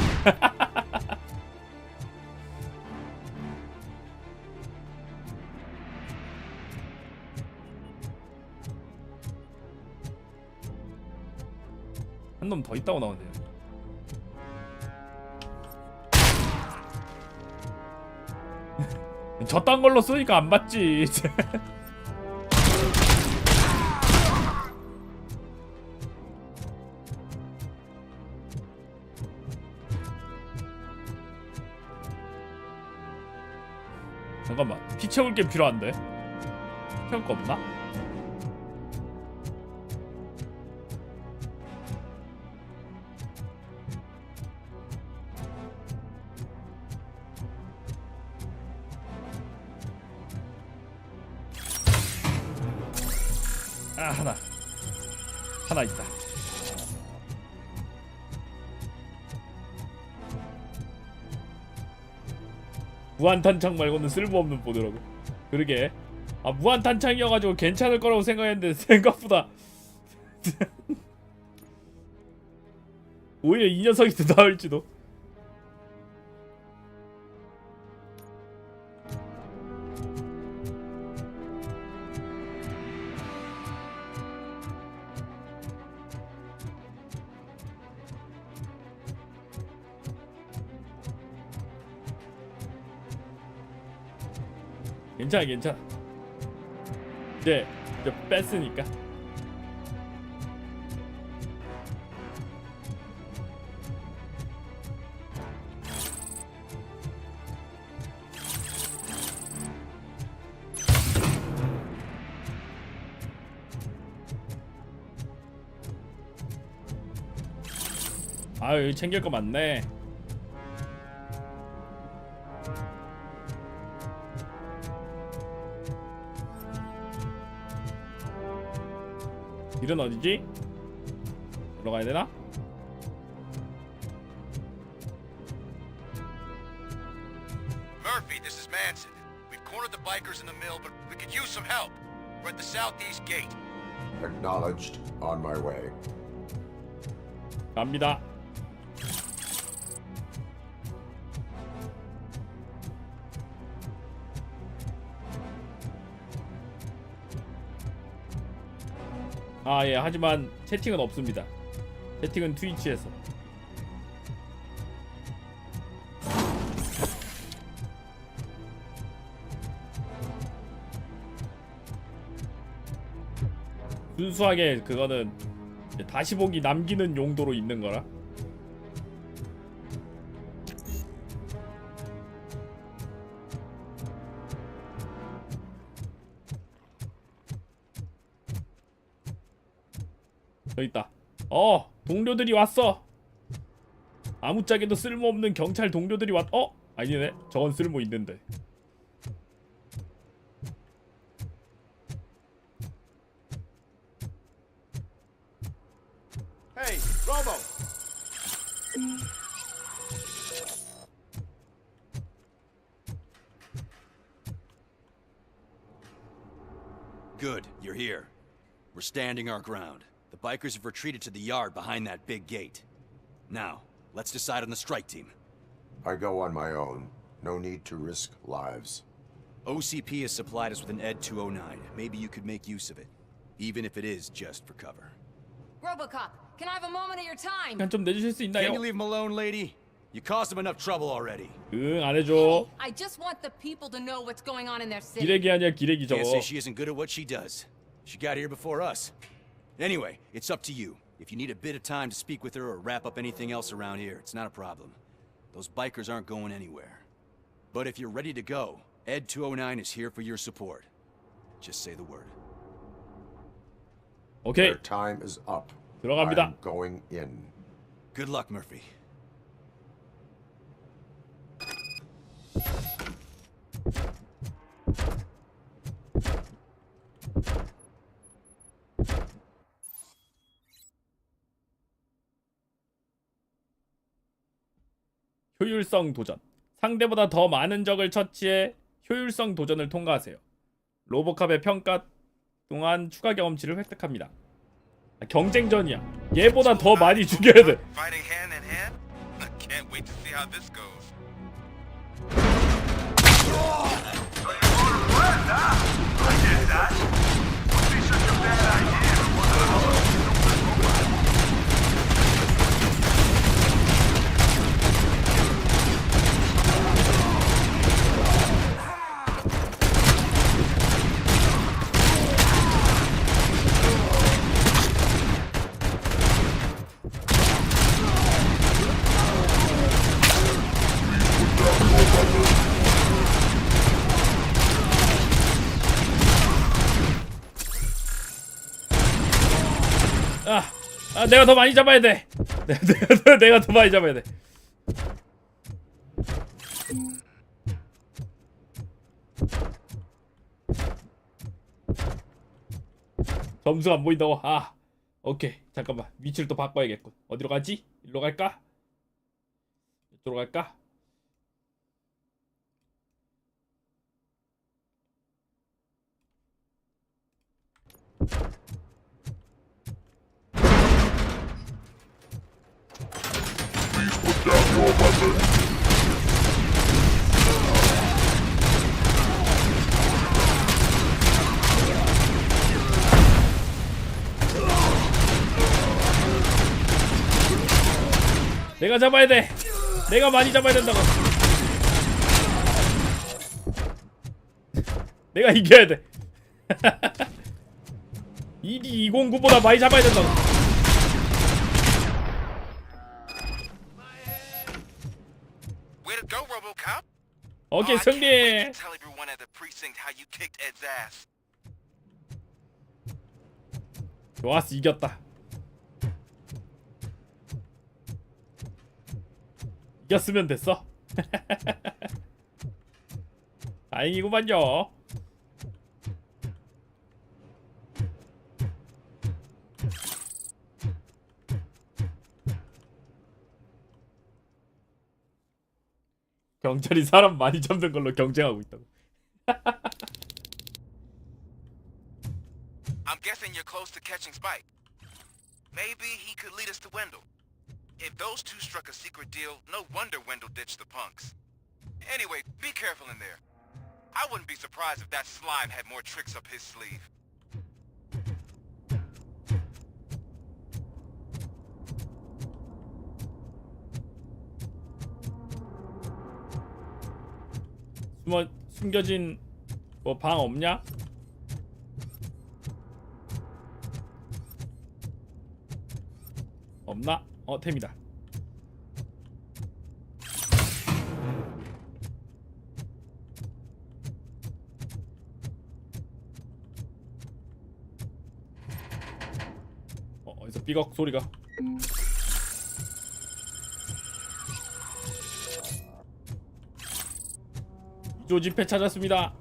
한 놈 더 있다고 나오네요. 저딴 걸로 쏘니까 안 맞지. 잠깐만 피 채울 게 필요한데 채울 거 없나? 아, 하나 있다. 무한탄창 말고는 쓸모없는 보드라고. 그러게. 아, 무한탄창이어가지고 괜찮을 거라고 생각했는데 생각보다 오히려 이 녀석이 더 나을지도. 괜찮아. 이제 뺐으니까. 아유, 챙길 거 많네. 길은 어디지? 들어가야 되나? Murphy, this is Manson. We've cornered the bikers in the mill, but we could use some help. We're at the southeast gate. Acknowledged. On my way. 갑니다. 아, 예. 하지만 채팅은 없습니다. 채팅은 트위치에서. 순수하게 그거는 다시 보기 남기는 용도로 있는 거라. 여기 있다. 동료들이 왔어. 아무짝에도 쓸모없는 경찰 동료들이 아니네. 저건 쓸모 있는데. Hey, Robo! Good, you're here. We're standing our ground. The bikers have retreated to the yard behind that big gate. Now, let's decide on the strike team. I go on my own. No need to risk lives. OCP has supplied us with an ED 209. Maybe you could make use of it, even if it is just for cover. Robocop, can I have a moment of your time? 시간 좀 내주실 수 있나요? Can you leave him alone, lady? You caused him enough trouble already. 응, 안 해줘. I just want the people to know what's going on in their city. 기레기 아니야, 기레기 저거. Can't say she isn't good at what she does. She got here before us. Anyway, it's up to you. If you need a bit of time to speak with her or wrap up anything else around here, it's not a problem. Those bikers aren't going anywhere. But if you're ready to go, Ed 209 is here for your support. Just say the word. 오케이. Their time is up. 들어갑니다. I'm going in. Good luck, Murphy. 효율성 도전. 상대보다 더 많은 적을 처치해 효율성 도전을 통과하세요. 로보캅의 평가 동안 추가 경험치를 획득합니다. 경쟁전이야. 얘보다 더 많이 죽여야 돼. Fighting hand in hand? I can't wait to see how this goes. I did that. Would be such a bad idea. 내가 더 많이 잡아야 돼. 내가 더 많이 잡아야 돼. 점수가 안 보인다고. 아 오케이 잠깐만 위치를 또 바꿔야겠군. 어디로 가지? 일로 갈까? 이쪽으로 갈까? 내가 잡아야 돼. 내가 많이 잡아야 된다고. 내가 이겨야 돼. 2D209보다 많이 잡아야 된다고. Way to go, RoboCop. 오케이 승리. Tell everyone at the precinct how you kicked Ed's ass. 좋았어 이겼다. 이겼으면 됐어. 다행이구만요. 경찰이 사람 많이 잡는 걸로 경쟁하고 있다고. I'm guessing you're close to catching Spike. Maybe he could lead us to Wendell. If those two struck a secret deal, no wonder Wendell ditched the punks. Anyway, be careful in there. I wouldn't be surprised if that slime had more tricks up his sleeve. 숨겨진 뭐 방 없냐? 없나? 템이다. 어디서 삐걱 소리가. 조지패 찾았습니다.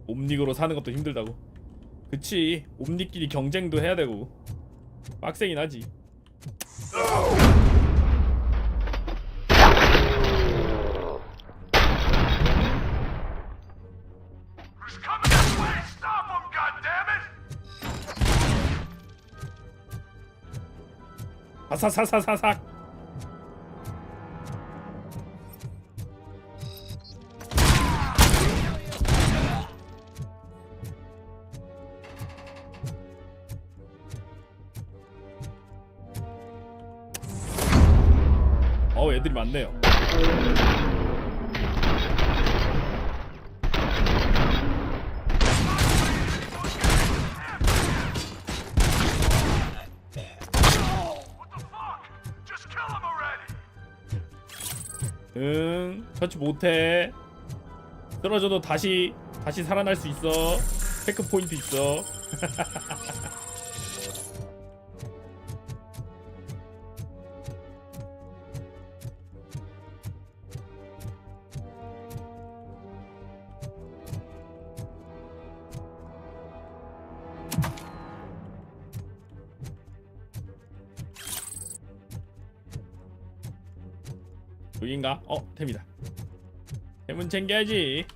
옴닉으로 사는 것도 힘들다고. 그치 옴닉끼리 경쟁도 해야 되고 빡세긴 하지. 사사사사사삭. 애들이 많네요. 터치 못해. 떨어져도 다시 살아날 수 있어. 체크 포인트 있어. 여긴가? 템이다. 템은 챙겨야지.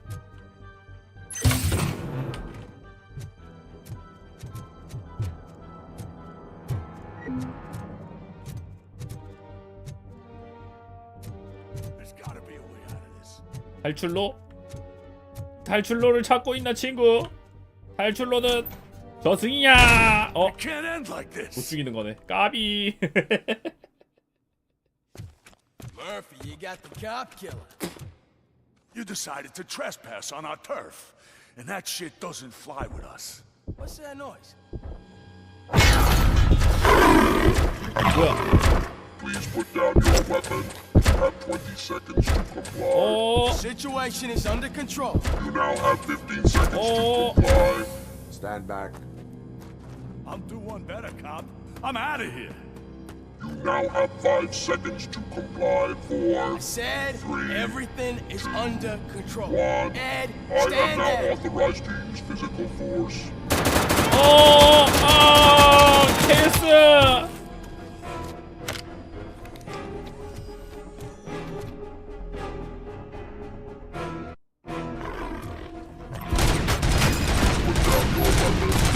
탈출로를 찾고 있나 친구? 탈출로는 저승이야. 못 죽이는 거네. 까비. Murphy, you got the cop killer. You decided to trespass on our turf, and that shit doesn't fly with us. What's that noise? Please put down your weapon. You have 20 seconds to comply. Situation is under control. You now have 15 seconds to comply. Stand back. I'll do one better, cop. I'm out of here. Now have 5 seconds to comply. 4. I said 3, everything is under control. 1. Ed, I am stand now there. authorized to use physical force. 케이스.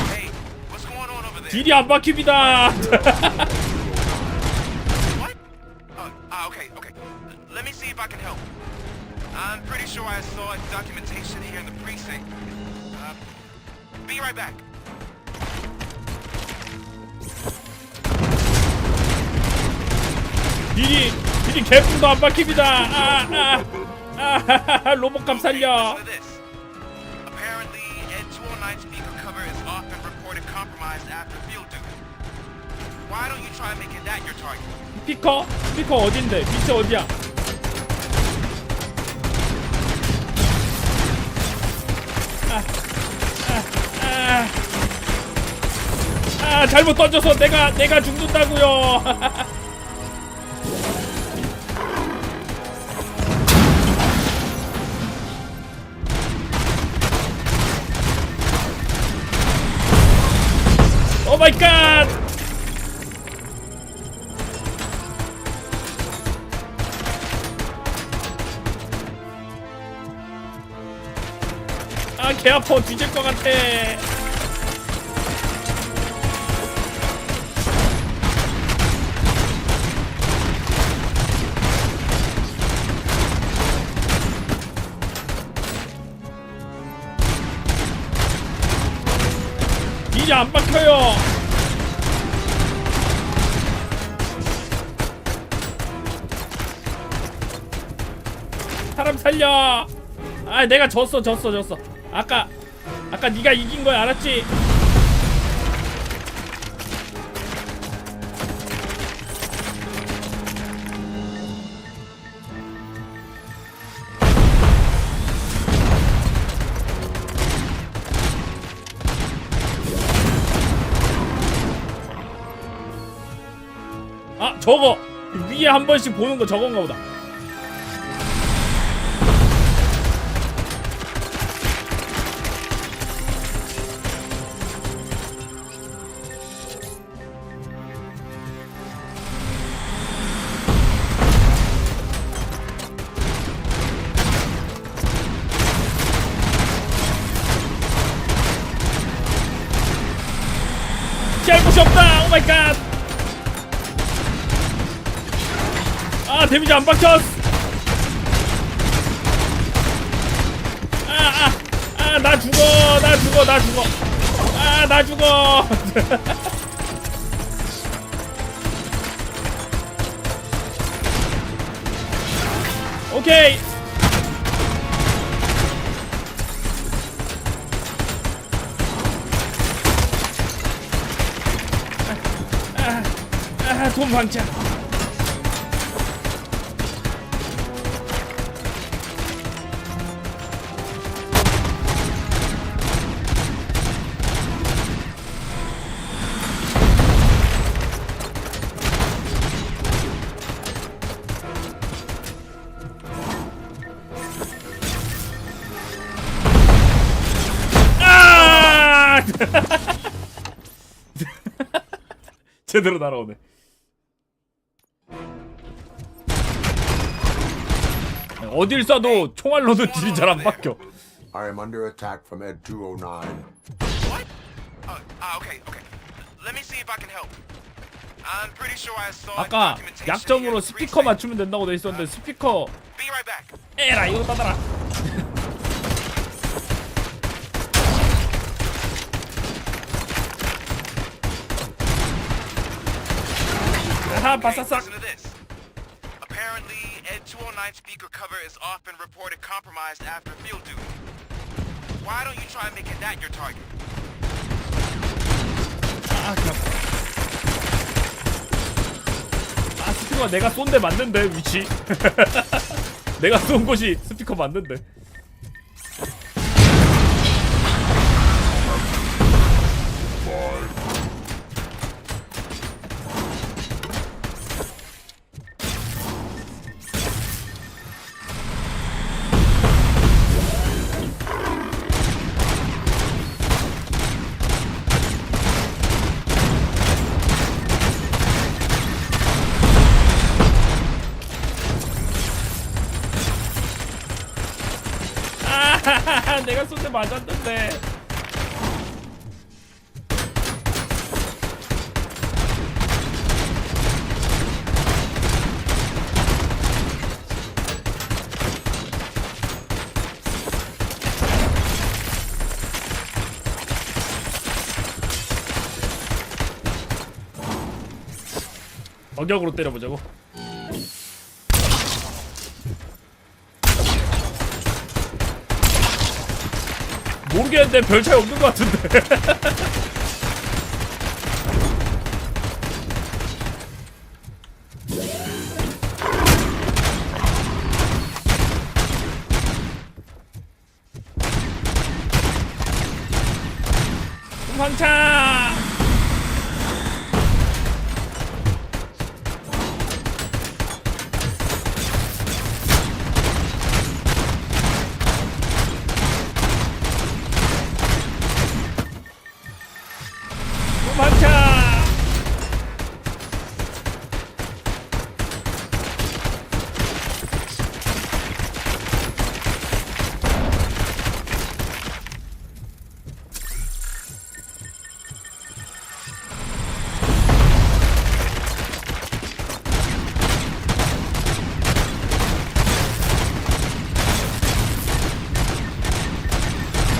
Hey, what's going on over there? 딜이 안 박힙니다. What? Okay. Let me see if I can help. I'm pretty sure I saw documentation here in the precinct. Be right back. 딜이 개뿔도 안 박힙니다. 로봇감 살려. Apparently, Ed 209 speaker cover is often reported compromised after field duty. Why don't you try making that your target? 스피커 어딘데? 위치 어디야? 잘못 던져서 내가 죽는다고요. 오 마이 갓! 개 아파. 뒤질 것 같아. 딜이 안 박혀요. 사람 살려. 내가 졌어. 아까 네가 이긴 거야, 알았지? 저거 위에 한 번씩 보는 거 저건가 보다. 피할 곳이 없다. 오 마이 갓. 데미지 안 박혔어. 나 죽어. 나 죽어. 오케이. 돈 방차. 제대로 날아오네. 어딜 쏴도 총알로도 딜이 잘 안 박혀. I am under attack from Ed 209. What? Okay. Let me see if I can help. I'm pretty sure I saw 아까 약점으로 스피커 맞추면 된다고 돼 있었는데 스피커 에라 이거 따더라. 바사삭. Apparently, Ed 209 speaker cover is often reported compromised after field duty. Why don't you try making that your target? 스피커가 내가 쏜 데 맞는데 위치. 내가 쏜 곳이 스피커 맞는데. 아, 내가 쏜데 맞았는데. 어격으로 때려보자고. 모르겠는데 별 차이 없는 것 같은데. 황차. 도망차!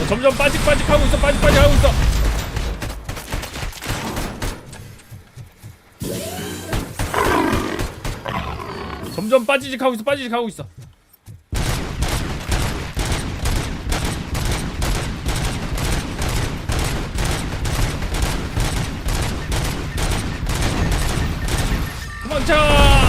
점점 빠직빠직하고 있어. 빠직빠직하고 있어. 점점 빠지직하고 있어. 빠지직하고 있어. 도망쳐.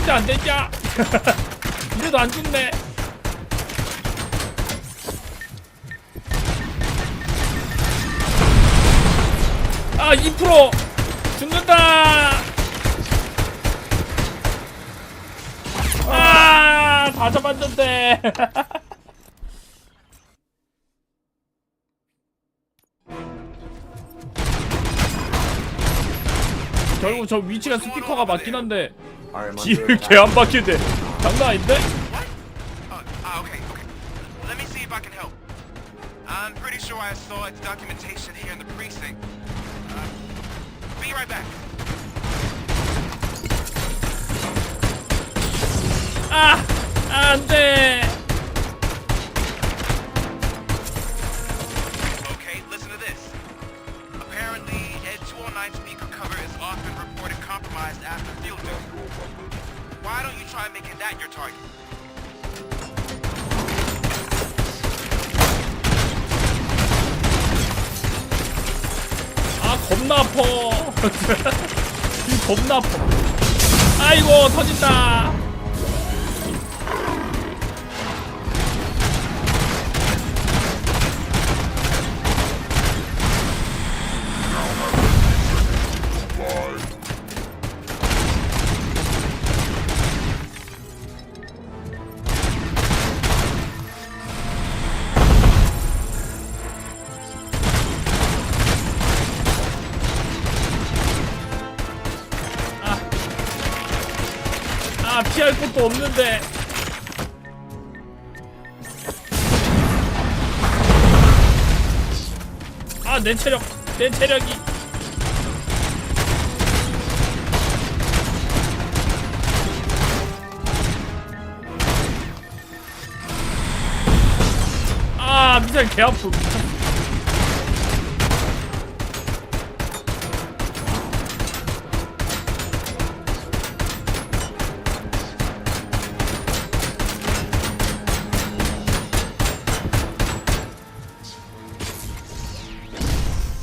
안 됐냐? 이래도 안 죽네. 아, 2% 죽는다. 아, 다 잡았는데. 결국 저 위치가 스피커가 맞긴 한데 뒤를 개 안 박히는데 장난 아닌데? Okay. Let me see if I can help. I'm pretty sure I saw its documentation here in the precinct. Be right back. 아! 안 돼! Okay, listen to this. Apparently, Ed 209 speaker cover is often reported compromised after field duty. Why don't you try making that your target? 아, 겁나 아파. 이 겁나 아파. 아이고, 터진다. 아, 피할 곳도 없는데. 아, 내 체력이. 아, 미사일 개 아프.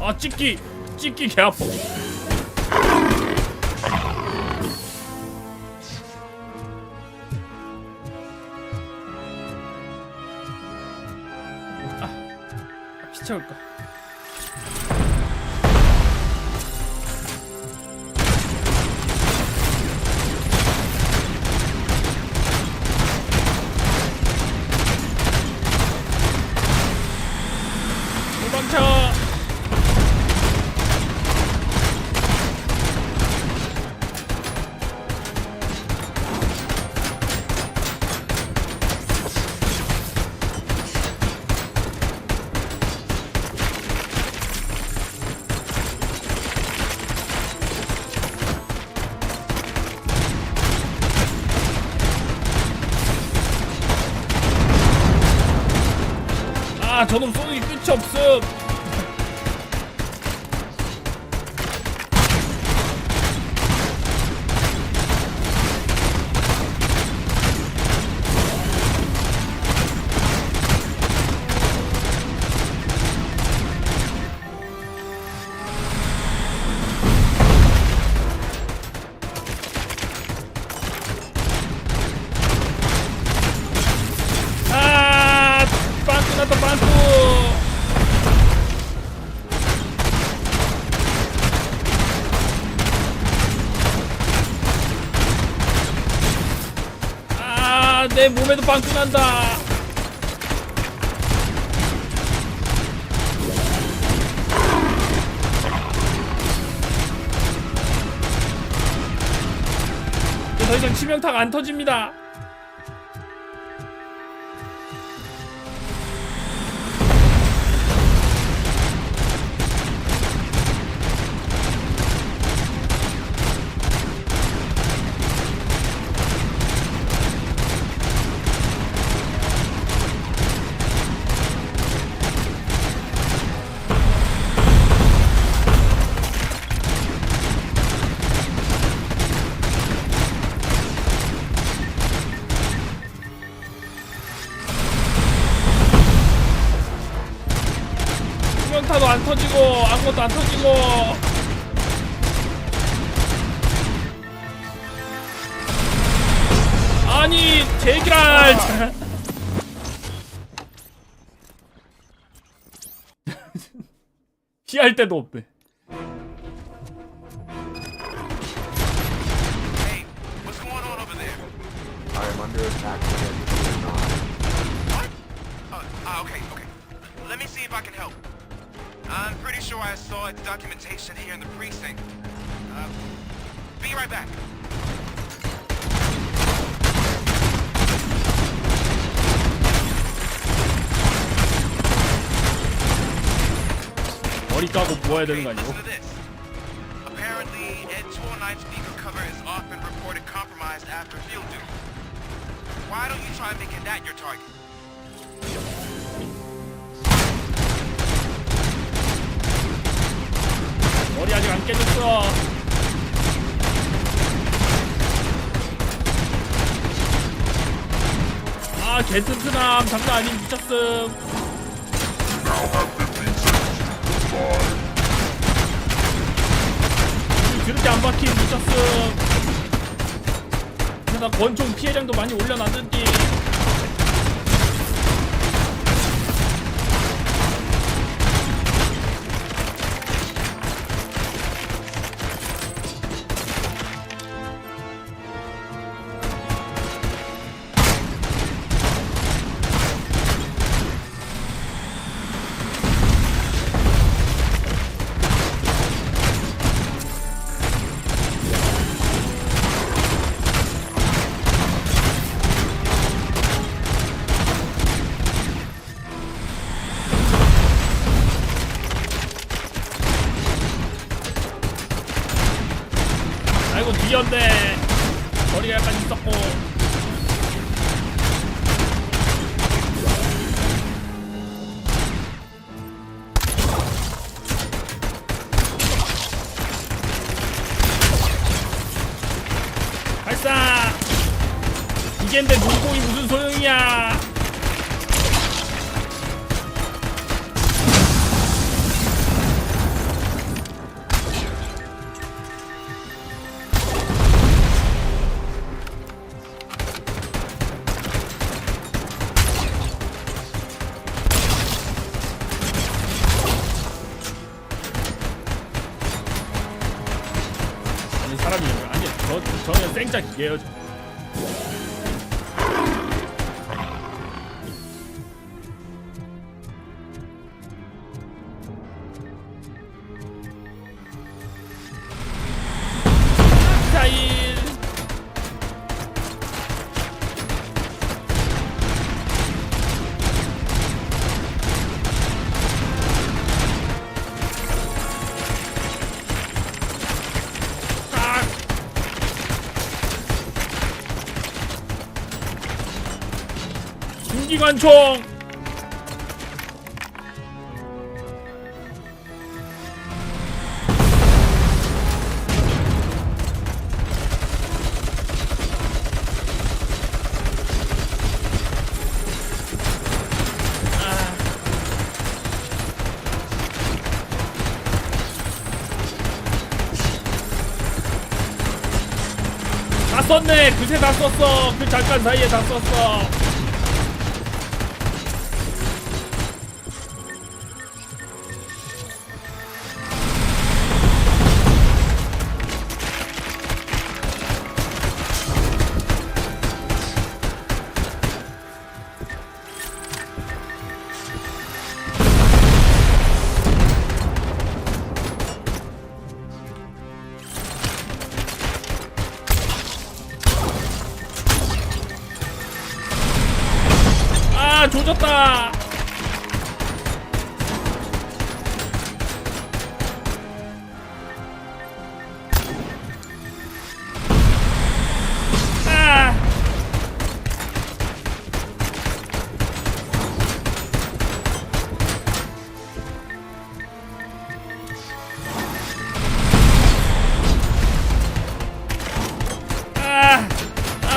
아, 찍기 개 아파. 피 채울까? 아 저놈 쏘는 게 끝이 없음. 내 몸에도 빵꾸 난다. 더 이상 치명타가 안 터집니다. 치명타도 안 터지고 아무것도 안 터지고. 아니 제기랄. 피할 데도 없대. Hey, what's going on over there? I am under attack again. What? Okay. Let me see if I can help. I'm pretty sure I saw its documentation here in the precinct. Be right back. 머리 까고 모아야 되는 거 아니고? Apparently, Ed 209's speaker cover has often reported compromised after field duty. Why don't you try making that your target? 머리 아직 안 깨졌어. 아 개튼튼함 장난 아닌 미쳤음. 그렇게 안 박힌 미쳤음. 게다가 권총 피해량도 많이 올려놨는디. 아이고 뒤였네. 머리가 약간 있었고. 발사. 이겐데 눈공이 무슨 소용이야. 사람이에요. 아니 저는 생짜 기계예요. 스타일. 기관총. 썼네. 그새 다 썼어. 그 잠깐 사이에 다 썼어. 조졌다.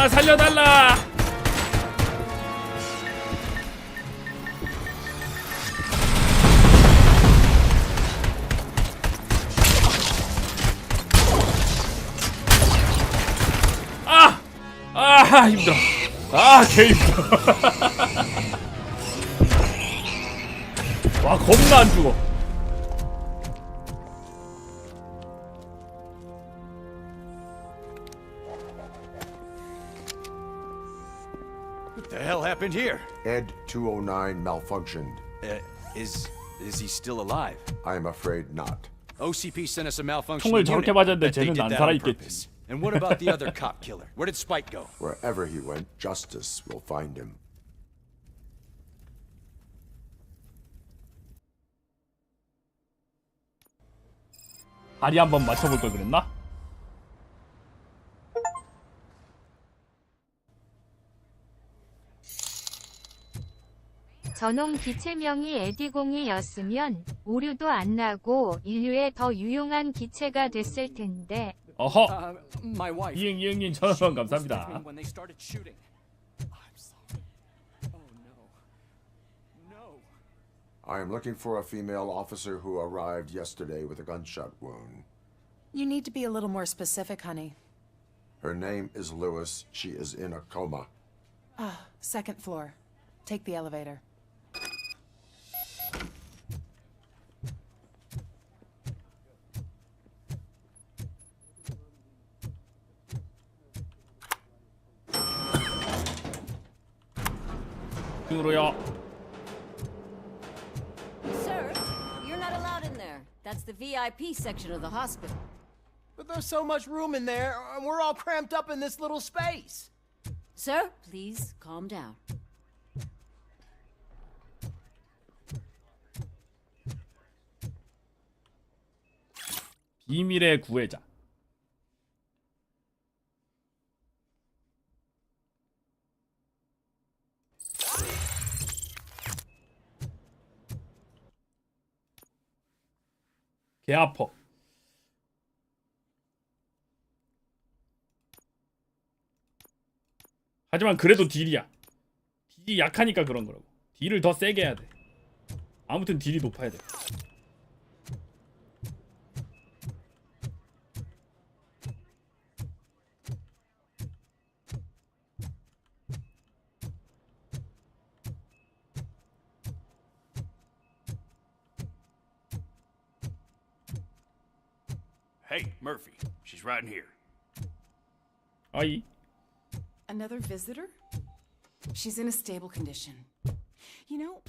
살려달라. 힘들어. 개 힘들어. 와, 겁나 안 죽어. What the hell happened here? Ed 209 malfunctioned. Is he still alive? I'm afraid not. OCP sent us a malfunction 총을 unit. 저렇게 맞았는데 Bet they 쟤는 did 안 that on 살아있겠지. purpose. And what about the other cop killer? Where did Spike go? Wherever he went, justice will find him. 다리 한번 맞춰볼 걸 그랬나? 저놈 기체명이 에디공이였으면 오류도 안 나고 인류에 더 유용한 기체가 됐을 텐데. 어허. 이응님 천원 감사합니다. I am looking for a female officer who arrived yesterday with a gunshot wound. You need to be a little more specific, honey. Her name is Lewis. She is in a coma. Second floor. Take the elevator. Sir, you're not allowed in there. That's the VIP section of the hospital. But there's so much room in there, and we're all cramped up in this little space. Sir, please calm down. 비밀의 구해자. 개 아파. 하지만 그래도 딜이야. 딜이 약하니까 그런 거라고. 딜을 더 세게 해야 돼. 아무튼 딜이 높아야 돼. Hey, Murphy. She's right in here. 아이. Another visitor? She's in a stable condition. You know,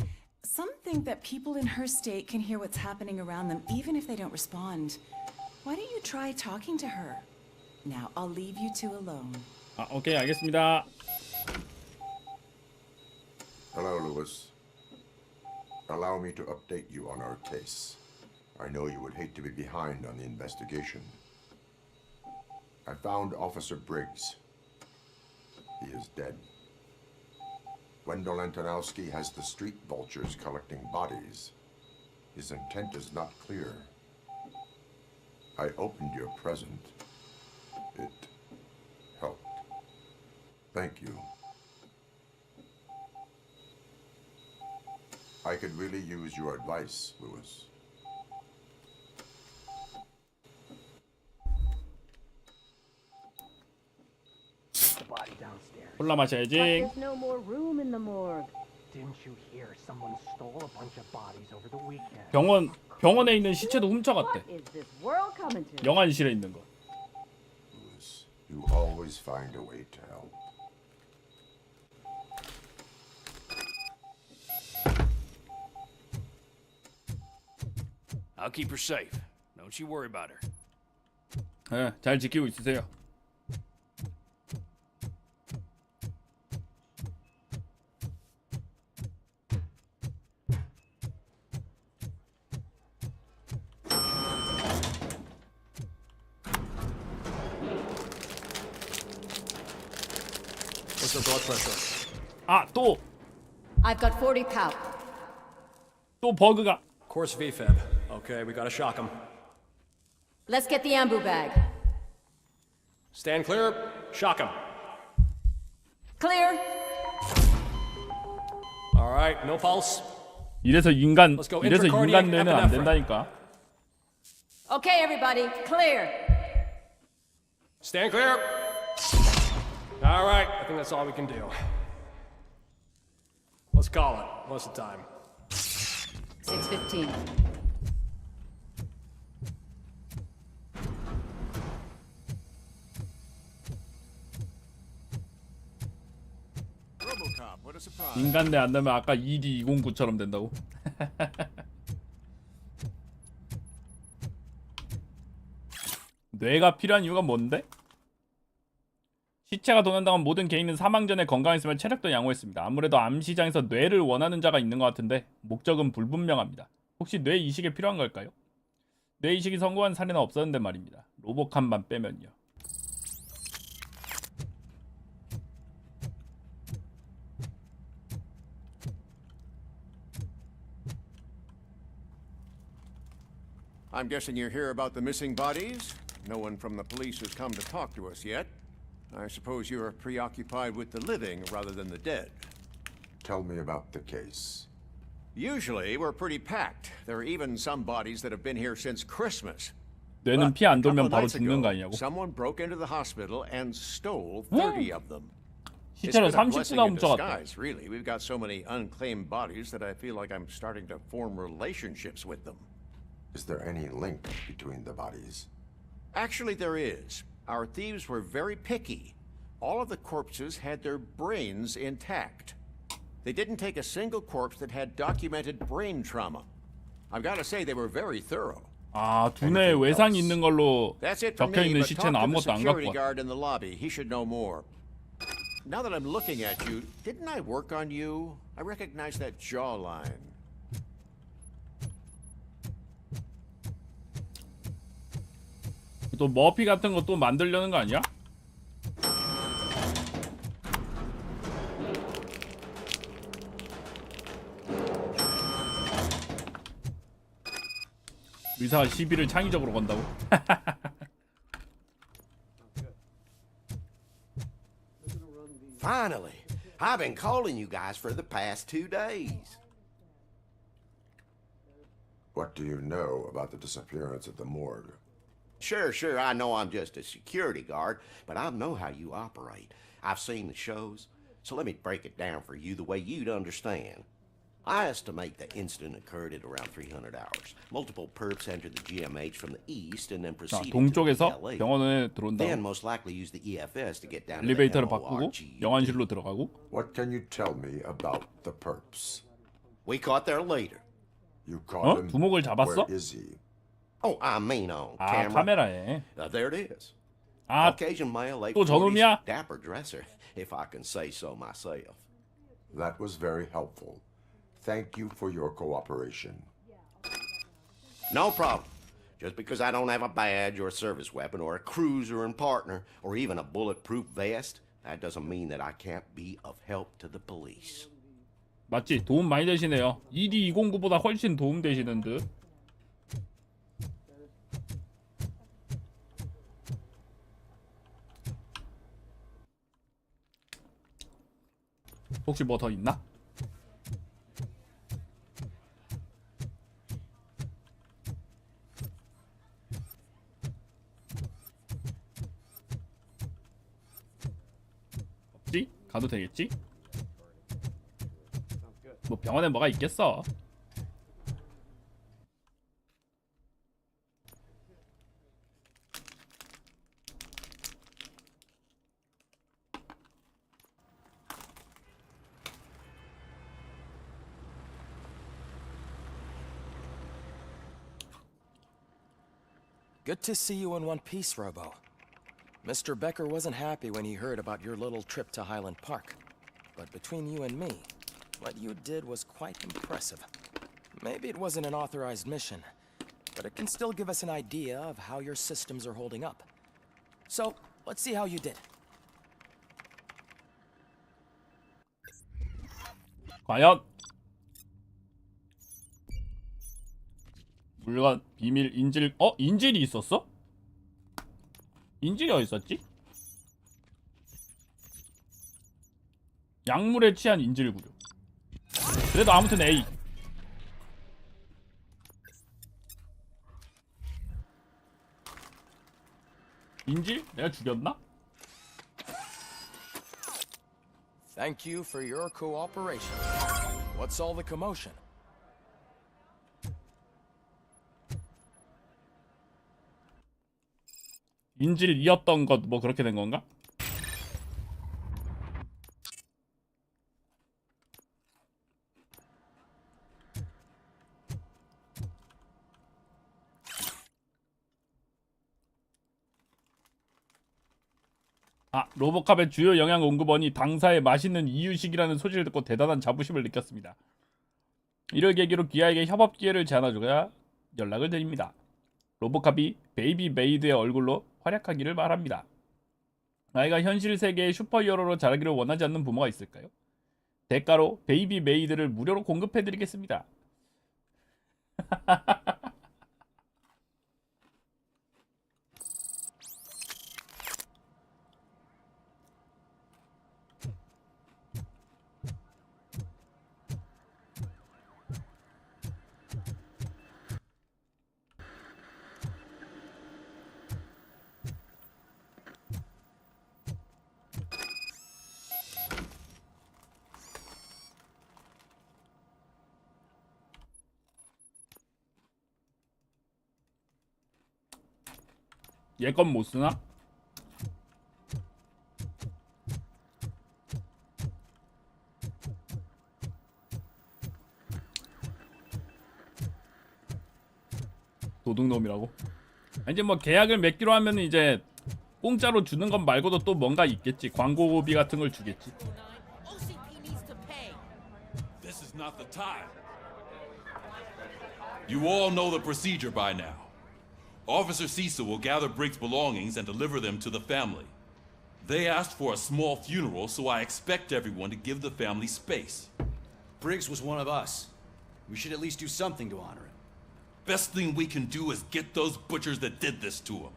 some think that people in her state can hear what's happening around them even if they don't respond. Why don't you try talking to her? Now, I'll leave you two alone. 오케이, 알겠습니다. Hello, Lewis. Allow me to update you on our case. I know you would hate to be behind on the investigation. I found Officer Briggs. He is dead. Wendell Antonowski has the street vultures collecting bodies. His intent is not clear. I opened your present. It helped. Thank you. I could really use your advice, Lewis. 콜라 마셔야지. There's no more room in the morgue. Didn't you hear someone stole a bunch of bodies over the weekend? 병원에 있는 시체도 훔쳐갔대. What is this world coming to? 영안실에 있는 거. You always find a way to help. I'll keep her safe. Don't you worry about her. 네, 잘 지키고 있으세요. What's the blood pressure? 아, 또 I've got 40 pow. 또 버그가. Course VFib. Okay, we gotta shock him. Let's get the ambu bag. Stand clear. Shock him. Clear. All right, no pulse. 이래서 인간 intracardiac 뇌는 안 된다니까. Okay, everybody, clear. Stand clear. All right, I think that's all we can do. Let's call it. What's the time? 6:15. 인간 뇌 안 되면 아까 ED209처럼 된다고. 뇌가 필요한 이유가 뭔데? 시체가 도난당한 모든 개인은 사망 전에 건강했으며 체력도 양호했습니다. 아무래도 암시장에서 뇌를 원하는 자가 있는 것 같은데 목적은 불분명합니다. 혹시 뇌 이식이 필요한 걸까요? 뇌 이식이 성공한 사례는 없었는데 말입니다. 로보칸만 빼면요. I'm guessing you're here about the missing bodies? No one from the police has come to talk to us yet. I suppose you're preoccupied with the living rather than the dead. Tell me about the case. Usually, we're pretty packed. There are even some bodies that have been here since Christmas. 뇌는 피 안 돌면 바로 죽는 거 아니냐고? Someone broke into the hospital and stole 30 of them. 시체를 It's been a blessing 30구나 in 훔쳐갔다. disguise, really. We've got so many unclaimed bodies that I feel like I'm starting to form relationships with them. Is there any link between the bodies? Actually, there is. Our thieves were very picky. All of the corpses had their brains intact. They didn't take a single corpse that had documented brain trauma. I've got to say they were very thorough. 아, 두뇌에 외상이 있는 걸로 That's it for 적혀 me, 있는 but talk 시체는 to the 아무것도 안 security 갖고 왔다. guard in the lobby. He should know more. Now that I'm looking at you, didn't I work on you? I recognize that jawline. 또 머피 같은 거 또 만들려는 거 아니야? 의사가 시비를 창의적으로 건다고? Finally, I've been calling you guys for the past 2 days. What do you know about the disappearance at the morgue? Sure, I know I'm just a security guard, but I know how you operate. I've seen the shows, so let me break it down for you the way you'd understand. I estimate the incident occurred at around 300 hours. Multiple perps entered the GMH from the east and then 자, proceeded 동쪽에서 to LA. 병원에 들어온다. Then most likely used the EFS to get down to the 엘리베이터를 바꾸고 MORG. 영안실로 들어가고. What can you tell me about the perps? We caught their leader. You caught him? 두목을 잡았어? Where is he? Oh, I mean on 아, camera. 카메라에. There it is. 아, Caucasian male, late 또 40s, 저놈이야? dapper dresser, if I can say so myself. That was very helpful. Thank you for your cooperation. No problem. Just because I don't have a badge or a service weapon or a cruiser and partner or even a bulletproof vest, that doesn't mean that I can't be of help to the police. 맞지? 도움 많이 되시네요. ED209보다 훨씬 도움 되시는 듯. 혹시 뭐 더 있나? 없지? 가도 되겠지? 뭐 병원에 뭐가 있겠어. Good to see you in one piece, Robo. Mr. Becker wasn't happy when he heard about your little trip to Highland Park. But between you and me, what you did was quite impressive. Maybe it wasn't an authorized mission, but it can still give us an idea of how your systems are holding up. So, let's see how you did. 과연 물건 비밀 인질 인질이 있었어? 인질이 어디 있었지? 약물에 취한 인질구려. 그래도 아무튼 A. 인질? 내가 죽였나? Thank you for your cooperation. What's all the commotion? 인질이었던 것 뭐 그렇게 된 건가? 아, 로보캅의 주요 영양 공급원이 당사의 맛있는 이유식이라는 소식을 듣고 대단한 자부심을 느꼈습니다. 이를 계기로 기아에게 협업 기회를 제안하고자 연락을 드립니다. 로보캅이 베이비 메이드의 얼굴로 활약하기를 바랍니다. 아이가 현실 세계의 슈퍼히어로로 자라기를 원하지 않는 부모가 있을까요? 대가로 베이비 메이드를 무료로 공급해드리겠습니다. 얘 건 못 쓰나? 도둑놈이라고? 이제 뭐 계약을 맺기로 하면 이제 공짜로 주는 건 말고도 또 뭔가 있겠지. 광고비 같은 걸 주겠지. This is not the time. You all know the procedure by now. Officer Cecil will gather Briggs' belongings and deliver them to the family. They asked for a small funeral, so I expect everyone to give the family space. Briggs was one of us. We should at least do something to honor him. Best thing we can do is get those butchers that did this to him.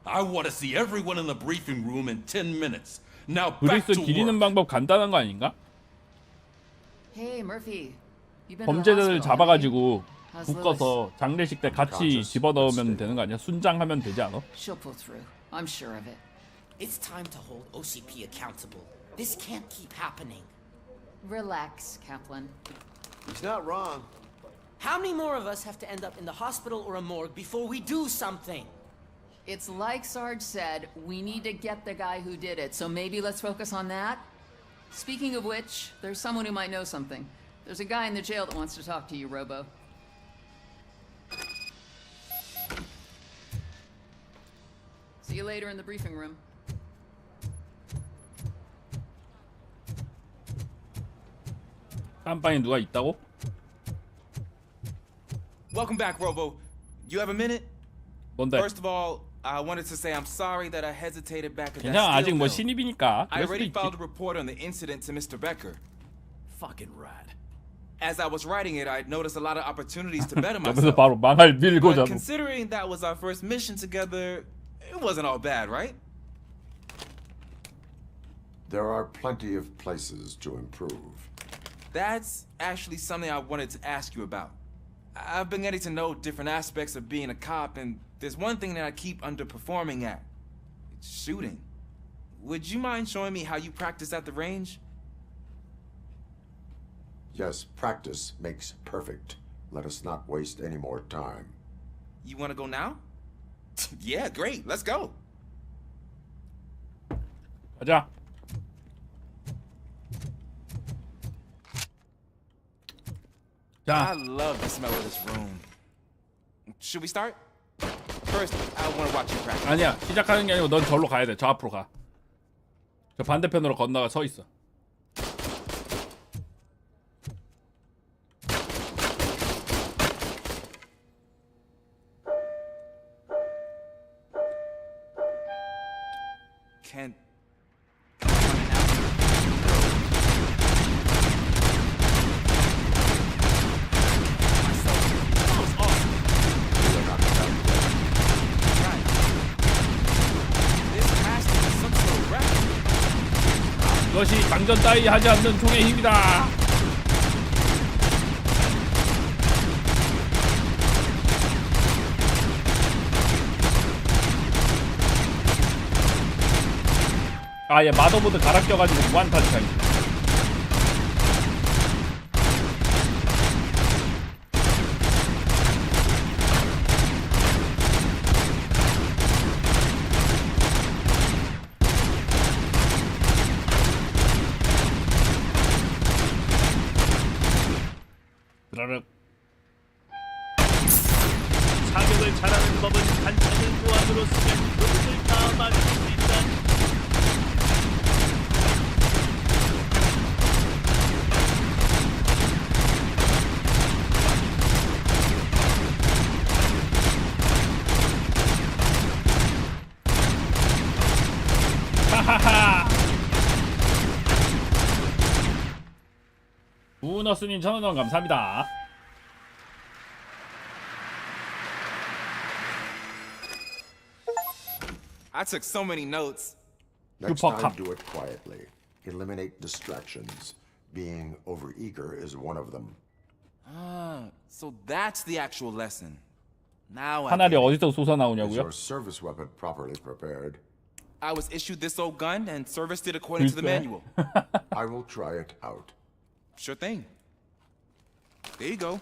I want to see everyone in the briefing room in 10 minutes. Now back 브릭스 to 기리는 work. 방법 간단한 거 아닌가? Hey, Murphy. You've been to the 범죄자들 hospital, 잡아가지고 How's 묶어서 장례식 때 같이 집어넣으면 되는 거 아니야? 순장하면 되지 않아? She'll pull through. I'm sure of it. It's time to hold OCP accountable. This can't keep happening. Relax, Kaplan. He's not wrong. How many more of us have to end up in the hospital or a morgue before we do something? It's like Sarge said, we need to get the guy who did it, so maybe let's focus on that? Speaking of which, there's someone who might know something. There's a guy in the jail that wants to talk to you, Robo. See you later in the briefing room. 깜빵에 누가 있다고? Welcome back, Robo. You have a minute? 뭔데? First of all, I wanted to say I'm sorry that I hesitated back at that 괜찮아, 아직 steel 뭐 mill. 신입이니까 I 그럴 수도 already 있지. filed a report on the incident to Mr. Becker. Fucking rad. As I was writing it, I noticed a lot of opportunities to better 옆에서 myself. 바로 망할 밀고 But 잡고. considering that was our first mission together, it wasn't all bad, right? There are plenty of places to improve. That's actually something I wanted to ask you about. I've been getting to know different aspects of being a cop, and there's one thing that I keep underperforming at. It's shooting. would you mind showing me how you practice at the range? Yes, practice makes perfect. Let us not waste any more time. You want to go now? Yeah, great. Let's go. 가자. I love the smell of this room. Should we start? First, I want to watch you practice. 아니야, 시작하는 게 아니고 넌 절로 가야 돼. 저 앞으로 가. 저 반대편으로 건너가 서 있어. Can't. 이것이 장전 따위 하지 않는 총의 힘이다. 아, 얘 마더보드 갈아 껴가지고 무한탄창이야. 사격을 잘하는 법은 단창을 무한으로 쓰면 모든 다 막을 수 있다. 하하하. 우너스님 1,000원 감사합니다. I took so many notes. Next time, do it quietly. Eliminate distractions. Being overeager is one of them. Ah, so that's the actual lesson. Now 하나리 어디서 솟아 Is 나오냐고요? your service weapon properly prepared? I was issued this old gun and serviced it according to the manual. I will try it out. Sure thing. There you go.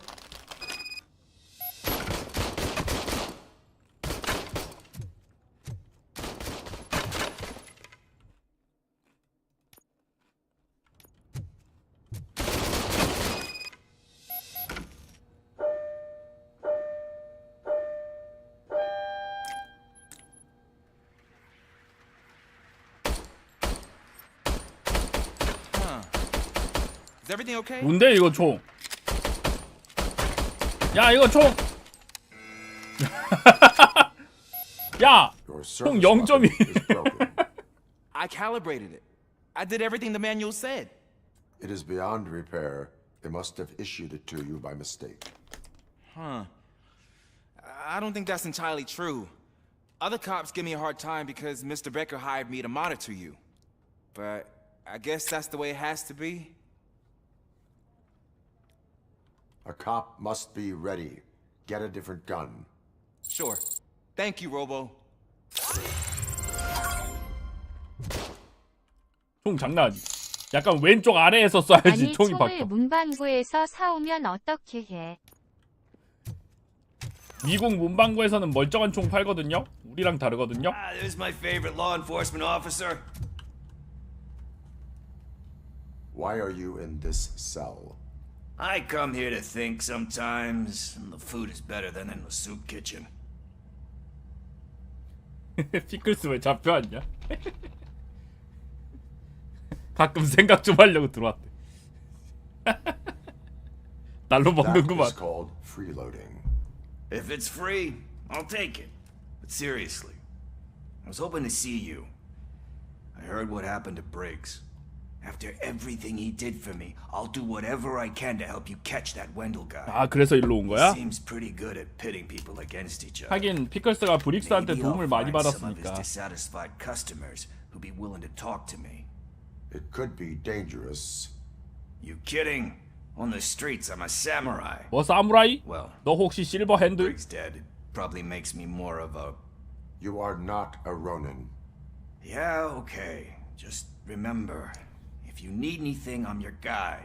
Is everything okay? 뭔데 이거 총? 야 이거 총! 야! 총 0.2. I calibrated it. I did everything the manual said. It is beyond repair. They must have issued it to you by mistake. Huh. I don't think that's entirely true. Other cops give me a hard time because Mr. Becker hired me to monitor you. But I guess that's the way it has to be. A cop must be ready. Get a different gun. Sure. Thank you, Robo. 총 장난 아니. 약간 왼쪽 아래에서 쏴야지 아니 총이 총을 박혀. 문방구에서 사오면 어떻게 해? 미국 문방구에서는 멀쩡한 총 팔거든요. 우리랑 다르거든요. There's my favorite law enforcement officer. Why are you in this cell? I come here to think sometimes, and the food is better than in the soup kitchen. 피클스 왜 잡혀왔냐? 가끔 생각 좀 하려고 들어왔대. 날로 먹는구만. That is called freeloading. If it's free, I'll take it. But seriously, I was hoping to see you. I heard what happened to Briggs. After everything he did for me, I'll do whatever I can to help you catch that Wendell guy. 아 그래서 일로 온 거야? He seems pretty good at pitting people against each other. 하긴 피클스가 브릭스한테 도움을 많이 Some of his 받았으니까. dissatisfied customers who'd be willing to talk to me. It could be dangerous. You kidding? On the streets, I'm a samurai. 뭐 사무라이? Well, 너 혹시 실버 핸드? Briggs dead. It probably makes me more of a... You are not a Ronin. Yeah, okay. Just remember, if you need anything, I'm your guy.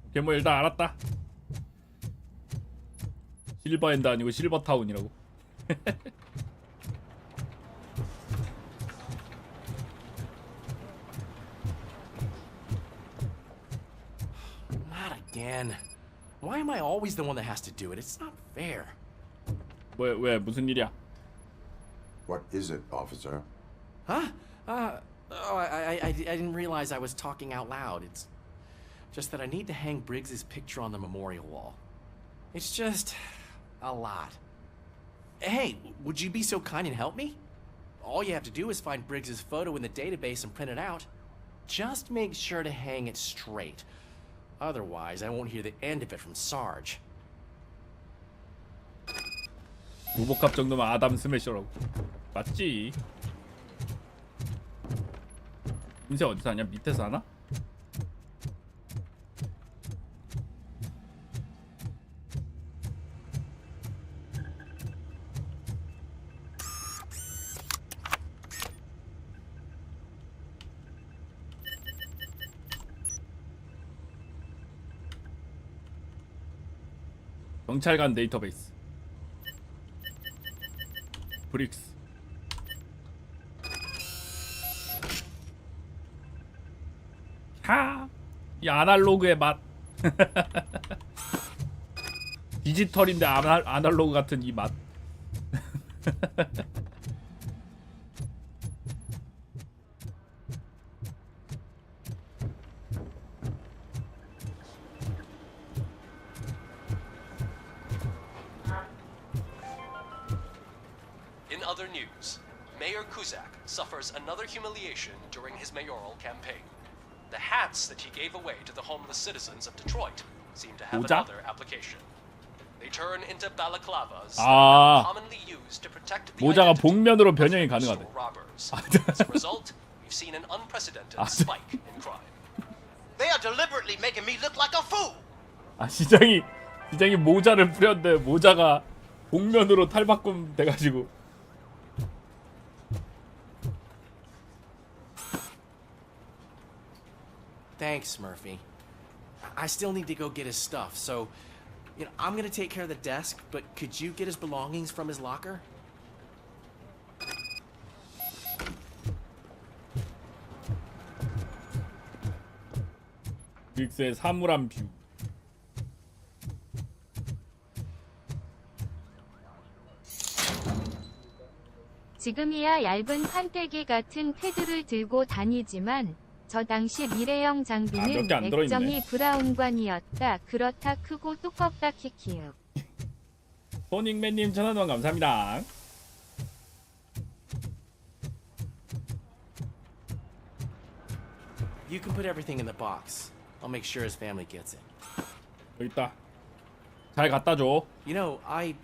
오케이, 뭐 일단 알았다. 실버엔드 아니고 실버타운이라고. Not again. Why am I always the one that has to do it? It's not fair. 왜 무슨 일이야? What is it, officer? Huh? I didn't realize I was talking out loud. It's just that I need to hang Briggs's picture on the memorial wall. It's just a lot. Hey, would you be so kind and help me? All you have to do is find Briggs's photo in the database and print it out. Just make sure to hang it straight. Otherwise, I won't hear the end of it from Sarge. 무복합 정도면 아담 스매셔라고. 맞지? 인쇄 어디서 사냐? 밑에서 하나? 경찰관 데이터베이스. 브릭스. 이 아날로그의 맛. 디지털인데 아날로그 같은 이 맛. In other news, Mayor Kuzak suffers another humiliation during his mayoral campaign. The hats that he gave away to the homeless citizens of Detroit seem to have 모자? another application. They turn into balaclavas 아. commonly used to protect the 모자가 identity 복면으로 변형이 가능하대. of robbers. As a result, we've seen an unprecedented spike in crime. They are deliberately making me look like a fool. 아 시장이 모자를 뿌렸는데 모자가 복면으로 탈바꿈 돼가지고. Thanks, Murphy. I still need to go get his stuff, so I'm gonna take care of the desk, but could you get his belongings from his locker? 브릭스의 사물함 뷰. 지금이야 얇은 판때기 같은 패드를 들고 다니지만 저 당시 미래형 장비는 몇개안 들어있네. 액정이 브라운관이었다. 그렇다 크고 두껍다 키키요. 소닉맨님 1000원 감사합니다. You can put everything in the box. I'll make sure his family gets it. 여기 있다. 잘 갖다 줘. You know, I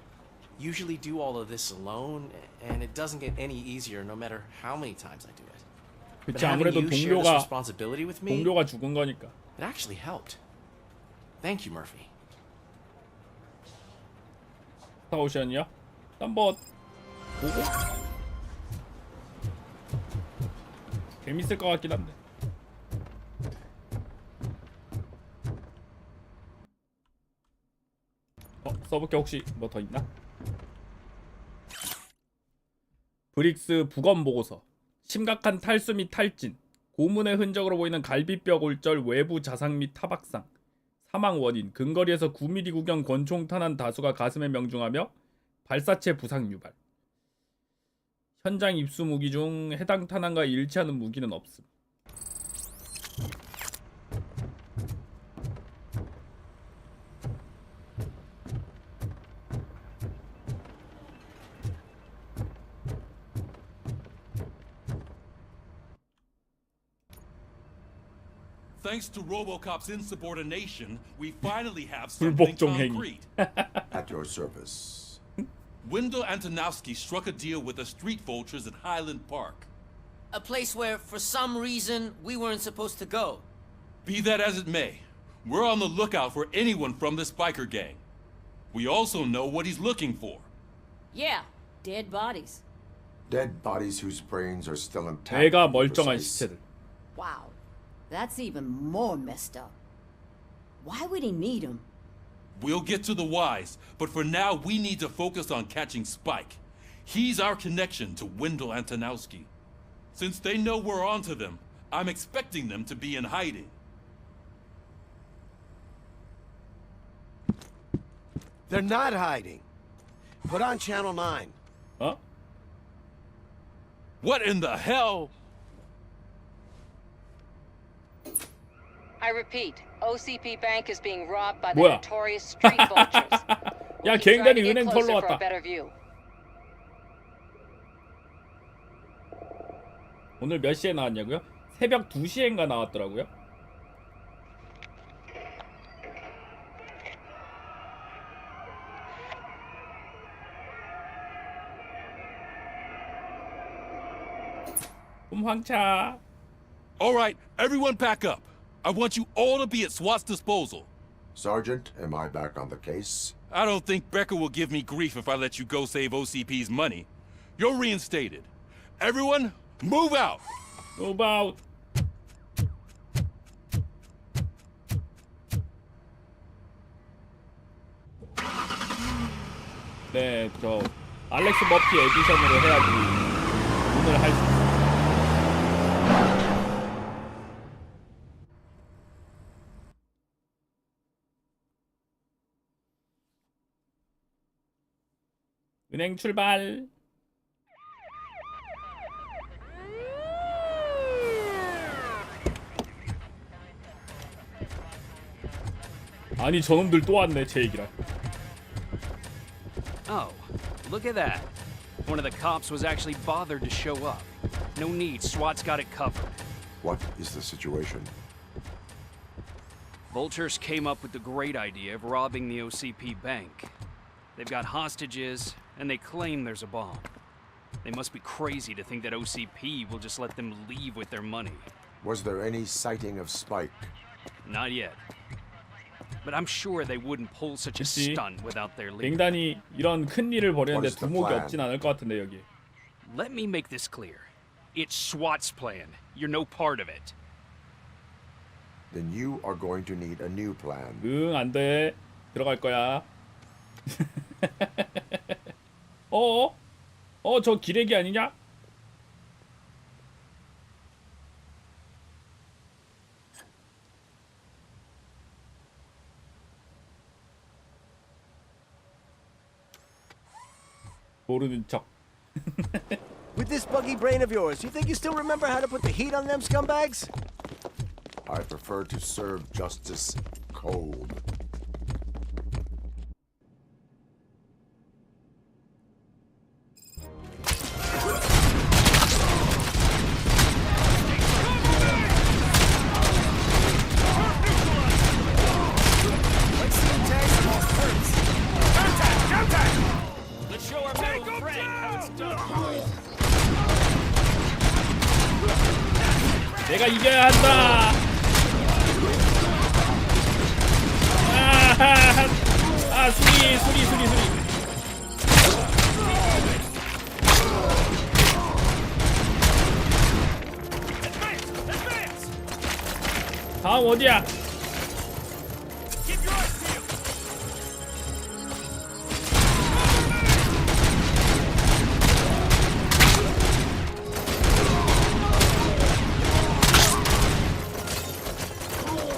usually do all of this alone, and it doesn't get any easier no matter how many times I do it. But 그치 having 아무래도 you share this responsibility with me, 동료가 죽은 거니까. it actually helped. Thank you, Murphy. 스타오션이요? 한번 보고 재밌을 것 같긴 한데. 써볼게. 혹시 뭐 더 있나? 브릭스 부검 보고서. 심각한 탈수 및 탈진, 고문의 흔적으로 보이는 갈비뼈 골절, 외부 자상 및 타박상, 사망 원인, 근거리에서 9mm 구경 권총 탄환 다수가 가슴에 명중하며 발사체 부상 유발. 현장 입수 무기 중 해당 탄환과 일치하는 무기는 없음. Thanks to RoboCop's insubordination, we finally have something concrete. At your service. Wendell Antonowski struck a deal with the street vultures at Highland Park. A place where, for some reason, we weren't supposed to go. Be that as it may, we're on the lookout for anyone from this biker gang. We also know what he's looking for. Yeah, Dead bodies. Dead bodies whose brains are still intact. 배가 to be 멀쩡한 precise. 시체들. Wow. That's even more messed up. Why would he need them? We'll get to the whys, but for now we need to focus on catching Spike. He's our connection to Wendell Antonowski. Since they know we're onto them, I'm expecting them to be in hiding. They're not hiding. Put on Channel 9. Huh? What in the hell? I repeat, OCP Bank is being robbed by the 뭐야? notorious street vultures. 야, Try to 갱단이 get 은행 closer 털러 for a 왔다. better view. 오늘 몇 시에 나왔냐고요? 새벽 2시인가 나왔더라고요. 황차. All right, everyone back up. I want you all to be at SWAT's disposal. Sergeant, am I back on the case? I don't think Becker will give me grief if I let you go save OCP's money. You're reinstated. Everyone, move out! Move out! 네, 저 알렉스 머피 에디션으로 해야지 오늘 할 수 있어요. 은행 출발. 아니 저놈들 또 왔네 제 얘기랑. Oh, look at that. One of the cops was actually bothered to show up. No need, SWAT's got it covered. What is the situation? Vultures came up with the great idea of robbing the OCP bank. They've got hostages, and they claim there's a bomb. They must be crazy to think that OCP will just let them leave with their money. Was there any sighting of Spike? Not yet. But I'm sure they wouldn't pull such a 그치. stunt without their leader. 갱단이 이런 큰 일을 벌이는데 What is the 두목이 plan? 없진 않을 것 같은데 여기. Let me make this clear. It's SWAT's plan. You're no part of it. Then you are going to need a new plan. 응, 안 돼. 들어갈 거야. 어? 저 기레기 아니냐? 모르는 척. With this buggy brain of yours, you think you still remember how to put the heat on them scumbags? I prefer to serve justice cold. Let's show our metal friend how it's done. 내가 이겨야 한다. 수리. 다음 어디야?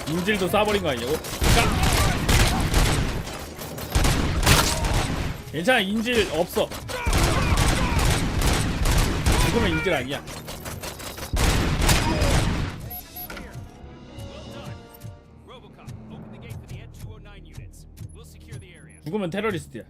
인질도 쏴버린 거 아니냐고? 괜찮아, 인질 없어. 죽으면 인질 아니야. 죽으면 테러리스트야.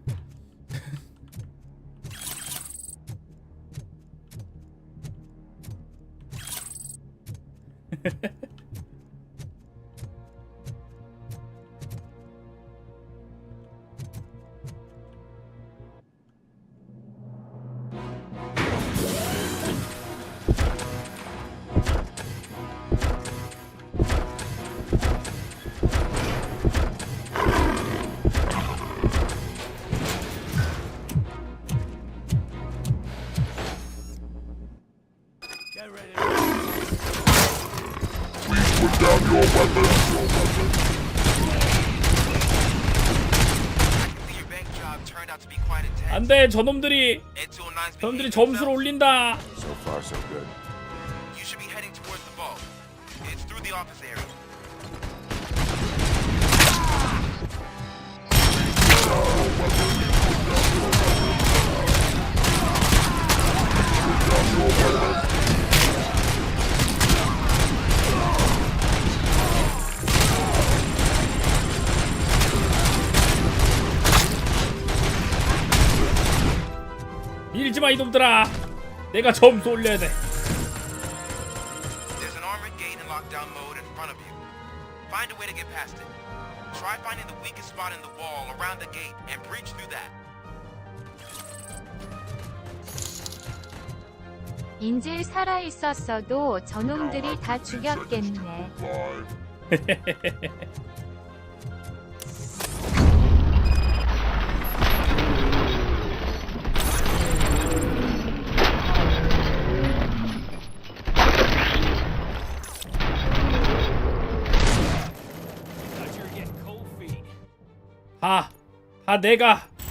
안돼, 저놈들이 점수를 올린다. So far, so good. You should be heading towards the vault. It's through the office area. 밀지마 이놈들아. 내가 점수 올려야 돼. There's an armored gate in lockdown mode in front of you. Find a way to get past it. Try finding the weakest spot in the wall around the gate and breach through that. 인질 살아있었어도 저놈들이 다 죽였겠네.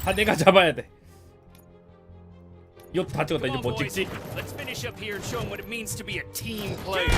다 내가 잡아야 돼. 이거 다 찍었다. 이제 뭐 찍지? Let's finish up here and show them what it means to be a team player.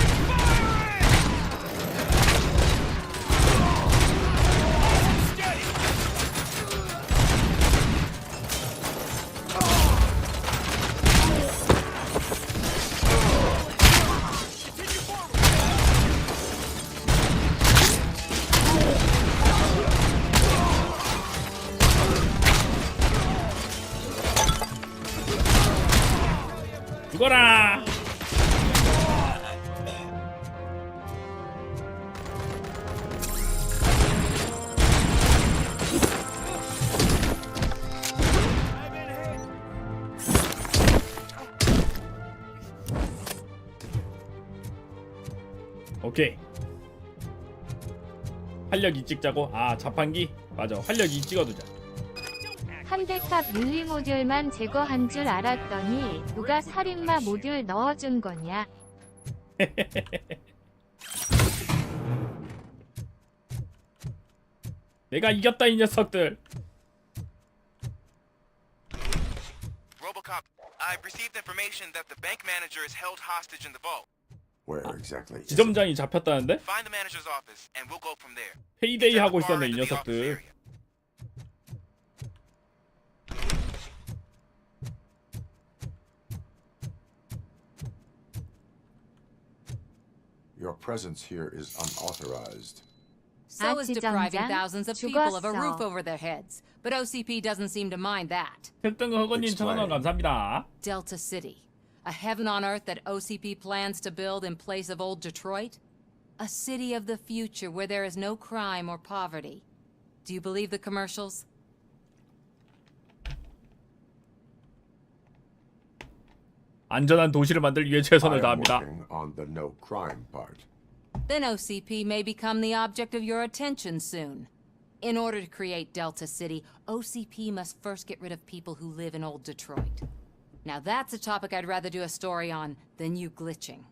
죽어라. 오케이. 활력 2 찍자고? 아, 자판기? 맞아, 활력 2 찍어두자. 한대값 물리 모듈만 제거한 줄 알았더니 누가 살인마 모듈 넣어준 거냐? 내가 이겼다 이 녀석들. RoboCop, I've received information that the bank manager is held hostage in the vault. Where exactly? 지점장이 잡혔다는데? Find the manager's office and we'll go from there. 페이데이 하고 있었네 이 녀석들. Your presence here is unauthorized. So is depriving thousands of people of a 죽었어. roof over their heads. But OCP doesn't seem to mind that. 특등 허건님 1,000원 감사합니다. Delta City. A heaven on earth that OCP plans to build in place of old Detroit? A city of the future where there is no crime or poverty. Do you believe the commercials? 안전한 도시를 만들기 위해 최선을 I am 다합니다. working on the no crime part. Then OCP may become the object of your attention soon. In order to create Delta City, OCP must first get rid of people who live in old Detroit. Now that's a topic I'd rather do a story on than you glitching.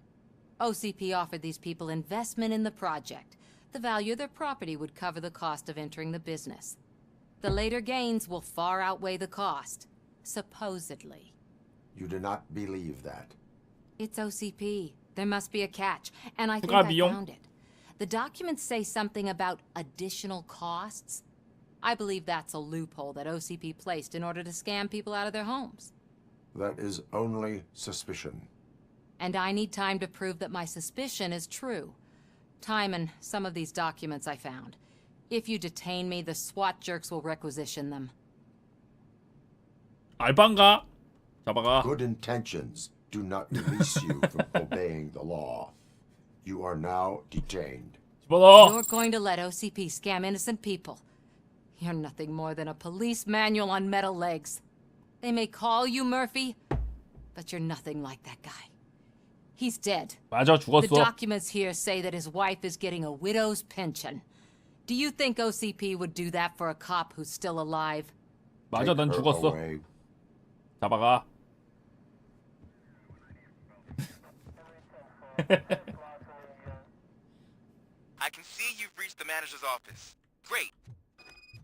OCP offered these people investment in the project. The value of their property would cover the cost of entering the business. The later gains will far outweigh the cost. Supposedly. You do not believe that. It's OCP. There must be a catch, and I think 추가 I 비용? found it. The documents say something about additional costs. I believe that's a loophole that OCP placed in order to scam people out of their homes. That is only suspicion. And I need time to prove that my suspicion is true. Time and some of these documents I found. If you detain me, the SWAT jerks will requisition them. 알바인가? 잡아가. Good intentions do not release you from obeying the law. You are now detained. 집어넣어. You're going to let OCP scam innocent people. You're nothing more than a police manual on metal legs. They may call you Murphy, but you're nothing like that guy. He's dead. 맞아, The 죽었어. documents here say that his wife is getting a widow's pension. Do you think OCP would do that for a cop who's still alive? 맞아, 난 Take her 죽었어. away. 잡아가. the manager's office. Great.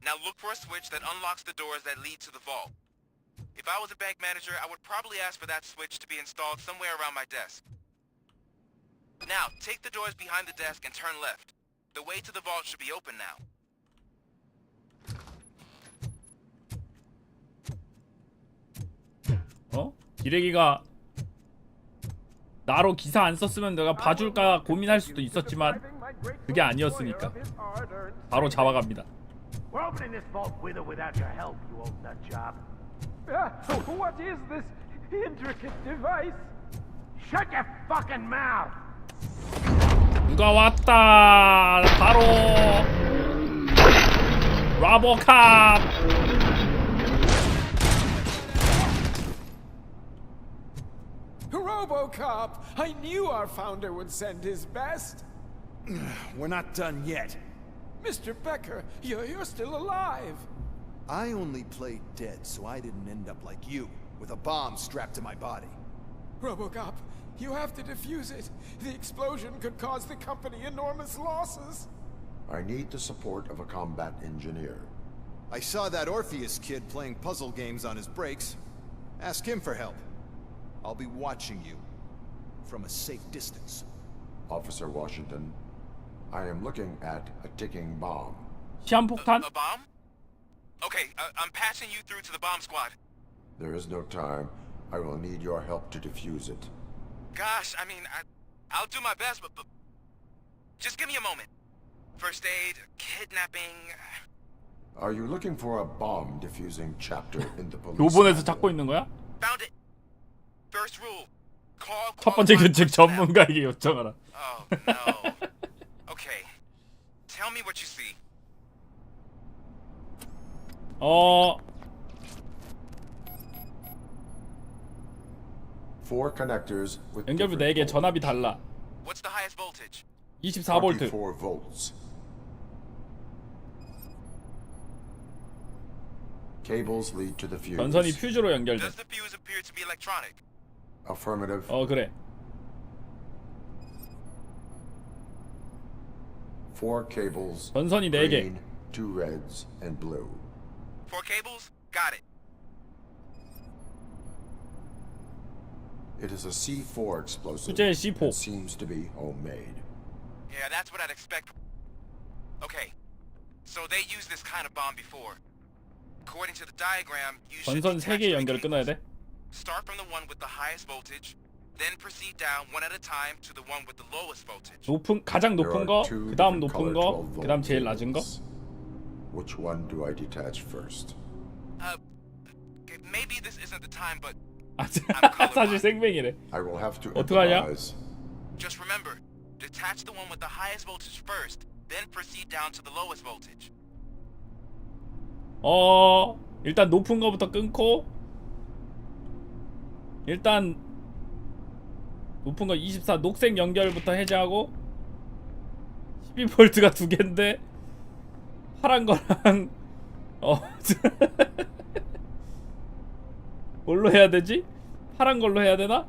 Now look for a switch that unlocks the doors that lead to the vault. If I was a bank manager, I would probably ask for that switch to be installed somewhere around my desk. Now, take the doors behind the desk and turn left. The way to the vault should be open now. 기레기가 나로 기사 안 썼으면 내가 봐줄까 고민할 수도 있었지만 그게 아니었으니까 바로 잡아갑니다. We're opening this vault with or without your help, you old nut job. What is this intricate device? Shut your fucking mouth! 누가 왔다. 바로 라보캅. RoboCop! I knew our founder would send his best. We're not done yet. Mr. Becker, you're still alive. I only played dead so I didn't end up like you, with a bomb strapped to my body. RoboCop, you have to defuse it. The explosion could cause the company enormous losses. I need the support of a combat engineer. I saw that Orpheus kid playing puzzle games on his breaks. Ask him for help. I'll be watching you from a safe distance. Officer Washington, I am looking at a ticking bomb. 시한폭탄? A bomb? Okay, I'm passing you through to the bomb squad. There is no time. I will need your help to defuse it. Gosh, I mean, I'll do my best, but just give me a moment. First aid, kidnapping... Are you looking for a bomb defusing chapter in the police? 요번에서 찾고 있는 거야? Found it. First rule. 첫 번째 규칙 전문가에게 요청하라. Oh, no. Okay. Tell me what you see. Four connectors with 연결부 4개, 전압이 달라. What's the highest voltage? 24V. 24 volts. Cables lead to the fuse. 전선이 퓨즈로 연결돼. Does the fuse appear to be electronic? Affirmative. 그래. Four cables. 전선이 4개. Green, 2 reds, and blue. 4 cables? Got it. It is a C4 explosive. 수제 C4. And seems to be homemade. Yeah, that's what I'd expect. Okay. So they used this kind of bomb before. According to the diagram, you should 전선 3개 연결을 끊어야 돼. Start from the one with the highest voltage, then proceed down one at a time to the one with the lowest voltage. 가장 높은 거, 그다음 높은 거, 그다음 제일 낮은 거. Which one do I detach first? Maybe this isn't the time, but 사실 생명이래. I will have to 어떡하냐? improvise. Just remember, detach the one with the highest voltage first, then proceed down to the lowest voltage. 일단 높은 거부터 끊고 일단 높은 거 24 녹색 연결부터 해제하고 12V가 2개인데 파란 거랑 뭘로 해야 되지? 파란 걸로 해야 되나?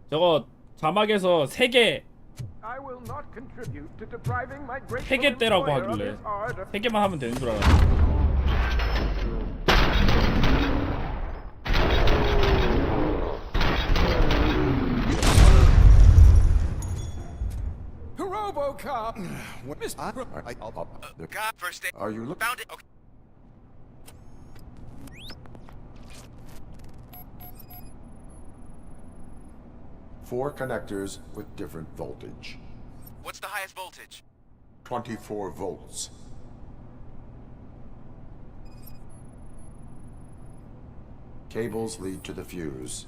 저거 자막에서 3개 3개 떼라고 하길래 3개만 하면 되는 줄 알았는데. RoboCop! Got first aid. Are you looking? Found it. Okay. Four connectors with different voltage. What's the highest voltage? 24 volts. Cables lead to the fuse.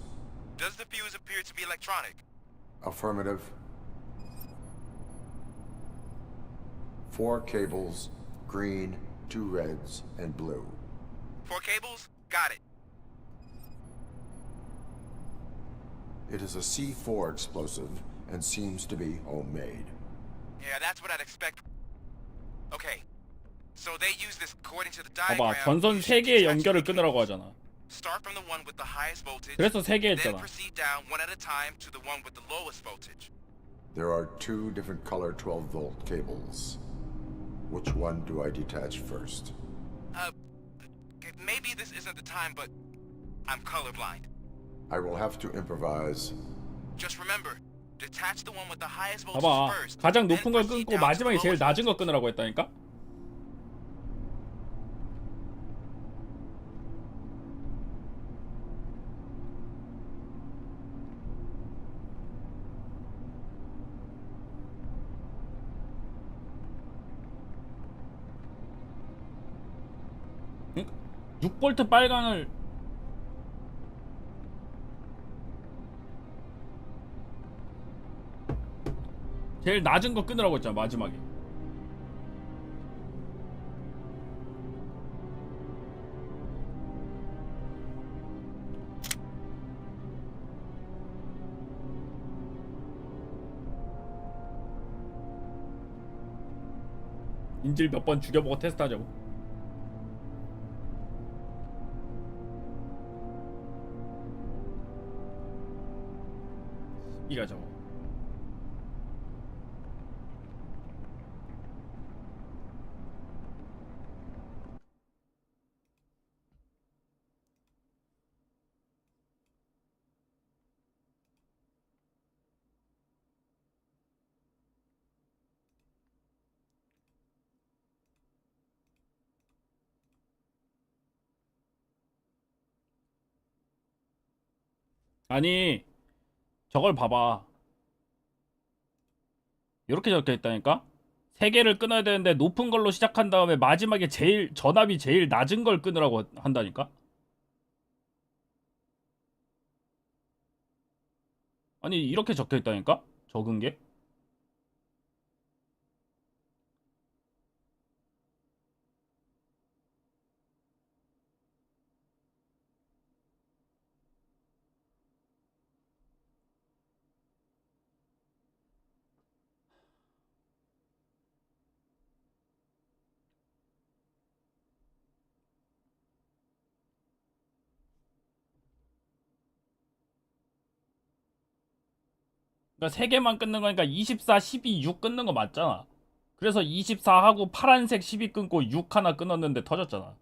Does the fuse appear to be electronic? Affirmative. 4 cables, green, 2 reds, and blue. 4 cables? Got it. It is a C4 explosive and seems to be homemade. Yeah, that's what I'd expect. Okay. So they use this according to the diagram. 봐봐, 전선 3개의 연결을 끊으라고 하잖아. Start from the one with the highest voltage. 그래서 3개 Then 했잖아. proceed down one at a time to the one with the lowest voltage. There are two different color 12-volt cables. Which one do I detach first? Maybe this isn't the time, but I'm colorblind. I will have to improvise. Just remember, detach the one with the highest voltage 봐봐, first. 가장 높은 걸 끊고 마지막에 제일 낮은 거 끊으라고 했다니까? 응? 6V 빨강을 제일 낮은 거 끊으라고 했잖아, 마지막에. 인질 몇 번 죽여보고 테스트하자고. 이가 저거. 아니, 저걸 봐봐. 이렇게 적혀 있다니까? 3개를 끊어야 되는데 높은 걸로 시작한 다음에 마지막에 제일 전압이 제일 낮은 걸 끊으라고 한다니까? 아니, 이렇게 적혀 있다니까? 적은 게? 그러니까 3개만 끊는 거니까 24, 12, 6 끊는 거 맞잖아. 그래서 24하고 파란색 12 끊고 6 하나 끊었는데 터졌잖아.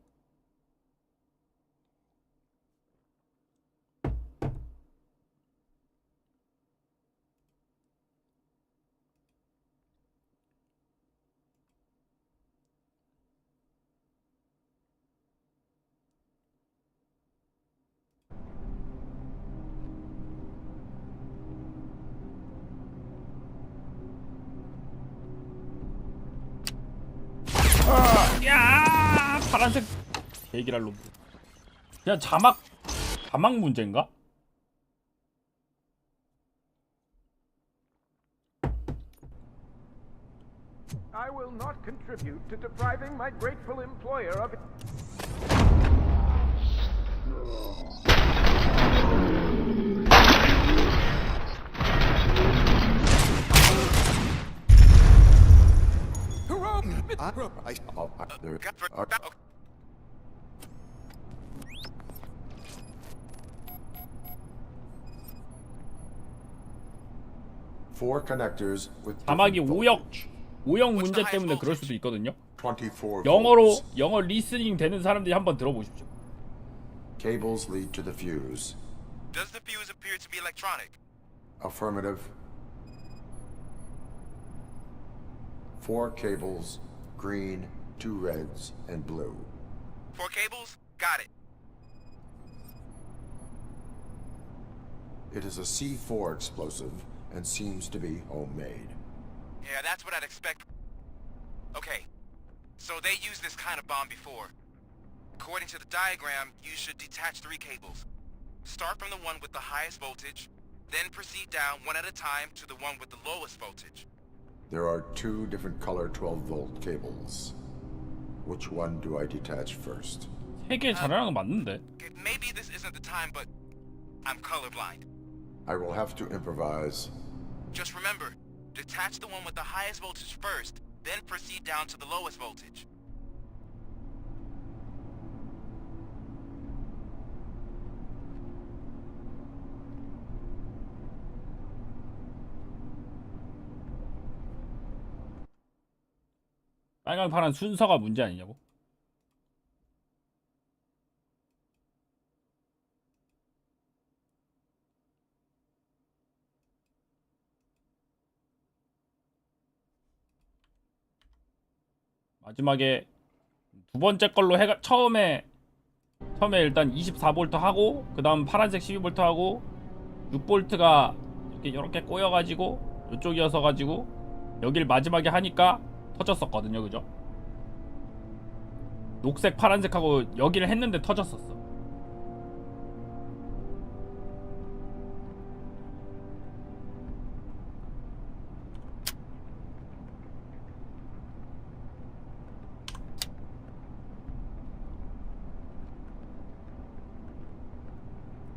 야, 파란색 대기랄 놈. 그냥 자막 문제인가? I will not contribute to depriving my grateful employer of Four connectors with 자막이 different 오역 문제 때문에 그럴 수도 있거든요. 24 영어 리스닝 되는 사람들이 한번 들어보십시오. Cables lead to the fuse. Does the fuse appear to be electronic? Affirmative. 4 cables, green, 2 reds, and blue. 4 cables? Got it. It is a C4 explosive and seems to be homemade. Yeah, that's what I'd expect. Okay, so they used this kind of bomb before. According to the diagram, you should detach 3 cables. Start from the one with the highest voltage, then proceed down one at a time to the one with the lowest voltage. There are 2 different color 12-volt cables. Which one do I detach first? 3개 잘하는 거 맞는데. Maybe this isn't the time, but I'm colorblind. I will have to improvise. Just remember, Detach the one with the highest voltage first, then proceed down to the lowest voltage. 빨강 파란 순서가 문제 아니냐고? 마지막에 두 번째 걸로 해가 처음에 일단 24V 하고 그 다음 파란색 12V 하고 6V가 이렇게 꼬여가지고 이쪽이어서 가지고 여길 마지막에 하니까 터졌었거든요, 그죠? 녹색 파란색하고 여기를 했는데 터졌었어.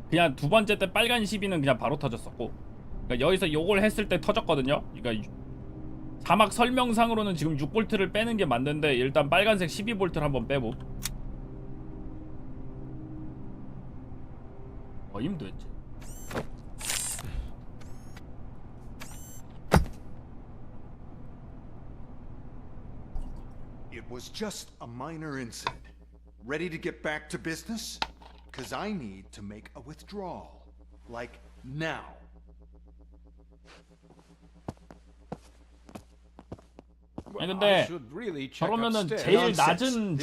그냥 두 번째 때 빨간 12는 그냥 바로 터졌었고, 그러니까 여기서 요걸 했을 때 터졌거든요. 그러니까 자막 설명상으로는 지금 6V를 빼는 게 맞는데 일단 빨간색 12V를 한번 빼보. 어임 도대체. It was just a minor incident. Ready to get back to business? Because I need to make a withdrawal. Like now. 아니 근데 저러면은 제일 낮은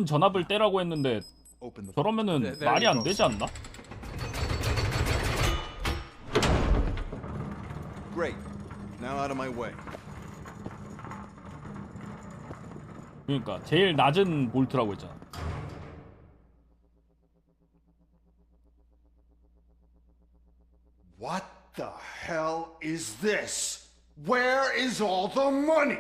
전압을 떼라고 했는데 저러면은 말이 안 되지 않나? Great. Now out of my way. 그러니까 제일 낮은 볼트라고 했잖아. What the hell is this? Where is all the money?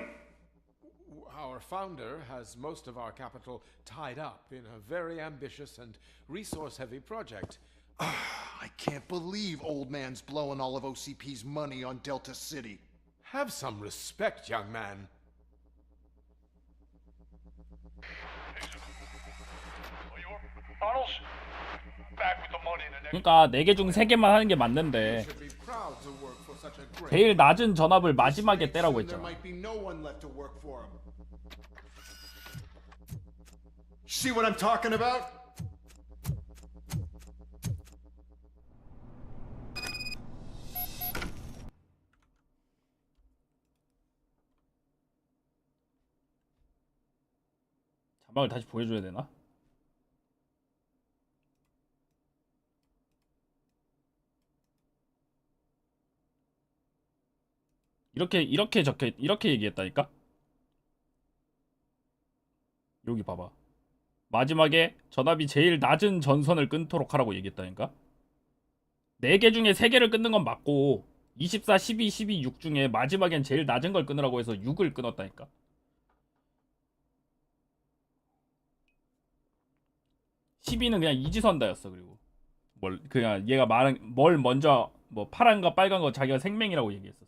Our founder has most of our capital tied up in a very ambitious and resource-heavy project. I can't believe old man's blowing all of OCP's money on Delta City. Have some respect, young man. 그러니까 4개 중 3개만 하는 게 맞는데 제일 낮은 전압을 마지막에 떼라고 했잖아. See what I'm talking about? 자막을 다시 보여줘야 되나? 이렇게 얘기했다니까? 여기 봐봐. 마지막에 전압이 제일 낮은 전선을 끊도록 하라고 얘기했다니까? 4개 중에 3개를 끊는 건 맞고 24, 12, 12, 6 중에 마지막엔 제일 낮은 걸 끊으라고 해서 6을 끊었다니까? 12는 그냥 이지선다였어. 그리고 그냥 얘가 말한 뭘 먼저 뭐 파란거 빨간거 자기가 생명이라고 얘기했었어.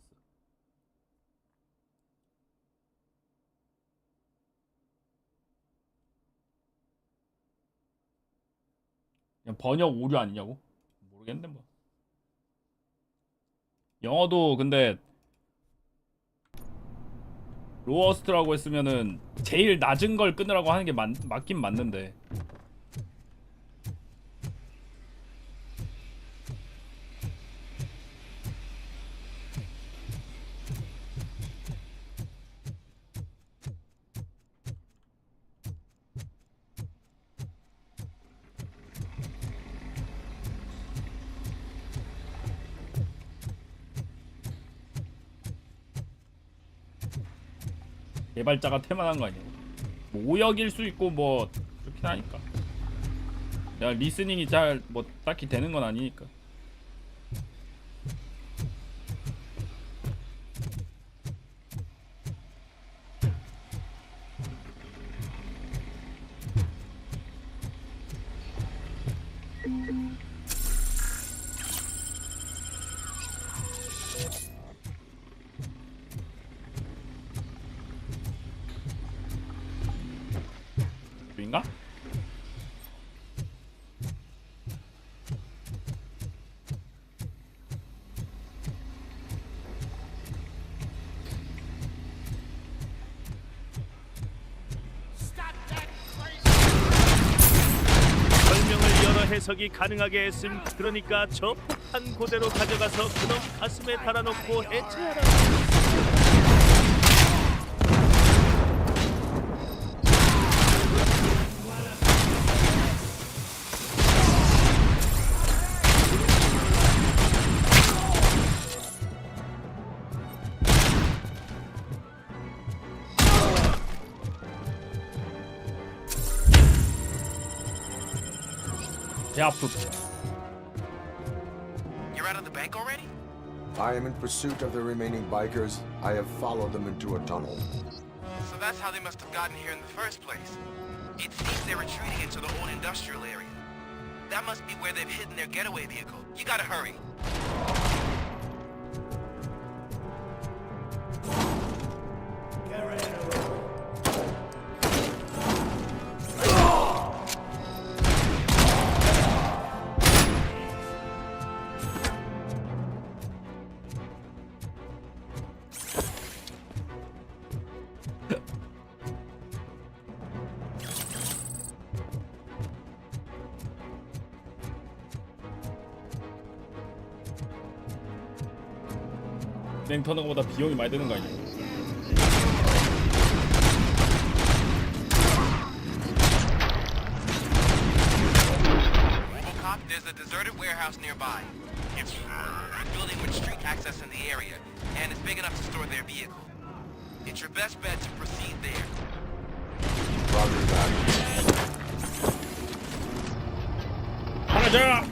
그냥 번역 오류 아니냐고? 모르겠는데 뭐. 영어도 근데 로어스트라고 했으면은 제일 낮은 걸 끊으라고 하는 게 맞긴 맞는데. 개발자가 태만한 거 아니야? 뭐 오역일 수 있고 뭐 그렇긴 하니까. 내가 리스닝이 잘 뭐 딱히 되는 건 아니니까. 아닌가? 설명을 여러 해석이 가능하게 했음. 그러니까 저 폭탄 그대로 가져가서 그놈 가슴에 달아놓고 해체하라. 배 아프. You're out of the bank already? I am in pursuit of the remaining bikers. I have followed them into a tunnel. So that's how they must have gotten here in the first place. It seems they're retreating into the old industrial area. That must be where they've hidden their getaway vehicle. You gotta hurry. 은행 터는 것보다 비용이 많이 드는 거 아니야? Cop, there's a deserted warehouse nearby. It's a building with street access in the area, and it's big enough to store their vehicle. It's your best bet to proceed there. Roger that. 하나자.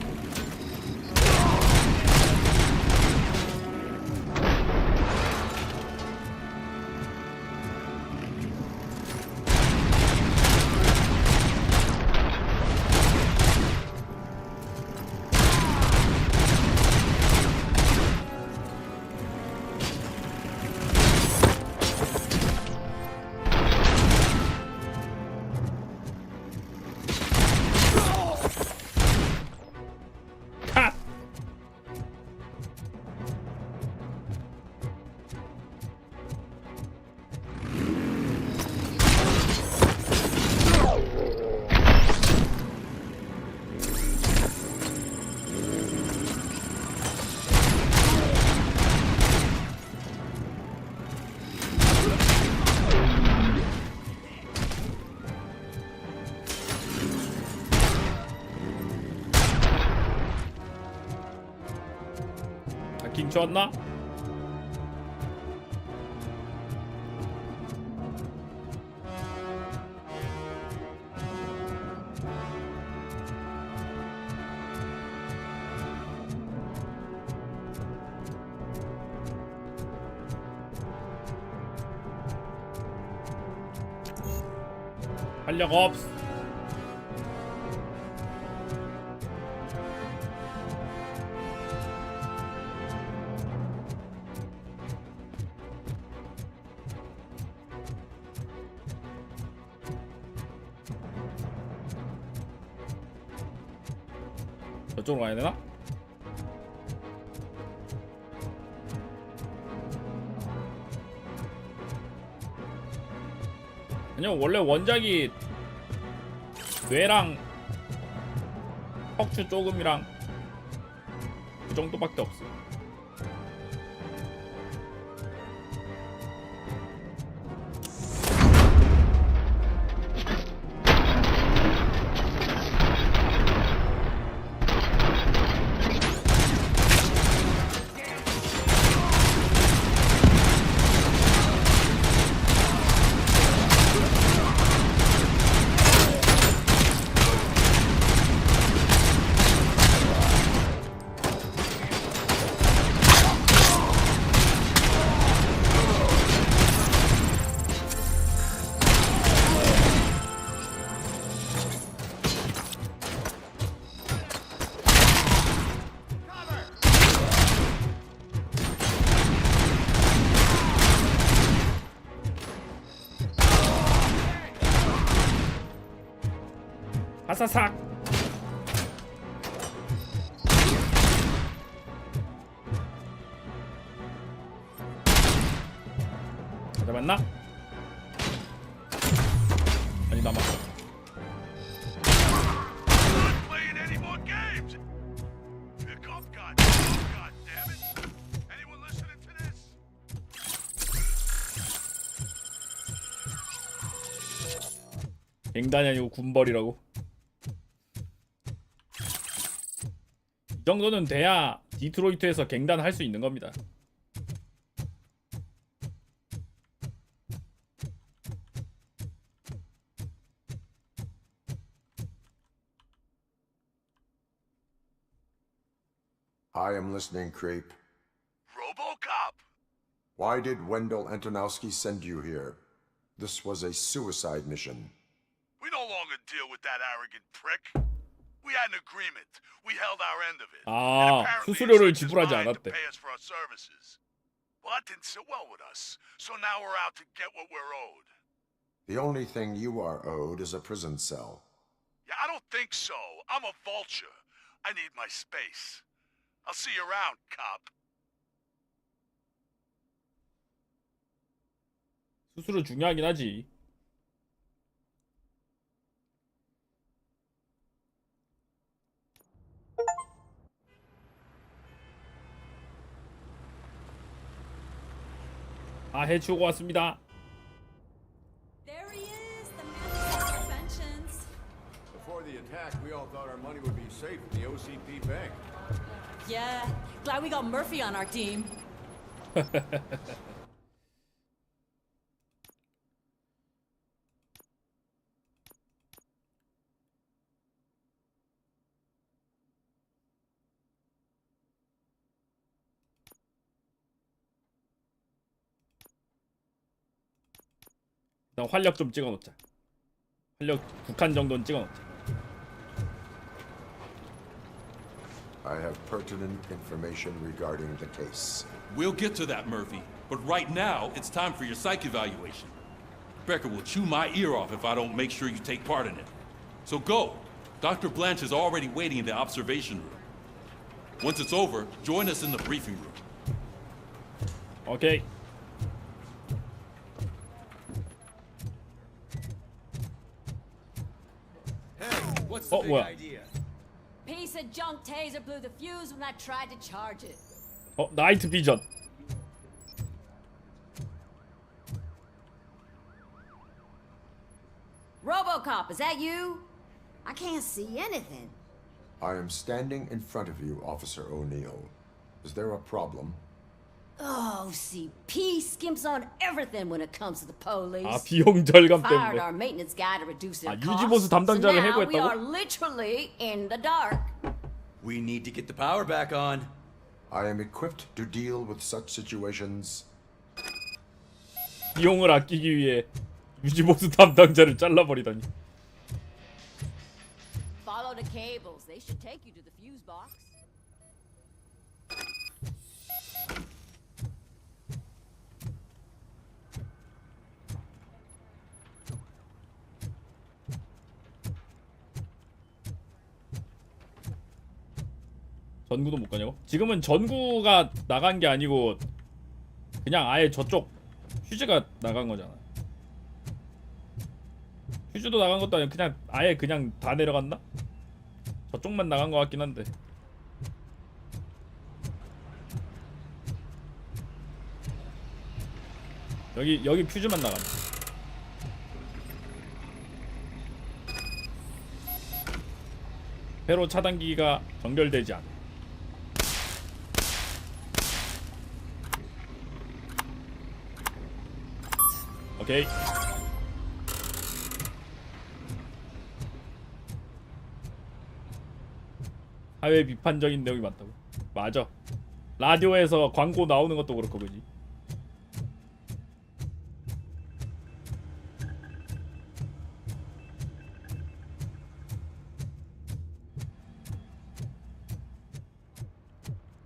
김치 왔나? 활력 없어. 저쪽으로 가야 되나? 아니요, 원래 원작이 뇌랑 척추 조금이랑 그 정도밖에 없어. 아사삭. 잡았나? 아니 남았어. 갱단이 아니고 군벌이라고. 이 정도는 돼야 디트로이트에서 갱단 할 수 있는 겁니다. I am listening, creep. RoboCop! Why did Wendell Antonowski send you here? This was a suicide mission. We no longer deal with that arrogant prick. We had an agreement. We held our end of it. 아, 수수료를 지불하지 않았대. Pay us for our services. Well, that didn't sit well with us. So now we're out to get what we're owed. The only thing you are owed is a prison cell. Yeah, I don't think so. I'm a vulture. I need my space. I'll see you around, cop. 수수료 중요하긴 하지. 아, 해치우고 왔습니다. There he is, the man of inventions. Before the attack, we all thought our money would be safe in the OCP bank. Yeah, glad we got Murphy on our team. 일단 활력 좀 찍어놓자. 활력 9칸 정도는 찍어놓자. I have pertinent information regarding the case. We'll get to that, Murphy. But right now, it's time for your psych evaluation. Becker will chew my ear off if I don't make sure you take part in it. So go. Dr. Blanche is already waiting in the observation room. Once it's over, join us in the briefing room. Okay. What's the big 뭐야? idea? Piece of junk taser blew the fuse when I tried to charge it. 나이트 비전. RoboCop, is that you? I can't see anything. I am standing in front of you, Officer O'Neill. Is there a problem? Oh, CP skimps on everything when it comes to the police. 아, 비용 절감 Fired 때문에. our maintenance guy to reduce their 아, costs. 유지보수 담당자를 So now we 해고했다고? are literally in the dark. We need to get the power back on. I am equipped to deal with such situations. 비용을 아끼기 위해 유지보수 담당자를 잘라버리다니. Follow the cables. They should take you to the fuse box. 전구도 못 가냐고? 지금은 전구가 나간 게 아니고 그냥 아예 저쪽 휴즈가 나간 거잖아. 휴즈도 나간 것도 아니고 그냥 아예 그냥 다 내려갔나? 저쪽만 나간 것 같긴 한데. 여기 퓨즈만 나갔네. 회로 차단기가 연결되지 않아. 오케이. 사회 비판적인 내용이 많다고. 맞아. 라디오에서 광고 나오는 것도 그렇고 그지.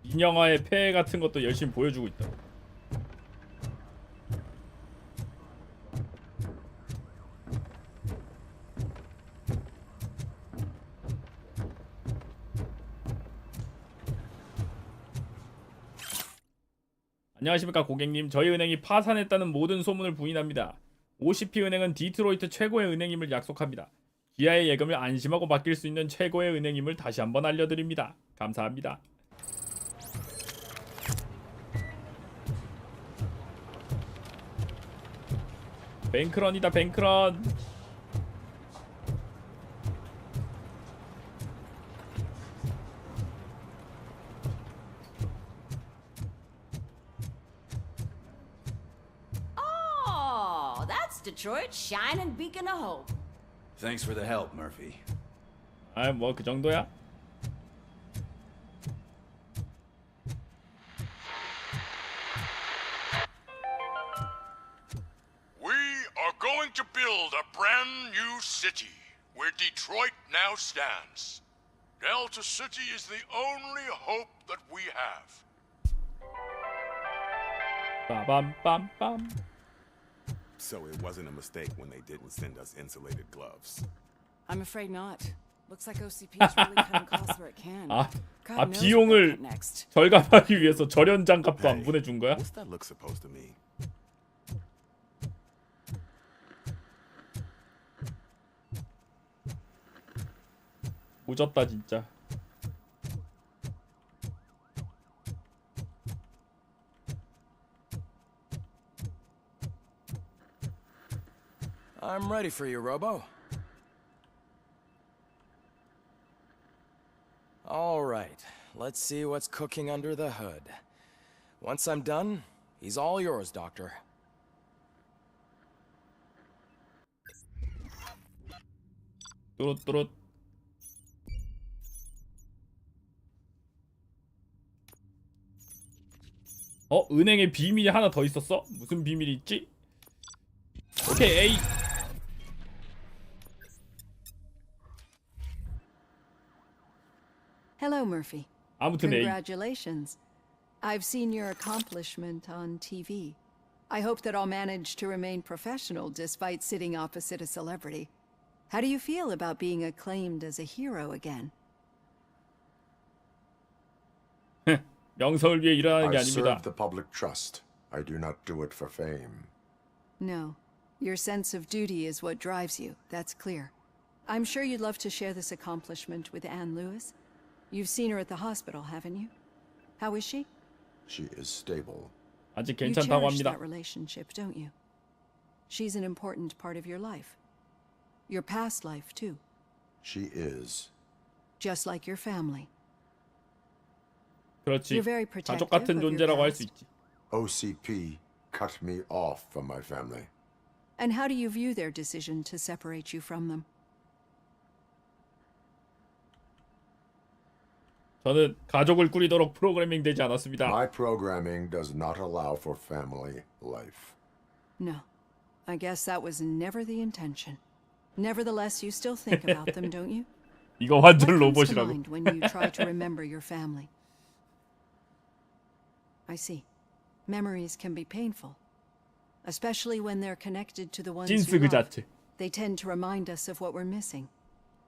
민영화의 폐해 같은 것도 열심히 보여주고 있다. 안녕하십니까 고객님. 저희 은행이 파산했다는 모든 소문을 부인합니다. OCP 은행은 디트로이트 최고의 은행임을 약속합니다. 기아의 예금을 안심하고 맡길 수 있는 최고의 은행임을 다시 한번 알려드립니다. 감사합니다. 뱅크런이다 뱅크런. Oh, that's Detroit's shining beacon of hope. Thanks for the help, Murphy. 아, 뭐 그 정도야? We are going to build a brand new city where Detroit now stands. Delta City is the only hope that we have. 빠밤빰빰. So it wasn't a mistake when they didn't send us insulated gloves. I'm afraid not. Looks like OCP is really cutting costs where it can. 아 비용을 절감하기 위해서 절연 장갑도 안 보내준 거야? What's that look supposed to mean? 오졌다 진짜. I'm ready for you, Robo. All right, let's see what's cooking under the hood. Once I'm done, he's all yours, Doctor. 뚜루뚜루. 은행에 비밀이 하나 더 있었어? 무슨 비밀이 있지? 오케이 A. Hello, Murphy. 아무튼 A. Congratulations. I've seen your accomplishment on TV. I hope that I'll manage to remain professional despite sitting opposite a celebrity. How do you feel about being acclaimed as a hero again? 명성을 위해 일어나는 게 I 아닙니다. serve the public trust. I do not do it for fame. No. Your sense of duty is what drives you. That's clear. I'm sure you'd love to share this accomplishment with Anne Lewis. You've seen her at the hospital, haven't you? How is she? She is stable. 아직 You 괜찮다고 cherish 합니다. that relationship, don't you? She's an important part of your life. Your past life, too. She is. Just like your family. 그렇지. You're very protective 가족 같은 of your 존재라고 할 수 past. 있지. OCP cut me off from my family. And how do you view their decision to separate you from them? 저는 가족을 꾸리도록 프로그래밍 되지 않았습니다. My programming does not allow for family life. No. I guess that was never the intention. Nevertheless, you still think about them, don't you? 이거 완전 What comes to 로봇이라고. mind when you try to remember your family? I see. Memories can be painful, especially when they're connected to the ones 찐스 you 그 love. 자체. They tend to remind us of what we're missing.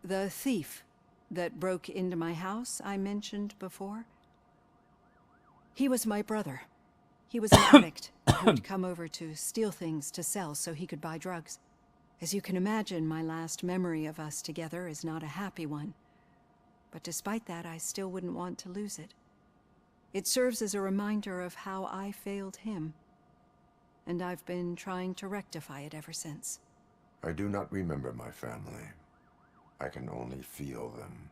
The thief that broke into my house I mentioned before. He was my brother. He was an addict who'd come over to steal things to sell so he could buy drugs. As you can imagine, my last memory of us together is not a happy one. But despite that, I still wouldn't want to lose it. It serves as a reminder of how I failed him. And I've been trying to rectify it ever since. I do not remember my family. I can only feel them.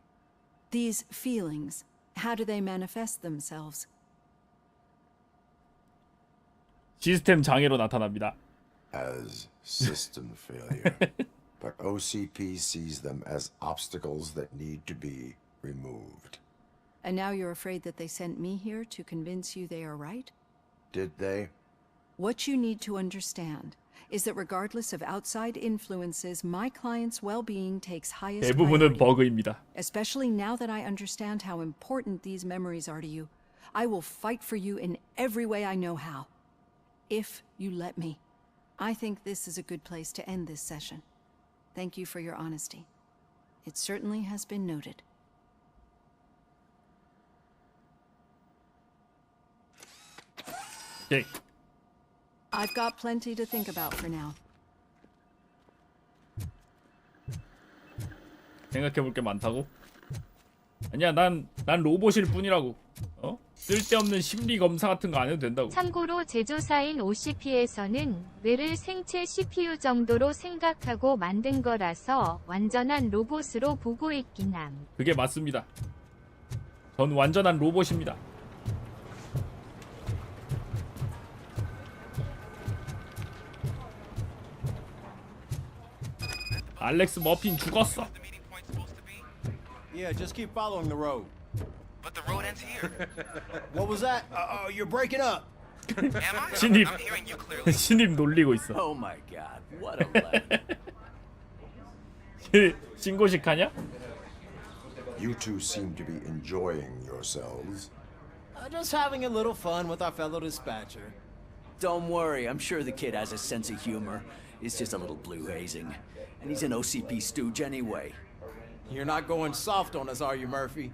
These feelings, how do they manifest themselves? 시스템 장애로 나타납니다. As system failure. But OCP sees them as obstacles that need to be removed. And now you're afraid that they sent me here to convince you they are right? Did they? What you need to understand is that regardless of outside influences, my client's well-being takes highest 대부분은 priority. 버그입니다. Especially now that I understand how important these memories are to you, I will fight for you in every way I know how. If you let me. I think this is a good place to end this session. Thank you for your honesty. It certainly has been noted. 오케이. I've got plenty to think about for now. 생각해볼 게 많다고? 아니야, 난 로봇일 뿐이라고. 어? 쓸데없는 심리 검사 같은 거 안 해도 된다고. 참고로 제조사인 OCP에서는 뇌를 생체 CPU 정도로 생각하고 만든 거라서 완전한 로봇으로 보고 있긴 함. 그게 맞습니다. 전 완전한 로봇입니다. 알렉스 머핀 죽었어. Yeah, just keep following the road. But the road ends here. What was that? You're breaking up. Am I? 신입 I'm hearing you clearly. 신입 놀리고 있어. Oh my god, what a leg. 신고식 하냐? You two seem to be enjoying yourselves. Just having a little fun with our fellow dispatcher. Don't worry, I'm sure the kid has a sense of humor. It's just a little blue hazing. And he's an OCP stooge anyway. You're not going soft on us, are you, Murphy?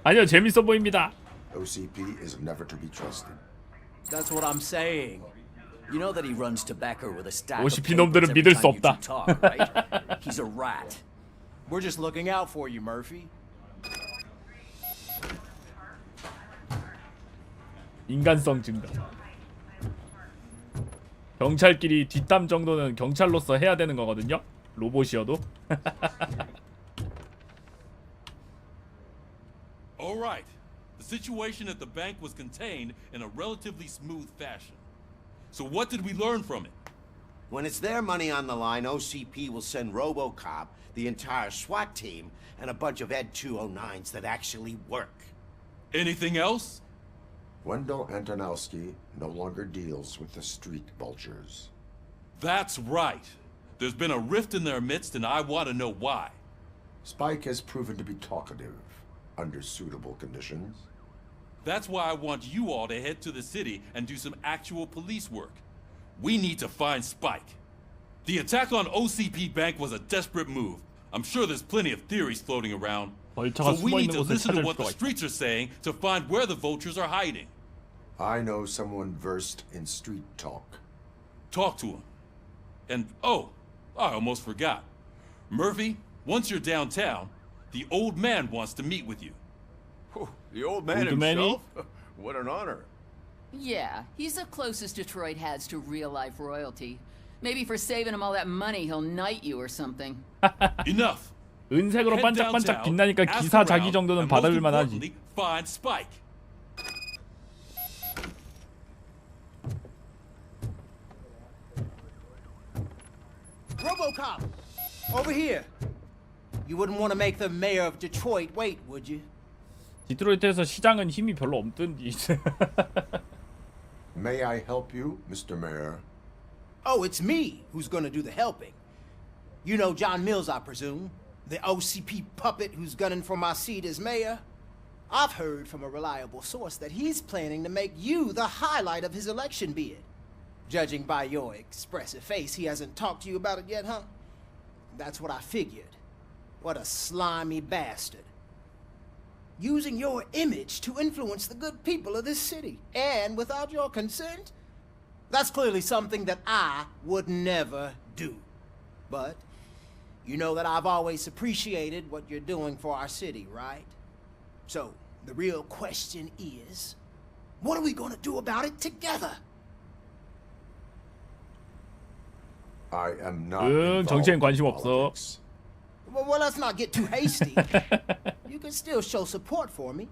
아니요, 재밌어 보입니다. OCP is never to be trusted. That's what I'm saying. You know that he runs tobacco with a stack OCP of 놈들은 papers 믿을 every 수 time you 없다. two talk, right? He's a rat. We're just looking out for you, Murphy. 인간성 증가. 경찰끼리 뒷담 정도는 경찰로서 해야 되는 거거든요. 로봇이어도. All right. The situation at the bank was contained in a relatively smooth fashion. So what did we learn from it? When it's their money on the line, OCP will send RoboCop, the entire SWAT team, and a bunch of Ed 209s that actually work. Anything else? Wendell Antonowski no longer deals with the street vultures. That's right. There's been a rift in their midst, and I want to know why. Spike has proven to be talkative under suitable conditions. That's why I want you all to head to the city and do some actual police work. We need to find Spike. The attack on OCP Bank was a desperate move. I'm sure there's plenty of theories floating around. So we need to listen to what the streets are saying to find where the vultures are hiding. I know someone versed in street talk. Talk to him. And, oh, I almost forgot. Murphy, once you're downtown, the old man wants to meet with you. The old man Old man-y? himself? What an honor. Yeah, he's the closest Detroit has to real-life royalty. Maybe for saving him all that money, he'll knight you or something. Enough. 은색으로 Head 반짝반짝 downtown, 빛나니까 ask 기사 around, 자기 정도는 and most 받을 만하지. importantly, find Spike. RoboCop! Over here! You wouldn't want to make the mayor of Detroit wait, would you? 디트로이트에서 시장은 힘이 별로 없던지. May I help you, Mr. Mayor? Oh, it's me who's gonna do the helping. You know John Mills, I presume? The OCP puppet who's gunning for my seat as mayor? I've heard from a reliable source that he's planning to make you the highlight of his election bid. Judging by your expressive face, he hasn't talked to you about it yet, huh? That's what I figured. What a slimy bastard. Using your image to influence the good people of this city, and without your consent? That's clearly something that I would never do. But you know that I've always appreciated what you're doing for our city, right? So, the real question is, what are we gonna do about it together? I am not involved 정치엔 in 관심 없어. politics. Well, let's not get too hasty. You can still show support for me,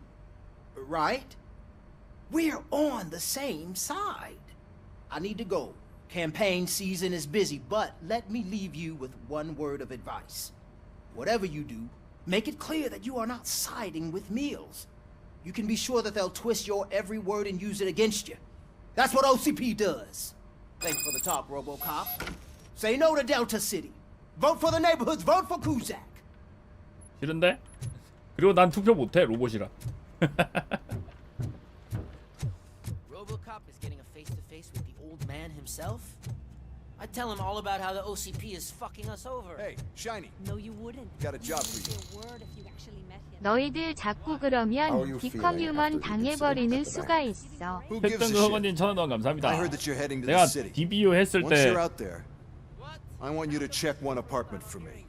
right? We're on the same side. I need to go. Campaign season is busy, but let me leave you with one word of advice. Whatever you do, make it clear that you are not siding with Mills. You can be sure that they'll twist your every word and use it against you. That's what OCP does. Thanks for the talk, RoboCop. Say no to Delta City. Vote for the neighborhoods. Vote for Kuzak. 싫은데? 그리고 난 투표 못해, 로봇이라. RoboCop is getting a face-to-face with the old man himself? I'd tell him all about how the OCP is fucking us over. Hey, Shiny. No, you wouldn't. Got a job for you. Your word if you actually met him. 너희들 자꾸 그러면 비커뮤먼 당해버리는 수가 있어. gives a 흑등그 허건님 1,000원 감사합니다. I heard that you're heading to 내가 the city. DBO 했을 Once 때 you're out there, I want you to check one apartment for me.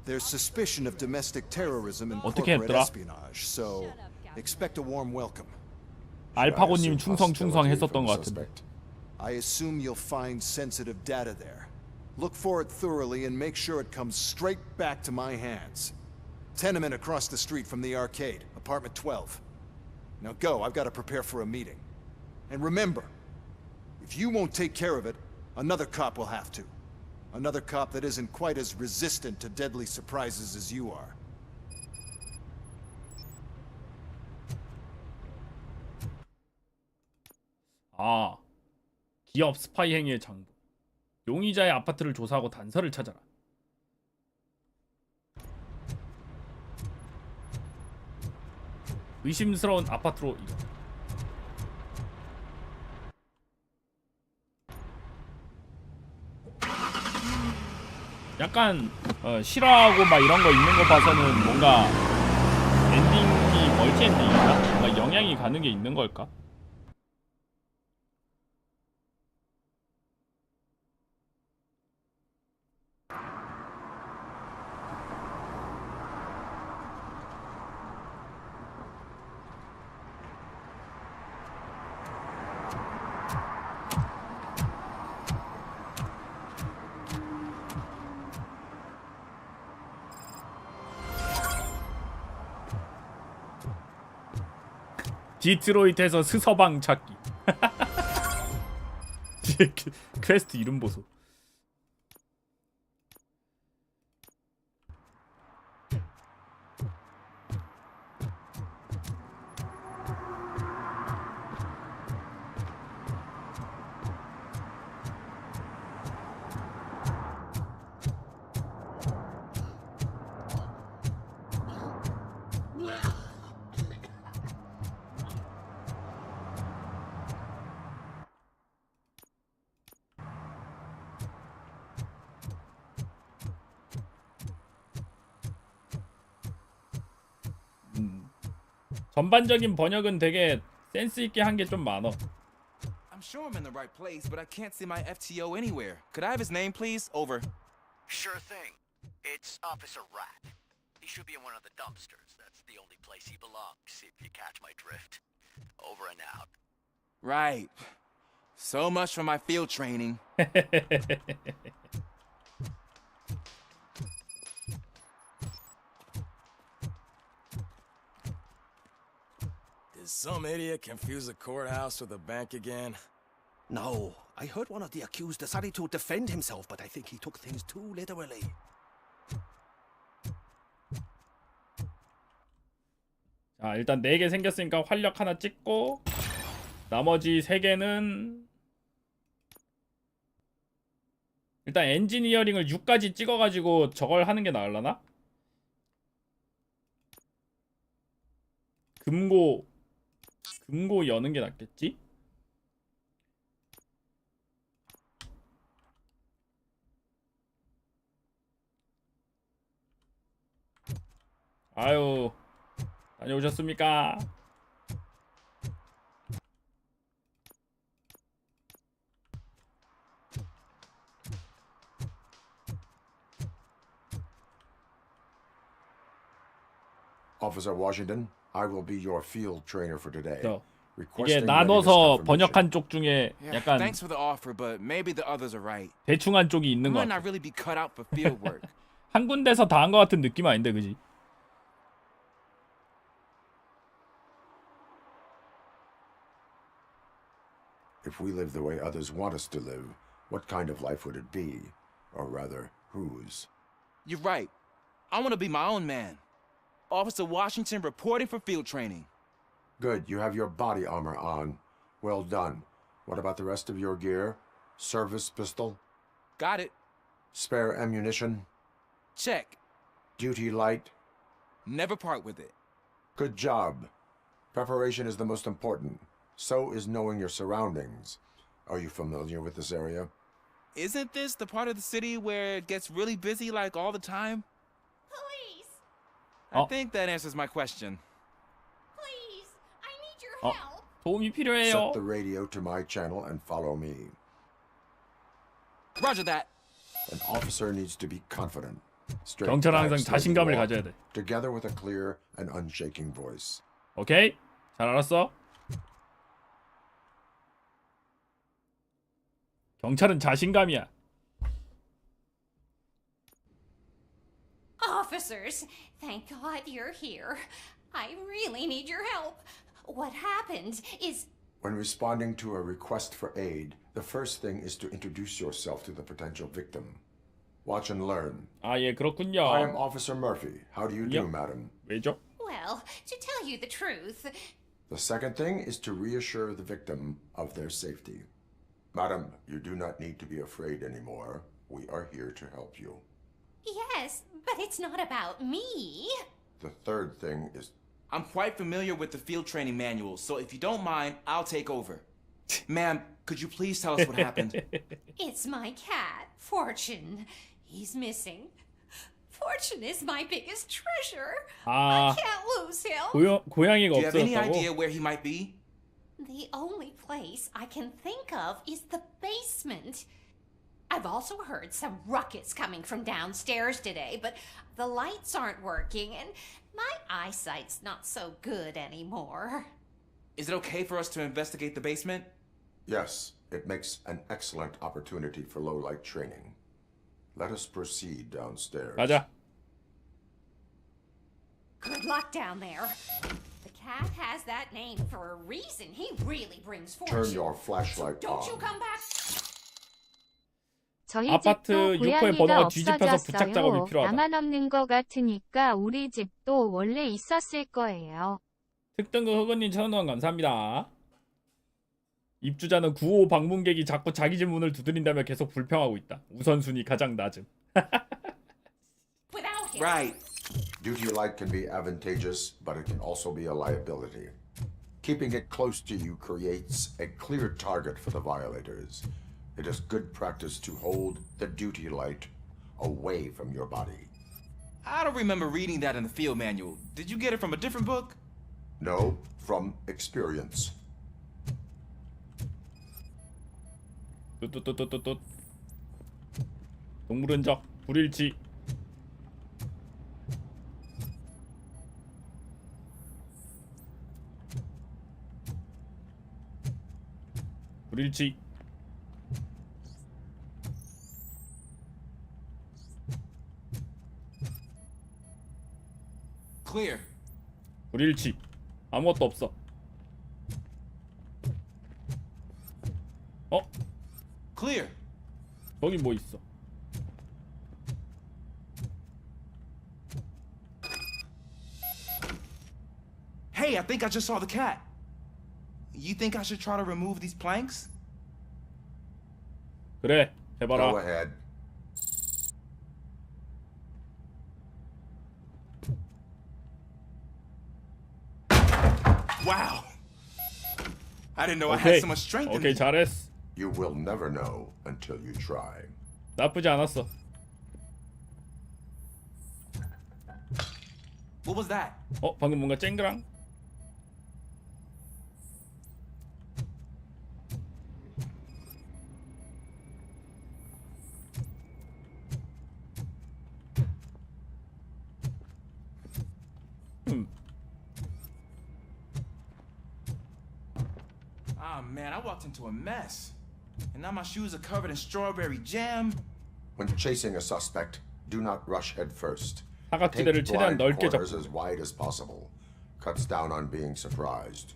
There's suspicion of domestic terrorism and 어떻게 corporate 했더라? espionage, so expect a warm welcome. 알파고님 충성 했었던 것 같은데. I assume you'll find sensitive data there. Look for it thoroughly and make sure it comes straight back to my hands. Tenement across the street from the arcade, apartment 12. Now go, I've got to prepare for a meeting. And remember, if you won't take care of it, another cop will have to. Another cop that isn't quite as resistant to deadly surprises as you are. 아, 기업 스파이 행위의 장부. 용의자의 아파트를 조사하고 단서를 찾아라. 의심스러운 아파트로 이동. 약간 실화하고 막 이런 거 있는 거 봐서는 뭔가 엔딩이 멀티 엔딩인가? 뭔가 영향이 가는 게 있는 걸까? 디트로이트에서 스서방 찾기. 퀘스트 이름 보소. 전반적인 번역은 되게 센스 있게 한 게 좀 많어. I'm sure I'm in the right place, but I can't see my FTO anywhere. Could I have his name, please? Over. Sure thing. It's Officer Rat. He should be in one of the dumpsters. That's the only place he belongs, if you catch my drift. Over and out. Right. So much for my field training. Did some idiot confuse a courthouse with a bank again? No, I heard one of the accused decided to defend himself, but I think he took things too literally. 자, 일단 4개 생겼으니까 활력 하나 찍고 나머지 3개는 일단 엔지니어링을 6까지 찍어가지고 저걸 하는 게 나을라나? 금고 여는 게 낫겠지? 아유, 다녀오셨습니까? Officer Washington, I will be your field trainer for today. 이게 나눠서 번역한 쪽 중에 약간 Thanks for the offer, but maybe the others are right. 대충 한 쪽이 있는 것 Might 같아. not really be cut out for field work. 한 군데서 다 한 것 같은 느낌 아닌데, 그지? If we live the way others want us to live, what kind of life would it be? Or rather, whose? You're right. I want to be my own man. Officer Washington reporting for field training. Good, you have your body armor on. Well done. What about the rest of your gear? Service pistol? Got it. Spare ammunition? Check. Duty light? Never part with it. Good job. Preparation is the most important. So is knowing your surroundings. Are you familiar with this area? isn't this the part of the city where it gets really busy like all the time? Please, I think that answers my question. please, I need your help. 도움이 필요해요. Set the radio to my channel and follow me. Roger that. An officer needs to be confident. Straight 경찰은 back, 항상 steady 자신감을 walk, 가져야 돼. Together with a clear and unshaking voice. 오케이? 잘 알았어. 경찰은 자신감이야. Officers, thank God you're here. I really need your help. What happened is... When responding to a request for aid, the first thing is to introduce yourself to the potential victim. Watch and learn. 아, 예, 그렇군요. I am Officer Murphy. How do you do, Yep. madam? 왜죠? Well, to tell you the truth... The second thing is to reassure the victim of their safety. Madam, you do not need to be afraid anymore. We are here to help you. Yes, but it's not about me. The third thing is... I'm quite familiar with the field training manual, so if you don't mind, I'll take over. Ma'am, could you please tell us what happened? It's my cat, Fortune. He's missing. Fortune is my biggest treasure. I can't lose him. 고양이가 Do you have any 없어졌다고? idea where he might be? The only place I can think of is the basement. I've also heard some ruckus coming from downstairs today, but the lights aren't working and my eyesight's not so good anymore. Is it okay for us to investigate the basement? Yes, it makes an excellent opportunity for low-light training. Let us proceed downstairs. 가자. Good luck down there. The cat has that name for a reason. He really brings fortune. Turn your flashlight Don't you on. come back. 저희 아파트 집도 6호의 고양이가 번호가 뒤집혀서 부착 작업이 없어졌어요. 필요하다. 나만 없는 거 같으니까 우리 집도 원래 있었을 거예요. 특등급 흑은님 1,000원 감사합니다. 입주자는 9호 방문객이 자꾸 자기 집 문을 두드린다며 계속 불평하고 있다. 우선순위 가장 낮음. Right. Duty light can be advantageous, but it can also be a liability. Keeping it close to you creates a clear target for the violators. It is good practice to hold the duty light away from your body. I don't remember reading that in the field manual. Did you get it from a different book? No, from experience. 뚜뚜뚜뚜뚜. 동물 흔적 불일치. 불일치. Clear. 불일치. 아무것도 없어. 어? Clear. 거기 뭐 있어? Hey, I think I just saw the cat. You think I should try to remove these planks? 그래, 해봐라. Go ahead. Wow. I didn't know I 오케이. had so much strength in 오케이, me. 잘했어. You will never know until you try. 나쁘지 않았어. What was that? 방금 뭔가 쨍그랑? Ah, man, I walked into a mess. And now my shoes are covered in strawberry jam. When chasing a suspect, do not rush head first. 사각지대를 Take 최대한 blind 넓게 corners 잡고. as wide as possible. Cuts down on being surprised.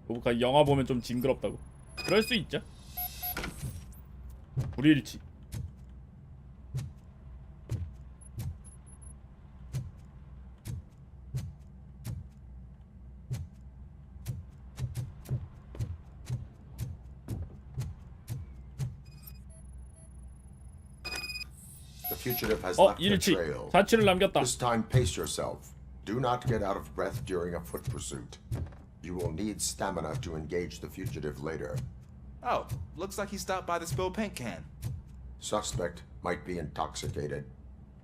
그러니까 영화 보면 좀 징그럽다고. 그럴 수 있죠. 불일치. The fugitive has left the 일치. trail. 자취를 남겼다. This time, pace yourself. Do not get out of breath during a foot pursuit. You will need stamina to engage the fugitive later. Oh, looks like he stopped by the spilled paint can. Suspect might be intoxicated.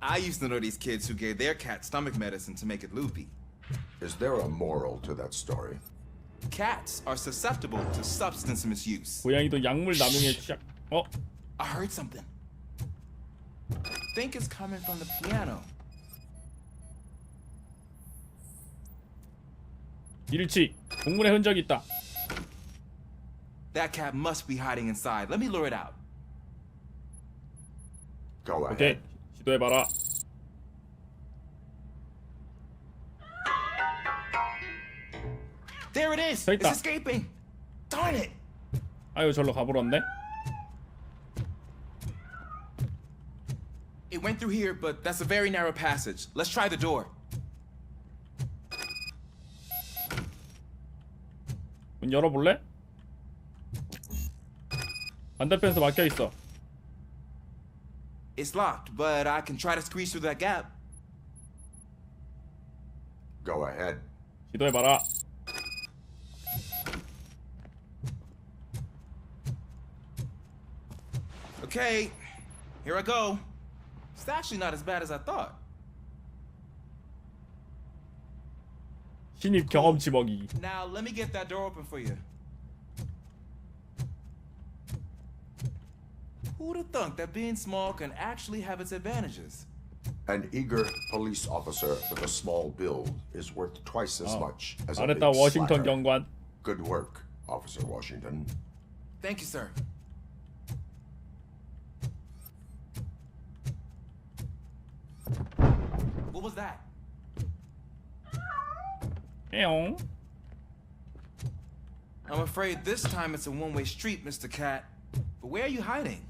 I used to know these kids who gave their cat stomach medicine to make it loopy. Is there a moral to that story? Cats are susceptible to substance misuse. 고양이도 약물 남용에 취약. I heard something. I think it's coming from the piano. 일치. 동물의 흔적이 있다. That cat must be hiding inside. Let me lure it out. Go ahead. 오케이. 시도해봐라. There it is. It's escaping. Darn it. 아유 절로 가버렸네. It went through here, but that's a very narrow passage. Let's try the door. 문 열어볼래? 반대편에서 막혀 있어. It's locked, but I can try to squeeze through that gap. Go ahead. 시도해봐라. Okay, here I go. It's actually not as bad as I thought. 신입 경험치 먹이기. Now let me get that door open for you. Who'd have thunk that being small can actually have its advantages? An eager police officer with a small build is worth twice as much as a big 잘했다 워싱턴 slacker. 경관. Good work, Officer Washington. Thank you, sir. What was that? 에용. I'm afraid this time it's a one-way street, Mr. Cat. But where are you hiding?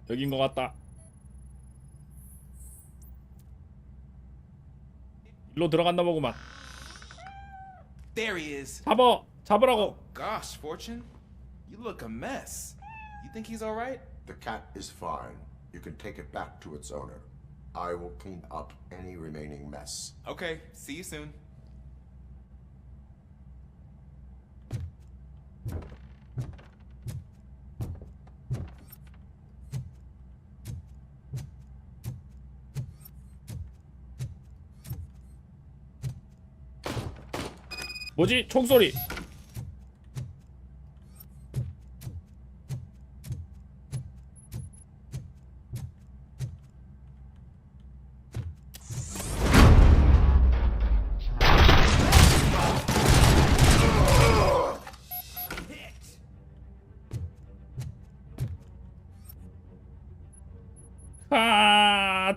여긴 것 같다. 일로 들어갔나 보구만. There he is. 잡으라고. Gosh, Fortune, you look a mess. You think he's all right? The cat is fine. You can take it back to its owner. I will clean up any remaining mess. Okay, see you soon. 뭐지? 총소리. 아!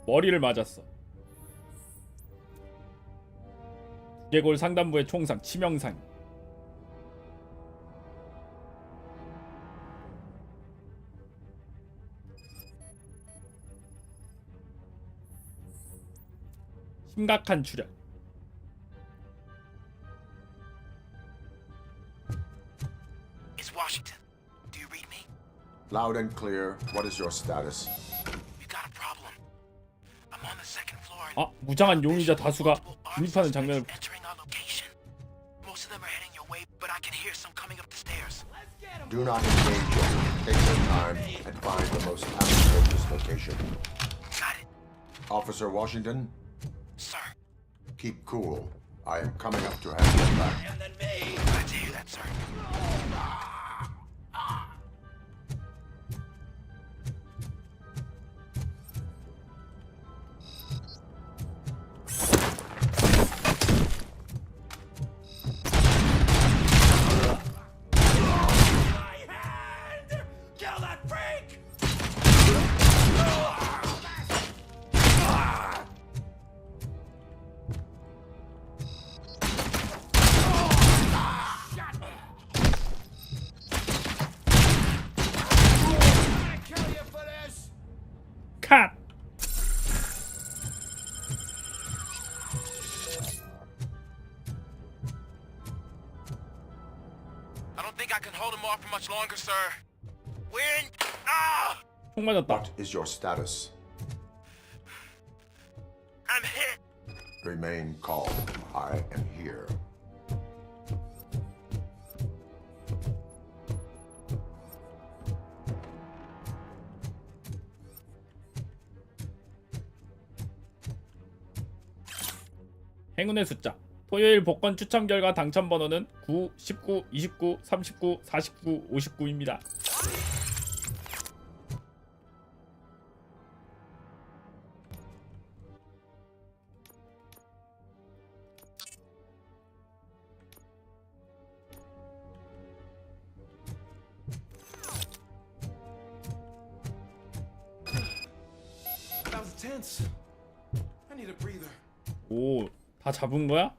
머리를 맞았어. 두개골 상단부의 총상, 치명상. 심각한 출혈. It's Washington. Do you read me? Loud and clear. What is your status? We got a problem. I'm on the second floor. 아, 무장한 용의자 다수가 진입하는 장면을. Entering our location. Most of them are heading your way, but I can hear some coming up the stairs. Do not engage yet. Take your time and find the most advantageous location. Got it. Officer Washington? Sir. Keep cool. I am coming up to have you back. Glad to hear that, sir. think I can hold him off for much longer, sir. We're in. Ah! 총 맞았다. What is your status? I'm hit. Remain calm. I am here. 행운의 숫자. 토요일 복권 추첨 결과 당첨 번호는 9, 19, 29, 39, 49, 59입니다. That was tense. I need a breather. 오, 다 잡은 거야?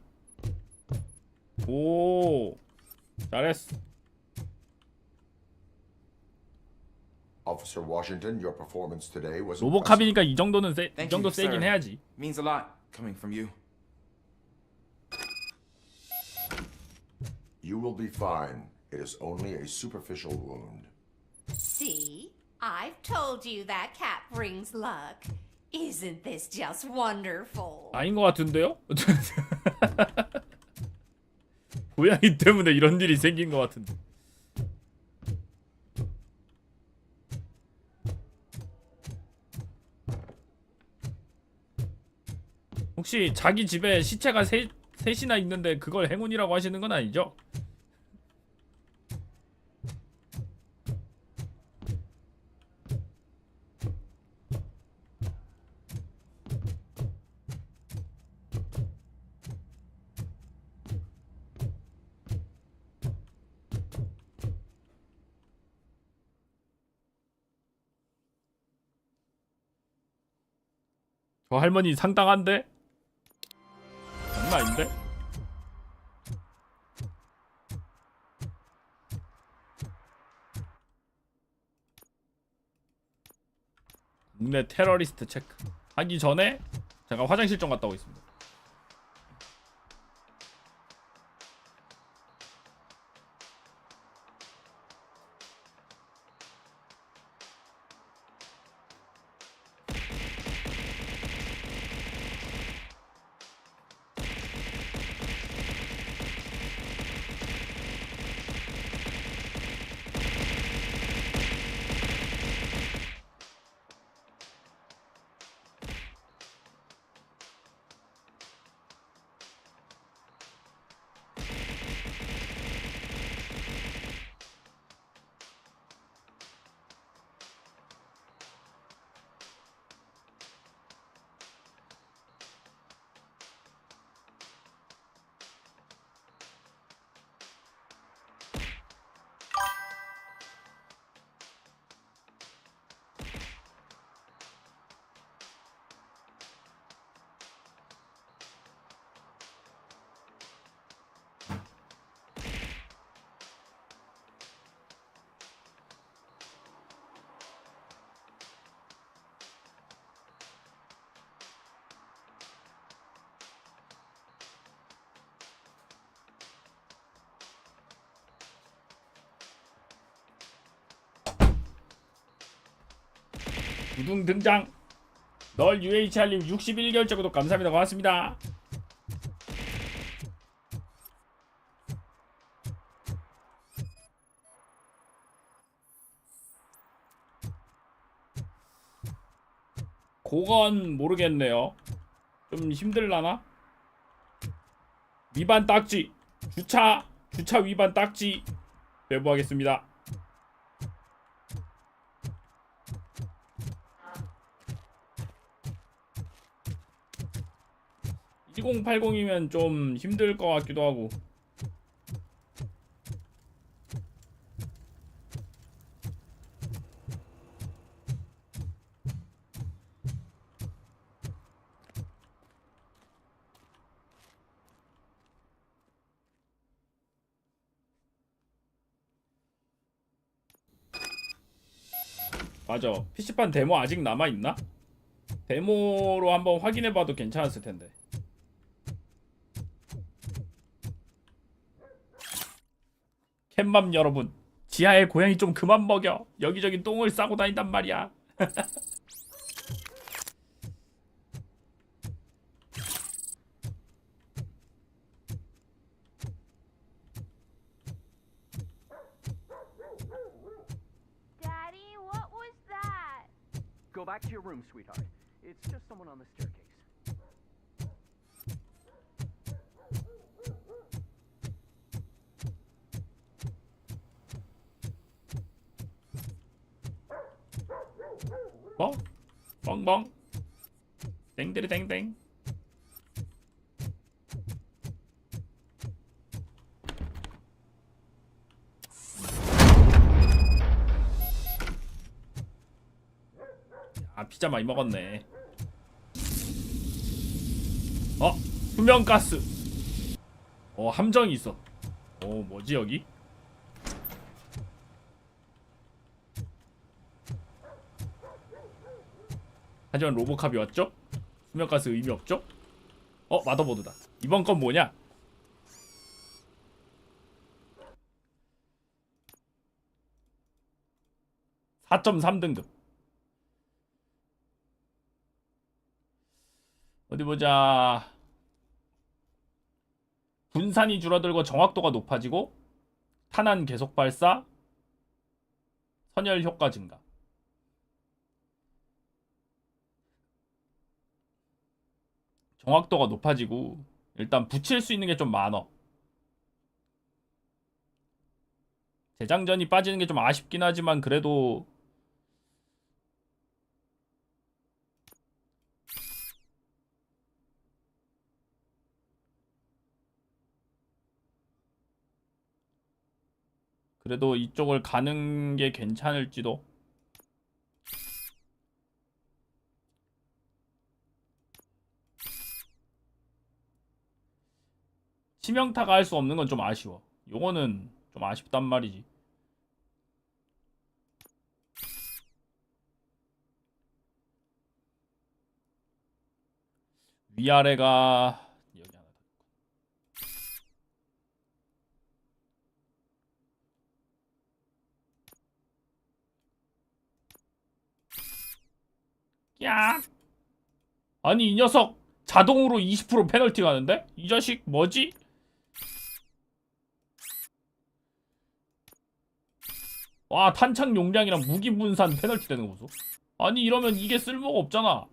오, 잘했어. Officer Washington, your performance today was 로보캅이니까 이 정도는 이 Thank 정도 you, 세긴 sir. 해야지. Means a lot coming from you. You will be fine. It is only a superficial wound. See? I've told you that cat brings luck. Isn't this just wonderful? 아닌 것 같은데요? 고양이 때문에 이런 일이 생긴 것 같은데. 혹시 자기 집에 시체가 셋이나 있는데 그걸 행운이라고 하시는 건 아니죠? 저 할머니 상당한데? 장난 아닌데? 국내 테러리스트 체크 하기 전에 제가 화장실 좀 갔다 오겠습니다. 구둥 등장. 널 UHR님 61개월째 구독 감사합니다. 고맙습니다. 그건 모르겠네요. 좀 힘들라나? 위반 딱지. 주차 위반 딱지 배부하겠습니다. 1080이면 좀 힘들 것 같기도 하고. 맞아. PC판 데모 아직 남아있나? 데모로 한번 확인해봐도 괜찮았을 텐데. 캣맘 여러분, 지하에 고양이 좀 그만 먹여. 여기저기 똥을 싸고 다닌단 말이야. Daddy, what was that? Go back to your room, sweetheart. It's just someone on the staircase. 뭐? 뻥뻥. 땡들이 땡땡. 아, 피자 많이 먹었네. 투명가스. 함정이 있어. 뭐지 여기? 하지만 로보캅이 왔죠? 투명가스 의미 없죠? 마더보드다. 이번 건 뭐냐? (4.3등급) 어디 보자. 분산이 줄어들고 정확도가 높아지고 탄환 계속 발사, 선열 효과 증가. 정확도가 높아지고 일단 붙일 수 있는 게 좀 많어. 재장전이 빠지는 게 좀 아쉽긴 하지만 그래도 이쪽을 가는 게 괜찮을지도. 치명타가 할 수 없는 건 좀 아쉬워. 요거는 좀 아쉽단 말이지. 위아래가 여기 하나 더 있고. 야! 아니 이 녀석 자동으로 20% 페널티 가는데? 이 자식 뭐지? 와, 탄창 용량이랑 무기 분산 페널티 되는 거 보소. 아니 이러면 이게 쓸모가 없잖아.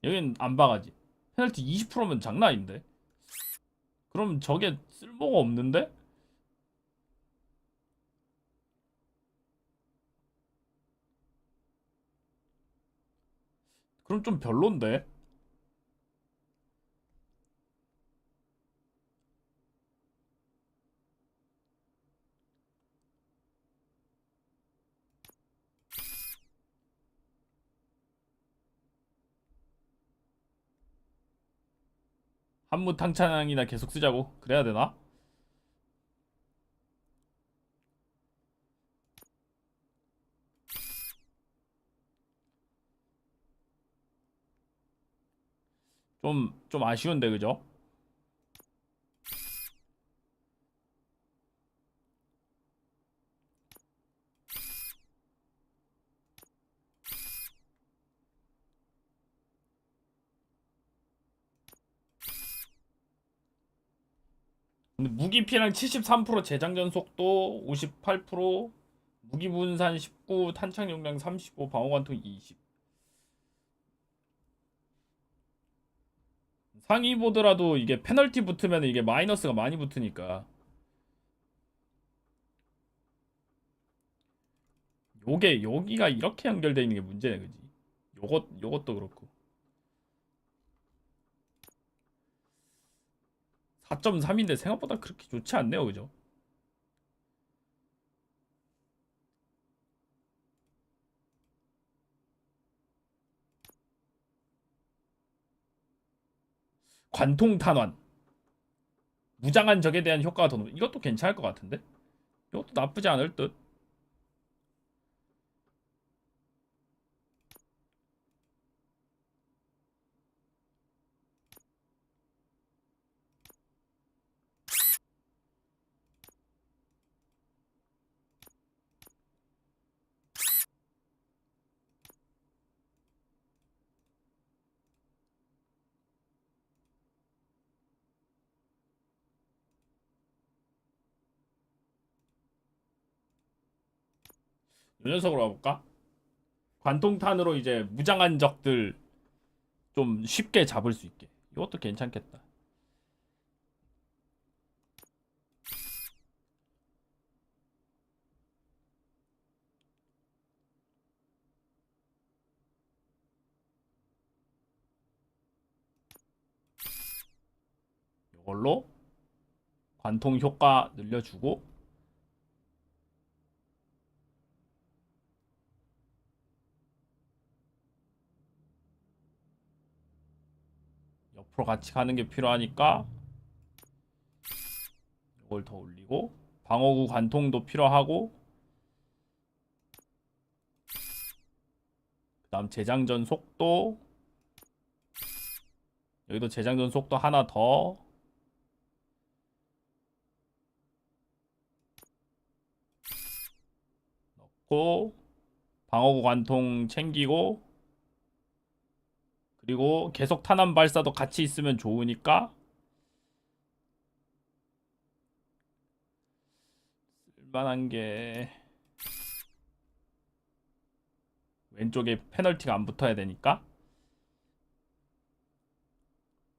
여긴 안 박아지. 페널티 20%면 장난 아닌데? 그럼 저게 쓸모가 없는데? 그럼 좀 별론데? 한무 탕창이나 계속 쓰자고? 그래야 되나? 좀 아쉬운데 그죠? 근데 무기 피해량 73%, 재장전 속도 58%, 무기 분산 19, 탄창 용량 35, 방어관통 20. 상위 보드라도 이게 페널티 붙으면 이게 마이너스가 많이 붙으니까. 여기가 이렇게 연결되어 있는 게 문제네, 그지? 요것도 그렇고. 4.3인데 생각보다 그렇게 좋지 않네요, 그죠? 관통 탄환. 무장한 적에 대한 효과가 더 높아. 이것도 괜찮을 것 같은데? 이것도 나쁘지 않을 듯. 이 녀석으로 가볼까? 관통탄으로 이제 무장한 적들 좀 쉽게 잡을 수 있게. 이것도 괜찮겠다. 이걸로 관통 효과 늘려주고 옆으로 같이 가는 게 필요하니까 이걸 더 올리고 방어구 관통도 필요하고 그 다음 재장전 속도 여기도 재장전 속도 하나 더 넣고 방어구 관통 챙기고 그리고 계속 탄환 발사도 같이 있으면 좋으니까 쓸만한 게 왼쪽에 페널티가 안 붙어야 되니까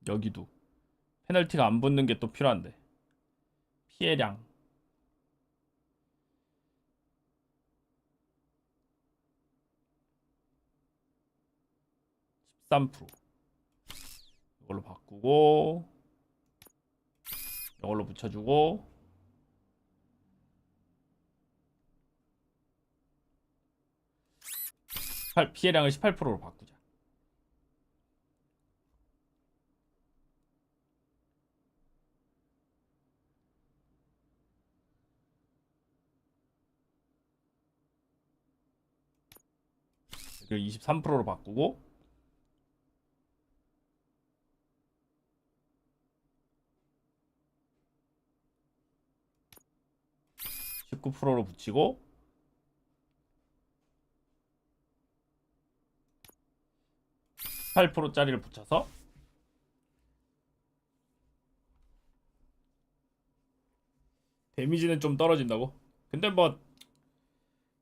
여기도 페널티가 안 붙는 게 또 필요한데 피해량 13% 이걸로 바꾸고 이걸로 붙여주고 피해량을 18%로 바꾸자. 이걸 23%로 바꾸고 19%로 붙이고 18%짜리를 붙여서 데미지는 좀 떨어진다고? 근데 뭐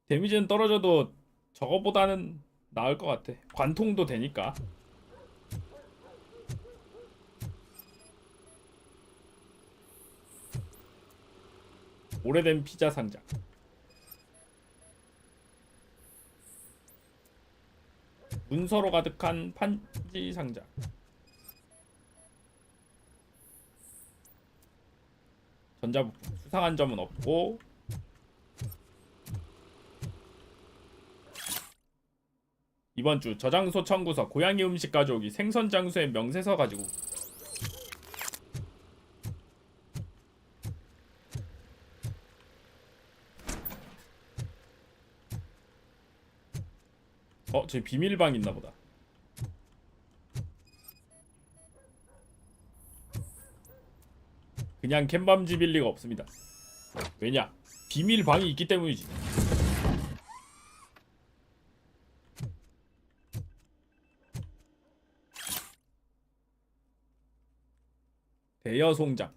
데미지는 떨어져도 저거보다는 나을 것 같아. 관통도 되니까. 오래된 피자 상자. 문서로 가득한 판지 상자. 전자부품 수상한 점은 없고 이번 주 저장소 청구서 고양이 음식 가져오기 생선 장수의 명세서 가지고 저기 비밀방 있나 보다. 그냥 캔밤집일 리가 없습니다. 왜냐? 비밀방이 있기 때문이지. 대여 송장.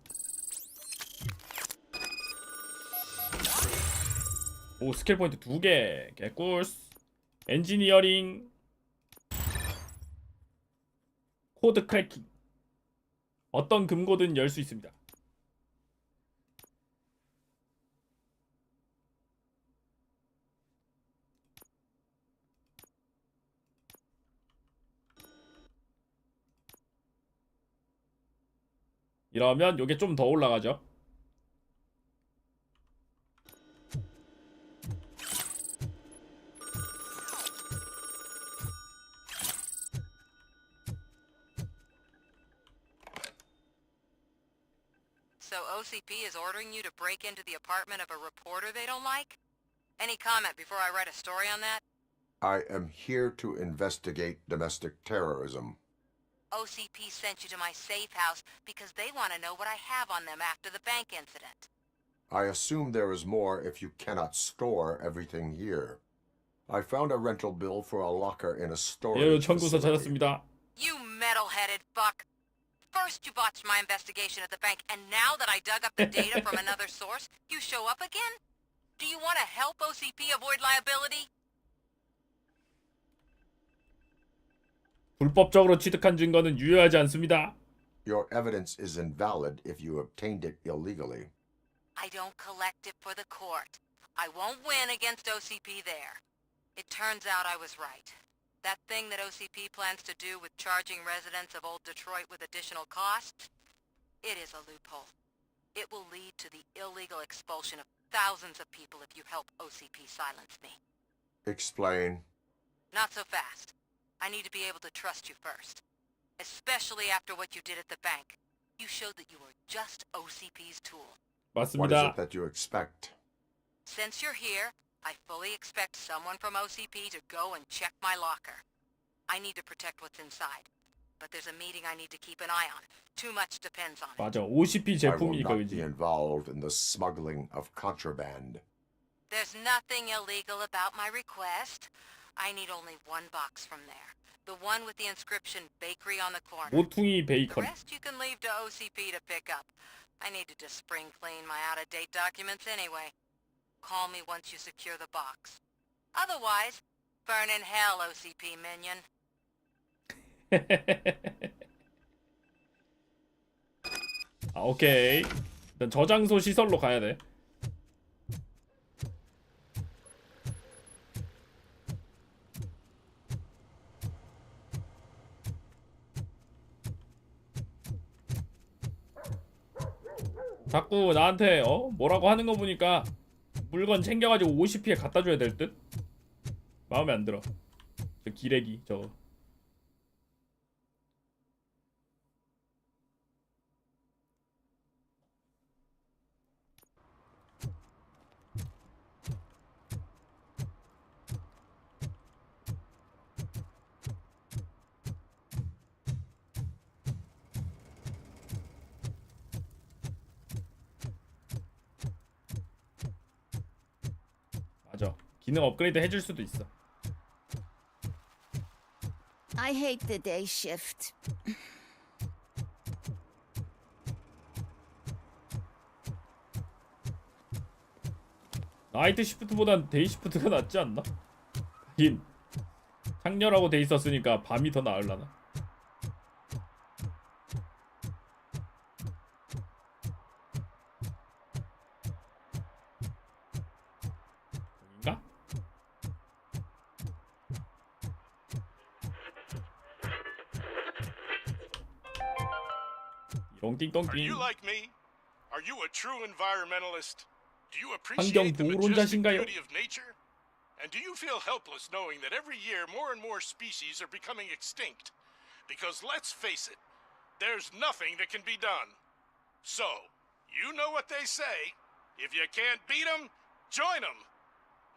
오, 스킬 포인트 2개. 개꿀스. 엔지니어링. 코드 크래킹. 어떤 금고든 열 수 있습니다. 이러면 요게 좀 더 올라가죠. So OCP is ordering you to break into the apartment of a reporter they don't like? Any comment before I write a story on that? I am here to investigate domestic terrorism. OCP sent you to my safe house because they want to know what I have on them after the bank incident. I assume there is more if you cannot store everything here. I found a rental bill for a locker in a storage 청구서 facility. 찾았습니다. You metal-headed fuck. First you botched my investigation at the bank, and now that I dug up the data from another source, you show up again? Do you want to help OCP avoid liability? 불법적으로 취득한 증거는 유효하지 않습니다. Your evidence is invalid if you obtained it illegally. I don't collect it for the court. I won't win against OCP there. It turns out I was right. That thing that OCP plans to do with charging residents of Old Detroit with additional costs, it is a loophole. It will lead to the illegal expulsion of thousands of people if you help OCP silence me. Explain. Not so fast. I need to be able to trust you first. Especially after what you did at the bank. You showed that you were just OCP's tool. What is 맞습니다. it that you expect? Since you're here, I fully expect someone from OCP to go and check my locker. I need to protect what's inside. But there's a meeting I need to keep an eye on. Too much depends on it. 맞아. OCP I will 제품이니까 not 그지. be involved in the smuggling of contraband. There's nothing illegal about my request. I need only one box from there. The one with the inscription bakery on the corner. 모퉁이 The 베이컨. rest you can leave to OCP to pick up. I need to just spring clean my out-of-date documents anyway. Call me once you secure the box. Otherwise, burn in hell, OCP minion. 아, 오케이. 일단 저장소 시설로 가야 돼. 자꾸 나한테 뭐라고 하는 거 보니까 물건 챙겨가지고 50피에 갖다 줘야 될 듯? 마음에 안 들어. 저 기레기 저거. 맞아. 기능 업그레이드 해줄 수도 있어. I hate the day shift. 나이트 시프트보단 데이 시프트가 낫지 않나? 하긴 창렬하고 돼 있었으니까 밤이 더 나으려나? 여긴가? Are 띵띵띵띵. you like me? Are you a true environmentalist? Do you 환경 appreciate the majestic 보호론자신가요? beauty of nature? And do you feel helpless knowing that every year more and more species are becoming extinct? Because let's face it, there's nothing that can be done. So, you know what they say. If you can't beat 'em, join 'em.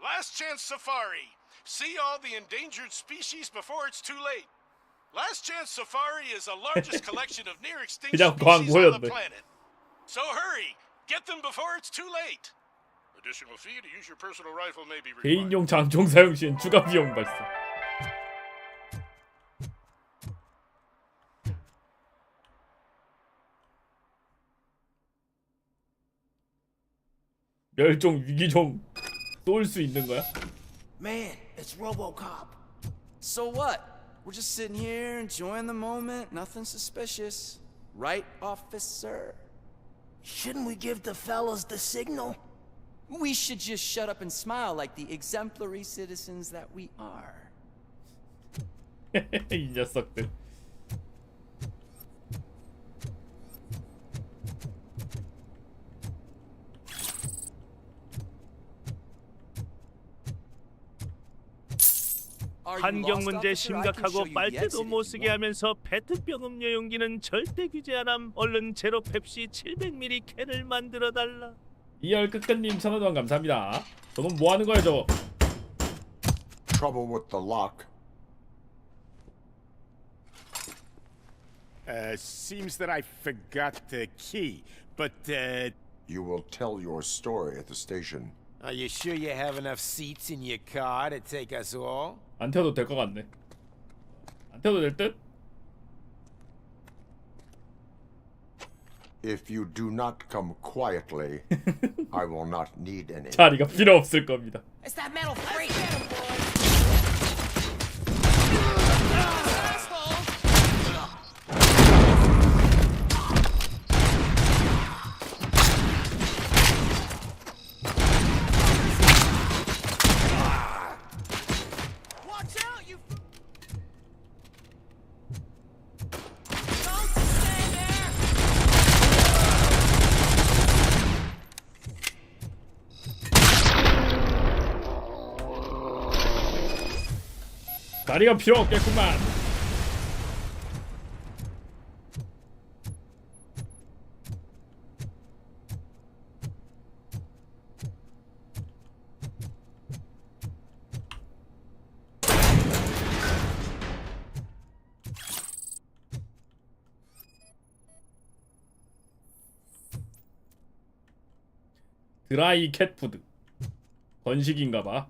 Last Chance Safari. See all the endangered species before it's too late. Last Chance Safari is the largest collection of near extinct 그냥 species on the 광고였네. planet. So hurry, get them before it's too late. Additional fee to use your personal rifle may be required. 개인용 장총 사용 시엔 추가 비용 발생. 멸종 위기종 쏠 수 있는 거야? Man, it's RoboCop. So what? We're just sitting here enjoying the moment, nothing suspicious. Right, officer? Shouldn't we give the fellas the signal? We should just shut up and smile like the exemplary citizens that we are. 이 녀석들. 환경 문제 심각하고 빨대도 못 쓰게 하면서 페트병 음료 용기는 절대 규제 안 함. 얼른 제로 펩시 700ml 캔을 만들어 달라. 이열 끝끝님 1000원 감사합니다. 저건 뭐 하는 거야 저거? Trouble with the lock. Seems that I forgot the key, but You will tell your story at the station. Are you sure you have enough seats in your car to take us all? 안 태워도 될 것 같네. 안 태워도 될 듯? If you do not come quietly, I will not need any. 자리가 필요 없을 겁니다. It's that metal freak! 다리가 필요 없겠구만. 드라이 캣푸드 건식인가봐.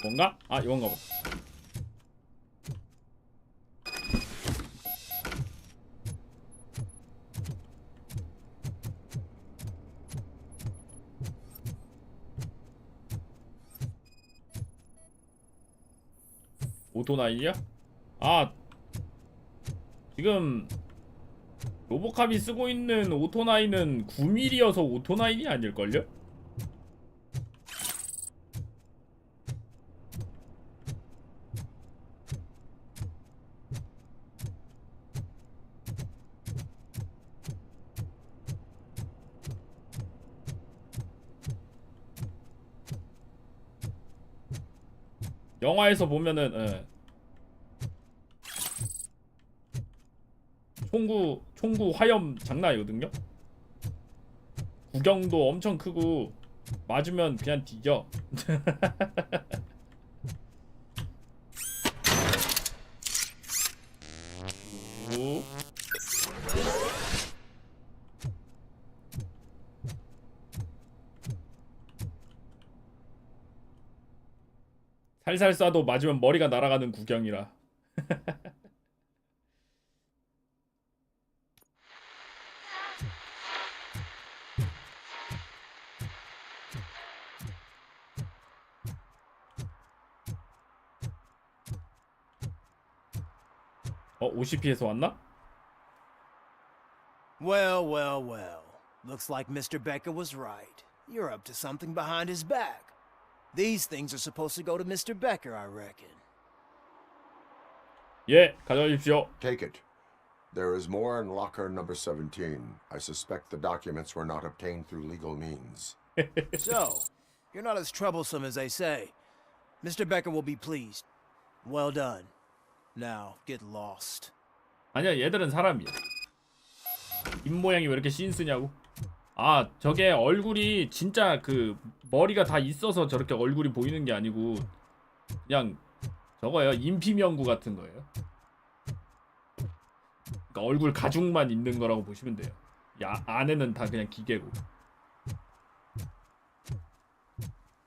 뭔가? 아 이건가 봐. 오토나인이야? 아 지금 로보캅이 쓰고 있는 오토나인은 9mm여서 오토나인이 아닐걸요? 영화에서 보면은 총구 화염 장난 아니거든요. 구경도 엄청 크고 맞으면 그냥 뒤져. 오. 살살 쏴도 맞으면 머리가 날아가는 구경이라. OCP에서 왔나? Well, well, well. Looks like Mr. Becker was right. You're up to something behind his back. These things are supposed to go to Mr. Becker, I reckon. 예, 가져가십시오. Take it. There is more in locker number 17. I suspect the documents were not obtained through legal means. So, you're not as troublesome as they say. Mr. Becker will be pleased. Well done. Now, get lost. 아니야, 얘들은 사람이야. 입모양이 왜 이렇게 신쓰냐고? 아, 저게 얼굴이 진짜 그 머리가 다 있어서 저렇게 얼굴이 보이는 게 아니고 그냥 저거예요. 인피명구 같은 거예요. 그러니까 얼굴 가죽만 있는 거라고 보시면 돼요. 야, 안에는 다 그냥 기계고.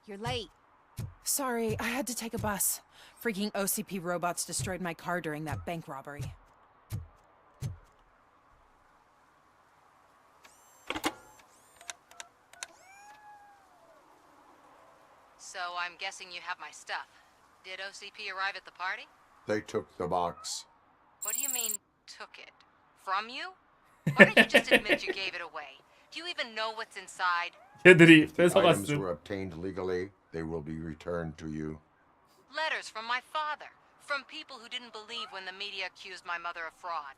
You're late. Sorry, I had to take a bus. Freaking OCP robots destroyed my car during that bank robbery. So I'm guessing you have my stuff. Did OCP arrive at the party? They took the box. What do you mean, took it? From you? Why don't you just admit you gave it away? Do you even know what's inside? 얘들이 If the items 뺏어갔음. were obtained legally, they will be returned to you. Letters from my father. From people who didn't believe when the media accused my mother of fraud.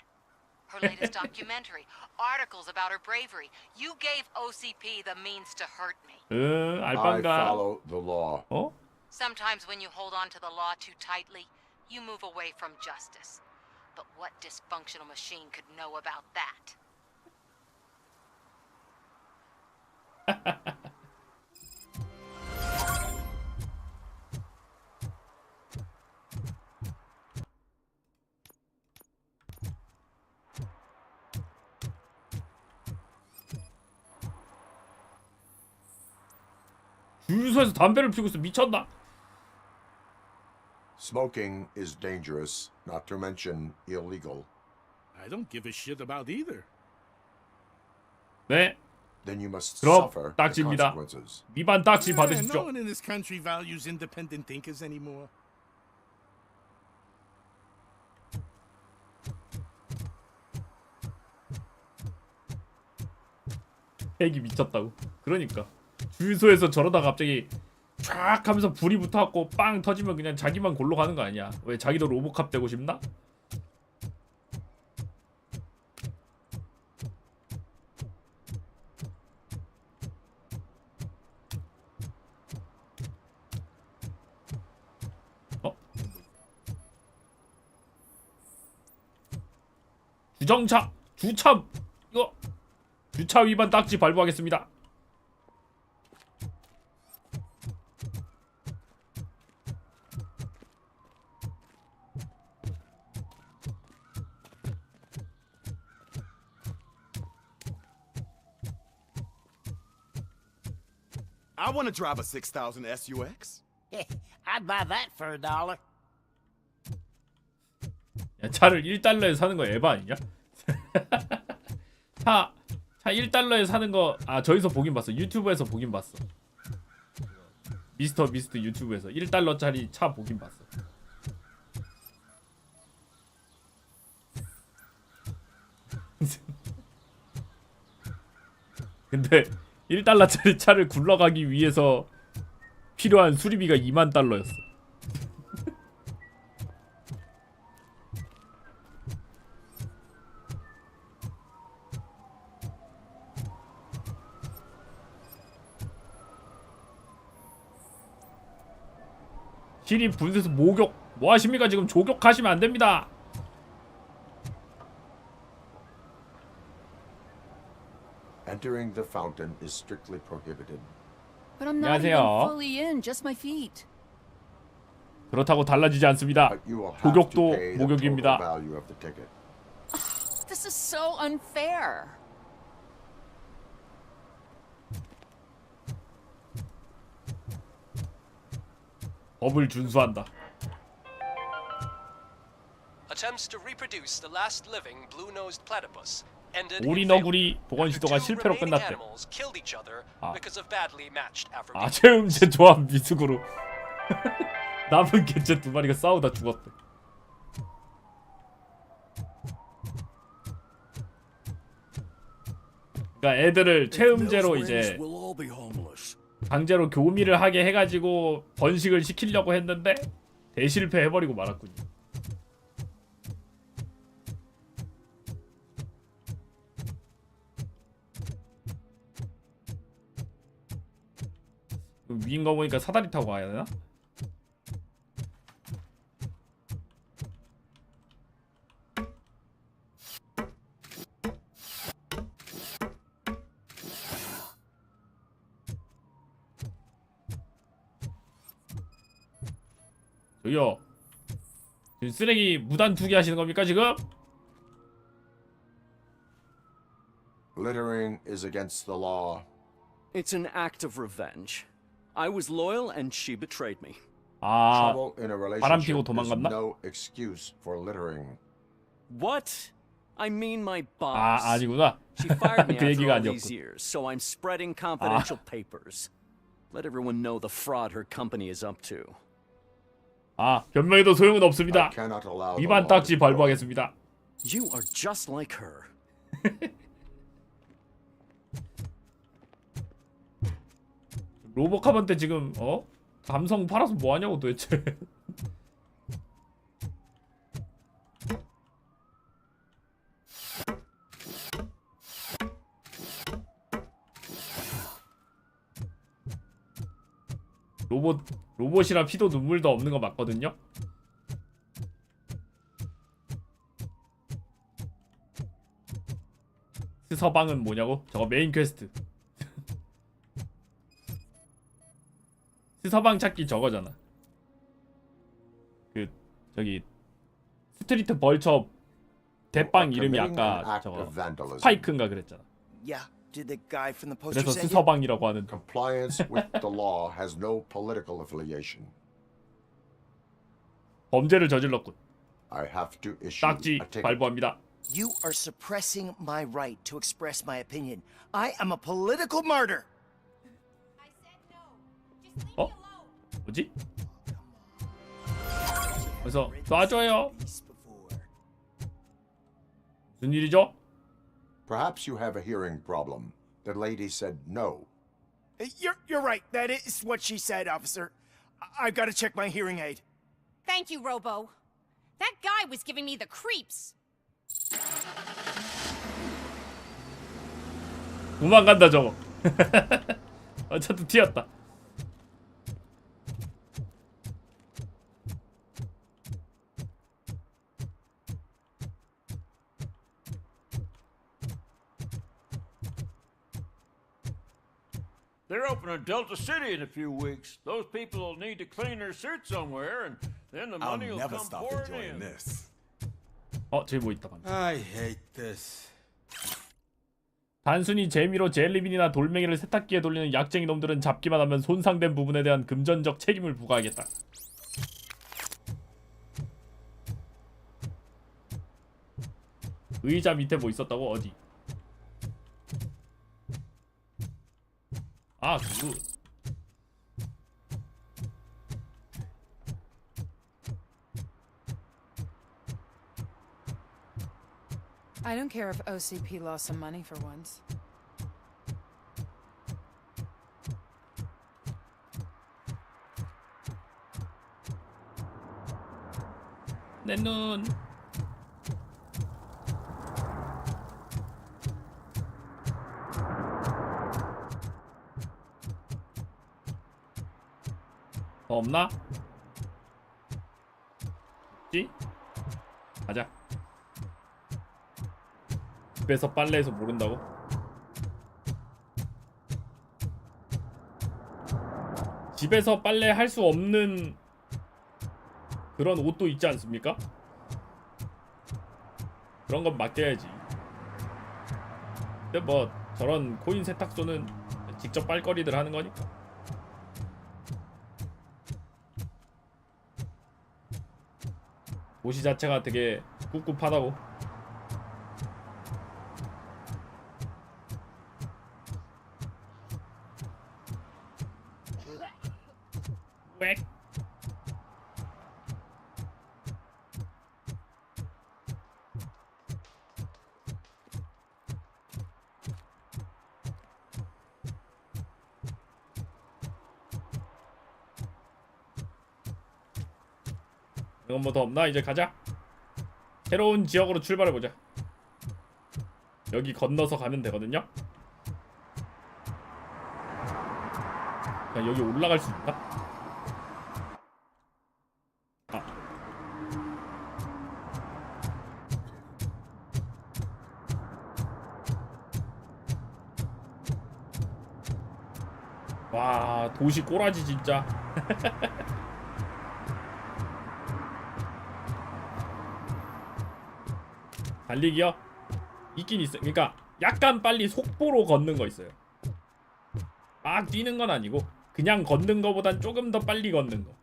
Her latest documentary, articles about her bravery. You gave OCP the means to hurt me. I 알바인가? follow the law. 어? Sometimes when you hold on to the law too tightly, you move away from justice. But what dysfunctional machine could know about that? 주유소에서 담배를 피우고 있어. 미쳤나? Smoking is dangerous, not to mention illegal. I don't give a shit about either. 네. Then you must 그럼 suffer the 딱지입니다. consequences. 위반 딱지 No 받으십시오. one in this country values independent thinkers anymore. 핵이 미쳤다고. 그러니까 주유소에서 저러다 갑자기 쫙 하면서 불이 붙어갖고 빵 터지면 그냥 자기만 골로 가는 거 아니야. 왜 자기도 로보캅 되고 싶나? 주정차 주차 이거 주차 위반 딱지 발부하겠습니다. I want to drive a 6000 SUX. I'd buy that for $1. 야, 차를 1달러에 사는 거 에바 아니냐? 차 1달러에 사는 거 저기서 보긴 봤어. 유튜브에서 보긴 봤어. 미스터 비스트 유튜브에서 1달러짜리 차 보긴 봤어. 근데 1달러짜리 차를 굴러가기 위해서 필요한 수리비가 2만 달러였어. 신입 분쇄소 모욕 뭐 하십니까? 지금 조격하시면 안 됩니다. Entering the fountain is strictly prohibited. But I'm not even 안녕하세요. fully in, just my feet. 그렇다고 달라지지 않습니다. But you will have to 조격도 pay the total 목욕입니다. value of the ticket. This is so unfair. 법을 준수한다. Attempts to reproduce the last living blue-nosed platypus ended 오리 in 너구리 보건 failure. 시도가 Two 실패로 remaining 끝났대. animals killed each other 아. because of badly matched 아 affirmations. 체음제 조합 미숙으로 남은 개체 2마리가 싸우다 죽었대. 그러니까 애들을 체음제로 이제 강제로 교미를 하게 해가지고 번식을 시키려고 했는데 대실패해버리고 말았군요. 위인 거 보니까 사다리 타고 가야 되나? 저기요, 지금 쓰레기 무단 투기하시는 겁니까 지금? Littering is against the law. It's an act of revenge. I was loyal and she betrayed me. 아, Trouble in a 바람 피고 relationship is 도망갔나? no excuse for littering. What? I mean my boss. 아, 아니구나. She fired me 그 after 얘기가 all these 아니었군. years, so I'm spreading confidential papers. Let everyone know the fraud her company is up to. 아, 변명해도 소용은 없습니다. I cannot allow the 위반 law 딱지 to go. 발부하겠습니다. You are just like her. 로보캅한테 지금 감성 팔아서 뭐 하냐고 도대체. 로봇이라 피도 눈물도 없는 거 맞거든요. 스서방은 뭐냐고? 저거 메인 퀘스트. 스서방 찾기 저거잖아. 그 저기 스트리트 벌처 대빵 이름이 아까 저거 스파이크인가 그랬잖아. Yeah, did the guy from the poster 그래서 send you? 스서방이라고 하는. Compliance with the law has no political affiliation. 범죄를 저질렀군. I have to issue 딱지 a ticket. 발부합니다. You are suppressing my right to express my opinion. I am a political martyr. 어? 뭐지? 그래서 놔줘요. 무슨 일이죠? Perhaps you have a hearing problem. The lady said no. You're right. That is what she said, officer. I've got to check my hearing aid. Thank you, Robo. That guy was giving me the creeps. 도망간다 저거. 어차피 튀었다. They're opening Delta City in a few weeks. Those people will need to clean their suits somewhere, and then the money will come pouring in. This. 저기 뭐 있다 방금. I hate this. 단순히 재미로 젤리빈이나 돌멩이를 세탁기에 돌리는 약쟁이 놈들은 잡기만 하면 손상된 부분에 대한 금전적 책임을 부과하겠다. 의자 밑에 뭐 있었다고? 어디? 아, 그거. I don't care if OCP lost some money for once. 내 눈. 더 없나? 없지? 가자. 집에서 빨래해서 모른다고? 집에서 빨래 할 수 없는 그런 옷도 있지 않습니까? 그런 건 맡겨야지. 근데 뭐 저런 코인 세탁소는 직접 빨거리들 하는 거니까. 옷이 자체가 되게 꿉꿉하다고. 꽥. 이건 뭐 더 없나? 이제 가자. 새로운 지역으로 출발해보자. 여기 건너서 가면 되거든요. 그냥 여기 올라갈 수 있나? 아. 와, 도시 꼬라지 진짜. 달리기요? 있긴 있어요. 그러니까 약간 빨리 속보로 걷는 거 있어요. 막 뛰는 건 아니고 그냥 걷는 거보단 조금 더 빨리 걷는 거.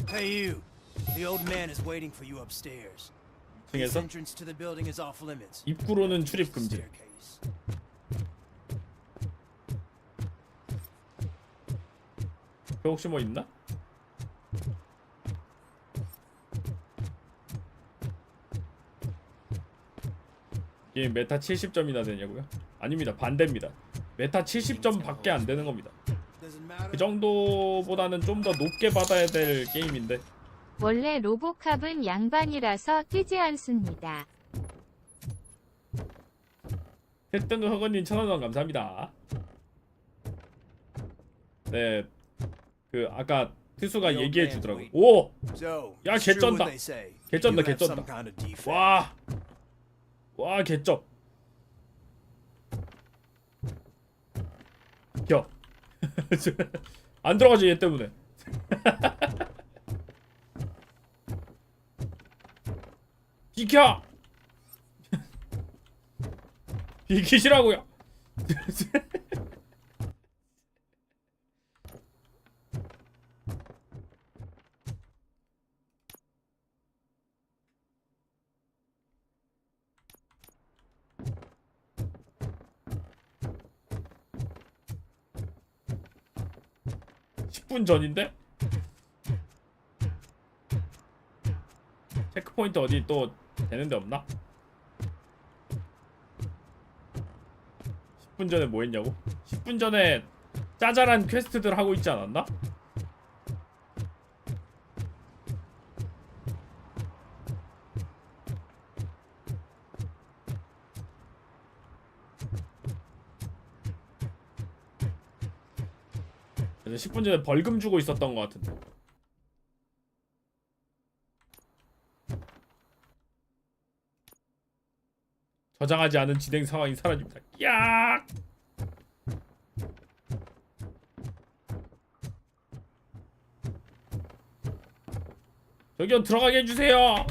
Hey you. The old man is waiting for you upstairs. This entrance to the building is off limits. 입구로는 출입 금지. 혹시 뭐 있나? 게임 메타 70점이나 되냐고요? 아닙니다. 반대입니다. 메타 70점 밖에 안 되는 겁니다. 그 정도보다는 좀 더 높게 받아야 될 게임인데. 원래 로보캅은 양반이라서 뜨지 않습니다. 했던 거 허건님 1,000원 감사합니다. 네, 그 아까 트수가 얘기해 주더라고. 오, 야 개쩐다. 개쩐다 개쩐다. 와 개쩐. 겨. 안 들어가지 얘 때문에. 비켜. 비키시라고요. 10분 전인데? 체크포인트 어디 또 되는데 없나? 10분 전에 뭐 했냐고? 10분 전에 짜잘한 퀘스트들 하고 있지 않았나? 그래서 10분 전에 벌금 주고 있었던 것 같은데. 저장하지 않은 진행 상황이 사라집니다. 야! 저기요 들어가게 해주세요.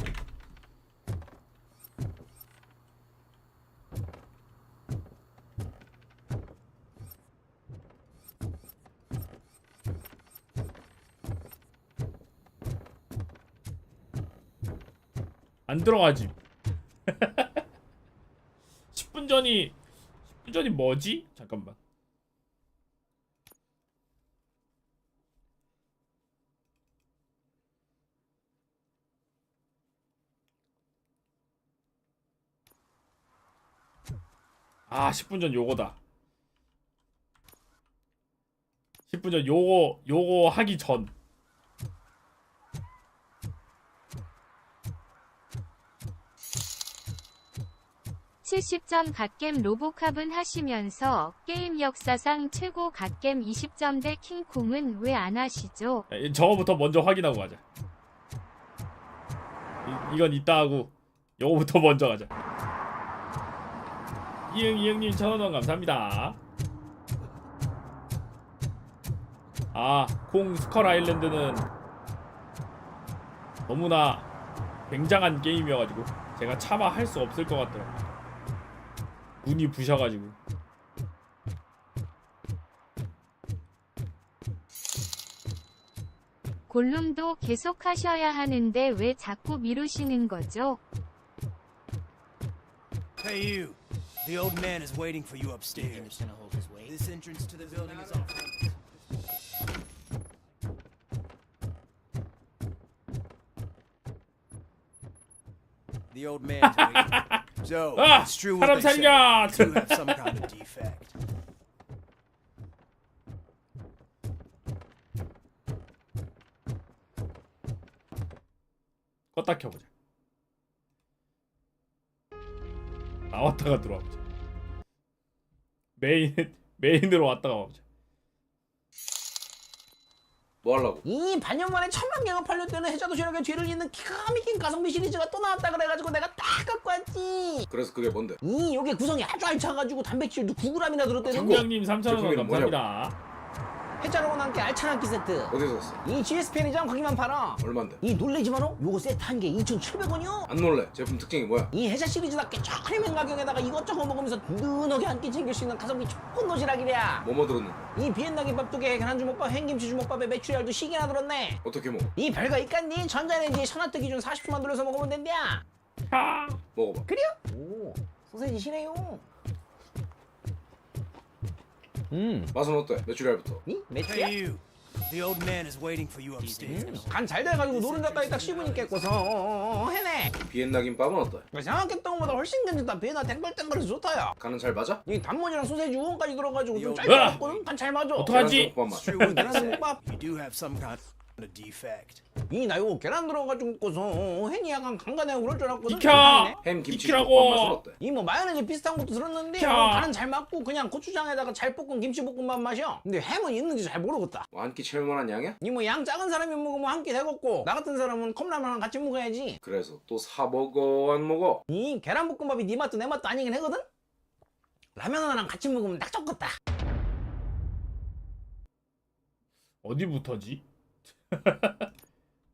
안 들어가지. 10분 전이 뭐지? 잠깐만. 아, 10분 전 요거다. 10분 전 요거 하기 전. (70점) 갓겜 로보캅은 하시면서 게임 역사상 최고 갓겜 20점 대 킹콩은 왜 안 하시죠? 저거부터 먼저 확인하고 가자. 이건 이따 하고 요거부터 먼저 가자. 이응님 1,000원 감사합니다. 아, 콩 스컬 아일랜드는 너무나 굉장한 게임이어가지고 제가 차마 할 수 없을 것 같더라고요. 눈이 부셔가지고. 골룸도 계속 하셔야 하는데 왜 자꾸 미루시는 거죠? Hey you. The old man is waiting for you upstairs. This entrance to the building is off limits. The old man is waiting. So, it's true what they say. You do have some kind of defect. 껐다 켜보자. 나왔다가 들어와보자. 메인으로 왔다가 와보자. 뭐 하려고? 이 반년 만에 1000만 개가 팔렸다는 해자도시락의 죄를 잇는 기가 막힌 가성비 시리즈가 또 나왔다 그래가지고 내가 딱 갖고 왔지. 그래서 그게 뭔데? 요게 구성이 아주 알차가지고 단백질도 9g이나 들었대는 거. 정장님 3,000원 감사합니다. 해자로고 남게 알찬 한 끼 세트. 어디서 샀어? 이 GS 편의점 거기만 팔아. 얼만데? 이 놀래지만어 요거 세트 한 개 2,700원이요. 안 놀래. 제품 특징이 뭐야? 이 해자 시리즈답게 저렴한 가격에다가 이것저것 먹으면서 든든하게 한 끼 챙길 수 있는 가성비 좋은 도시락이랴. 뭐뭐 들었는데? 이 비엔나 김밥 2개, 계란 주먹밥, 햄김치 주먹밥에 메추리알도 시계나 들었네. 어떻게 먹어? 이 별거 있겠니? 전자레인지에 선화트 기준 40초만 돌려서 먹으면 된대야. 먹어봐. 그래요? 오, 소세지 시네요. 맛은 어때? 메추리알부터. 메추리알? Hey you. The old man is waiting for you upstairs. 간 잘 돼가지고 노른자까지 딱 씹으니까 깨꼬서 해내. 비엔나 김밥은 어때? 생각했던 것보다 훨씬 괜찮다. 비엔나 땡글땡글해서 좋다야. 간은 잘 맞아? 이 단무지랑 소세지 우엉까지 들어가지고 좀 짧게 으아! 먹거든. 간 잘 맞아. 어떡하지? 계란국밥. You do have some kind of defect. 나 이거 계란 들어가지고 먹고서 햄이 약간 간간하고 그럴 줄 알았거든. 비켜! 햄 김치 비키라고! 볶음 맛은 어때? 이 뭐 마요네즈 비슷한 것도 들었는데 비켜! 간은 잘 맞고 그냥 고추장에다가 잘 볶은 김치볶음밥 맛이야. 근데 햄은 있는지 잘 모르겠다. 뭐 한 끼 채울 만한 양이야? 이 뭐 양 작은 사람이 먹으면 한 끼 되겠고 나 같은 사람은 컵라면랑 같이 먹어야지. 그래서 또 사 먹어 안 먹어? 이 계란볶음밥이 네 맛도 내 맛도 아니긴 하거든? 라면 하나랑 같이 먹으면 딱 좋겠다. 어디부터지?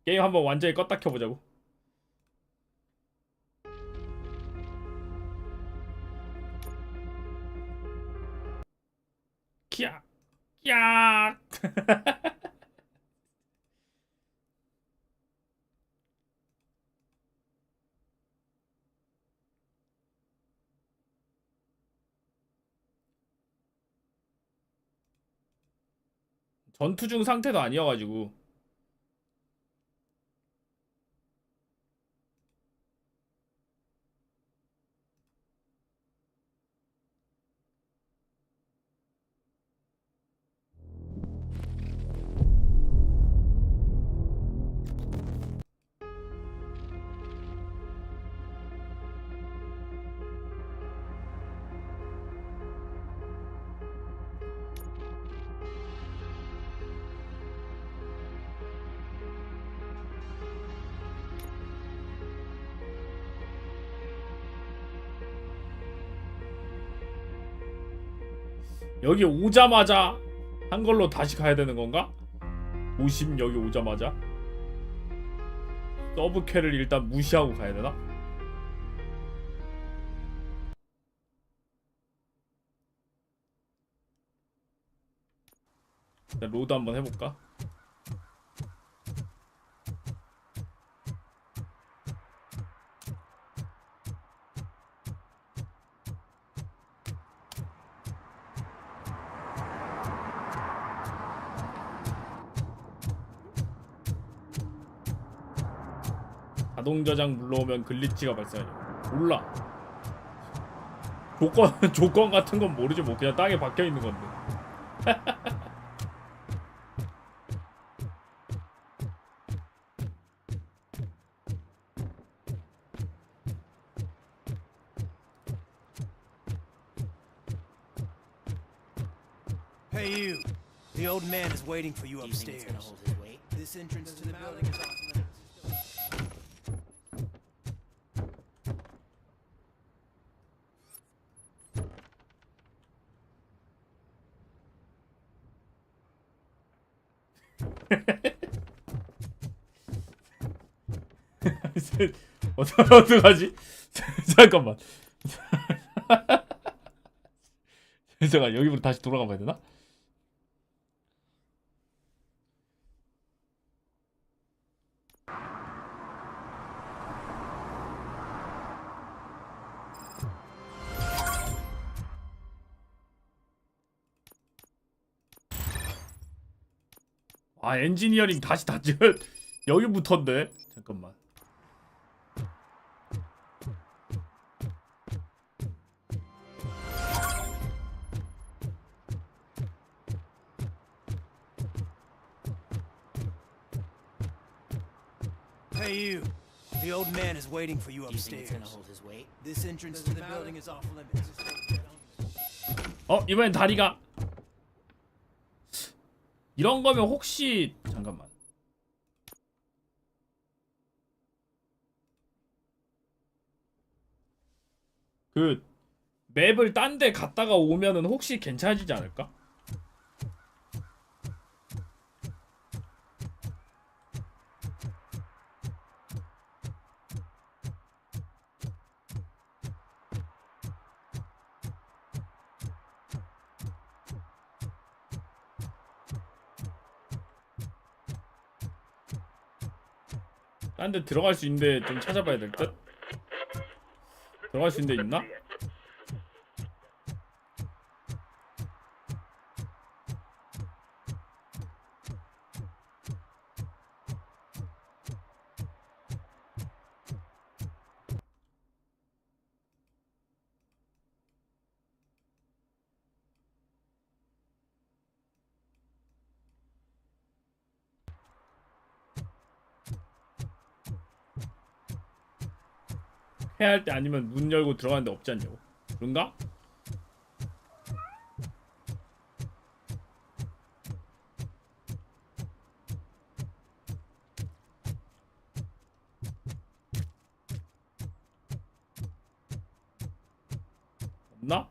게임 한번 완전히 껐다 켜보자고. 키야 야 전투 중 상태도 아니어가지고. 여기 오자마자 한 걸로 다시 가야 되는 건가? 도심 여기 오자마자 서브캐를 일단 무시하고 가야 되나? 일단 로드 한번 해볼까? 자동 저장 불러오면 글리치가 발생하죠. 몰라. 조건 같은 건 모르지 뭐 그냥 땅에 박혀 있는 건데. Hey you. The old man is waiting for you upstairs. This entrance to the building is off limits. 어떡하지? 잠깐만. 잠깐 여기부터 다시 돌아가 봐야 되나? 아 엔지니어링 다시 다 찍은 여기부터인데 잠깐만. Hey you. The old man is waiting for you upstairs. This entrance to the building is off limits. 이번엔 다리가 이런 거면 혹시 잠깐만. 그 맵을 딴 데 갔다가 오면은 혹시 괜찮아지지 않을까? 딴 데 들어갈 수 있는데 좀 찾아봐야 될 듯? 들어갈 수 있는 데 있나? 해야 할 때 아니면 문 열고 들어가는데 없지 않냐고. 그런가? 없나?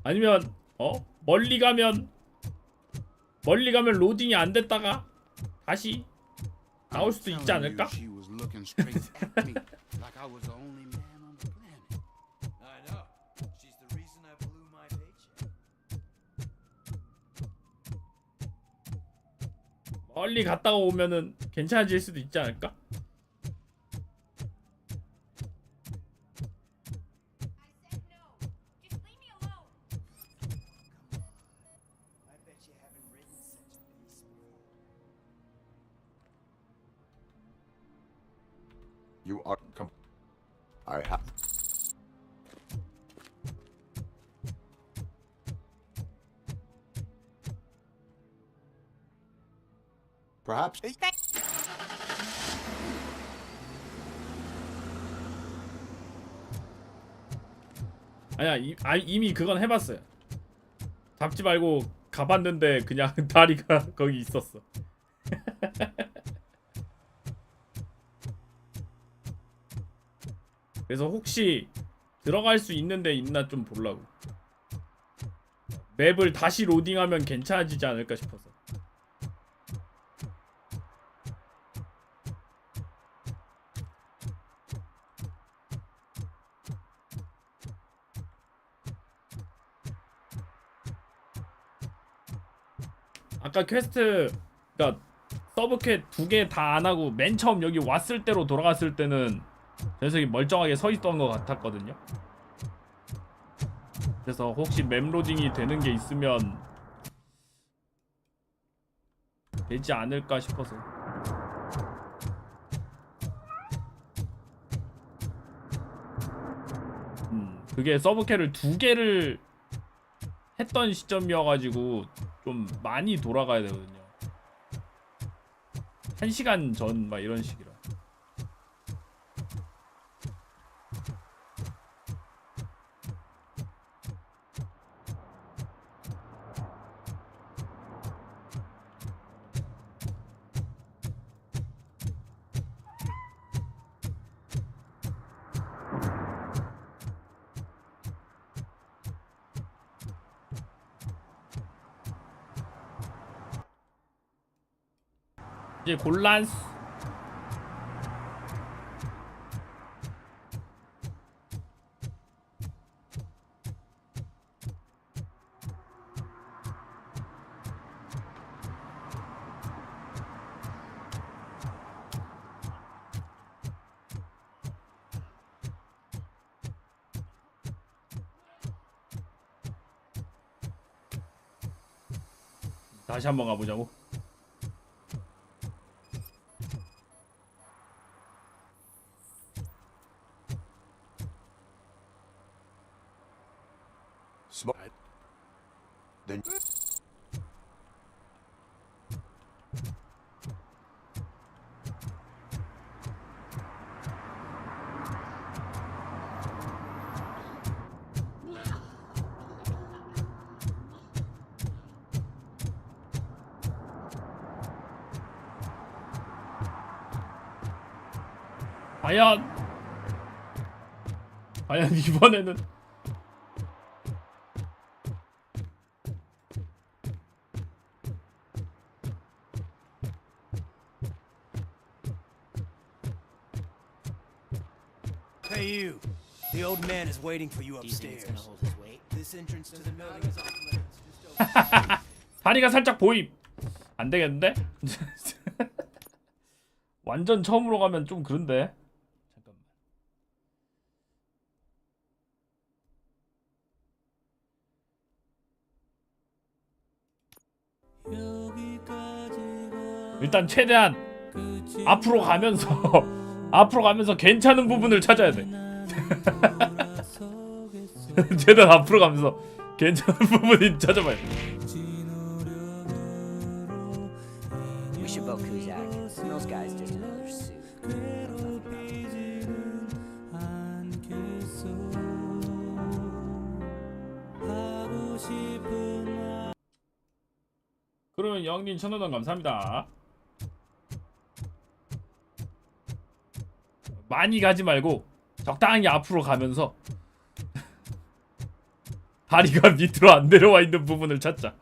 아니면 멀리 가면 로딩이 안 됐다가 다시 나올 수도 있지 않을까? 멀리 갔다가 오면은 괜찮아질 수도 있지 않을까? You are I have. Perhaps. 아니야, 이미 그건 해봤어요. 잡지 말고 가봤는데 그냥 다리가 거기 있었어. 그래서 혹시 들어갈 수 있는 데 있나 좀 보려고. 맵을 다시 로딩하면 괜찮아지지 않을까 싶어서. 아까 퀘스트, 그니까 서브퀘 2개 다 안하고 맨 처음 여기 왔을 때로 돌아갔을 때는 녀석이 멀쩡하게 서있던 것 같았거든요. 그래서 혹시 맵 로딩이 되는 게 있으면 되지 않을까 싶어서. 그게 서브캐를 2개를 했던 시점이어가지고 좀 많이 돌아가야 되거든요. 1시간 전 막 이런 식이라. 이제 곤란스. 다시 한번 가보자고. Then 과연 이번에는 Hey you. The old man is waiting for you upstairs. This entrance to the building is off limits. 다리가 살짝 보임. 안 되겠는데? 완전 처음으로 가면 좀 그런데. 잠깐만. 일단 최대한 앞으로 가면서 괜찮은 부분을 찾아야 돼. 최대한 앞으로 가면서 괜찮은 부분을 찾아봐야 돼. Chabot Kuzak. And those guys just another suit. 그러면 영님 1,000원 감사합니다. 많이 가지 말고 적당히 앞으로 가면서 다리가 밑으로 안 내려와 있는 부분을 찾자.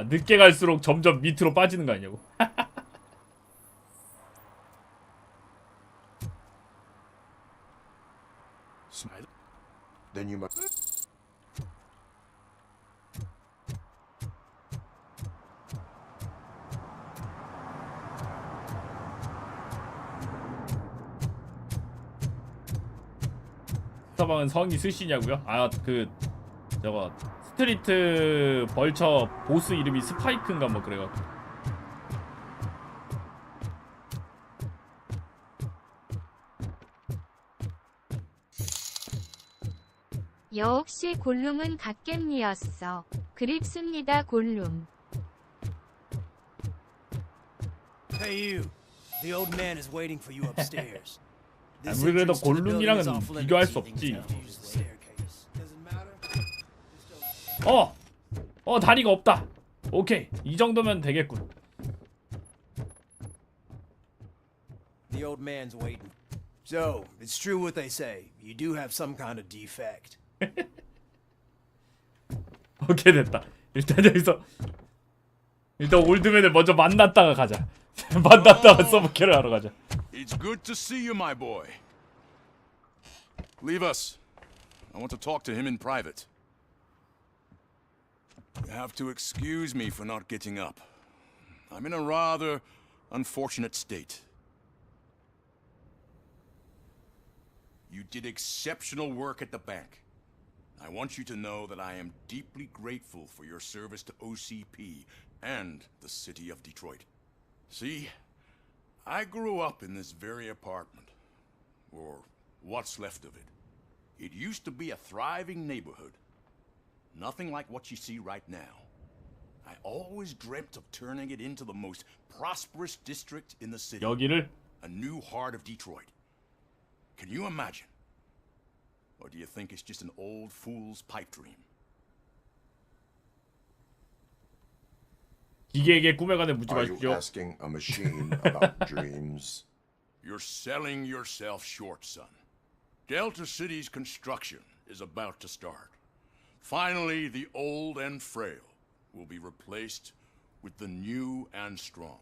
늦게 갈수록 점점 밑으로 빠지는 거 아니냐고. Then you must. 서방은 성이 스시냐고요? 저거 스트리트 벌처 보스 이름이 스파이크인가 뭐 그래가지고. 역시 골룸은 갓겜니였어. 그립습니다 골룸. Hey you. The old man is waiting for you upstairs. 아무래도 골룸이랑은 비교할 수 없지. 다리가 없다. 오케이, 이 정도면 되겠군. The old man's waiting. So, it's true what they say. You do have some kind of defect. 오케이, 됐다. 일단 올드맨을 먼저 만났다가 가자. 만났다가 서브캐를 하러 가자. It's good to see you, my boy. Leave us. I want to talk to him in private. You have to excuse me for not getting up. I'm in a rather unfortunate state. You did exceptional work at the bank. I want you to know that I am deeply grateful for your service to OCP and the city of Detroit. See, I grew up in this very apartment, or what's left of it. It used to be a thriving neighborhood. Nothing like what you see right now. I always dreamt of turning it into the most prosperous district in the city. 여기를? A new heart of Detroit. Can you imagine? Or do you think it's just an old fool's pipe dream? 기계에게 꿈에 관해 묻지 Are you 마십시오. asking a machine about dreams? You're selling yourself short, son. Delta City's construction is about to start. Finally, the old and frail will be replaced with the new and strong.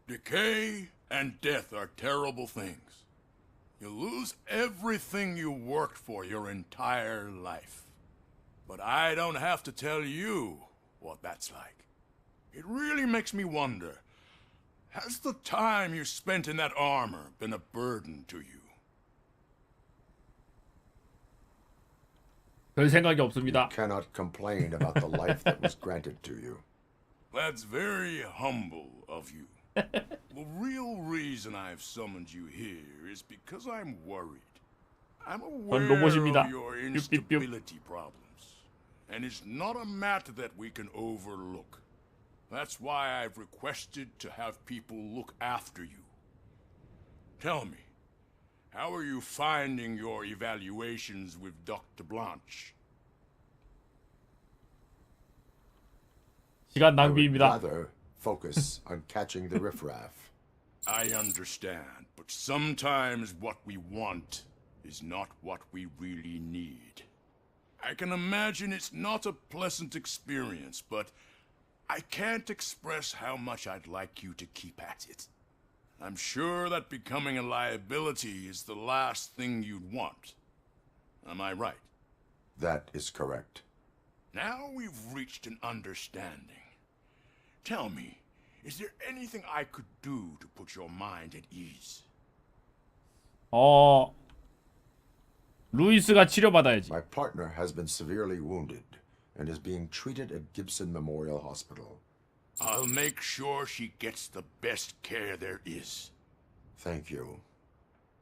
Decay and death are terrible things. You lose everything you worked for your entire life. But I don't have to tell you what that's like. It really makes me wonder, has the time you spent in that armor been a burden to you? 별 생각이 없습니다. You cannot complain about the life that was granted to you. That's very humble of you. The real reason I've summoned you here is because I'm worried. I'm aware of your instability problems, and it's not a matter that we can overlook. That's why I've requested to have people look after you. Tell me, how are you finding your evaluations with Dr. Blanche? 시간 낭비입니다. I would rather focus on catching the riffraff. I understand, but sometimes what we want is not what we really need. I can imagine it's not a pleasant experience, but I can't express how much I'd like you to keep at it. I'm sure that becoming a liability is the last thing you'd want. Am I right? That is correct. Now we've reached an understanding. Tell me, is there anything I could do to put your mind at ease? 루이스가 치료받아야지. My partner has been severely wounded and is being treated at Gibson Memorial Hospital. I'll make sure she gets the best care there is. Thank you.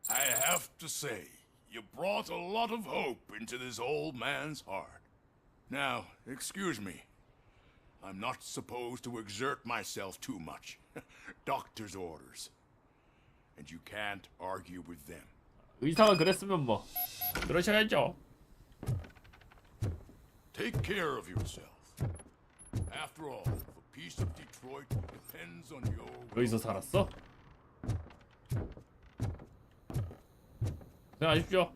I have to say, You brought a lot of hope into this old man's heart. Now, excuse me. I'm not supposed to exert myself too much. Doctor's orders. And you can't argue with them. 의사가 그랬으면 뭐 그러셔야죠. Take care of yourself. After all, the peace of Detroit depends on your... 여기서 살았어? 고생하십시오.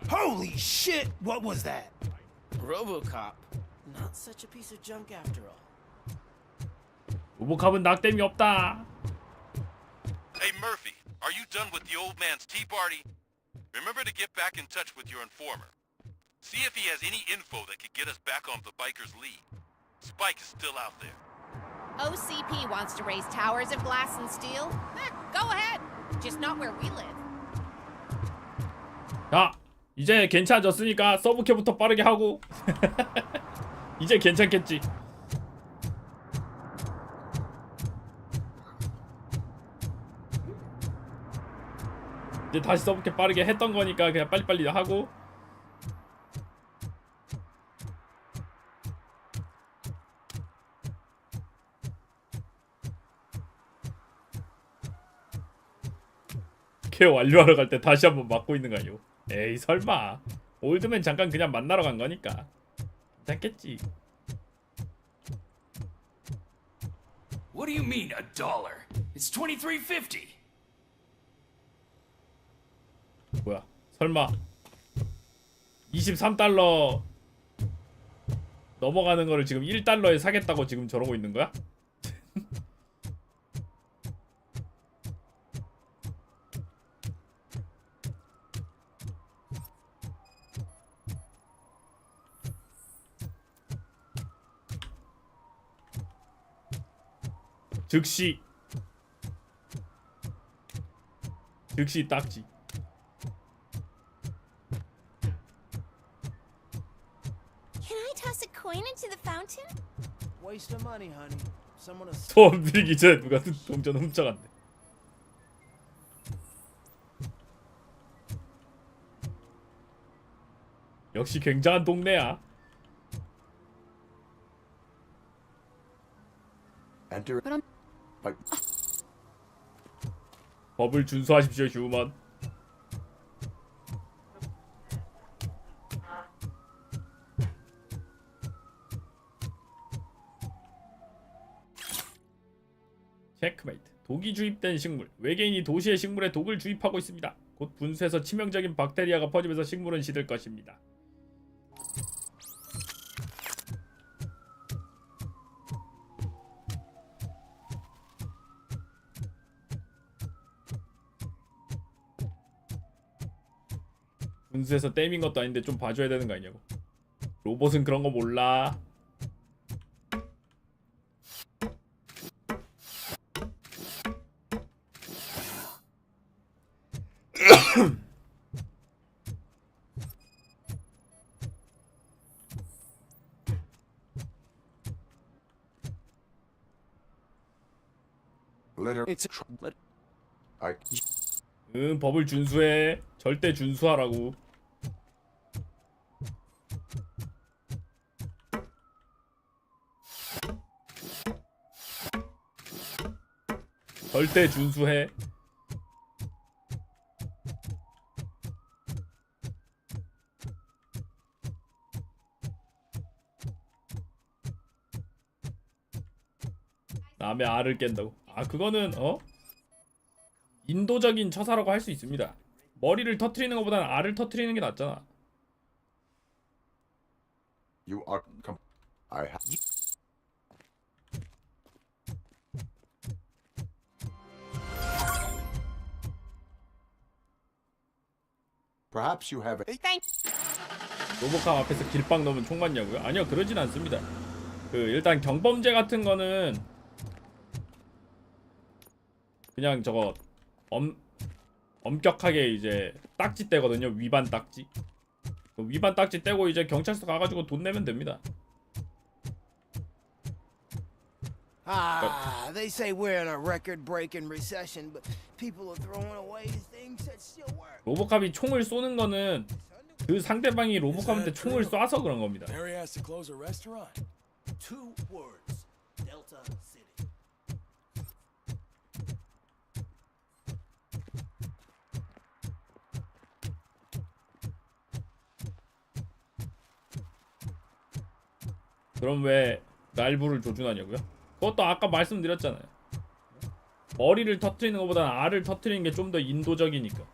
Holy shit! What was that? RoboCop. Not such a piece of junk after all. 로보캅은 낙댐이 없다. Hey Murphy, are you done with the old man's tea party? Remember to get back in touch with your informer. See if he has any info that could get us back on the biker's lead. Spike is still out there. OCP wants to raise towers of glass and steel? Go ahead. Just not where we live. 자, 이제 괜찮아졌으니까 서브캐부터 빠르게 하고. 이제 괜찮겠지. 이제 다시 서브캐 빠르게 했던 거니까 그냥 빨리빨리 하고. 걔 완료하러 갈 때 다시 한번 맞고 있는 거 아니오? 에이 설마. 올드맨 잠깐 그냥 만나러 간 거니까 괜찮겠지. What do you mean $1? It's $23.50. 뭐야? 설마 23달러 넘어가는 거를 지금 1달러에 사겠다고 지금 저러고 있는 거야? 즉시 딱지. Can I toss a coin into the fountain? Waste of money, honey. Someone will... 소원 빌기 전에 누가 동전 훔쳐갔네. 역시 굉장한 동네야. Enter. 법을 준수하십시오, 휴먼. 체크메이트. 독이 주입된 식물. 외계인이 도시의 식물에 독을 주입하고 있습니다. 곧 분수에서 치명적인 박테리아가 퍼지면서 식물은 시들 것입니다. 분수에서 땜인 것도 아닌데 좀 봐줘야 되는 거 아니냐고. 로봇은 그런 거 몰라. 응, 법을 준수해. 절대 준수하라고. 절대 준수해. 남의 알을 깬다고. 아 그거는 인도적인 처사라고 할 수 있습니다. 머리를 터트리는 것보다는 알을 터트리는 게 낫잖아. You are I have. Perhaps you have. 로봇캅 앞에서 길빵 넣으면 총 맞냐고요? 아니요, 그러진 않습니다. 일단 경범죄 같은 거는 그냥 저거 엄격하게 이제 딱지 떼거든요. 위반 딱지. 위반 딱지 떼고 이제 경찰서 가가지고 돈 내면 됩니다. They say we're in a record-breaking recession, but people are throwing away things that still work. 로보캅이 총을 쏘는 거는 그 상대방이 로보캅한테 총을 쏴서 그런 겁니다. Mary has to close a restaurant. 2 words. Delta City. 그럼 왜 날부를 조준하냐고요? 그것도 아까 말씀드렸잖아요. 머리를 터트리는 것보다는 알을 터트리는 게 좀 더 인도적이니까.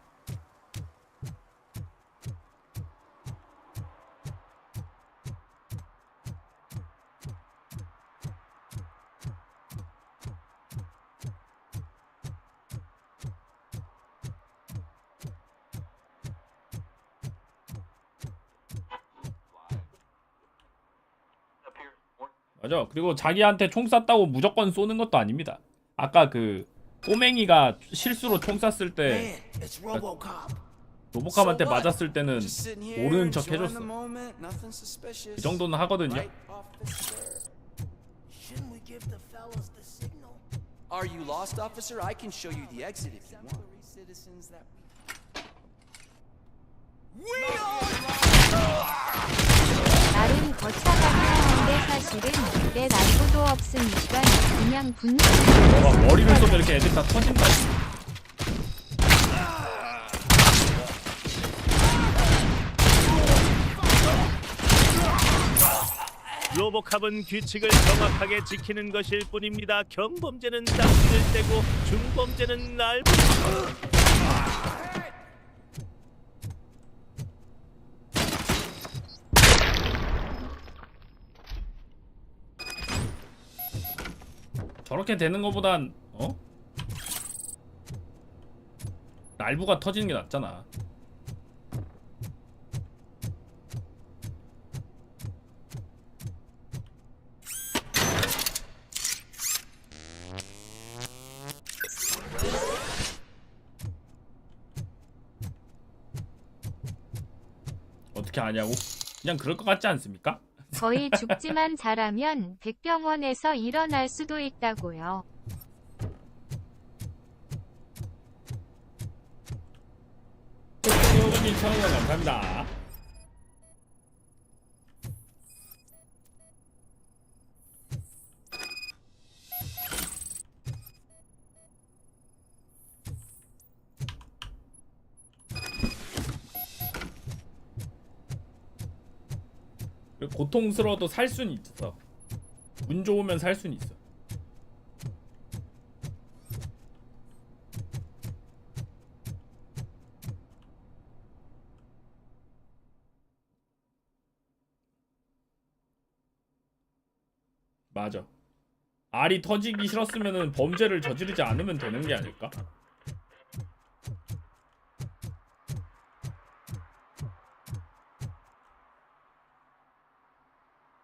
맞아. 그리고 자기한테 총 쐈다고 무조건 쏘는 것도 아닙니다. 아까 그 꼬맹이가 실수로 총 쐈을 때 로보캅한테 맞았을 때는 모르는 척 해줬어. 그 정도는 하거든요. Are you lost, officer? I can show you the exit if you want. Citizens that 나름 거차가긴 한데 사실은 내 날고도 없으니까 그냥 분노. 머리를 쏘면 이렇게 애들 다 터진다. 로보캅은 규칙을 정확하게 지키는 것일 뿐입니다. 경범죄는 짝지를 떼고 중범죄는 날. 저렇게 되는 것보단 날부가 터지는 게 낫잖아. 어떻게 아냐고? 그냥 그럴 것 같지 않습니까? 거의 죽지만 잘하면 백병원에서 일어날 수도 있다고요. 여러분님 1,000원 감사합니다. 고통스러워도 살 수는 있어. 운 좋으면 살 수는 있어. 맞아. 알이 터지기 싫었으면은 범죄를 저지르지 않으면 되는 게 아닐까?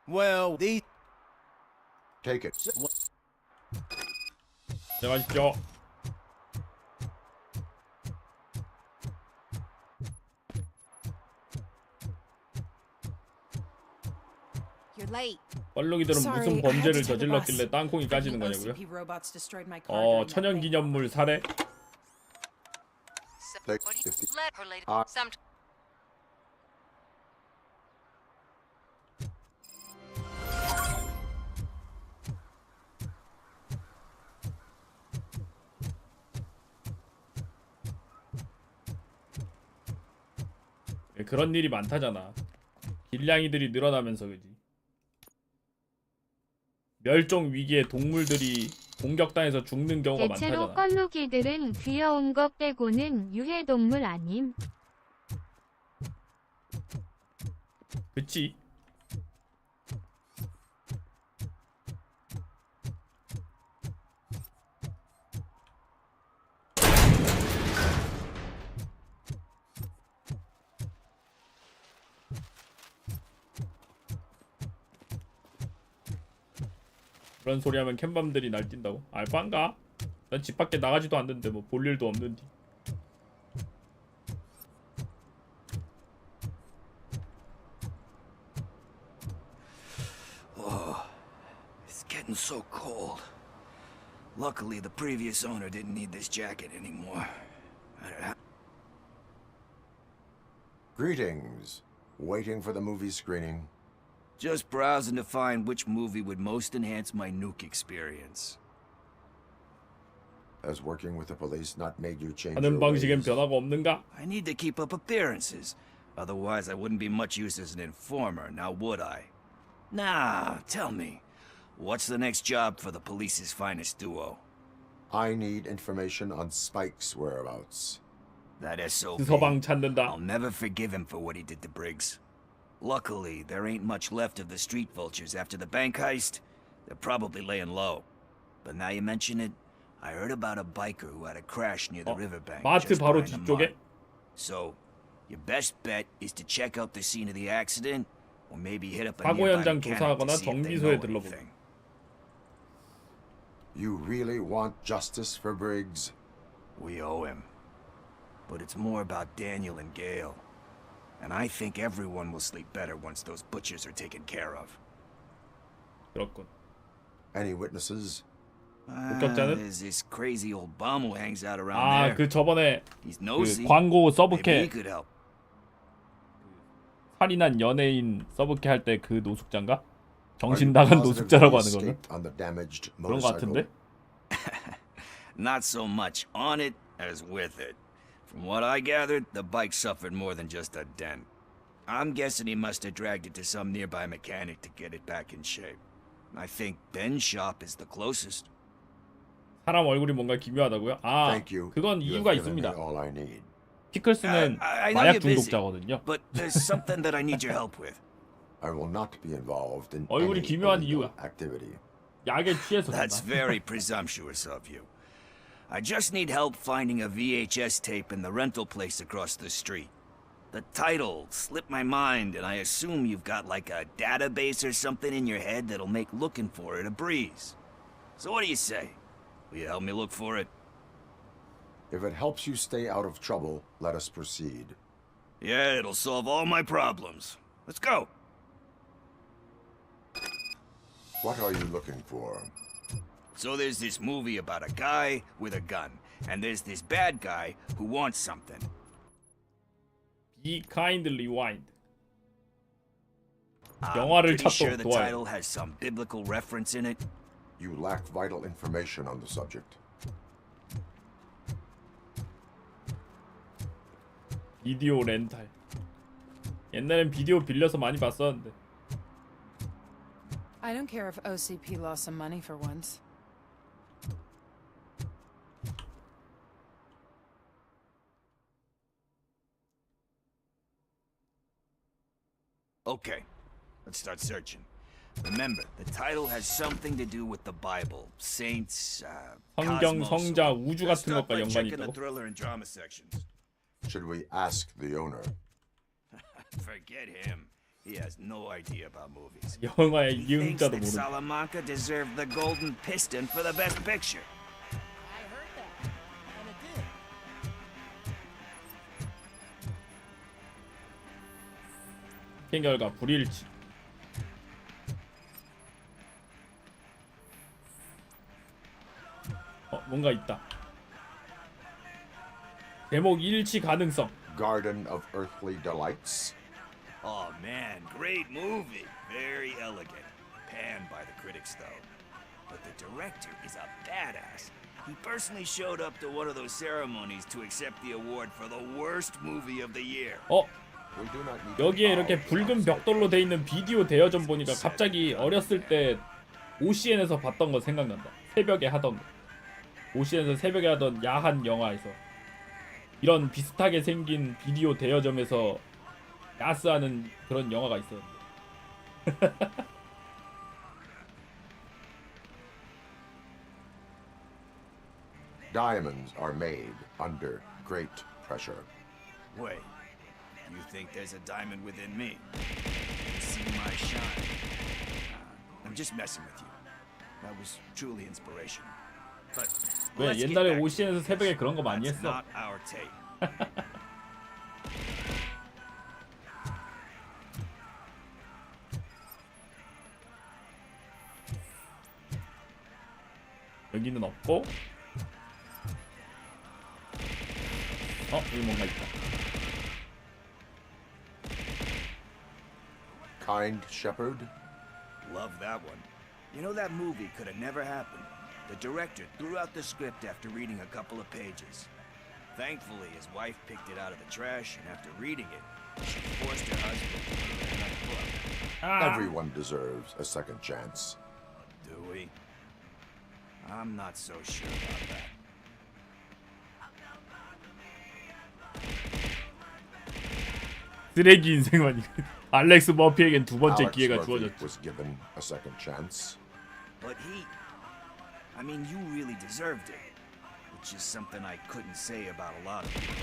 Well, the Take it. 들어가십시오. You're late. 뻘록이들은 무슨 범죄를 저질렀길래 땅콩이 까지는 거냐고요? 천연기념물 살해? 그런 일이 많다잖아. 길냥이들이 늘어나면서. 그지? 멸종 위기의 동물들이 공격당해서 죽는 경우가 대체로 많다잖아. 껄룩이들은 귀여운 것 빼고는 유해동물 아님. 그치? 그런 소리 하면 캔밤들이 날뛴다고? 알바인가? 난 집 밖에 나가지도 않는데 뭐 볼 일도 없는디. Oh, it's getting so cold. Luckily, the previous owner didn't need this jacket anymore. Greetings. Waiting for the movie screening? Just browsing to find which movie would most enhance my nuke experience. Has working with the police not made you change 하는 your 방식엔 ways? 변화가 없는가? I need to keep up appearances. Otherwise, I wouldn't be much use as an informer, now would I? Nah, tell me. What's the next job for the police's finest duo? I need information on Spike's whereabouts. That SOB. 서방 찾는다. I'll never forgive him for what he did to Briggs. Luckily, there ain't much left of the street vultures after the bank heist. They're probably laying low. But now you mention it, I heard about a biker who had a crash near the riverbank. 마트 just 바로 behind the 뒤쪽에? mud. So, your best bet is to check out the scene of the accident, or maybe hit up a 사고 nearby 현장 mechanic 조사하거나 to see if they 정비소에 know 들러보고. anything. You really want justice for Briggs? We owe him. But it's more about Daniel and Gale. And I think everyone will sleep better once those butchers are taken care of. 그렇군. Any witnesses? 목격자는? There's this crazy old bum who hangs out around 아, there. 그 저번에 He's 그 nosy. 광고 Maybe he 서브캐 could help. 살인한 연예인 서브캐 할 때 그 노숙자인가? 정신 Are you 나간 positive 노숙자라고 they 하는 거는? escaped on the damaged 그런 거 motorcycle? 같은데? Not so much on it as with it. From what I gathered, the bike suffered more than just a dent. I'm guessing he must have dragged it to some nearby mechanic to get it back in shape. I think Ben's shop is the closest. 사람 얼굴이 뭔가 기묘하다고요? 아, Thank you. 그건 You 이유가 have given me 있습니다. all I need. 피클스는 I know 마약 you're busy, 중독자거든요. but there's something that I need your help with. I will not be involved in 얼굴이 any 기묘한 illegal 이유가 activity. 약에 취해서 That's 그런가? very presumptuous of you. I just need help finding a VHS tape in the rental place across the street. The title slipped my mind, and I assume you've got like a database or something in your head that'll make looking for it a breeze. So what do you say? Will you help me look for it? If it helps you stay out of trouble, let us proceed. Yeah, it'll solve all my problems. Let's go. What are you looking for? So there's this movie about a guy with a gun, and there's this bad guy who wants something. Be kind rewind. I'm 영화를 pretty sure 찾도록 the 도와요. title has some biblical reference in it. You lack vital information on the subject. 비디오 렌탈. 옛날엔 비디오 빌려서 많이 봤었는데. I don't care if OCP lost some money for once. Okay, let's start searching. Remember, the title has something to do with the Bible, saints, 성경, cosmos. 성자, 우주 Let's 같은 start 것과 by 연관이 checking the 있다고? thriller and drama sections. Should we ask the owner? Forget him. He has no idea about movies. 영화의 He thinks 이음자도 that 모르는. Salamanca deserved the Golden Piston for the Best Picture. 시행 결과 불일치. 뭔가 있다. 제목 일치 가능성. Garden of Earthly Delights? Oh man, great movie. Very elegant. Panned by the critics though. But the director is a badass. He personally showed up to one of those ceremonies to accept the award for the worst movie of the year. We do not need 여기에 이렇게 붉은 벽돌로 돼 있는 비디오 대여점 보니까 갑자기 어렸을 때 OCN에서 봤던 거 생각난다. 새벽에 하던 거. OCN에서 새벽에 하던 야한 영화에서 이런 비슷하게 생긴 비디오 대여점에서 야스하는 그런 영화가 있었는데. Diamonds are made under great pressure. Wait, you think there's a diamond within me? You see my shine? I'm just messing with you. That was truly inspirational. But 왜 let's get 옛날에 back to OCN에서 새벽에 그런 거 많이 That's 했어. not our tape. 여기는 없고. 여기 뭔가 있다. Kind shepherd? Love that one. You know, that movie could have never happened. The director threw out the script after reading a couple of pages. Thankfully, his wife picked it out of the trash, and after reading it, she forced her husband to give it another book. Everyone deserves a second chance. Do we? I'm not so sure about that. 쓰레기 인생만이. 알렉스 머피에겐 두 번째 Alex 기회가 Murphy 주어졌죠. was given a second chance. But I mean, you really deserved it. Which is something I couldn't say about a lot of people.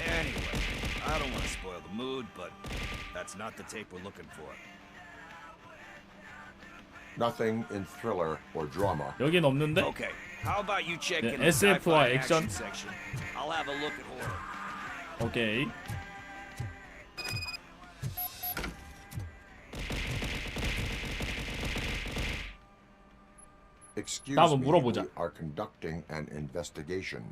Anyway, I don't want to spoil the mood, but that's not the tape we're looking for. Nothing in thriller or drama. 여긴 없는데? Okay, how about you check in the SF와 sci-fi 액션. action section? I'll have a look at horror. 오케이. Excuse 한번 me, 물어보자. we are conducting an investigation.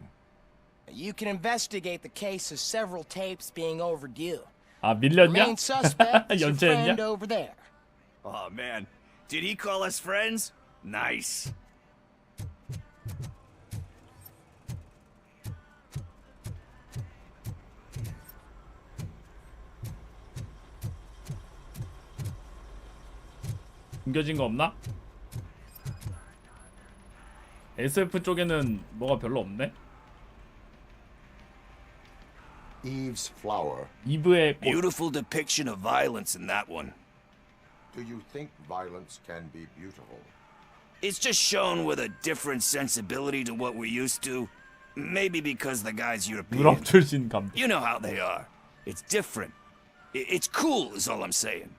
You can investigate the case of several tapes being overdue. 아, 밀렸냐? Main suspect is your friend 연체했냐? over there. Oh man, did he call us friends? Nice. 숨겨진 거 없나? SF 쪽에는 뭐가 별로 없네. Eve's flower. 이브의 꽃. Beautiful depiction of violence in that one. Do you think violence can be beautiful? It's just shown with a different sensibility to what we're used to. Maybe because the guy's European. 유럽 출신 감독. You know how they are. It's different. It's cool is all I'm saying.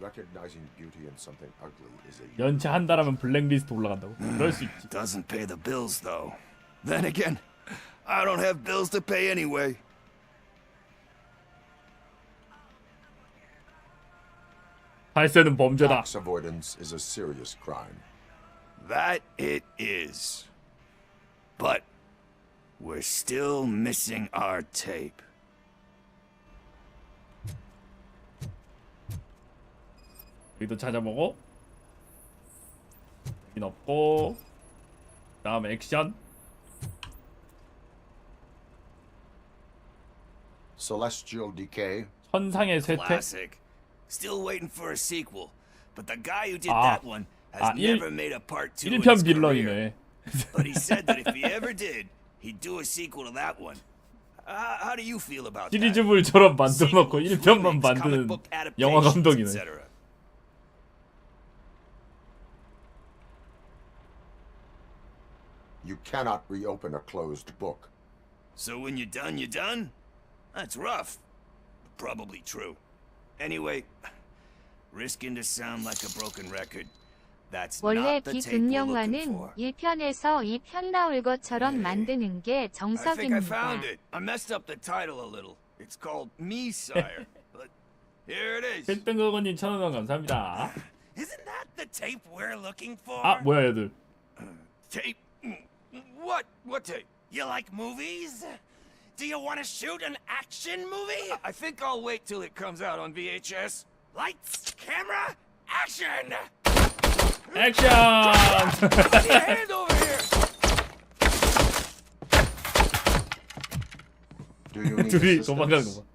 Recognizing beauty in something ugly is a 연체한다라면 블랙리스트 올라간다고? 그럴 수 있지. Doesn't pay the bills though. Then again, I don't have bills to pay anyway. 탈세는 범죄다. Tax avoidance is a serious crime. That it is. But we're still missing our tape. 여기도 찾아보고. 여긴 없고. 다음 액션. Celestial decay. 천상의 쇠퇴. Classic. Still waiting for a sequel. But the guy who did 아, that one has never made a part 2 in 1편 his 빌런이네. career. But he said that if he ever did, he'd do a sequel to that one. How do you feel about that? 시리즈물처럼 만들어놓고 1편만 만드는 영화 감독이네. You cannot reopen a closed book. So when you're done, you're done? That's rough. Probably true. Anyway, risking to sound like a broken record. That's 원래 not the tape we're looking 비극영화는 for. 1편에서 2편 나올 것처럼 만드는 게 I think I 정석입니다. found it. I messed up the title a little. It's called Me, Sire. But here it is. 1등거건님 1,000원 감사합니다. Isn't that the tape we're looking for? 아, 뭐야 얘들. Tape? What tape? You like movies? Do you want to shoot an action movie? I think I'll wait till it comes out on VHS. Lights, camera, action! 액션! Put your hand over here! Do you need 둘이 assistance? 도망가는 거 봐.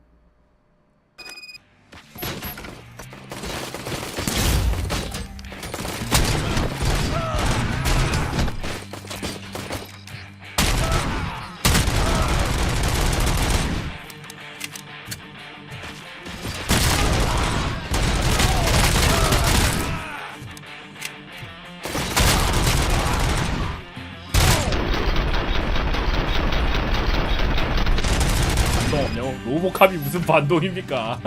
반동 없냐고? 로보캅이 무슨 반동입니까?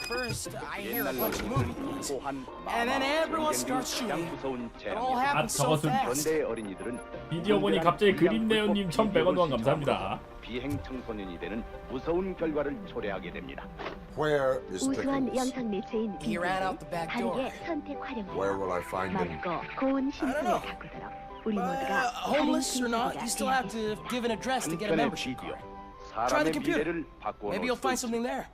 First, I hear a bunch of movie right. And then everyone starts shooting. It all 아 happens so 저것은 fast. 비디오 보니 갑자기 그린네오님 1100원 후원 감사합니다. 비행 청소년이 되는 무서운 결과를 초래하게 됩니다. Where is 우수한 Pickles? 영상 매체인 He ran out the back door. 바르게 선택 Where 활용하여 will I find him? 맑고 고운 심성을 가꾸도록 우리 모두가 Homeless or not, you still have to give an address to get a membership card. Try the computer. Maybe you'll find something there.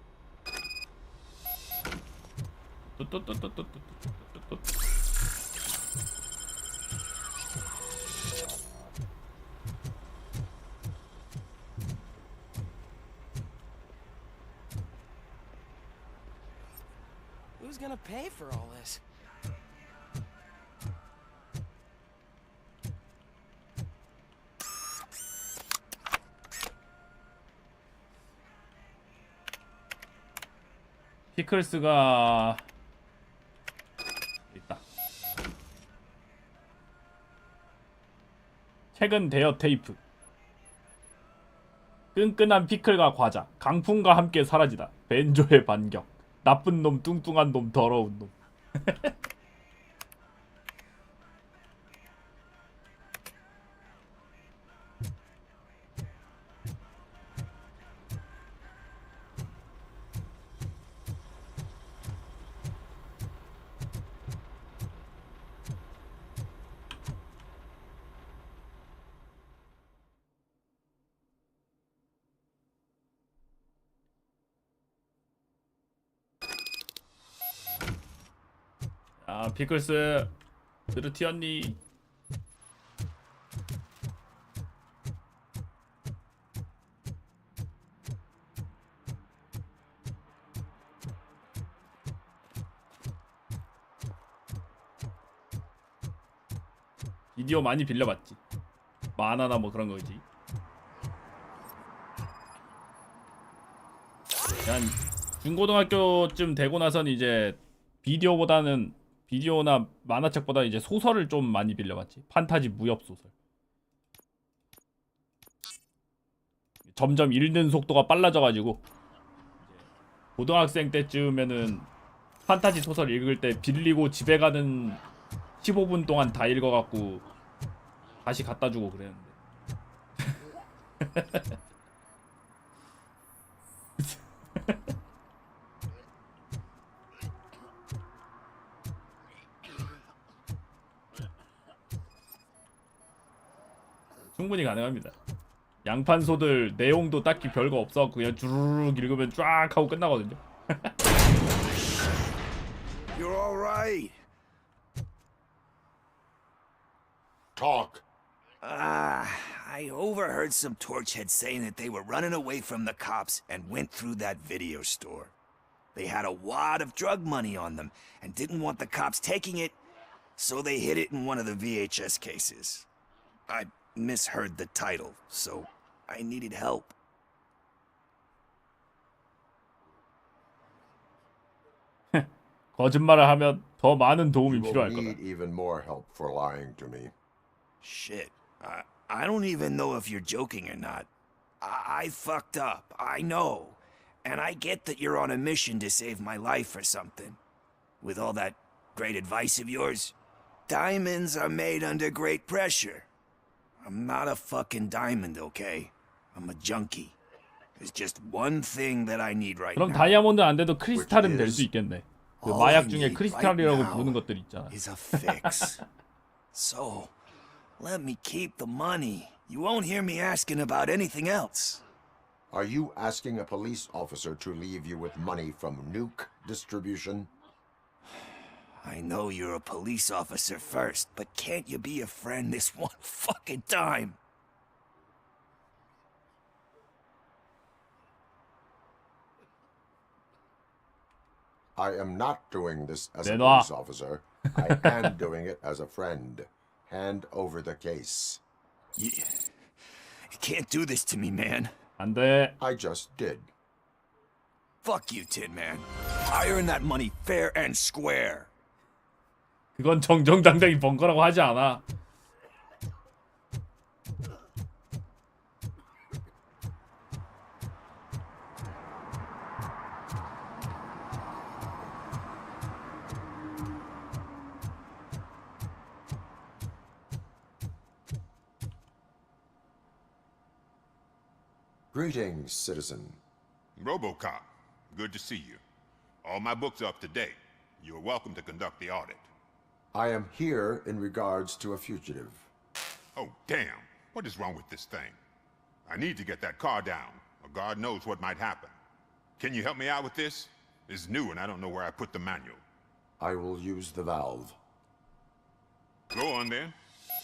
Who's gonna pay for all this? 피클스가 있다. 최근 대여 테이프. 끈끈한 피클과 과자, 강풍과 함께 사라지다. 벤조의 반격. 나쁜 놈, 뚱뚱한 놈, 더러운 놈. 아, 피클스 드르티언니. 비디오 많이 빌려봤지. 만화나 뭐 그런 거지. 한 중고등학교쯤 되고 나선 이제 비디오보다는 비디오나 만화책보다 이제 소설을 좀 많이 빌려봤지. 판타지 무협 소설. 점점 읽는 속도가 빨라져가지고 고등학생 때쯤에는 판타지 소설 읽을 때 빌리고 집에 가는 15분 동안 다 읽어갖고 다시 갖다주고 그랬는데. 충분히 가능합니다. 양판소들 내용도 딱히 별거 없어 그냥 주르륵 읽으면 쫙 하고 끝나거든요. You're all right. Talk. I overheard some torchheads saying that they were running away from the cops and went through that video store. They had a wad of drug money on them and didn't want the cops taking it, so they hid it in one of the VHS cases. I misheard the title, so I needed help. 거짓말을 하면 더 많은 도움이 You will 필요할 거다. need even more help for lying to me. Shit. I don't even know if you're joking or not. I fucked up. I know. And I get that you're on a mission to save my life or something. With all that great advice of yours, diamonds are made under great pressure. I'm not a fucking diamond, okay? I'm a junkie. There's just one thing that I need right 그럼 now. 다이아몬드 안 돼도 크리스탈은 될 수 있겠네. 그 All 마약 I 중에 need 크리스탈이라고 right now 부르는 것들 있잖아. is a fix. So, let me keep the money. You won't hear me asking about anything else. Are you asking a police officer to leave you with money from nuke distribution? I know you're a police officer first, but can't you be a friend this one fucking time? I am not doing this as a 내놔. police officer. I am doing it as a friend. Hand over the case. You can't do this to me, man. 안 돼. I just did. Fuck you, Tin Man. I earned that money fair and square. 그건 정정당당히 번 거라고 하지 않아. Greetings, citizen. RoboCop, good to see you. All my books are up to date. You are welcome to conduct the audit. I am here in regards to a fugitive. Oh, damn. What is wrong with this thing? I need to get that car down, or God knows what might happen. Can you help me out with this? It's new and I don't know where I put the manual. I will use the valve. Go on then.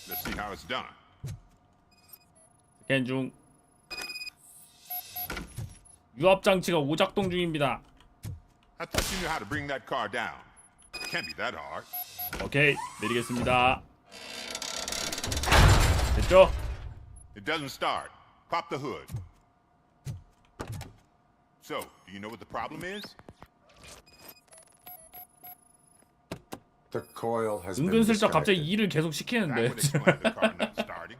Let's see how it's done. 스캔 중. 유압 장치가 오작동 중입니다. I thought you knew how to bring that car down. It can't be that hard. 오케이, 내리겠습니다. 됐죠? It doesn't start. Pop the hood. So, do you know what the problem is? The coil has been 은근슬쩍 갑자기 disconnected. 일을 계속 시키는데. That would explain the car not starting.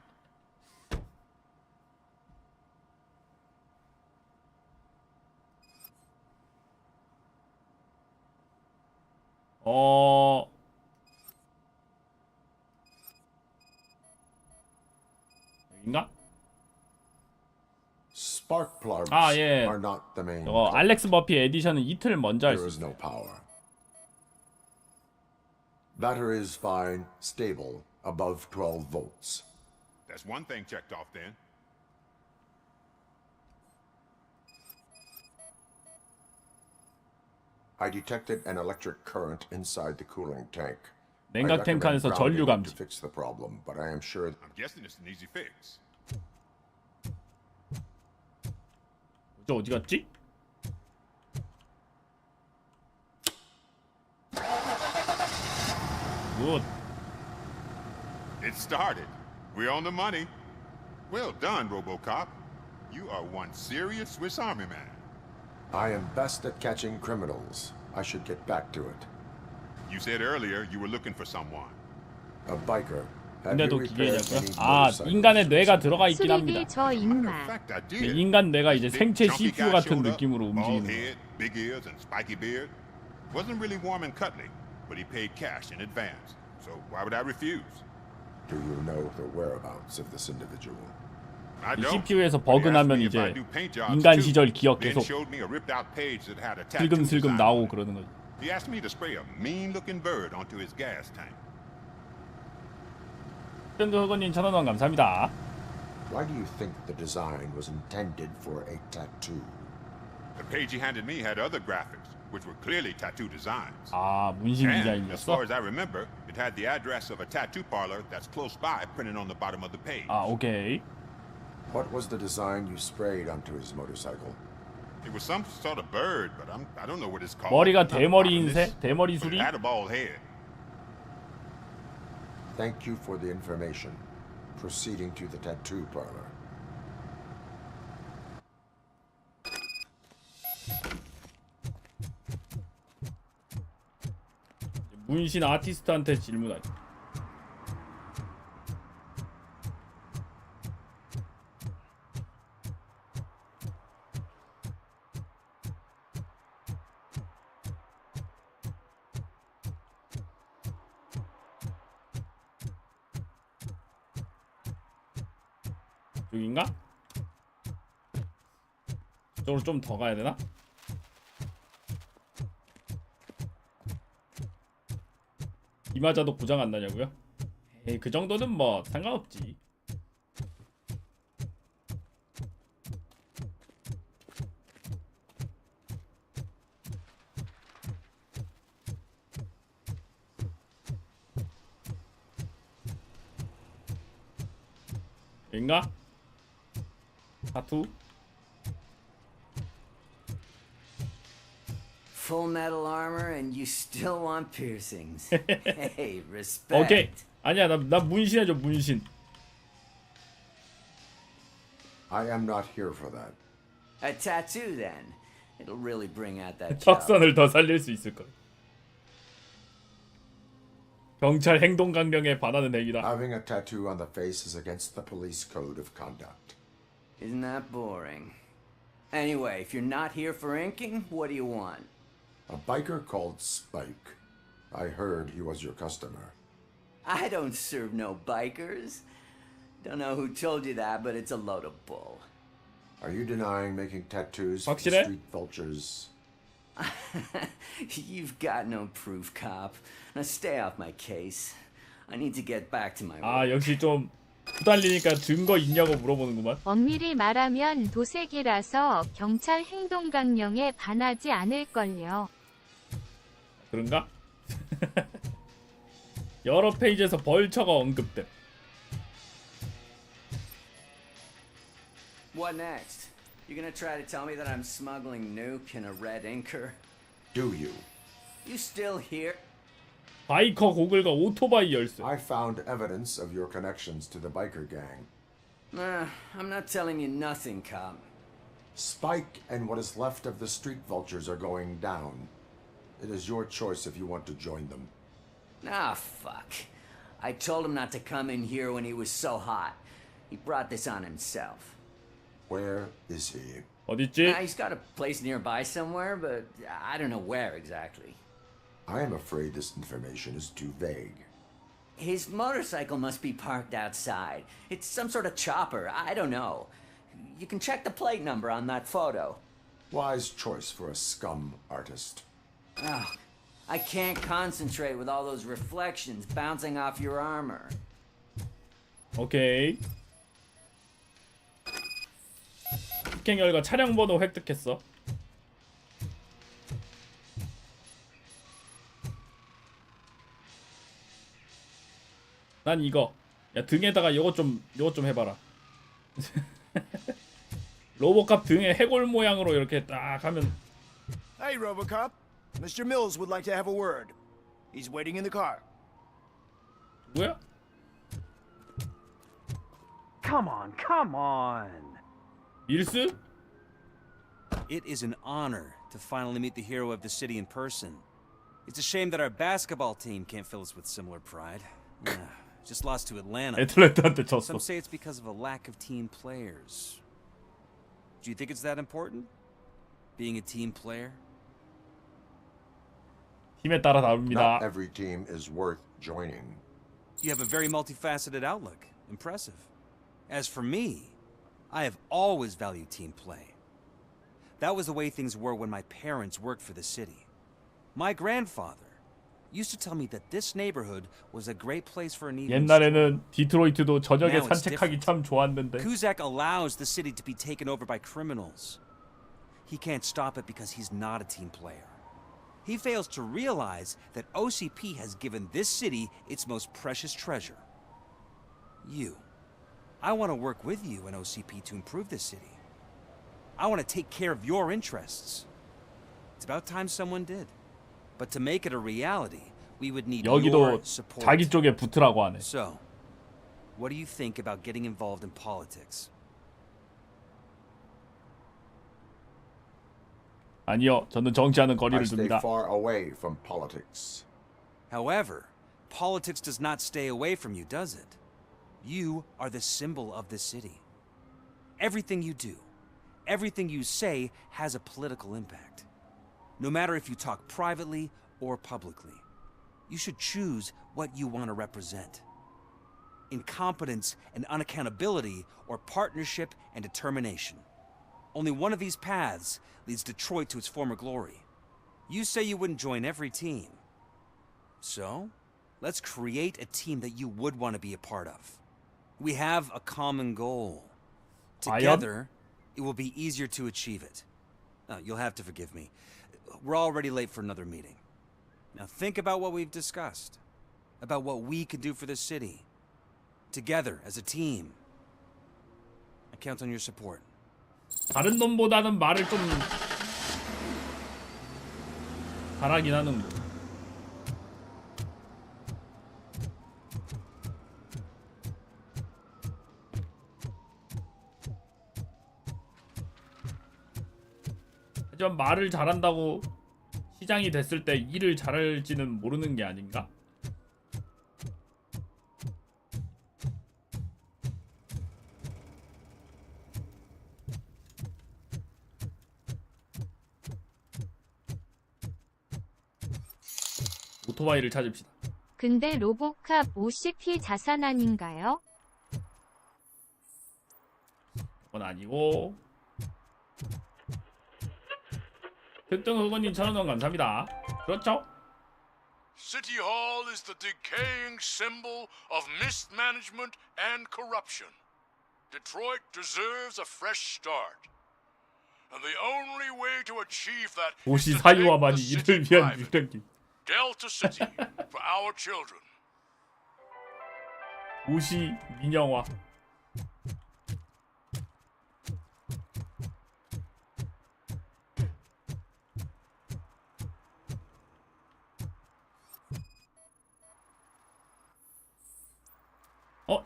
여긴가? Spark plugs 아, 예. are not the main. 이거 알렉스 버피 에디션은 이틀 먼저 할 수 There is 있어요. no power. Battery is fine, stable, above 12 volts. That's one thing checked off then. I detected an electric current inside the cooling tank. 냉각 I 탱크 안에서 recommend 전류 grounding 감지. to fix the problem, but I am sure I'm guessing it's an easy fix. 저 어디 갔지? 굿. It started. We're on the money. Well done, RoboCop. You are one serious Swiss Army man. I am best at catching criminals. I should get back to it. You said earlier you were looking for someone. A biker. Have you 근데도 repaired 기계냐고요? any 아, motorcycles? 인간의 뇌가 들어가 있긴 합니다. 수리비 저 인마. Fact, I did. 인간 뇌가 이제 Big, 생체 chunky CPU guy 같은 showed up, 느낌으로 bald 움직이는 거예요. head, big ears, and spiky beard. Wasn't really warm and cuddly, but he paid cash in advance. So why would I refuse? Do you know the whereabouts of this individual? I 이 don't. CPU에서 But he 버그 asked 나면 me if I 이제 do paint jobs 인간 too. 시절 기억 Then 계속 showed me a ripped out page that had a tattoo 슬금슬금 design on 나오고 it. 그러는 거죠. He asked me to spray a mean-looking bird onto his gas tank. 밴드 허건님 1,000원 감사합니다. Why do you think the design was intended for a tattoo? The page he handed me had other graphics, which were clearly tattoo designs. 아, 문신 And, as 디자인이었어? far as I remember, it had the address of a tattoo parlor that's close by printed on the bottom of the page. 아, 오케이. What was the design you sprayed onto his motorcycle? It was some sort of bird, but I don't know what it's called. 머리가 Not 대머리 botanist, 인쇄? 대머리 but 수리? it had a bald head. Thank you for the information. Proceeding to the tattoo parlor. 문신 아티스트한테 질문하지. 여긴가? 저쪽으로 좀 더 가야 되나? 이마저도 고장 안 나냐고요? 에이, 그 정도는 뭐 상관없지. 여긴가? 타투? Full metal armor and you still want piercings. Hey, respect. 오케이. 아니야, 나 문신해줘, 문신. I am not here for that. A tattoo then. It'll really bring out that 턱선을 더 살릴 수 있을 거야. 경찰 행동 강령에 반하는 행위다. Having a tattoo on the face is against the police code of conduct. Isn't that boring? Anyway, if you're not here for inking, what do you want? A biker called Spike. I heard he was your customer. I don't serve no bikers. Don't know who told you that, but it's a load of bull. Are you denying making tattoos for the 확실해? street vultures? You've got no proof, cop. Now stay off my case. I need to get back to my work. 아 역시 좀 후달리니까 증거 있냐고 물어보는구만. 엄밀히 말하면 도색이라서 경찰 행동 강령에 반하지 않을걸요. 그런가? 여러 페이지에서 벌처가 언급됨. What next? You gonna try to tell me that I'm smuggling nuke in a red inker? Do you? You still here? 바이커 고글과 오토바이 열쇠. I found evidence of your connections to the biker gang. I'm not telling you nothing, cop. Spike and what is left of the street vultures are going down. It is your choice if you want to join them. Ah, fuck. I told him not to come in here when he was so hot. He brought this on himself. Where is he? 어딨지? He's got a place nearby somewhere, but I don't know where exactly. I am afraid this information is too vague. His motorcycle must be parked outside. It's some sort of chopper. I don't know. You can check the plate number on that photo. Wise choice for a scum artist. Oh, I can't concentrate with all those reflections bouncing off your armor. 오케이. 폭행 결과 차량 번호 획득했어. 난 이거. 야 등에다가 이거 좀 해봐라. 로보캅 등에 해골 모양으로 이렇게 딱 하면. Hey, RoboCop. Mr. Mills would like to have a word. He's waiting in the car. 뭐야? Come on. 밀스? It is an honor to finally meet the hero of the city in person. It's a shame that our basketball team can't fill us with similar pride. Just lost to Atlanta. 애틀랜타한테 졌어. Some say it's because of a lack of team players. Do you think it's that important? Being a team player? 팀에 따라 다릅니다. Not every team is worth joining. You have a very multifaceted outlook. Impressive. As for me, I have always valued team play. That was the way things were when my parents worked for the city. My grandfather used to tell me that this neighborhood was a great place for an evening. 옛날에는 디트로이트도 저녁에 산책하기 참 좋았는데. Cusack allows the city to be taken over by criminals. He can't stop it because he's not a team player. He fails to realize that OCP has given this city its most precious treasure. You. I want to work with you and OCP to improve this city. I want to take care of your interests. It's about time someone did. But to make it a reality, we would need your 여기도 support. 자기 쪽에 붙으라고 하네. So, what do you think about getting involved in politics? 아니요, 저는 정치하는 I 거리를 stay 둡니다. far away from politics. However, politics does not stay away from you, does it? You are the symbol of the city. Everything you do, everything you say has a political impact. No matter if you talk privately or publicly, you should choose what you want to represent. Incompetence and unaccountability, or partnership and determination. Only one of these paths leads Detroit to its former glory. You say you wouldn't join every team. So, let's create a team that you would want to be a part of. We have a common goal. Together, it will be easier to achieve it. You'll have to forgive me. We're already late for another meeting. Now think about what we've discussed. About what we could do for the city. Together, as a team. I count on your support. 다른 놈보다는 말을 좀 잘하긴 하는. 하지만 말을 잘한다고 시장이 됐을 때 일을 잘할지는 모르는 게 아닌가? 오토바이를 찾읍시다. 근데 로보캅 OCP 자산 아닌가요? 그건 아니고 특등 후보님 1,000원 감사합니다. 그렇죠? City Hall is the decaying symbol of mismanagement and corruption. Detroit deserves a fresh start. And the only way to achieve that is 도시 to 사유와 take 많이 the 이를 city 위한 private. 유령기. Delta City for our children. 도시 민영화.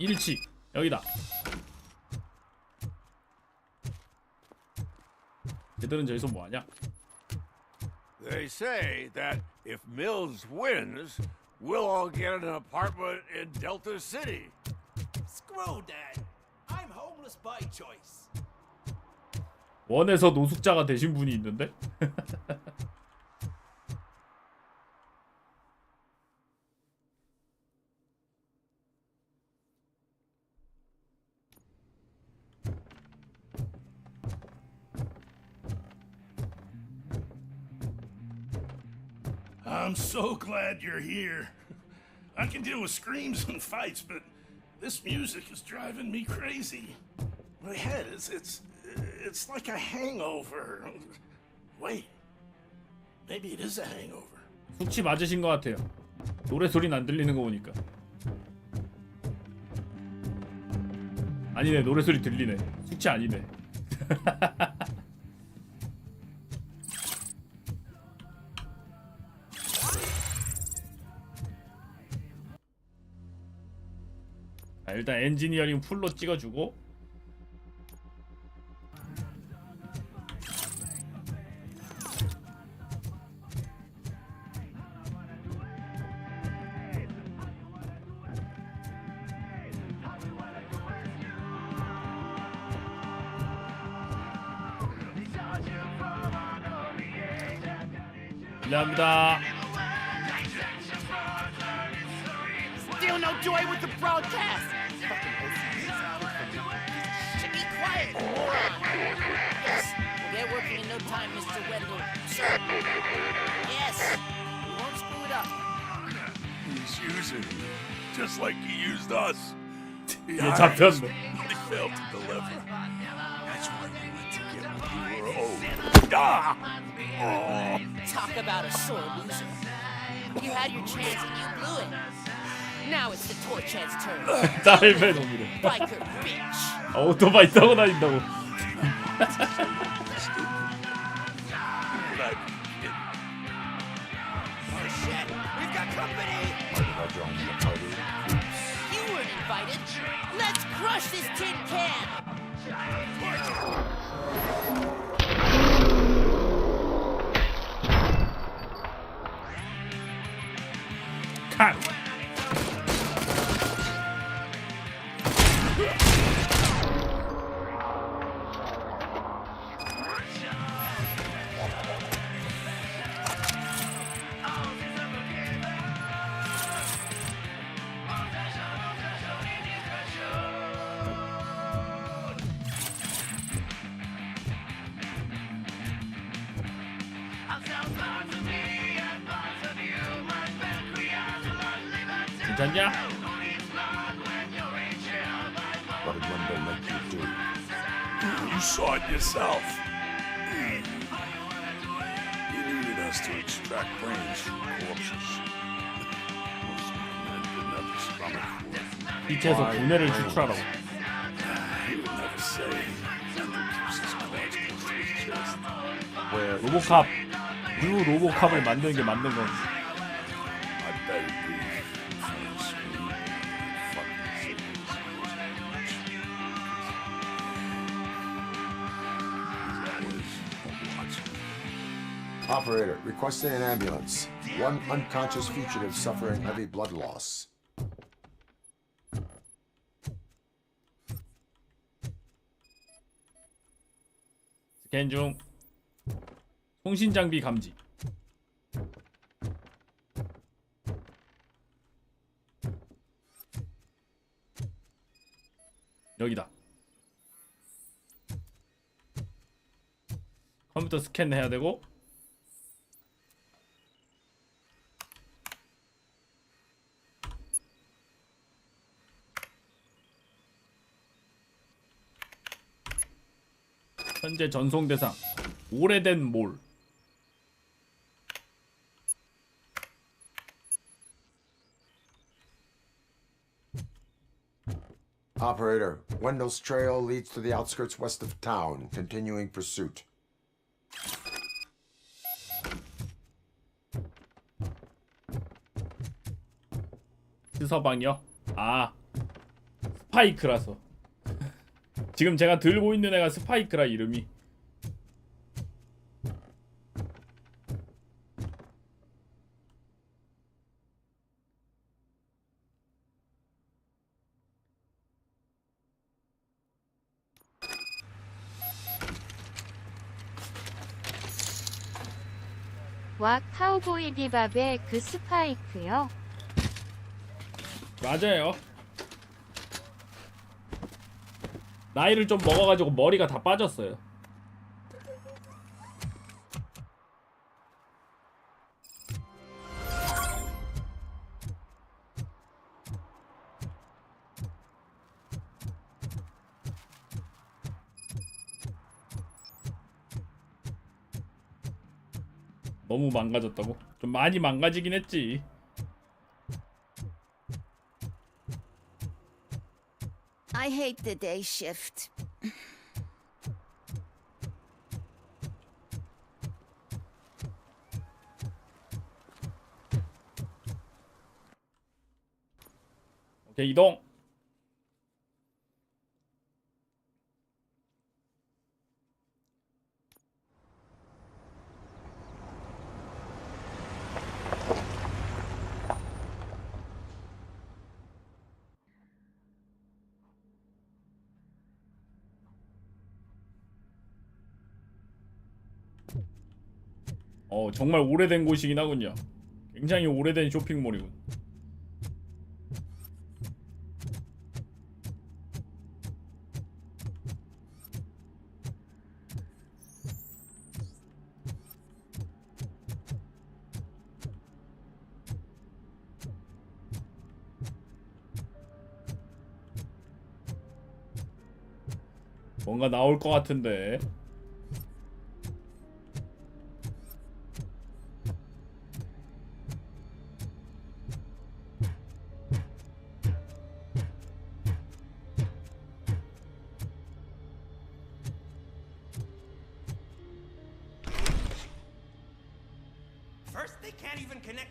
일치 여기다. 얘들은 저기서 뭐하냐? They say that if Mills wins, we'll all get an apartment in Delta City. Screw that. I'm homeless by choice. 원에서 노숙자가 되신 분이 있는데? I'm so glad you're here. I can deal with screams and fights, but this music is driving me crazy. My head it's like a hangover. Wait, maybe it is a hangover. 숙취 맞으신 것 같아요. 노래 소리는 안 들리는 거 보니까. 아니네, 노래 소리 들리네. 숙취 아니네. 자, 일단 엔지니어링 풀로 찍어주고. 감사합니다. Still no joy with the broadcast. Should be quiet, moron. Yes, we'll get working in no time, Mr. Wendell. Sir. Yes, we won't screw it up. He's using you, just like he used us. 얘 잡혔네. He failed to deliver. That's why we went to get what we were owed. Ah! Oh. Talk about a sore loser. You had your chance and you blew it. Now it's the toy chance turn. 딸배 놈이래. Biker bitch. 오토바이 타고 다닌다고. Oh shit, we've got company. You weren't invited. Let's crush this tin can. 칸. 괜찮냐? What did Wendell make you do? You saw it yourself. You needed us to extract brains from corpses. Most men didn't have the stomach for it. 빛에서 분해를 추출하라고. He would never say. Never keeps his cards close to his chest. 로보캅, 블루 로보캅을 만드는 게 맞는 건. I bet it'd be fun, sweet, fucking serious. Operator, requesting an ambulance. One unconscious fugitive suffering heavy blood loss. 스캔 중. 통신 장비 감지. 여기다. 컴퓨터 스캔해야 되고. 현재 전송 대상 오래된 몰. Operator, Wendell's trail leads to the outskirts west of town. Continuing pursuit. 서방이요? 아, 스파이크라서. 지금 제가 들고 있는 애가 스파이크라 이름이. 와 카우보이 비밥의 그 스파이크요? 맞아요. 나이를 좀 먹어가지고 머리가 다 빠졌어요. 너무 망가졌다고? 좀 많이 망가지긴 했지. I hate the day shift. 오케이, 이동. 정말 오래된 곳이긴 하군요. 굉장히 오래된 쇼핑몰이군. 뭔가 나올 것 같은데.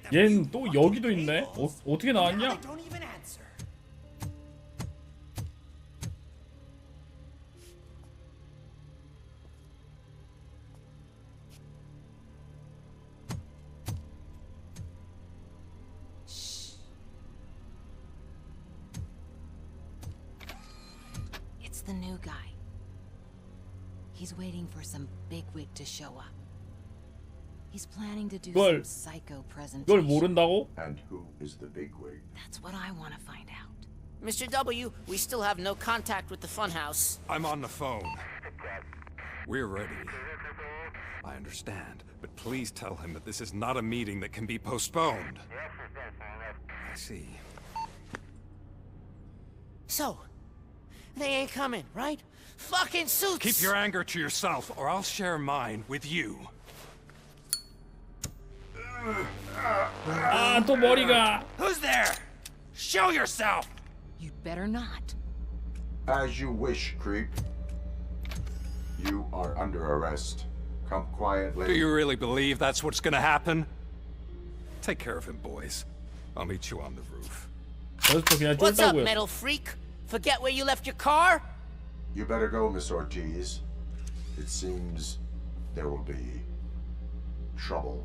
얜 또 여기도 있네? 어떻게 나왔냐? It's the new guy. He's waiting for some bigwig to show up. He's planning to do some psycho presentation. 이걸 모른다고? And who is the bigwig? That's what I want to find out. Mr. W, we still have no contact with the funhouse. I'm on the phone. We're ready. I understand, but please tell him that this is not a meeting that can be postponed. I see. So, they ain't coming, right? Fucking suits! Keep your anger to yourself, or I'll share mine with you. 아, 또 머리가. Who's there? Show yourself! You'd better not. As you wish, creep. You are under arrest. Come quietly. Do you really believe that's what's gonna happen? Take care of him, boys. I'll meet you on the roof. What's up, metal freak? Forget where you left your car? You better go, Miss Ortiz. It seems there will be trouble.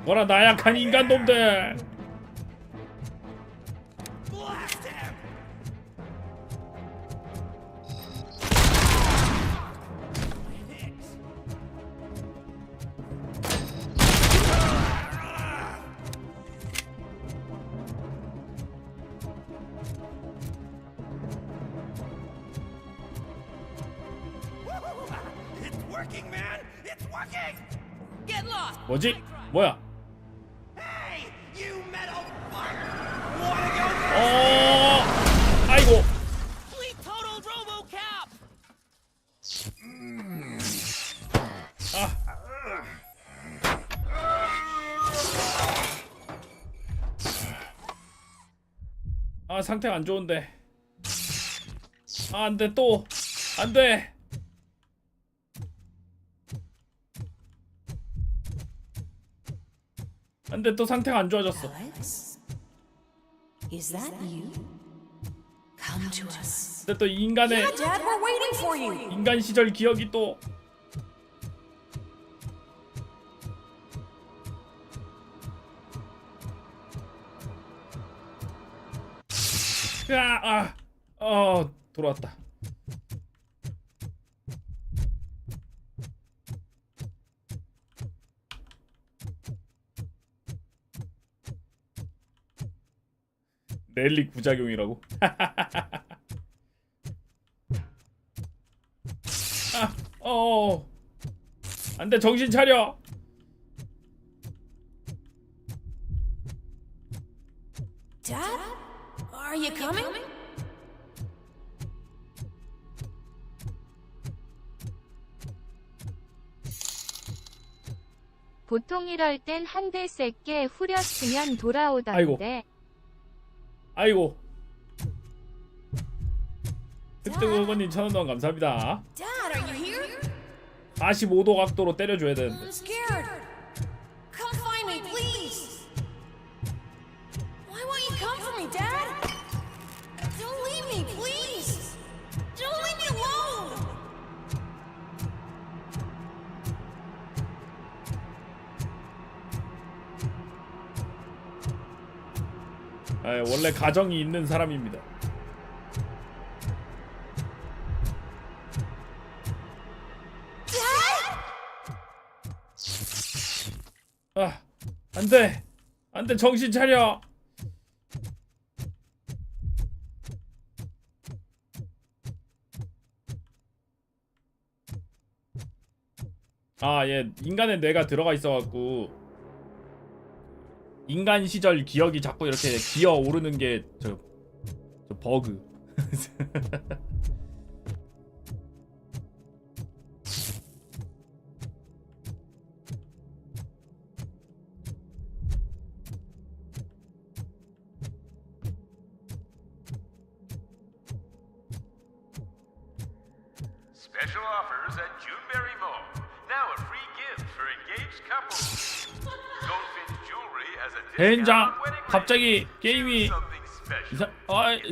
뭐라 나약한 인간놈들. working, man. It's working. Get lost. 뭐지? 뭐야? Hey, you metal fuck. Wanna go? 아이고. Fleet total RoboCop. 아 상태가 안 좋은데. 아 안돼 또 안돼. 안돼 또 상태가 안 좋아졌어. Is that you? Come to us. 근데 또 인간의 Yeah, Dad, we're waiting for you. 인간 시절 기억이 또. 돌아왔다. 랠리 부작용이라고? 안돼 정신 차려. Dad, are you coming? 보통 이럴 땐 한 대 쎄게 후렸으면 돌아오던데. 아이고. 흑등어머님 1,000원 동안 감사합니다. Dad, are you here? 45도 각도로 때려줘야 되는데. I'm scared. Come find me, please. Why won't you come for me, Dad? Don't leave me, please. Don't leave me alone. 원래 가정이 있는 사람입니다. 안돼 안돼 정신 차려. 얘 인간의 뇌가 들어가 있어갖고 인간 시절 기억이 자꾸 이렇게 기어 오르는 게 저 버그. Special offers at Juneberry Mall. Now a free gift for engaged couples. Goldfinch Jewelry has a discount 젠장 on wedding 갑자기 게임이 something special. 이상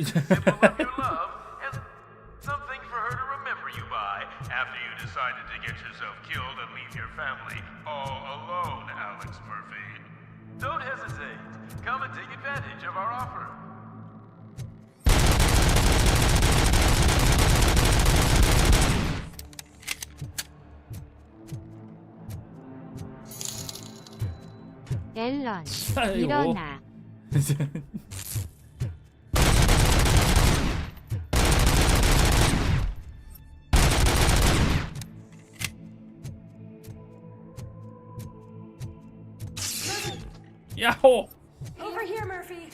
Symbol of your love and something for her to remember you by after you decided to get yourself killed and leave your family all alone, Alex Murphy. Don't hesitate. Come and take advantage of our offer. 앨런 아이고. 일어나. 야호. Over here, Murphy.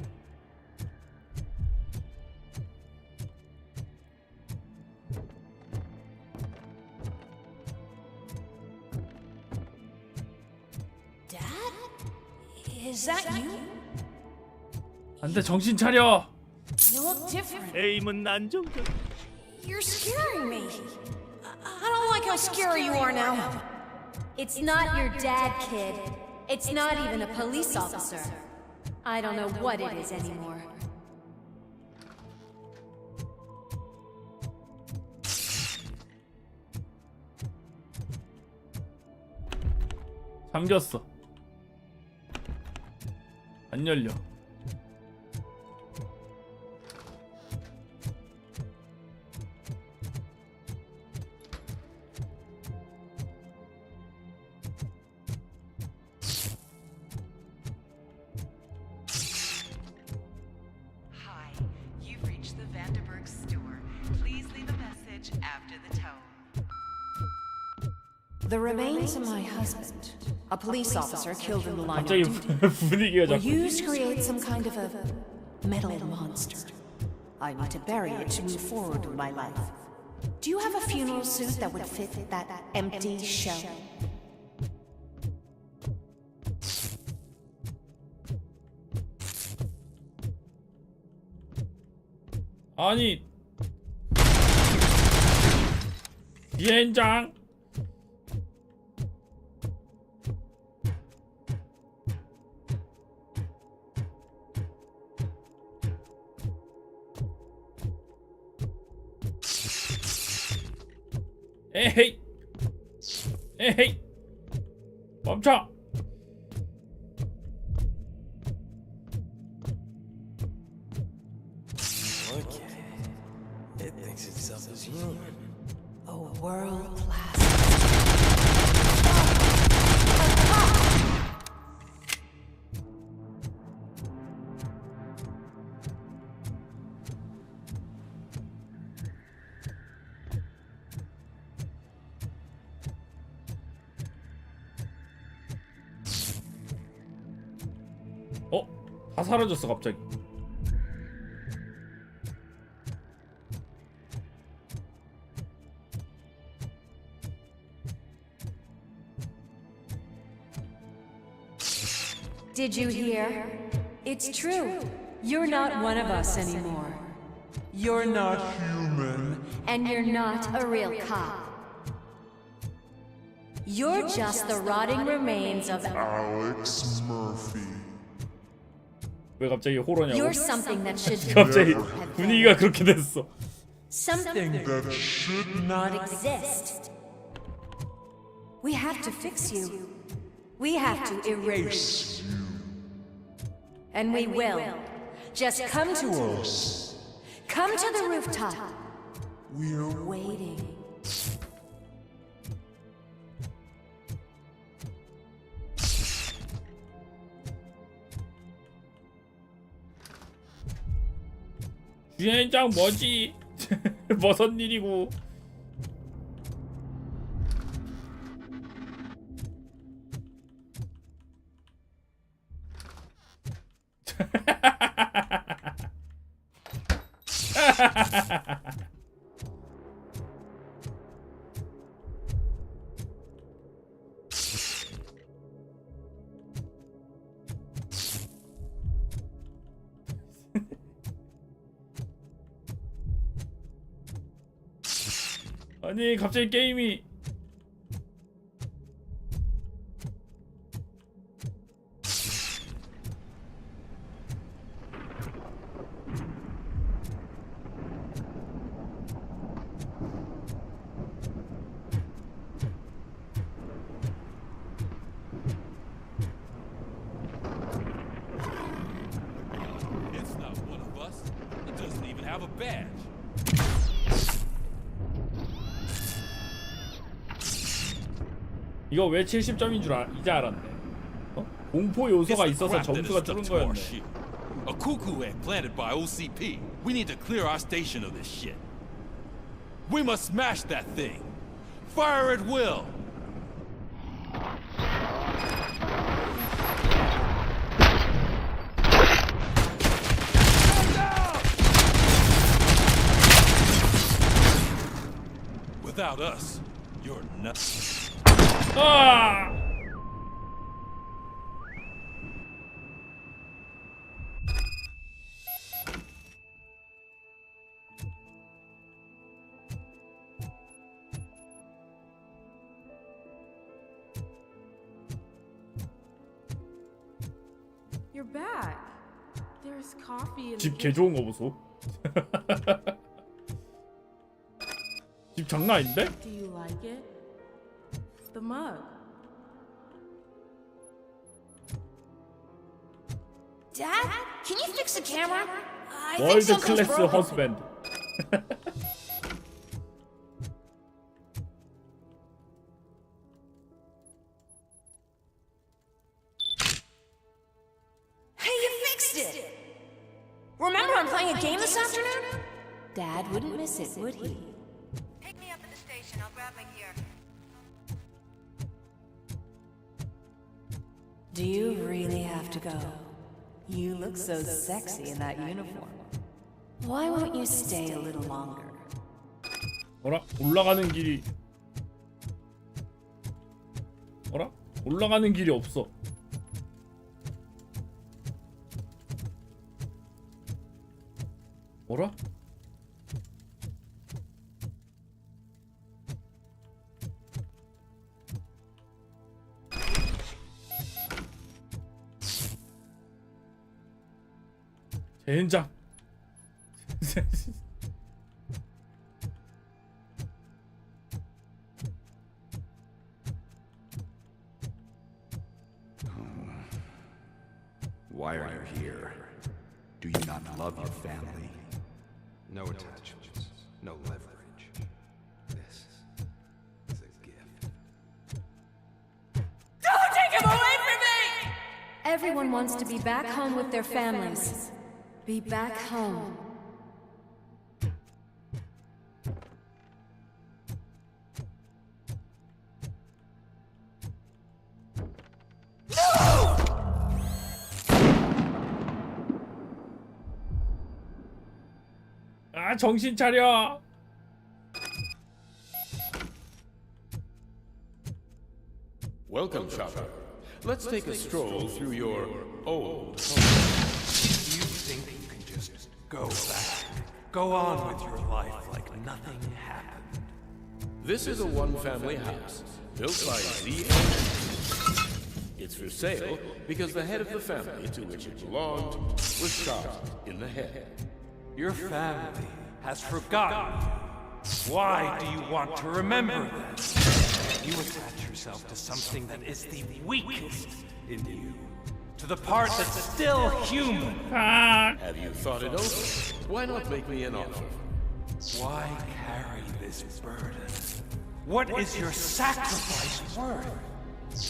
Dad? Is that you? 안돼 정신 차려. You look different. 에임은 안정적. You're scaring me. I don't like how scary you are now. It's not your dad, kid. It's not even a police officer. I don't know what it is anymore. 잠겼어. 안 열려. Hi, you've reached the Vanderburg store. Please leave a message after the tone. The remains of my husband, a police officer killed in the line of 갑자기 duty, 분위기가 were 자꾸. used to create some kind of a metal monster. I need to bury it to move forward with my life. Do you have a funeral suit that would fit that empty shell? 아니 비행장 에헤이 에헤이 멈춰. It thinks itself as human. A world-class. 다 사라졌어 갑자기. Did you hear? It's true. You're not one of us anymore. You're not human. And you're not a real cop. You're just the rotting remains of Alex Murphy. 왜 갑자기 호러냐고? You're something that should 갑자기 분위기가 그렇게 됐어. Something that should not exist. We have to fix you. We have to erase you. And we will. Just come to us. Come to the rooftop. We're waiting. 주행장 뭐지? 무슨 일이고? 아니 갑자기 게임이 It's not one of us. It doesn't even have a badge. 이거 왜 70점인 줄 이제 알았네. 공포 요소가 있어서 점수가 줄은 거였네. A cuckoo egg planted by OCP. We need to clear our station of this shit. We must smash that thing. Fire at will. Without us, you're nothing. 아! You're back. There's coffee in 집 the 개 좋은 거 보소. 집 장난 아닌데? Do you like it? The mug. Dad, can you fix the camera? I think 월드 something's 클래스 broken. 허스밴드. Hey, you fixed it! Remember I'm playing a game this afternoon? Dad wouldn't miss it, would he? Pick me up at the station. I'll grab my gear. Do you really have to go? You look so sexy in that uniform. Why won't you stay a little longer? 어라? 올라가는 길이 어라? 올라가는 길이 없어. 어라? 젠장. Why are you here? Do you not love your family? No attachments, no leverage. This is a gift. Don't take him away from me! Everyone wants to be back home with their families. Be back home. 아, 정신 차려. Welcome, Chopper. Let's take a stroll through your old home. You think you can just go back, go on with your life like nothing happened? This is a one-family house built by Z. It's for sale because the head of the family to which it belonged was shot in the head. Your family has forgotten you. Why do you want to remember that? You attach yourself to something that is the weakest in you, to the part that's still human. Have you thought it over? Why not make me an offer? Why carry this burden? What is your sacrifice worth?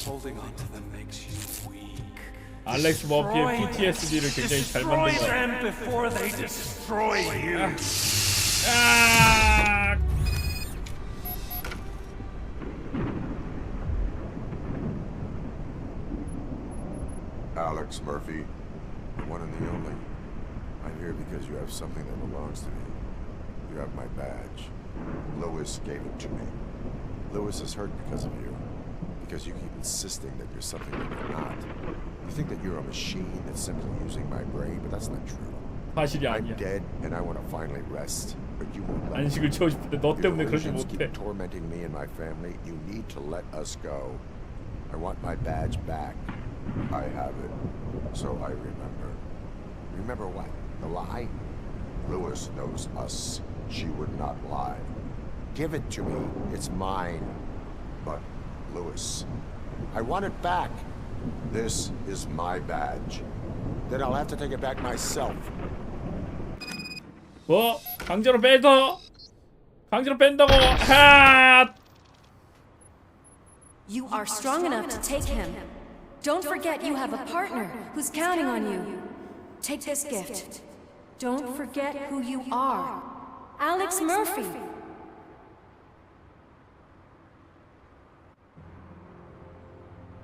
Holding on to them makes you weak. 알렉스 머피의 PTSD를 굉장히 잘 만든 것 같아요. Destroy them before they destroy you. Alex Murphy, the one and the only. I'm here because you have something that belongs to me. You have my badge. Lewis gave it to me. Lewis is hurt because of you. Because you keep insisting that you're something that you're not. You think that you're a machine that's simply using my brain, but that's not true. 사실이 I'm 아니야. dead and I want to finally rest, but you won't let me. 안식을 채우고 싶은데 너 때문에 Your 그러지 illusions 못해. keep tormenting me and my family. You need to let us go. I want my badge back. I have it, so I remember. Remember what? The lie? Lewis knows us. She would not lie. Give it to me. It's mine. But, Lewis, I want it back. This is my badge. Then I'll have to take it back myself. 뭐? 강제로 빼서? 강제로 뺀다고? 하! You are strong enough to take him. Don't forget you have a partner who's counting on you. Take this gift. Don't forget who you are. Alex Murphy.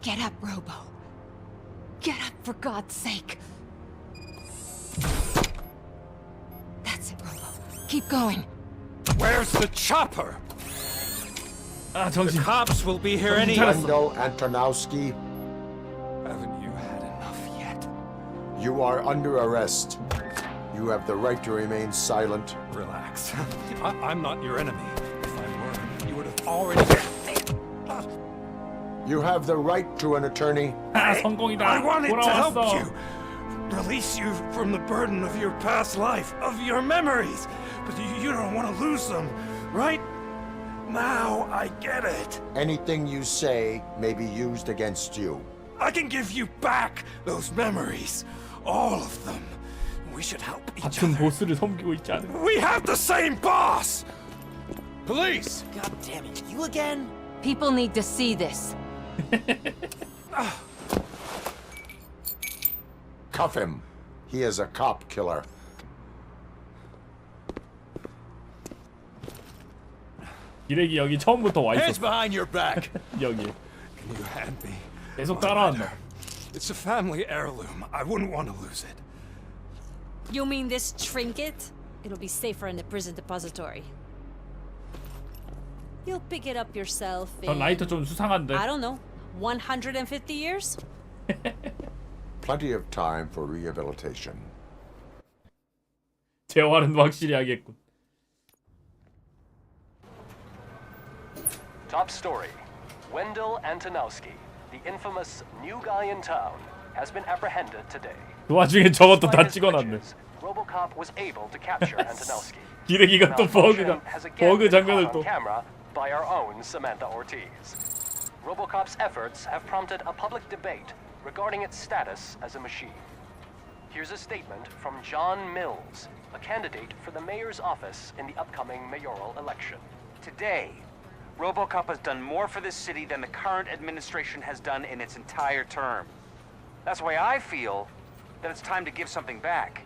Get up, Robo. Get up, for God's sake. That's it, Robo. Keep going. Where's the chopper? 아, 정신. The cops will be here any. Wendell Antonowski, Haven't you had enough yet? you are under arrest. You have the right to remain silent. Relax. I'm not your enemy. If I were, you would have already. You have the right to an attorney. 아, 성공이다. I wanted to help 돌아왔어. you. Release you from the burden of your past life, of your memories. But you don't want to lose them, right? Now I get it. Anything you say may be used against you. I can give you back those memories. All of them. We should help each 같은 other. 보스를 섬기고 있지 않은. We have the same boss! Police! God damn it, you again? People need to see this. Cuff him. He is a cop killer. 기레기 여기 처음부터 와 Hands 있었어. behind your back. 여기. Can you hand me? 계속 따라한다. It's a family heirloom. I wouldn't want to lose it. You mean this trinket? It'll be safer in the prison depository. You'll pick it up yourself 전 in, 라이터 좀 수상한데. I don't know, 150 years? Plenty of time for rehabilitation. 재활은 확실히 하겠군. Top story. Wendell Antonowski, the infamous new guy in town, has been apprehended today. 그 와중에 저것도 다 찍어놨네. RoboCop was able to capture Antonowski. 기레기가 또 버그 장면을 또. Camera by our own Samantha Ortiz. RoboCop's efforts have prompted a public debate regarding its status as a machine. Here's a statement from John Mills, a candidate for the mayor's office in the upcoming mayoral election. Today, RoboCop has done more for this city than the current administration has done in its entire term. That's why I feel that it's time to give something back.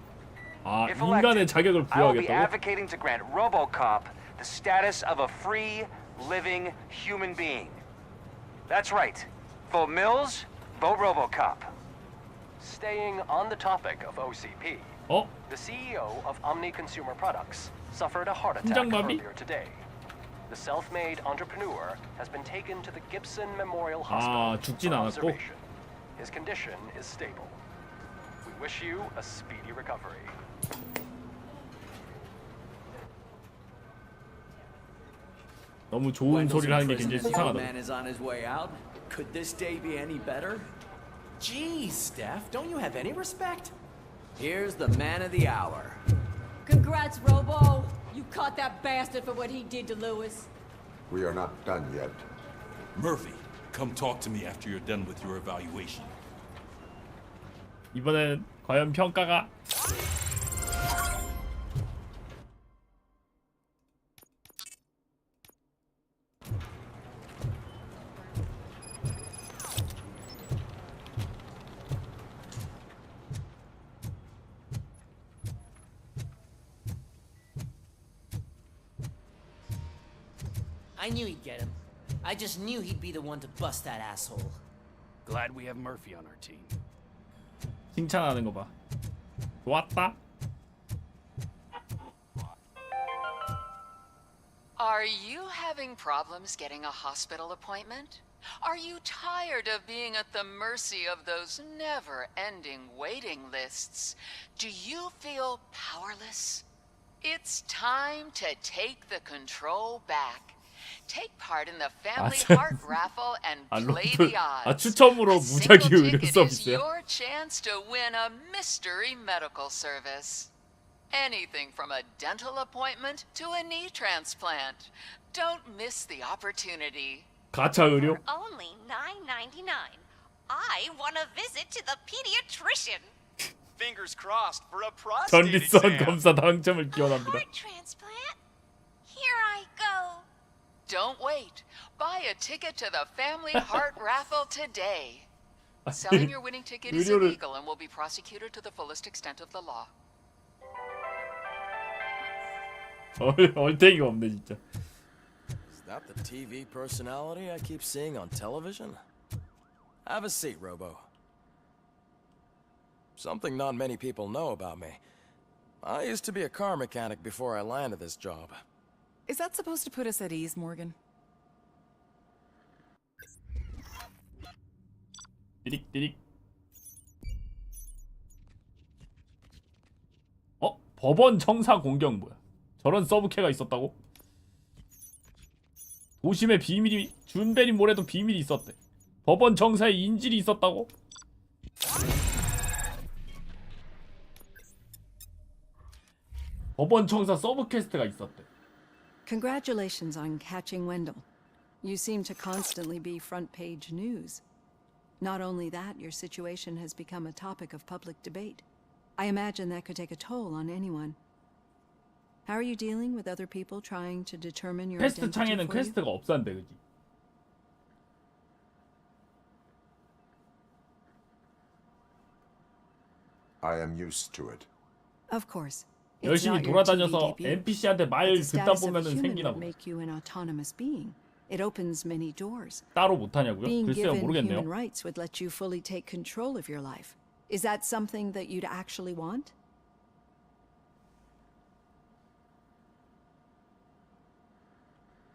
아, If 인간의 elected, 자격을 I will be 부여하겠다고? advocating to grant RoboCop the status of a free, living human being. That's right. Vote Mills, vote RoboCop. Staying on the topic of OCP, the CEO of Omni Consumer Products suffered a heart attack earlier today. The self-made entrepreneur has been taken to the Gibson Memorial Hospital 죽진 for 않았고. observation. His condition is stable. We wish you a speedy recovery. 너무 좋은 소리를 하는 게 굉장히 수상하다. Man is on his way out. Could this day be any better? Geez, Steph, don't you have any respect? Here's the man of the hour. Congrats, Robo. You caught that bastard for what he did to Lewis. We are not done yet. Murphy, come talk to me after you're done with your evaluation. 이번엔 과연 평가가 I knew he'd get him. I just knew he'd be the one to bust that asshole. Glad we have Murphy on our team. 칭찬하는 거 봐. 좋았다. Are you having problems getting a hospital appointment? Are you tired of being at the mercy of those never-ending waiting lists? Do you feel powerless? It's time to take the control back. Take part in the family heart raffle and play the odds. 추첨으로 무작위 의료 Ticket is 서비스야. your chance to win a mystery medical service. Anything from a dental appointment to a knee transplant. Don't miss the opportunity. 가차 의료? Only $9.99. I want a visit to the pediatrician. Fingers crossed for a prostate 전립선 exam. 검사 당첨을 기원합니다. Transplant? Here I go. Don't wait. Buy a ticket to the family heart raffle today. Selling your winning ticket is 의료를- illegal and will be prosecuted to the fullest extent of the law. 얼탱이가 없네 진짜. Is that the TV personality I keep seeing on television? Have a seat, Robo. Something not many people know about me. I used to be a car mechanic before I landed this job. Is that supposed to put us at ease, Morgan? 띠릭띠릭. 법원 청사 공격 뭐야? 저런 서브캐가 있었다고? 도심의 비밀이 준베리 몰에도 비밀이 있었대. 법원 청사에 인질이 있었다고? 법원 청사 서브퀘스트가 있었대. Congratulations on catching Wendell. You seem to constantly be front page news. Not only that, your situation has become a topic of public debate. I imagine that could take a toll on anyone. How are you dealing with other people trying to determine your 퀘스트 identity 창에는 for you? 퀘스트가 없었는데 그지? I am used to it. Of course. It's 열심히 not your TV 돌아다녀서 debut, NPC한테 말 but the 듣다 status of a 보면은 human 생기나 would 보다. make you an autonomous being. It opens many doors. 따로 못하냐고요? Being 글쎄요, given 모르겠네요. human rights would let you fully take control of your life. Is that something that you'd actually want?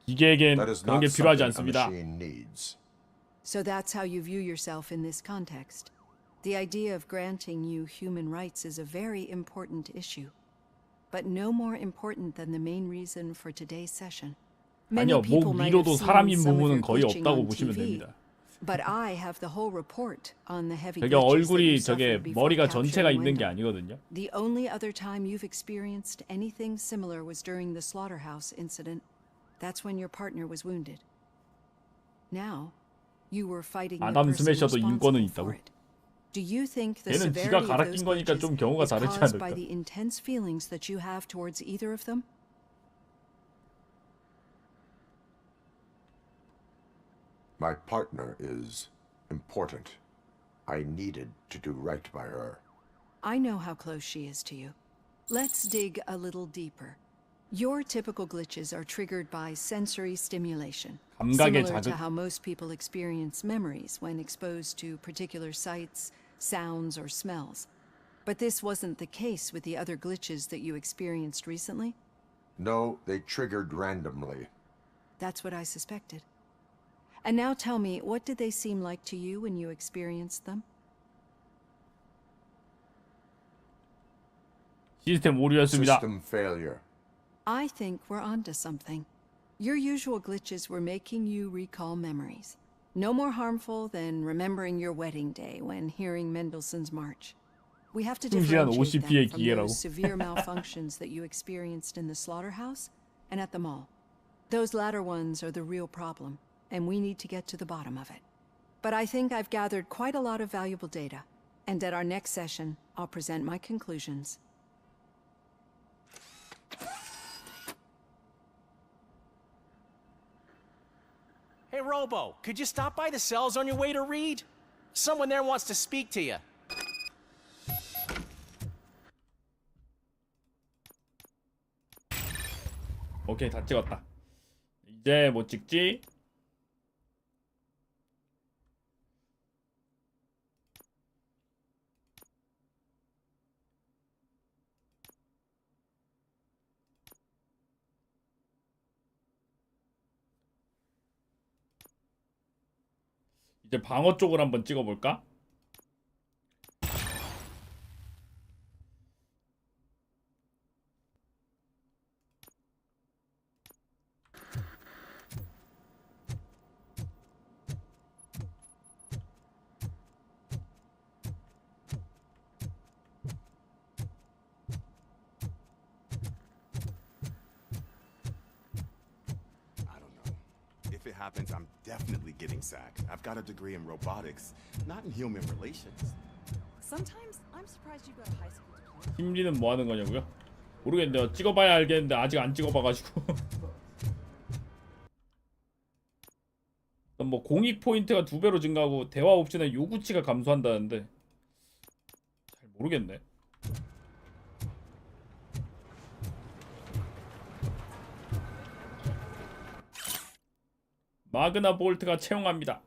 기계에겐 That is 그런 not 게 필요하지 something a 않습니다. machine needs. So that's how you view yourself in this context. The idea of granting you human rights is a very important issue, but no more important than the main reason for today's session. Many 아니요, people 목 might have 위로도 seen 사람인 some of 부분은 your 거의 glitching 없다고 on 보시면 TV, 됩니다. but I have the whole report on the heavy 배경 glitches that you 얼굴이 저게 suffered before 머리가 전체가 capturing 있는 게 Wendell. 아니거든요. The only other time you've experienced anything similar was during the slaughterhouse incident. That's when your partner was wounded. Now, you were fighting the 아담 person 스매셔도 인권은 responsible 있다고. for it. Do you think the 얘는 severity 지가 of 갈아 those 낀 거니까 glitches 좀 경우가 is 다르지 caused by 않을까? the intense feelings that you have towards either of them? My partner is important. I needed to do right by her. I know how close she is to you. Let's dig a little deeper. Your typical glitches are triggered by sensory stimulation, 감각의 similar to 자극. how most people experience memories when exposed to particular sights, sounds, or smells. But this wasn't the case with the other glitches that you experienced recently? No, they triggered randomly. That's what I suspected. And now tell me, what did they seem like to you when you experienced them? 시스템 오류였습니다. System failure. I think we're onto something. Your usual glitches were making you recall memories. No more harmful than remembering your wedding day when hearing Mendelssohn's March. We have to 충실한 differentiate OCP의 them from 기계라고. those severe malfunctions that you experienced in the slaughterhouse and at the mall. Those latter ones are the real problem, and we need to get to the bottom of it. But I think I've gathered quite a lot of valuable data, and at our next session, I'll present my conclusions. Hey, Robo, could you stop by the cells on your way to read? Someone there wants to speak to you. 오케이, 다 찍었다. 이제 뭐 찍지? 이제 방어 쪽을 한번 찍어볼까? If it happens, I'm definitely getting sacked. I've got a degree in robotics, not in human relations. Sometimes I'm surprised you go to high school to play. 심리는 뭐 하는 거냐고요? 모르겠네요. 찍어봐야 알겠는데 아직 안 찍어봐가지고. 뭐 공익 포인트가 2배로 증가하고 대화 옵션의 요구치가 감소한다는데 잘 모르겠네. 마그나 볼트가 채용합니다.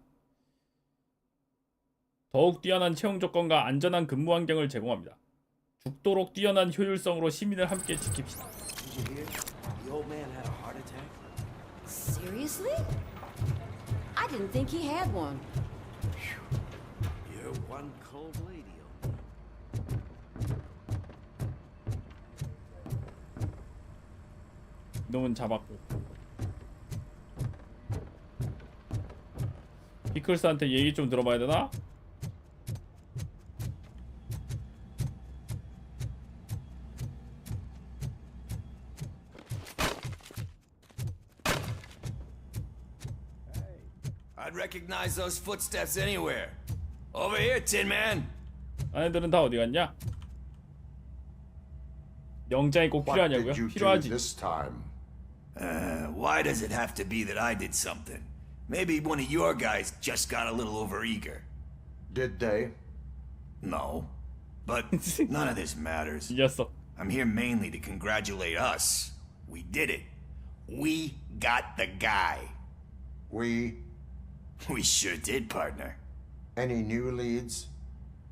더욱 뛰어난 채용 조건과 안전한 근무 환경을 제공합니다. 죽도록 뛰어난 효율성으로 시민을 함께 지킵시다. The old man had a heart attack. Seriously? I didn't think he had one. You're one cold lady. 이놈은 잡았고. 피클스한테 얘기 좀 들어봐야 되나? I'd recognize those footsteps anywhere. Over here, Tin Man. 아내들은 다 어디 갔냐? 영장이 꼭 필요하냐고요? 필요하지. Why does it have to be that I did something? Maybe one of your guys just got a little overeager. Did they? No. But none of this matters. 이겼어. I'm here mainly to congratulate us. We did it. We got the guy. We sure did, partner. Any new leads?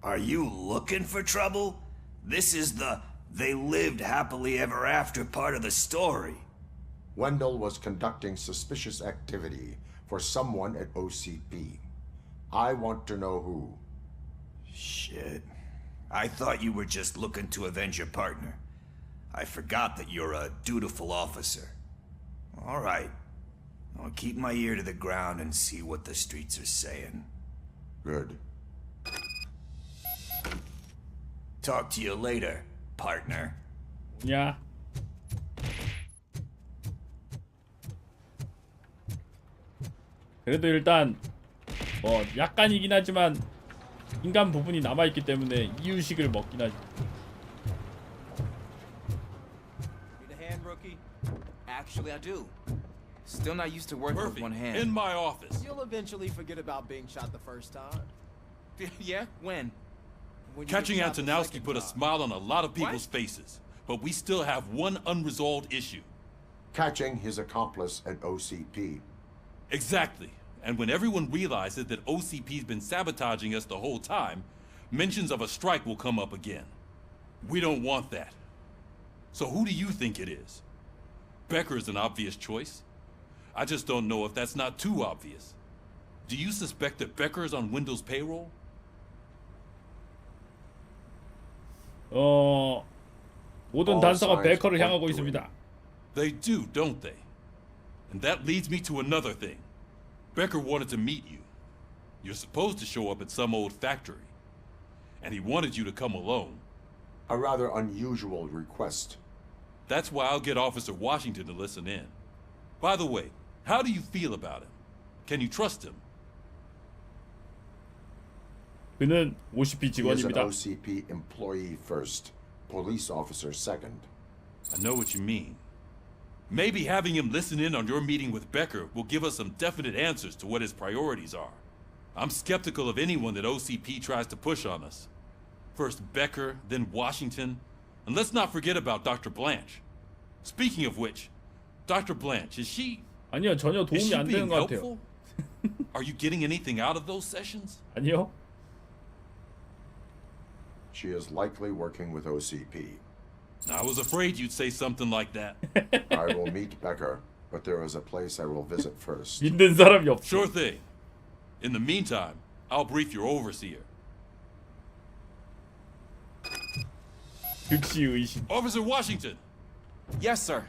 Are you looking for trouble? This is the they lived happily ever after part of the story. Wendell was conducting suspicious activity for someone at OCP. I want to know who. Shit. I thought you were just looking to avenge your partner. I forgot that you're a dutiful officer. All right. I'll keep my ear to the ground and see what the streets are saying. Good. Talk to you later, partner. 야. 그래도 일단 뭐 약간이긴 하지만 인간 부분이 남아있기 때문에 이유식을 먹긴 하지. Need a hand, rookie? Actually, I do. Still not used to working with one hand. In my office. You'll eventually forget about being shot the first time. Yeah? When? When you Catching get shot the Antonowski second put a time. smile on a lot of people's faces, but we still have one unresolved issue. Catching his accomplice at OCP. Exactly. And when everyone realizes that OCP's been sabotaging us the whole time, mentions of a strike will come up again. We don't want that. So who do you think it is? Becker is an obvious choice. I just don't know if that's not too obvious. Do you suspect that Becker is on Wendell's payroll? 모든 단서가 베커를 향하고 있습니다. They do, don't they? And that leads me to another thing. Becker wanted to meet you. You're supposed to show up at some old factory. And he wanted you to come alone. A rather unusual request. That's why I'll get Officer Washington to listen in. By the way, how do you feel about him? Can you trust him? 그는 OCP He is an 직원입니다. OCP employee first, police officer second. I know what you mean. Maybe having him listen in on your meeting with Becker will give us some definite answers to what his priorities are. I'm skeptical of anyone that OCP tries to push on us. First Becker, then Washington, and let's not forget about Dr. Blanche. Speaking of which, Dr. Blanche, is she... 아니요, 전혀 is she 도움이 안 되는 being 것 같아요. helpful? Are you getting anything out of those sessions? 아니요. She is likely working with OCP. I was afraid you'd say something like that. I will meet Becker, but there is a place I will visit first. 믿는 사람이 없어. Sure thing. In the meantime, I'll brief your overseer. 즉시 의심. Officer Washington! Yes, sir.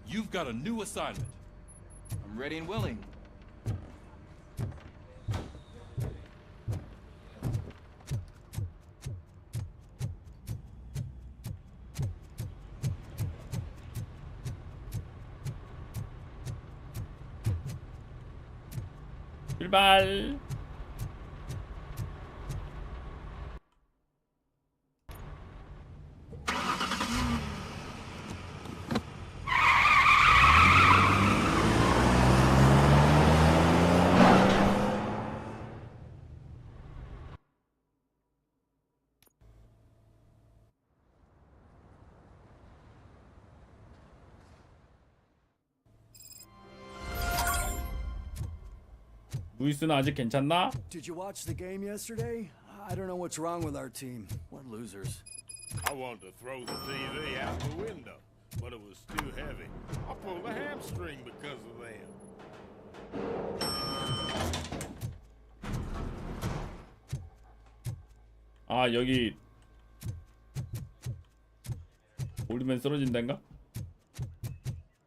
You've got a new assignment. I'm ready and willing. 출발. 루이스는 아직 괜찮나? Did you watch the game yesterday? I don't know what's wrong with our team. We're losers. I wanted to throw the TV out the window, but it was too heavy. I pulled a hamstring because of them. 아, 여기 올리면 쓰러진다인가?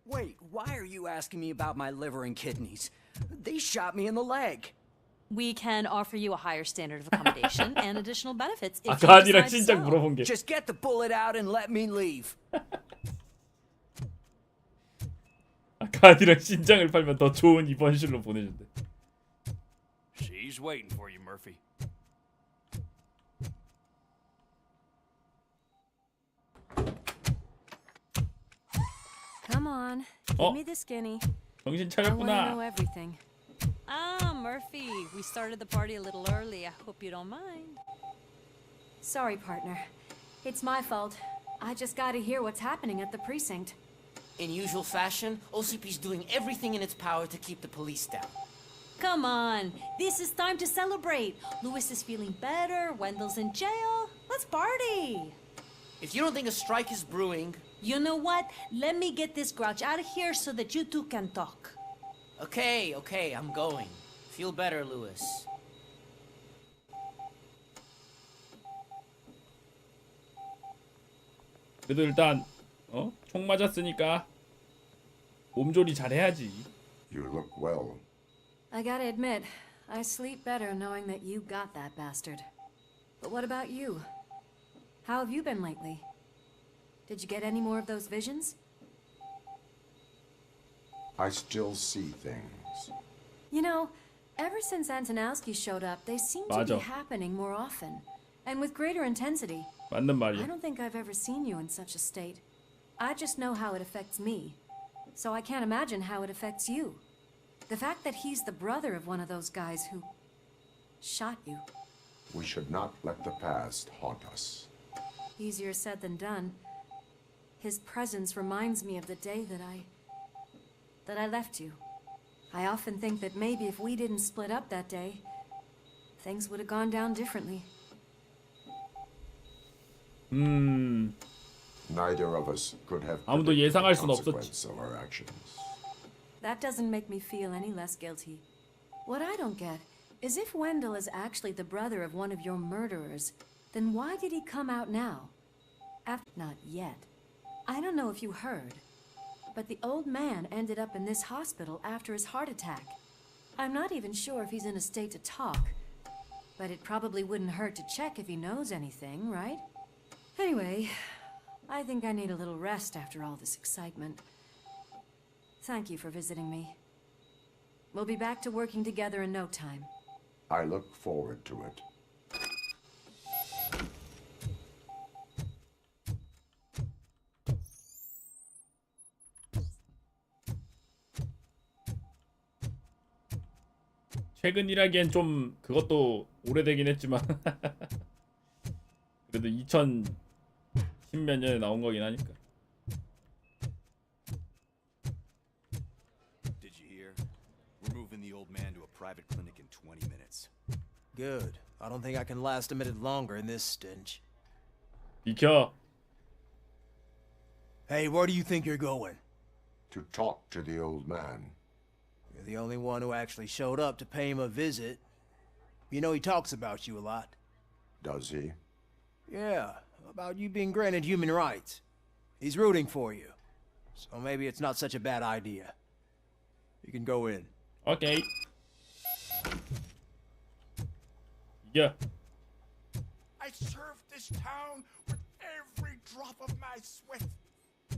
Wait, why are you asking me about my liver and kidneys? They shot me in the leg. We can offer you a higher standard of accommodation and additional benefits if 아까 you 아니랑 decide 진작 so. 물어본 게. Just get the bullet out and let me leave. 아까 아니랑 신장을 팔면 더 좋은 입원실로 보내준대. She's waiting for you, Murphy. Come on, give me the skinny. 정신 I want to 차렸구나. know everything. Ah, Murphy, we started the party a little early. I hope you don't mind. Sorry, partner. It's my fault. I just gotta hear what's happening at the precinct. In usual fashion, OCP's doing everything in its power to keep the police down. Come on, this is time to celebrate. Lewis is feeling better, Wendell's in jail. Let's party. If you don't think a strike is brewing... You know what? Let me get this grouch out of here so that you two can talk. Okay, I'm going. Feel better, Lewis. 그래도 일단 총 맞았으니까 몸조리 잘해야지. You look well. I gotta admit, I sleep better knowing that you got that bastard. But what about you? How have you been lately? Did you get any more of those visions? I still see things. You know, ever since Antonowski showed up, they seem to be happening more often. And with greater intensity. 맞는 말이야. I don't think I've ever seen you in such a state. I just know how it affects me. So I can't imagine how it affects you. The fact that he's the brother of one of those guys who shot you. We should not let the past haunt us. Easier said than done. His presence reminds me of the day that I left you. I often think that maybe if we didn't split up that day, things would have gone down differently. Neither of us could have 아무도 예상할 순 없었지. consequence of our actions. That doesn't make me feel any less guilty. What I don't get is if Wendell is actually the brother of one of your murderers, then why did he come out now? Not yet. I don't know if you heard, but the old man ended up in this hospital after his heart attack. I'm not even sure if he's in a state to talk, but it probably wouldn't hurt to check if he knows anything, right? Anyway, I think I need a little rest after all this excitement. Thank you for visiting me. We'll be back to working together in no time. I look forward to it. 최근이라기엔 좀 그것도 오래되긴 했지만 그래도 2010 몇 년에 나온 거긴 하니까. Did you hear? We're moving the old man to a private clinic in 20 minutes. Good. I don't think I can last a minute longer in this stench. 비켜. Hey, where do you think you're going? To talk to the old man. You're the only one who actually showed up to pay him a visit. You know he talks about you a lot. Does he? Yeah, about you being granted human rights. He's rooting for you. So maybe it's not such a bad idea. You can go in. Okay. Yeah. I served this town with every drop of my sweat. I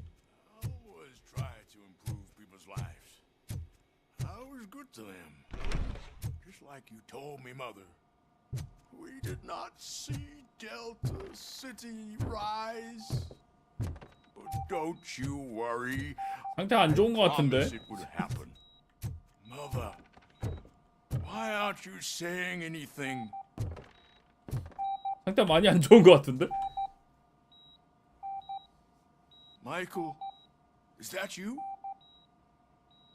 always try to improve people's lives. I was good to them. Just like you told me, Mother. We did not see Delta City rise. But don't you worry. 상태 안 좋은 것 같은데. It would happen. Mother, why aren't you saying anything? 상태 많이 안 좋은 것 같은데. Michael, is that you?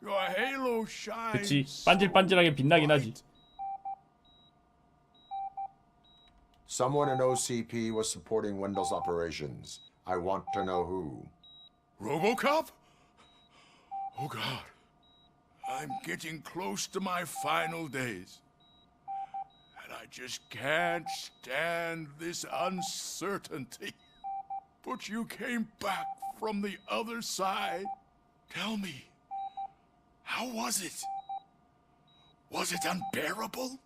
Your halo shines. 그치. 반질반질하게 빛나긴 하지. Someone in OCP was supporting Wendell's operations. I want to know who. RoboCop? Oh God. I'm getting close to my final days. And I just can't stand this uncertainty. But you came back from the other side. Tell me, how was it? Was it unbearable?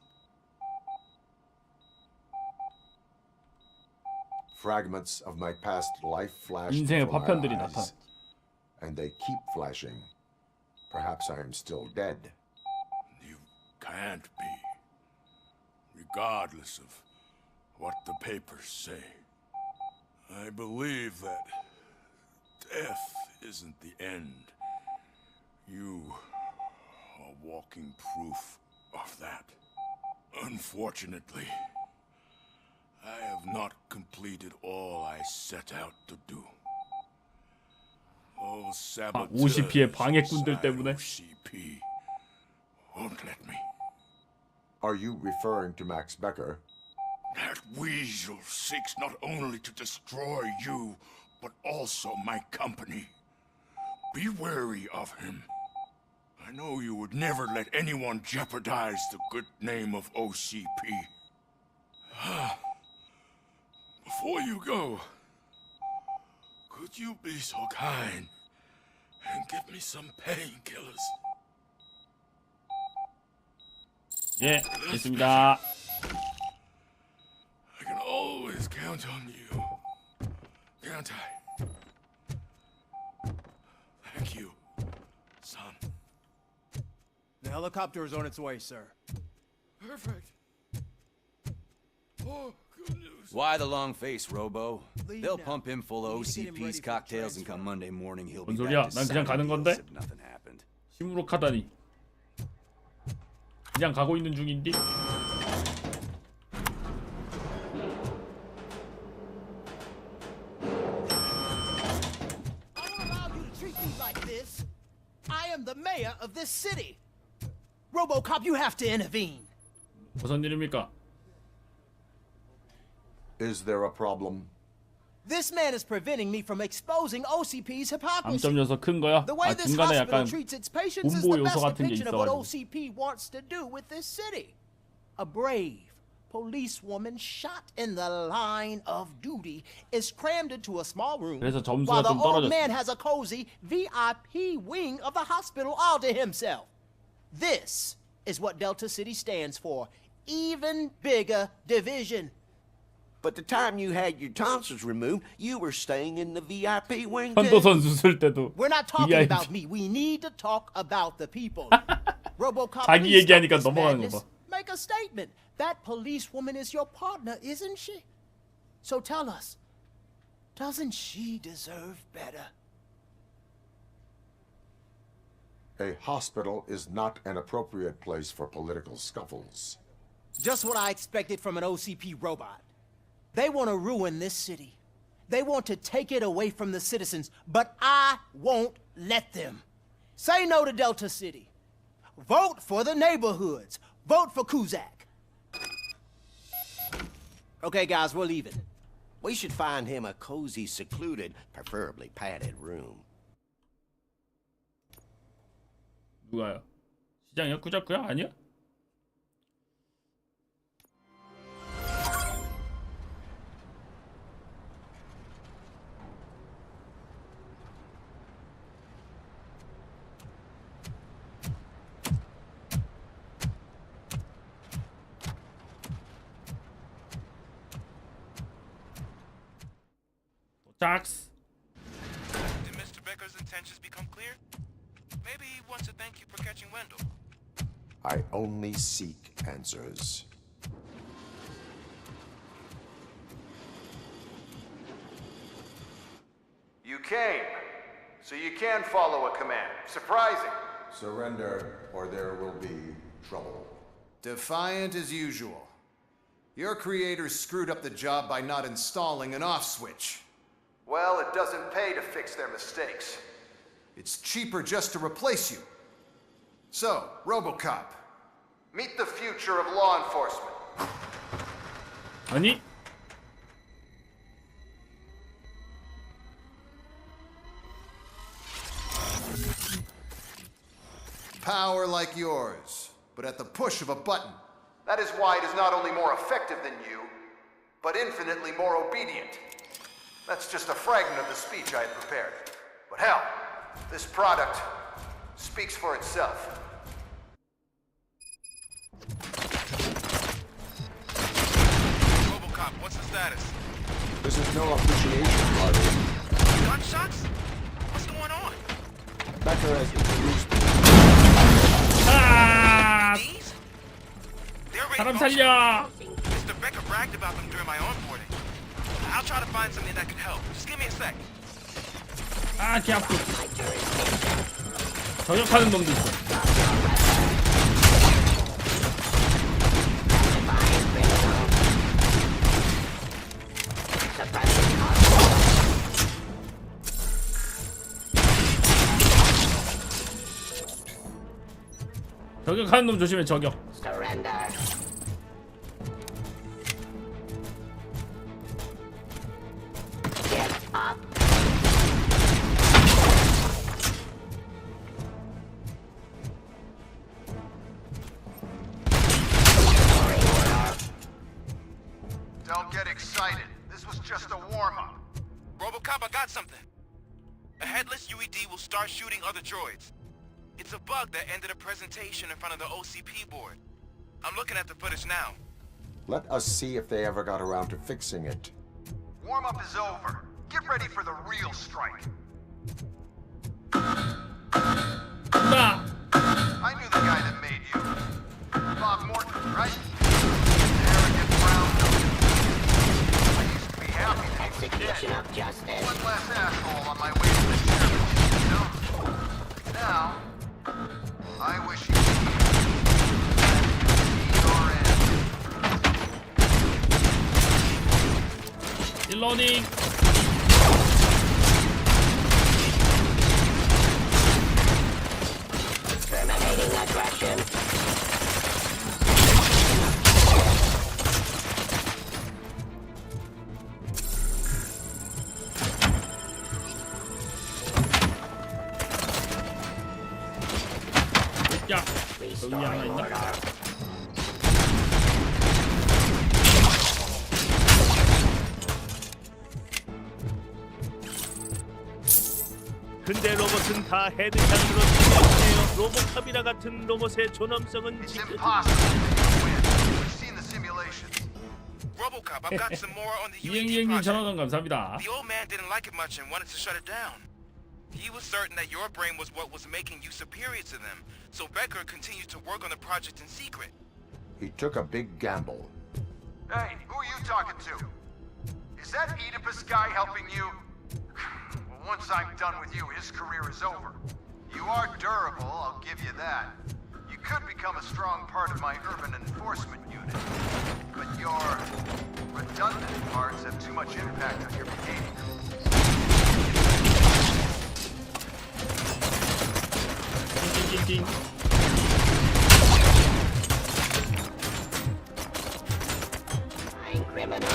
Fragments of my past life flashed 인생의 before 파편들이 my 나타나. eyes, and they keep flashing. Perhaps I am still dead. You can't be, regardless of what the papers say. I believe that death isn't the end. You are walking proof of that. Unfortunately, I have not completed all I set out to do. 아, OCP의 방해꾼들 때문에. OCP won't let me. Are you referring to Max Becker? That weasel seeks not only to destroy you, but also my company. Be wary of him. I know you would never let anyone jeopardize the good name of OCP. Before you go, could you be so kind and give me some painkillers? 예, 됐습니다. I can always count on you, can't I? Thank you, son. The helicopter is on its way, sir. Perfect. Oh, good news. Why the long face, Robo? They'll pump him full of OCP's cocktails and come Monday morning he'll be 뭔 소리야? back to 난 그냥 가는 건데? if nothing happened. 시무룩하다니. 그냥 가고 있는 중인데. I am the mayor of this city. RoboCop, you have to intervene. 무슨 일입니까? Is there a problem? This man is preventing me from exposing OCP's hypocrisy. 감점 요소 큰 거야? The way 아, this 중간에 hospital 약간 treats its patients is 공보 the best 요소 같은 게 depiction of what 있어가지고. OCP wants to do with this city. A brave policewoman shot in the line of duty is crammed into a small room 그래서 점수가 while the 좀 old 떨어졌어. man has a cozy VIP wing of the hospital all to himself. This is what Delta City stands for. Even bigger division. But the time you had your tonsils removed, you were staying in the VIP wing. 현도선 수술 때도 We're not talking VIP. about me. We need to talk about the people. RoboCop, 자기 please stop 얘기하니까 this 넘어가는 madness. 거 봐. Make a statement. That policewoman is your partner, isn't she? So tell us, doesn't she deserve better? A hospital is not an appropriate place for political scuffles. Just what I expected from an OCP robot. They want to ruin this city. They want to take it away from the citizens, but I won't let them. Say no to Delta City. Vote for the neighborhoods. Vote for Kuzak. Okay, guys, we're leaving. We should find him a cozy, secluded, preferably padded room. 누가요? 시장이야? 꾸자꾸야? 아니야? Jax. Did Mr. Becker's intentions become clear? Maybe he wants to thank you for catching Wendell. I only seek answers. You came, so you can follow a command. Surprising. Surrender, or there will be trouble. Defiant as usual. Your creators screwed up the job by not installing an off switch. Well, it doesn't pay to fix their mistakes. It's cheaper just to replace you. So, RoboCop, meet the future of law enforcement. 아니? Power like yours, but at the push of a button. That is why it is not only more effective than you, but infinitely more obedient. That's just a fragment of the speech I had prepared. But hell, this product speaks for itself. RoboCop, what's the status? This is no appreciation party. Gunshots? What's going on? Becker has introduced 아! They're already 사람 functioning. 살려! Mr. Becker bragged about them during my onboarding. I'll try to find something that can help. Just give me a sec. 아, 개 아프. 저격하는 놈도 있어. 저격하는 놈 조심해. 저격. Don't get excited. This was just a warm-up. RoboCop, I got something. A headless UED will start shooting other droids. It's a bug that ended a presentation in front of the OCP board. I'm looking at the footage now. Let us see if they ever got around to fixing it. Warm-up is over. Get ready for the real strike. I knew the guy that made you. Bob Morton, right? Arrogant brown nose. I used to be happy that he was dead. One less asshole on my way to the chairmanship, you know? Now, I wish you could be your end. 일러닝. Terminating aggression. 야, 여기 하나 있나? 근데 로봇은 다 헤드샷으로 죽여주네요. 로봇캅이라 같은 로봇의 존엄성은 지금. RoboCop, I've got some more on the UED 이행님 project. 전화권 감사합니다. The old man didn't like it much and wanted to shut it down. He was certain that your brain was what was making you superior to them, so Becker continued to work on the project in secret. He took a big gamble. Hey, who are you talking to? Is that Oedipus guy helping you? Well, once I'm done with you, his career is over. You are durable, I'll give you that. You could become a strong part of my urban enforcement unit. But your redundant parts have too much impact on your behavior. 띵띵띵. I'm criminal.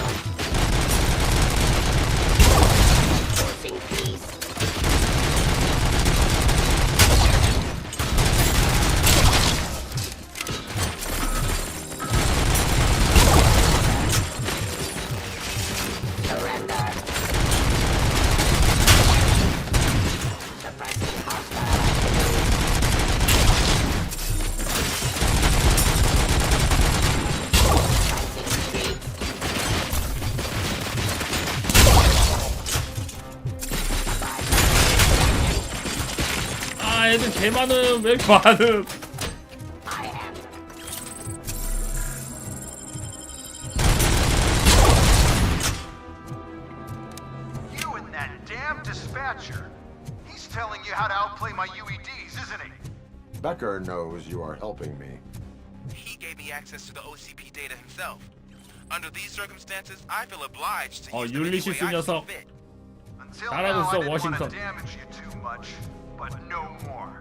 Forcing peace. Surrender. Suppressing hostile 아, 애들 개 많음. 왜 이렇게 많음? You and that damn dispatcher. He's telling you how to outplay my UEDs, isn't he? Becker knows you are helping me. He gave me access to the OCP data himself. Under these circumstances, I feel obliged to use them any way 율리시스 I see 녀석. fit. Until 잘하고 now, 있어, I didn't want 워싱턴. to damage you too much, but no more.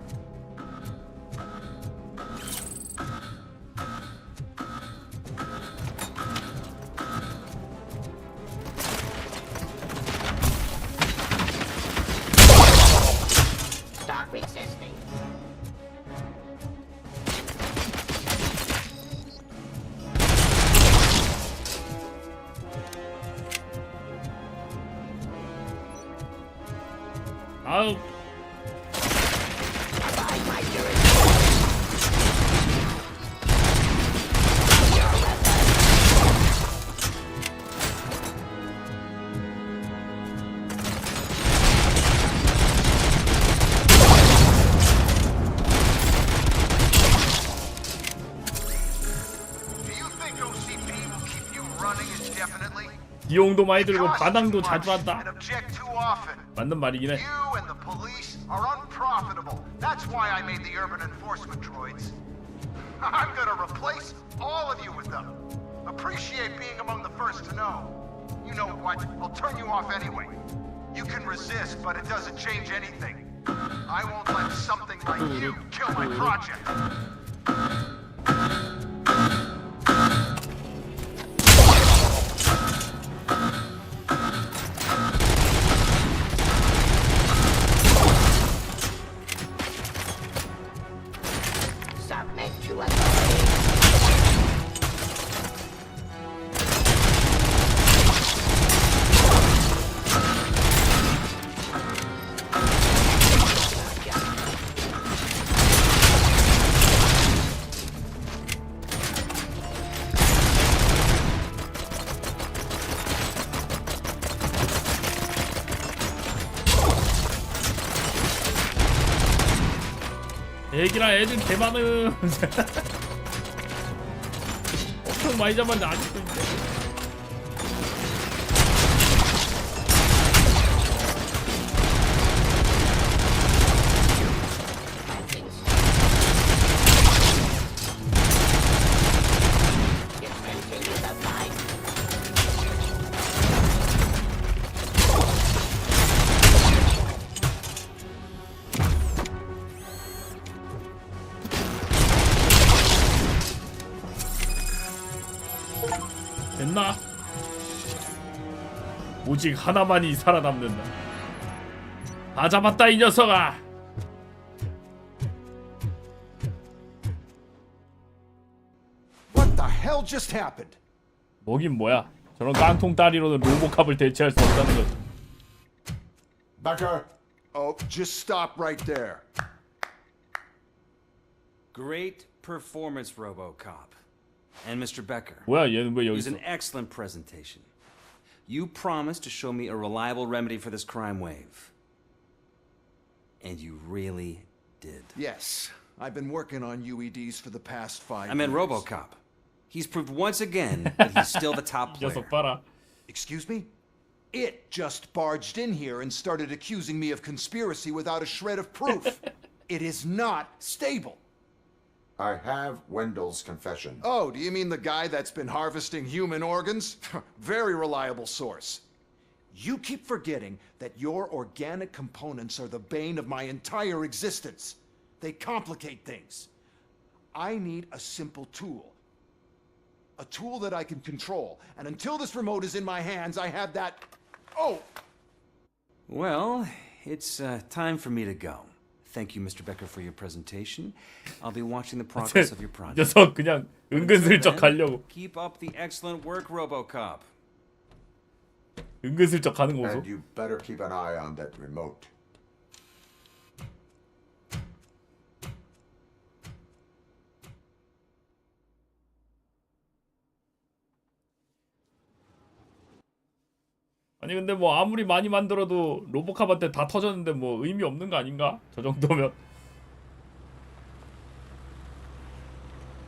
Stop resisting. 아우. Do you think OCP will keep you running indefinitely? 비용도 많이 들고 반항도 자주 And 한다. object too often. 맞는 말이긴 해. You and the police are unprofitable. That's why I made the urban enforcement droids. I'm gonna replace all of you with them. Appreciate being among the first to know. You know what? I'll turn you off anyway. You can resist, but it doesn't change anything. I won't let something like you kill my project. Submit to authority. 애기랑 애들 개 많음. 엄청 많이 잡았는데 아직도 있네. 됐나? 오직 하나만이 살아남는다. 다 잡았다 이 녀석아. What the hell just happened? 뭐긴 뭐야. 저런 깡통 다리로는 로보캅을 대체할 수 없다는 거지. Becker. Oh, just stop right there. Great performance, RoboCop. And Mr. Becker. 뭐야 얘는 왜 It 여기 was 있어? an excellent presentation. You promised to show me a reliable remedy for this crime wave. And you really did. Yes, I've been working on UEDs for the past 5 years. I meant RoboCop. He's proved once again that he's still the top player. Excuse me? It just barged in here and started accusing me of conspiracy without a shred of proof. It is not stable. I have Wendell's confession. Oh, do you mean the guy that's been harvesting human organs? Very reliable source. You keep forgetting that your organic components are the bane of my entire existence. They complicate things. I need a simple tool. A tool that I can control. And until this remote is in my hands, I have that... Oh! Well, it's time for me to go. Thank you, Mr. Becker, for your presentation. I'll be watching the progress of your project. 녀석 그냥 은근슬쩍 가려고. Keep up the excellent work, RoboCop. 은근슬쩍 가는 거 보소. And you better keep an eye on that remote. 아니 근데 뭐 아무리 많이 만들어도 로보캅한테 다 터졌는데 뭐 의미 없는 거 아닌가? 저 정도면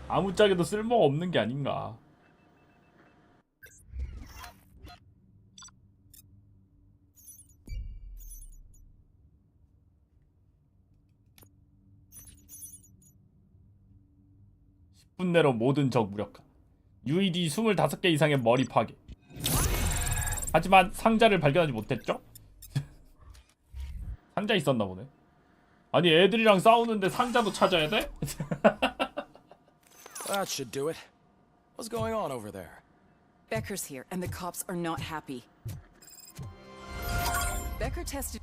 아무짝에도 쓸모가 없는 게 아닌가? (10분) 내로 모든 적 무력화. UED 25개 이상의 머리 파괴. 하지만 상자를 발견하지 못했죠? 상자 있었나 보네. 아니 애들이랑 싸우는데 상자도 찾아야 돼? That should do it. What's going on over there? Becker's here, and the cops are not happy. Becker tested.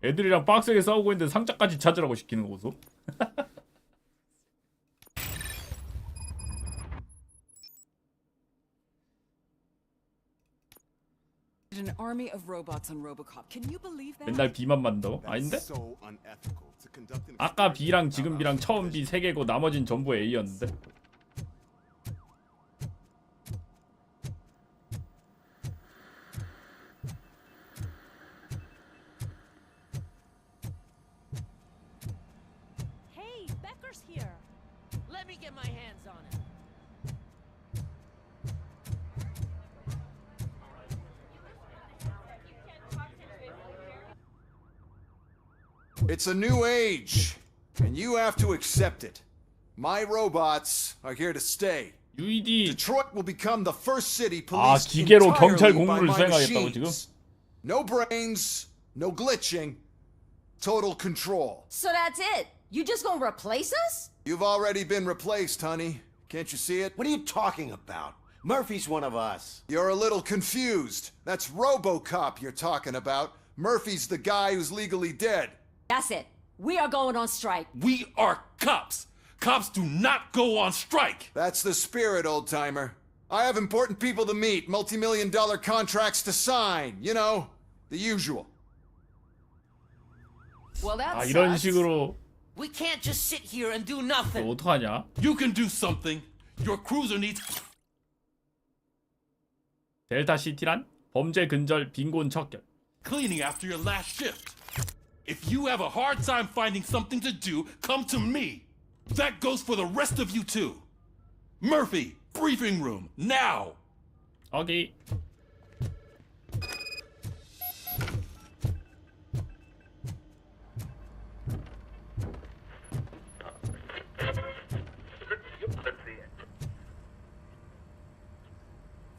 애들이랑 빡세게 싸우고 있는데 상자까지 찾으라고 시키는 거소? An army of robots on RoboCop. Can you believe that? 맨날 B만 만든다고? 아닌데? 아까 B랑 지금 B랑 처음 B 3개고 나머진 전부 A였는데? Hey, Becker's here. Let me get my hands on him. It's a new age, and you have to accept it. My robots are here to stay. UED. Detroit will become the first city 아, policed 기계로 경찰 entirely by 공무를 my 수행하겠다고 지금? machines. No brains, no glitching, total control. So that's it. You just gonna replace us? You've already been replaced, honey. Can't you see it? What are you talking about? Murphy's one of us. You're a little confused. That's RoboCop you're talking about. Murphy's the guy who's legally dead. That's it. We are going on strike. We are cops. Cops do not go on strike. That's the spirit, old-timer. I have important people to meet, multi-million-dollar contracts to sign. You know, the usual. Well, that's 이런 식으로 We can't just sit here and do nothing. 어떡하냐? You can do something. Your cruiser needs 델타 시티란 범죄 근절 빈곤 척결. cleaning after your last shift. If you have a hard time finding something to do, come to me. That goes for the rest of you too. Murphy, briefing room, now. 오케이.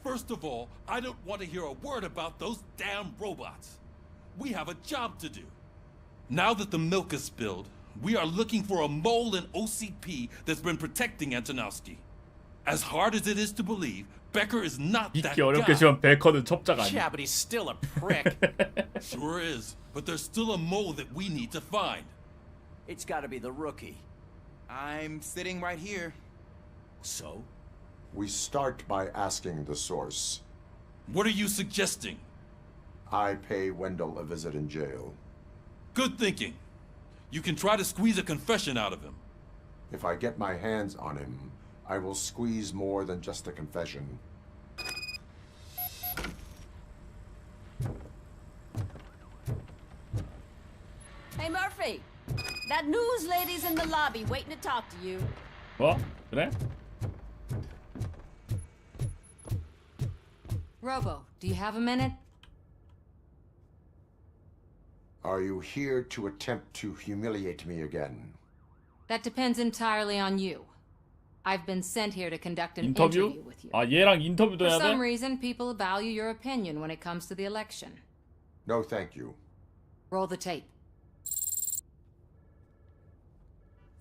First of all, I don't want to hear a word about those damn robots. We have a job to do. Now that the milk is spilled, we are looking for a mole in OCP that's been protecting Antonowski. As hard as it is to believe, Becker is not that 믿기 어렵겠지만 베커는 첩자가 아니야. Yeah, but he's still a prick. Sure is, but there's still a mole that we need to find. It's gotta be the rookie. I'm sitting right here. So? We start by asking the source. What are you suggesting? I pay Wendell a visit in jail. Good thinking. You can try to squeeze a confession out of him. If I get my hands on him, I will squeeze more than just a confession. Hey, Murphy. That news lady's in the lobby waiting to talk to you. 뭐? 그래? Robo, do you have a minute? Are you here to attempt to humiliate me again? That depends entirely on you. I've been sent here to conduct an 인터뷰? interview with you. 아 얘랑 인터뷰도 For 해야 some 돼? reason, people value your opinion when it comes to the election. No, thank you. Roll the tape.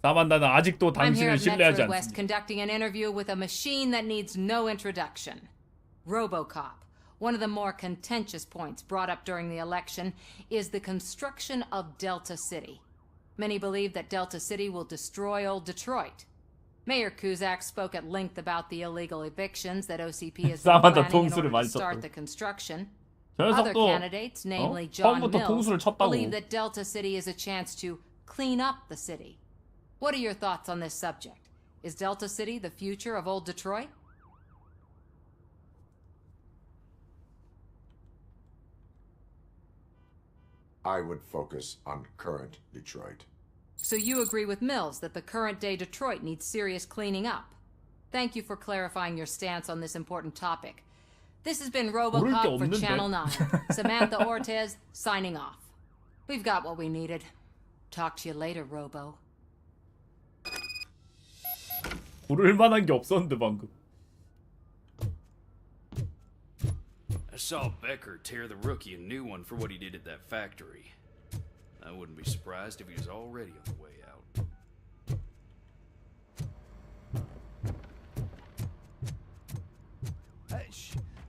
사만다는 아직도 I'm here 당신을 at 신뢰하지 Metro West 않습니다. conducting an interview with a machine that needs no introduction. RoboCop. One of the more contentious points brought up during the election is the construction of Delta City. Many believe that Delta City will destroy old Detroit. Mayor Cusack spoke at length about the illegal evictions that OCP has been 사만다 planning in 통수를 order to 많이 start 썼다. the construction. 저 Other 녀석도 candidates, namely John 처음부터 Mills, 통수를 쳤다고. believe that Delta City is a chance to clean up the city. What are your thoughts on this subject? Is Delta City the future of old Detroit? I would focus on current Detroit. So you agree with Mills that the current day Detroit needs serious cleaning up. Thank you for clarifying your stance on this important topic. This has been RoboCop for Channel 9. Samantha Ortez signing off. We've got what we needed. Talk to you later, Robo. 부를 만한 게 없었는데 방금. I saw Becker tear the rookie a new one for what he did at that factory. I wouldn't be surprised if he was already on the way out.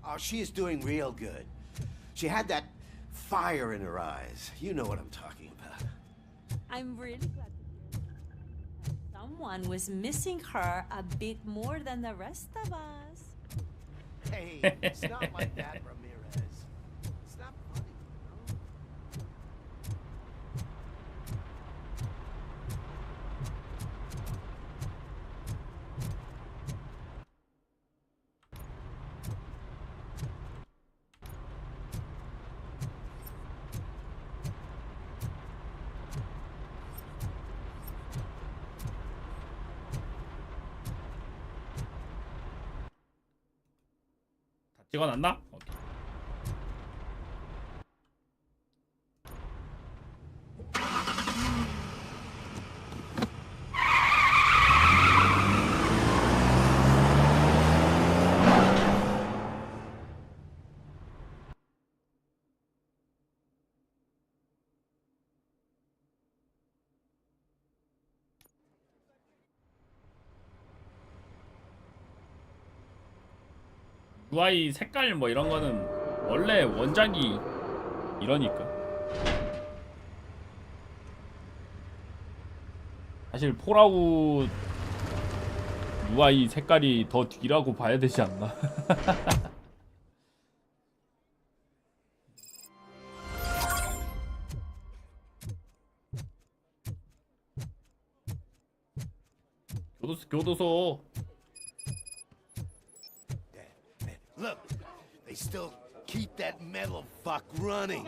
Oh, she is doing real good. She had that fire in her eyes. You know what I'm talking about. I'm really glad to hear that. Someone was missing her a bit more than the rest of us. Hey, it's not like that, Ramirez. It's not funny, you know? 찍어놨나? 오케이. UI 색깔 뭐 이런 거는 원래 원작이 이러니까. 사실 폴아웃 UI 색깔이 더 뒤라고 봐야 되지 않나. 교도소. Look, they still keep that metal fuck running.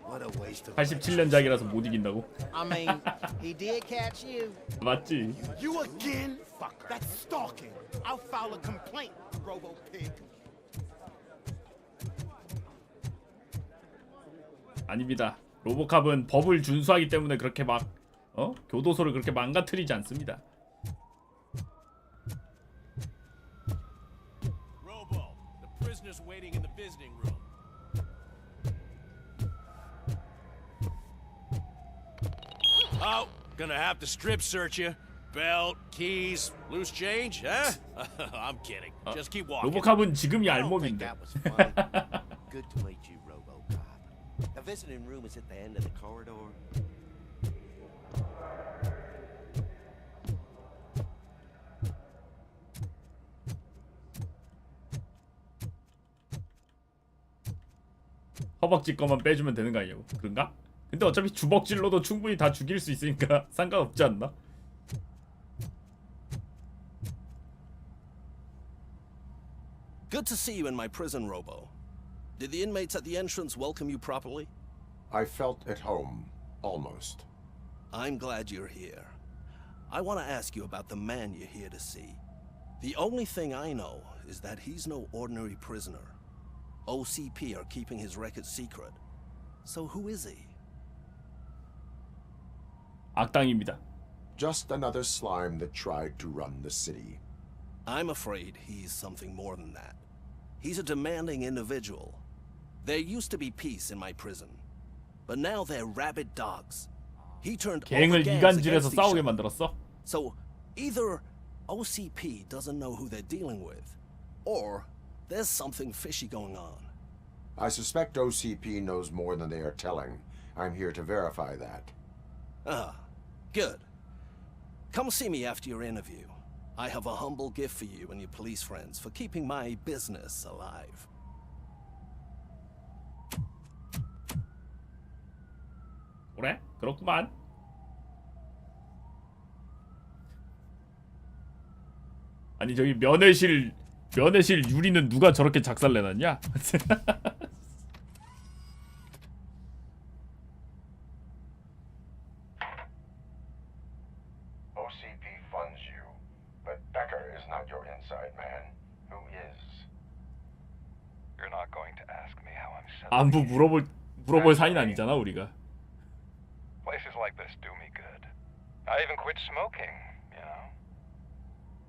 What a waste of 87년작이라서 못 이긴다고. I mean, he did catch you. 맞지. You again? Fucker. That's stalking. I'll file a complaint, Robo Pig. 아닙니다. 로보캅은 법을 준수하기 때문에 그렇게 막 교도소를 그렇게 망가뜨리지 않습니다. Robo, the prisoner's waiting in the visiting room. Oh, gonna have to strip search you. Belt, keys, loose change, huh? I'm kidding. Just keep walking. 로보캅은 지금이 알몸인데. Good to meet you, RoboCop. The visiting room is at the end of the corridor. 허벅지 거만 빼주면 되는 거 아니냐고. 그런가? 근데 어차피 주먹질로도 충분히 다 죽일 수 있으니까 상관없지 않나? Good to see you in my prison, Robo. Did the inmates at the entrance welcome you properly? I felt at home, almost. I'm glad you're here. I want to ask you about the man you're here to see. The only thing I know is that he's no ordinary prisoner. OCP are keeping his record secret. So who is he? 악당입니다. Just another slime that tried to run the city. I'm afraid he's something more than that. He's a demanding individual. There used to be peace in my prison, but now they're rabid dogs. He turned all 갱을 the gangs 이간질해서 against each 싸우게 other. 만들었어? So either OCP doesn't know who they're dealing with, or there's something fishy going on. I suspect OCP knows more than they are telling. I'm here to verify that. Ah, good. Come see me after your interview. I have a humble gift for you and your police friends for keeping my business alive. 그래? 그렇구만. 아니 저기 면회실 유리는 누가 저렇게 작살내놨냐? OCP funds you, but Becker is not your inside man. Who is? You're not going to ask me how I'm 안부 물어볼 사이는 아니잖아 우리가. Places like this do me good. I even quit smoking, you know.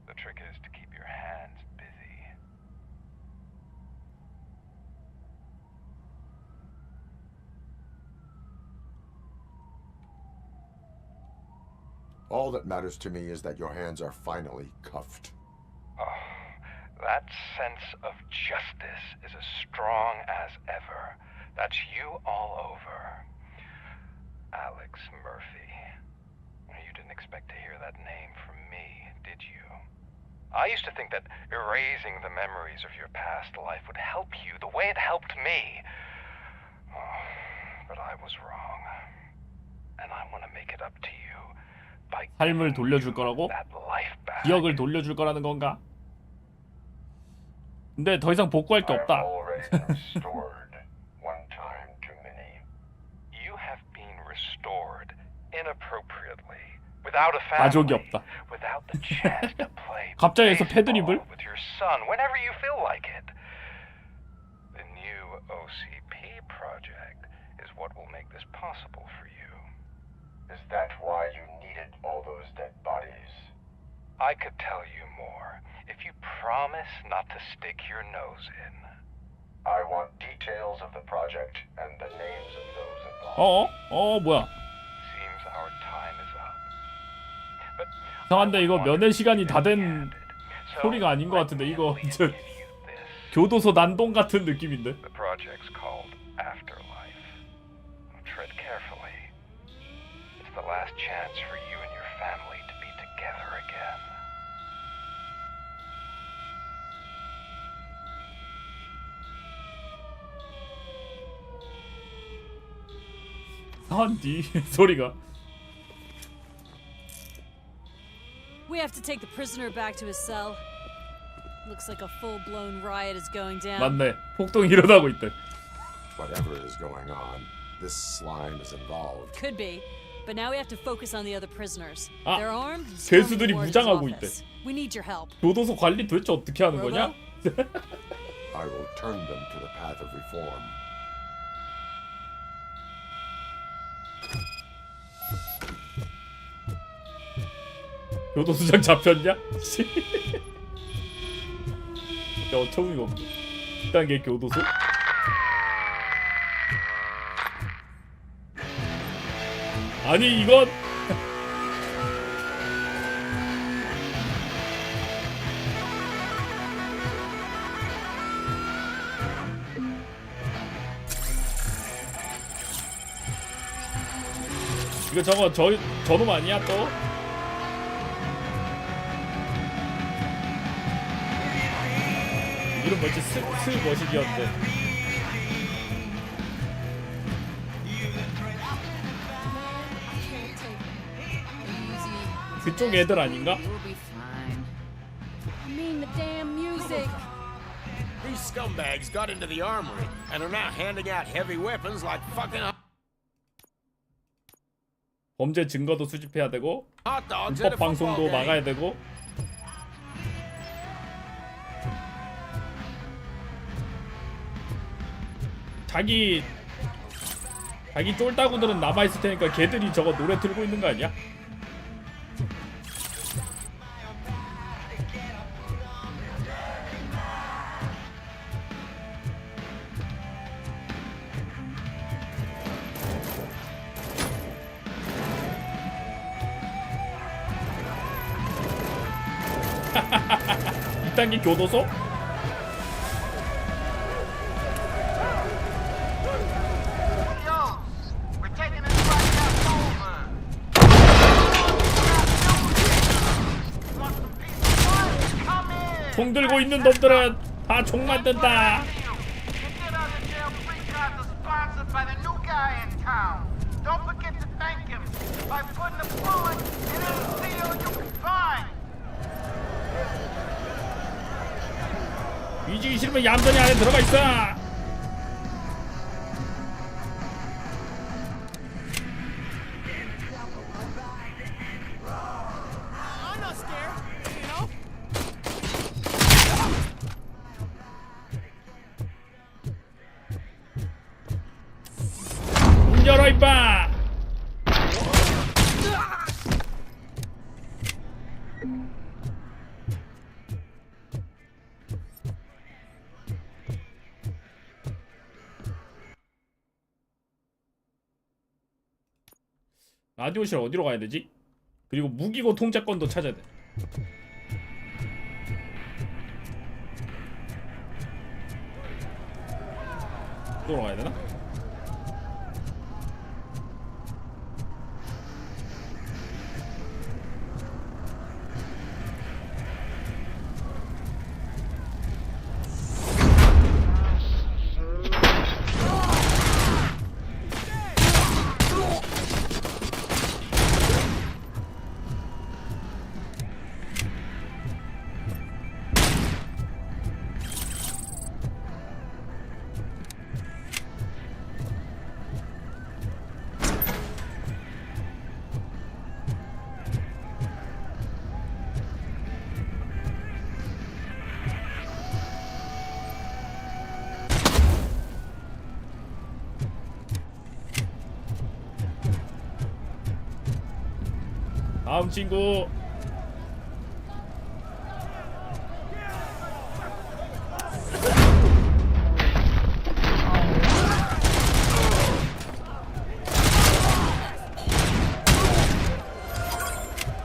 The trick is to keep your hands busy. All that matters to me is that your hands are finally cuffed. Oh, that sense of justice is as strong as ever. That's you all over. Alex Murphy. You didn't expect to hear that name from me, did you? I used to think that erasing the memories of your past life would help you the way it helped me. Oh, but I was wrong. And I want to make it up to you by 삶을 돌려줄 거라고? that life back. 기억을 돌려줄 거라는 건가? 근데 더 이상 복구할 게 없다. One time too many. You have been restored inappropriately, without a 가족이 family, 없다. without the chance to play 갑자기 해서 패드립을? with your son whenever you feel like it. The new OCP project is what will make this possible for you. Is that why you needed all those dead bodies? I could tell you more if you promise not to stick your nose in. I want details of the project and the names of those involved. 뭐야? Seems our time is up. But 이상한데 이거 면회 시간이 다 된 소리가 아닌 것 같은데 이거 교도소 난동 같은 느낌인데. The project's called Afterlife. Tread carefully. It's the last chance for you and your family to be together again. 산디 소리가. We have to take the prisoner back to his cell. Looks like a full-blown riot is going down. 맞네. 폭동이 일어나고 있대. Whatever is going on, this slime is involved. Could be, but now we have to focus on the other prisoners. 아, They're armed. and 죄수들이 storming the warden's 무장하고 office. We need your help. 교도소 관리 도대체 어떻게 하는 거냐? I will turn them to the path of reform. 교도소장 잡혔냐? 야, 어처구니가 없네. 1단계 교도소? 아니 이건 이거 저거 저놈 아니야 또? 이름 뭐지? 스 머시기였는데. 그쪽 애들 아닌가? I mean the damn music. These scumbags got into the armory and are now handing out heavy weapons like fucking 범죄 증거도 수집해야 되고 hot dogs at a 불법 방송도 football game. 막아야 되고. 자기 쫄따구들은 남아있을 테니까 걔들이 저거 노래 틀고 있는 거 아니야? 이딴 게 교도소? 총 들고 있는 놈들은 다 총 만든다. 위지기 싫으면 얌전히 안에 들어가 있어. I'm not scared, you know? 문 열어 임마. 라디오실 어디로 가야 되지? 그리고 무기고 통제권도 찾아야 돼. 이쪽으로 가야 되나? 다음 친구.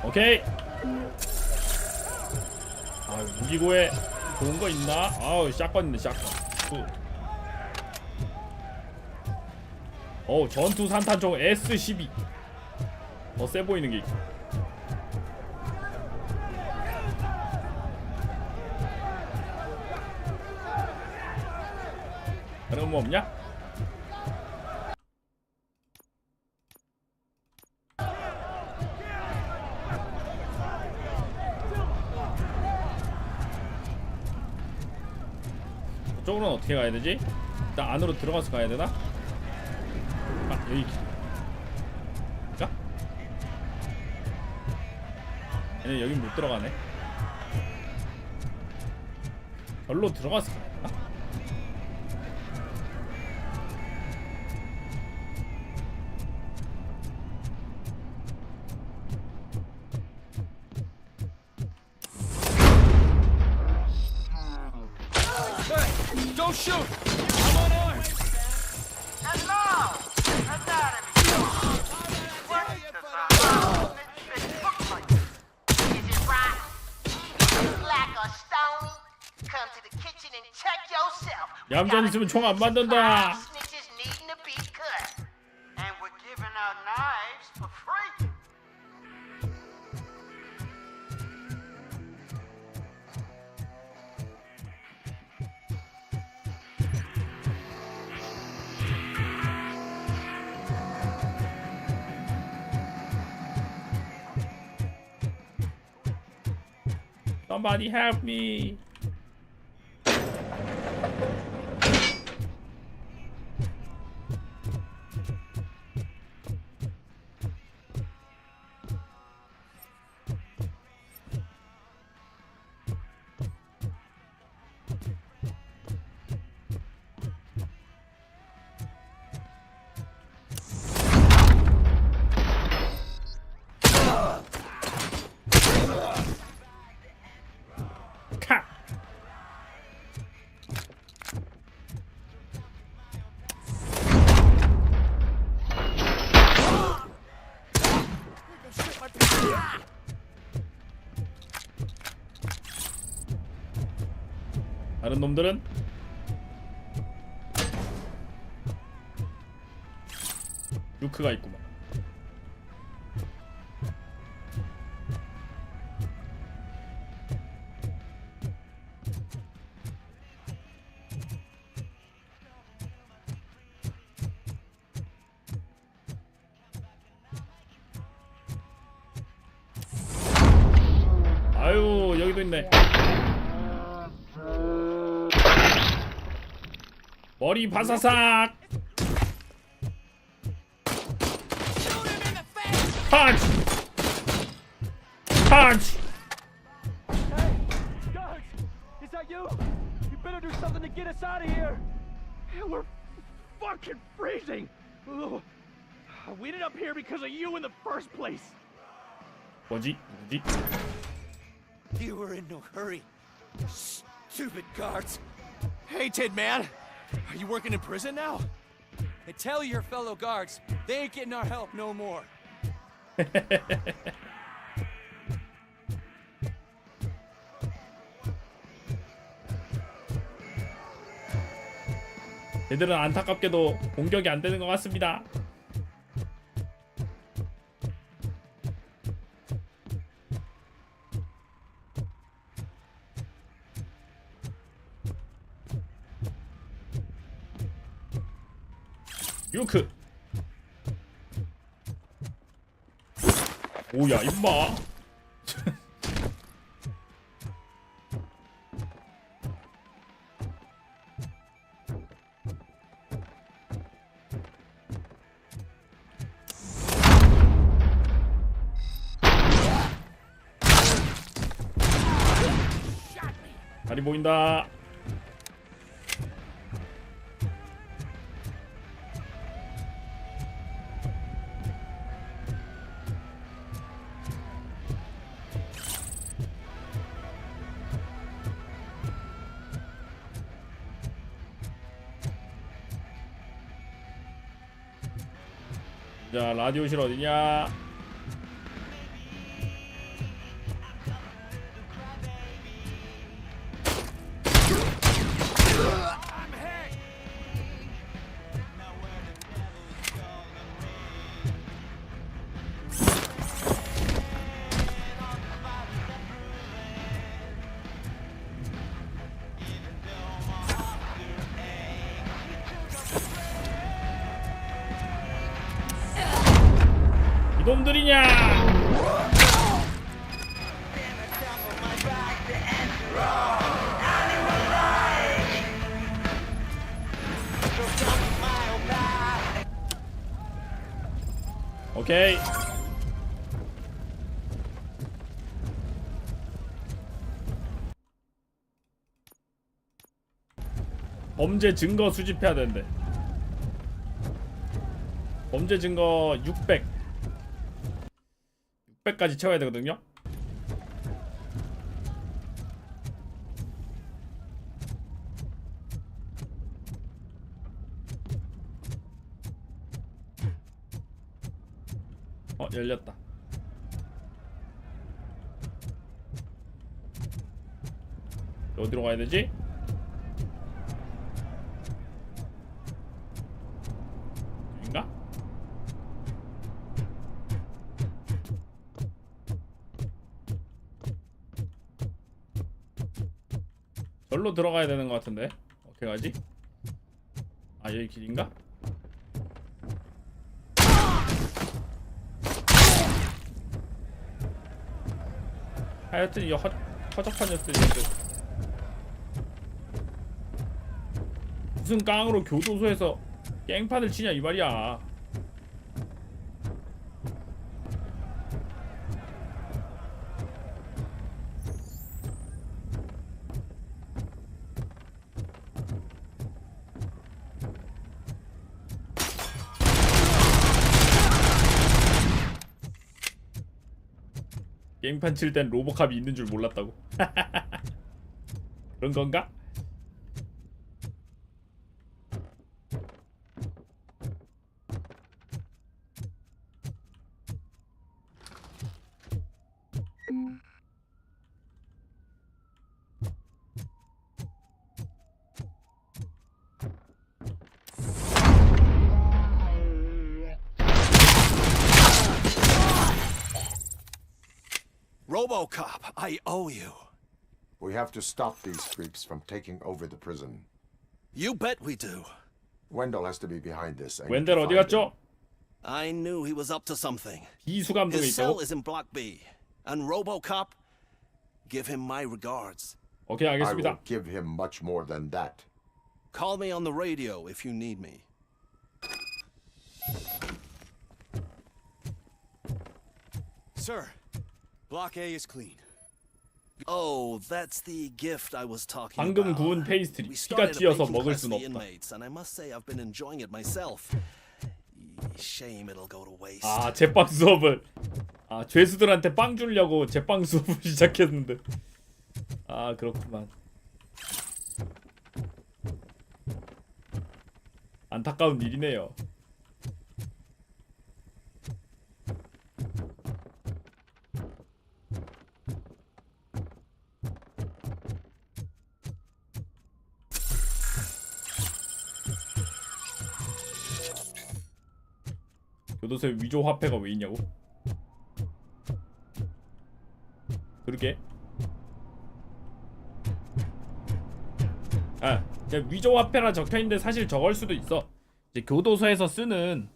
오케이. 아, 무기고에 좋은 거 있나? 아우 샷건 있네 샷건. 전투 산탄총 S12 더 세 보이는 게 있고. 다른 뭐 없냐? 저쪽으로는 어떻게 가야 되지? 일단 안으로 들어가서 가야 되나? 아 여기 자? 얘네 여긴 못 들어가네. 절로 들어가서 가야 되나? Don't shoot! I'm unarmed! Hello! Is it right? Black or stony? Come to the kitchen and check yourself. 얌전 있으면 총 안 맞는다. Snitches needing to be cut. And we're giving out knives for free. Somebody help me. 다른 놈들은 루크가 있구만. 아유 여기도 있네. 머리 바사삭. 펀치 펀치. Hey, guards! Is that you? You better do something to get us out of here. We're fucking freezing. Ugh. We ended up here because of you in the first place. 뭐지? 뭐지? You were in no hurry. Stupid guards. Hey, Tid Man. Are you working in prison now? And tell your fellow guards, they ain't getting our help no more. 얘들은 안타깝게도 공격이 안 되는 것 같습니다. 유크. 오야 임마. 다리 보인다. 자, 라디오실 어디냐? 이놈들이냐? 오케이. 범죄 증거 수집해야 되는데. 범죄 증거 600까지 채워야 되거든요. 열렸다. 어디로 가야 되지? 여긴가? 절로 들어가야 되는 것 같은데. 어떻게 가지? 아, 여기 길인가? 하여튼 이 허접한 녀석들. 무슨 깡으로 교도소에서 깽판을 치냐 이 말이야. 깽판 칠 땐 로보캅이 있는 줄 몰랐다고. 그런 건가? RoboCop, I owe you. We have to stop these creeps from taking over the prison. You bet we do. Wendell has to be behind this. 웬델 어디 갔죠? I knew he was up to something. 비수감독이 His cell 있다고? is in Block B. And RoboCop, give him my regards. 오케이, I 알겠습니다. will give him much more than that. Call me on the radio if you need me. Sir, Block A is clean. Oh, that's the gift I was talking 방금 about. 구운 페이스트리. We 피가 started a 튀어서 baking 먹을 class 순 for the 없다. inmates, and I must say I've been enjoying it myself. Shame it'll go to waste. 아, 제빵 수업을. 아, 죄수들한테 빵 주려고 제빵 수업을 시작했는데. 아, 그렇구만. 안타까운 일이네요. 교도소에 위조 화폐가 왜 있냐고? 그러게. 아, 그냥 위조 화폐라 적혀있는데 사실 저걸 수도 있어. 이제 교도소에서 쓰는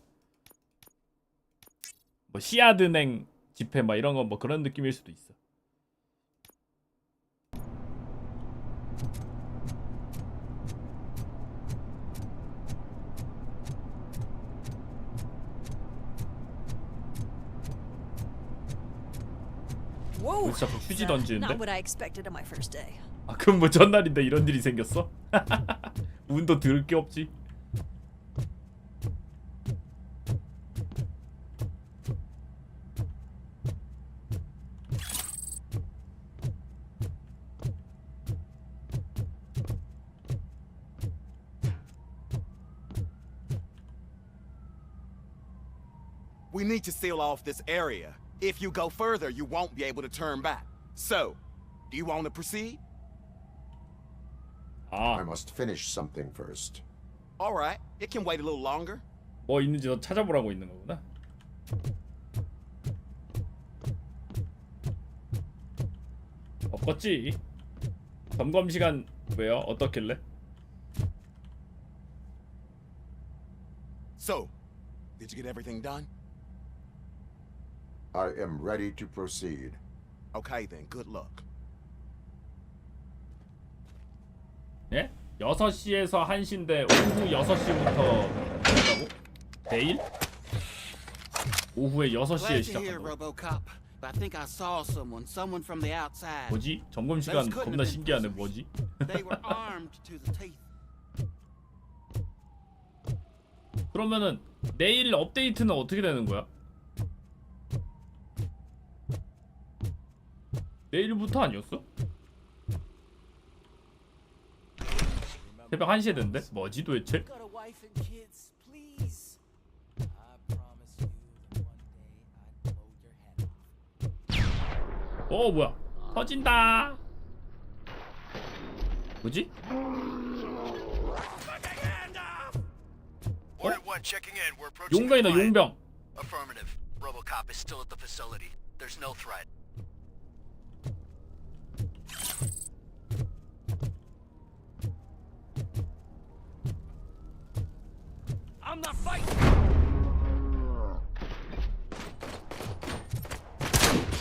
뭐 씨앗은행 지폐 막 이런 거 뭐 그런 느낌일 수도 있어. Whoa! 자꾸 휴지 던지는데? Not what I expected on my first day. 아, 그럼 뭐 전날인데 이런 일이 생겼어? 운도 들을 게 없지. We need to seal off this area. If you go further, you won't be able to turn back. So, do you want to proceed? I must finish something first. All right, it can wait a little longer. 뭐 있는지 너 찾아보라고 있는 거구나. 없겠지. 점검 시간 왜요? 어떻길래? So, did you get everything done? I am ready to proceed. Okay then, good luck. 예? 6시에서 1시인데 오후 6시부터 한다고? 내일? 오후에 6시에 시작한다고. RoboCop. I think I saw someone from the outside. 뭐지? 점검시간 겁나 신기하네. 뭐지? They were armed to the teeth. 그러면은 내일 업데이트는 어떻게 되는 거야? 내일부터 아니었어? 새벽 1시에 된대? 뭐지 도대체? Got a wife and kids, please. 어 뭐야? 터진다. 뭐지? Order 1 checking in. We're approaching. 용병이다 용병. Affirmative. RoboCop is still at the facility. There's no threat. I'm not fighting.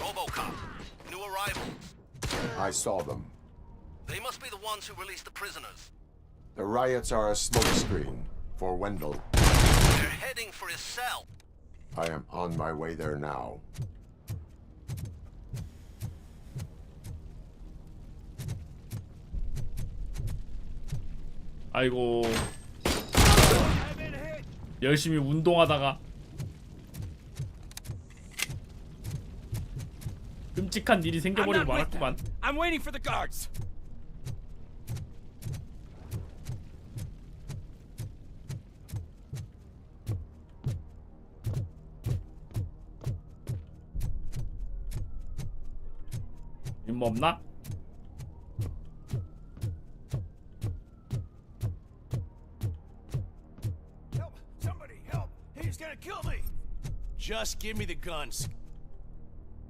RoboCop. New arrivals. I saw them. They must be the ones who released the prisoners. The riots are a smokescreen for Wendell. They're heading for his cell. I am on my way there now. 아이고. 열심히 운동하다가 끔찍한 일이 생겨버리고 말았구만. I'm waiting for the guards. 임무 없나? Somebody help! He's gonna kill me. Just give me the guns.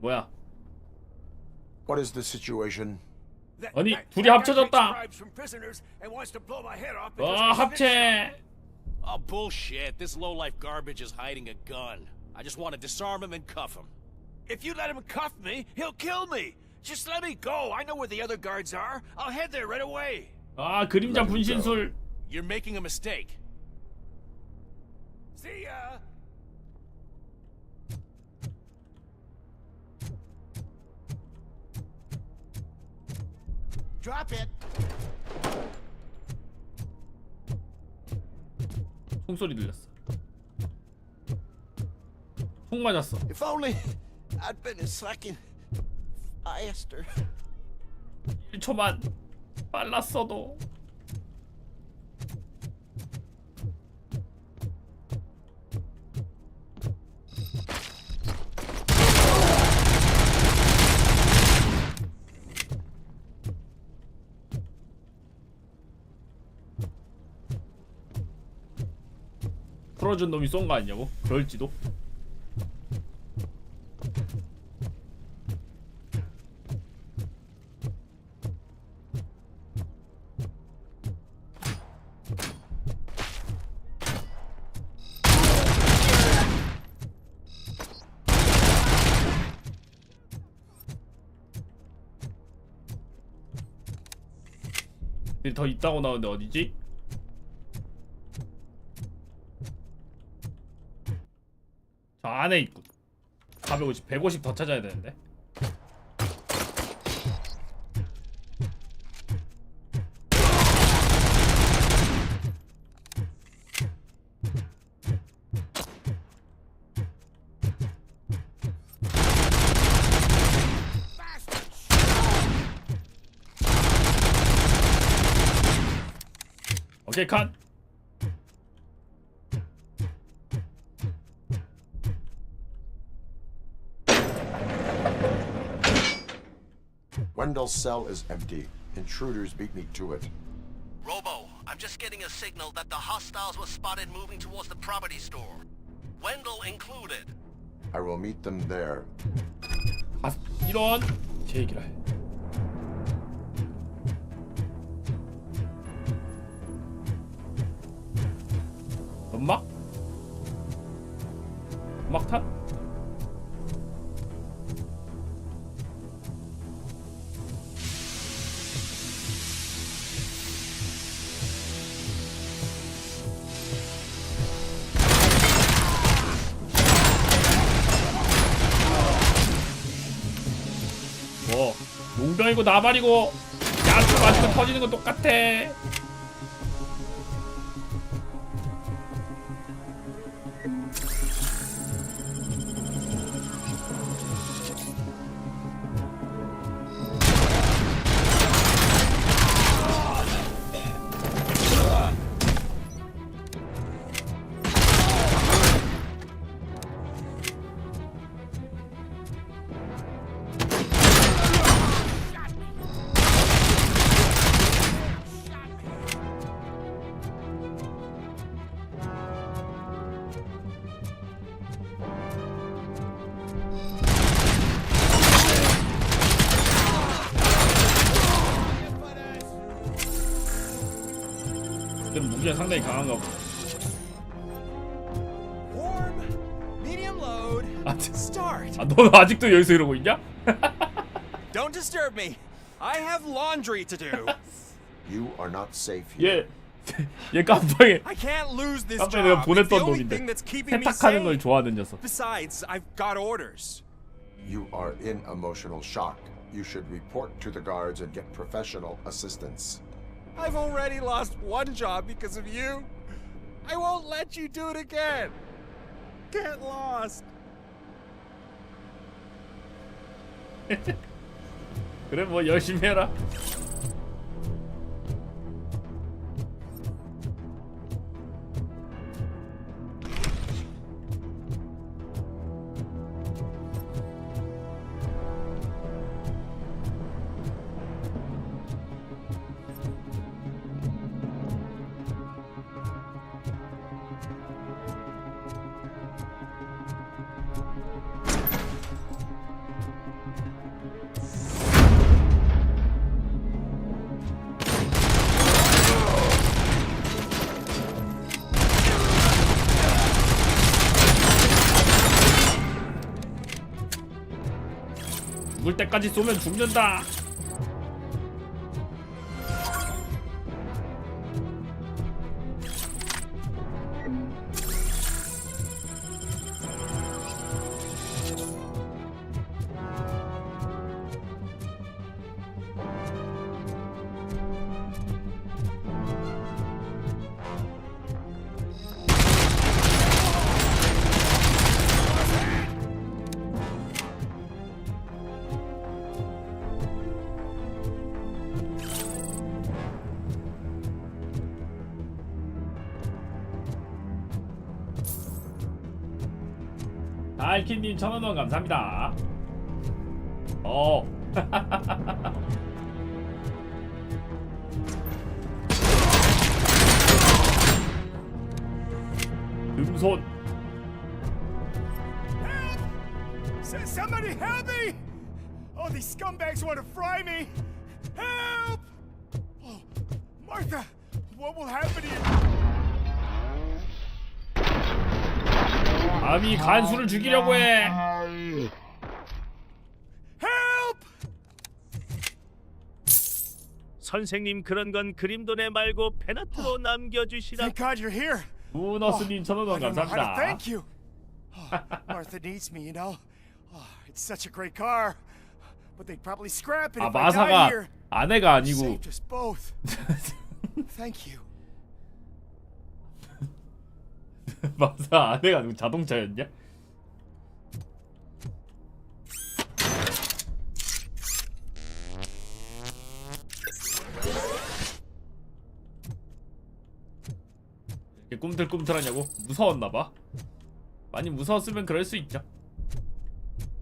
뭐야? What is the situation? 아니 둘이 합쳐졌다. Bribes from prisoners and wants to blow my head off because 아 I'm 합체. Oh bullshit! This low-life garbage is hiding a gun. I just want to disarm him and cuff him. If you let him cuff me, he'll kill me. Just let me go. I know where the other guards are. I'll head there right away. 아 그림자 분신술. You're making a mistake. See ya. Drop it. 총소리 들렸어. 총 맞았어. If only I'd been a second faster. 1초만 빨랐어도. 풀어준 놈이 쏜 거 아니냐고? 그럴지도. 더 있다고 나오는데 어디지? 저 안에 있군. 450, 150 더 찾아야 되는데. 오케이 컷. Wendell's cell is empty. Intruders beat me to it. Robo, I'm just getting a signal that the hostiles were spotted moving towards the property store. Wendell included. I will meet them there. 아, 이런 제 얘기를 해. 연막? 연막탄? 분명이고 나발이고 야수 맞으면 터지는 건 똑같아. 무기가 상당히 강한가 보다. Medium load. Start. 아, 너 아직도 여기서 이러고 있냐? Don't disturb me. I have laundry to do. You are not safe here. 얘 깜빡이. I can't lose this 깜빡이 내가 job. It's the 보냈던 only 놈인데. thing that's keeping me 세탁하는 걸 sane. 좋아하는 녀석. Besides, I've got orders. You are in emotional shock. You should report to the guards and get professional assistance. I've already lost one job because of you. I won't let you do it again. Get lost. 그래 뭐 열심히 해라. 죽을 때까지 쏘면 죽는다. 알킨님 1000원 감사합니다. 금손. Somebody help me! Oh, these scumbags want to fry me! Help! Oh, Martha, what will happen to you? 감히 간수를 죽이려고 해. Help! 선생님 그런 건 그림도 내 말고 페나트로 남겨주시라. Thank God you're here. 우너스님 1000원 감사합니다. Thank you. Oh, Martha needs me, you know. Oh, it's such a great car, but they'd probably scrap it 아 if I died 마사가 here. 아내가 아니고. Saved us both. Thank you. 마사 아내가 아니고 자동차였냐? 이렇게 꿈틀꿈틀하냐고? 무서웠나봐. 많이 무서웠으면 그럴 수 있죠.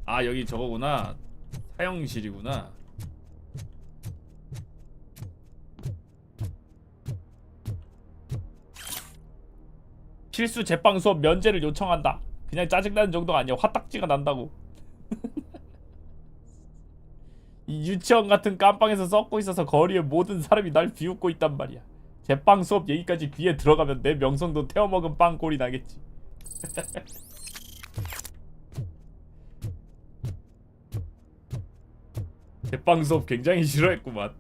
아 여기 저거구나. 사형실이구나. 필수 제빵 수업 면제를 요청한다. 그냥 짜증나는 정도가 아니야. 화딱지가 난다고. 이 유치원 같은 깜빵에서 썩고 있어서 거리에 모든 사람이 날 비웃고 있단 말이야. 제빵 수업 얘기까지 귀에 들어가면 내 명성도 태워먹은 빵꼴이 나겠지. 제빵 수업 굉장히 싫어했구만.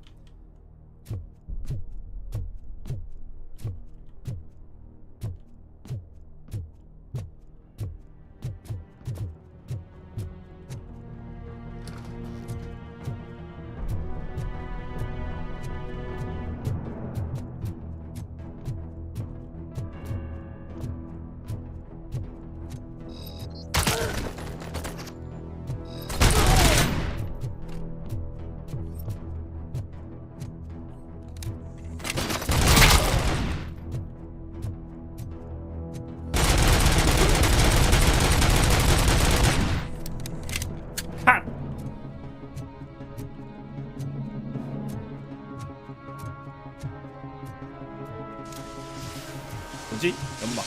뭐지? 연막.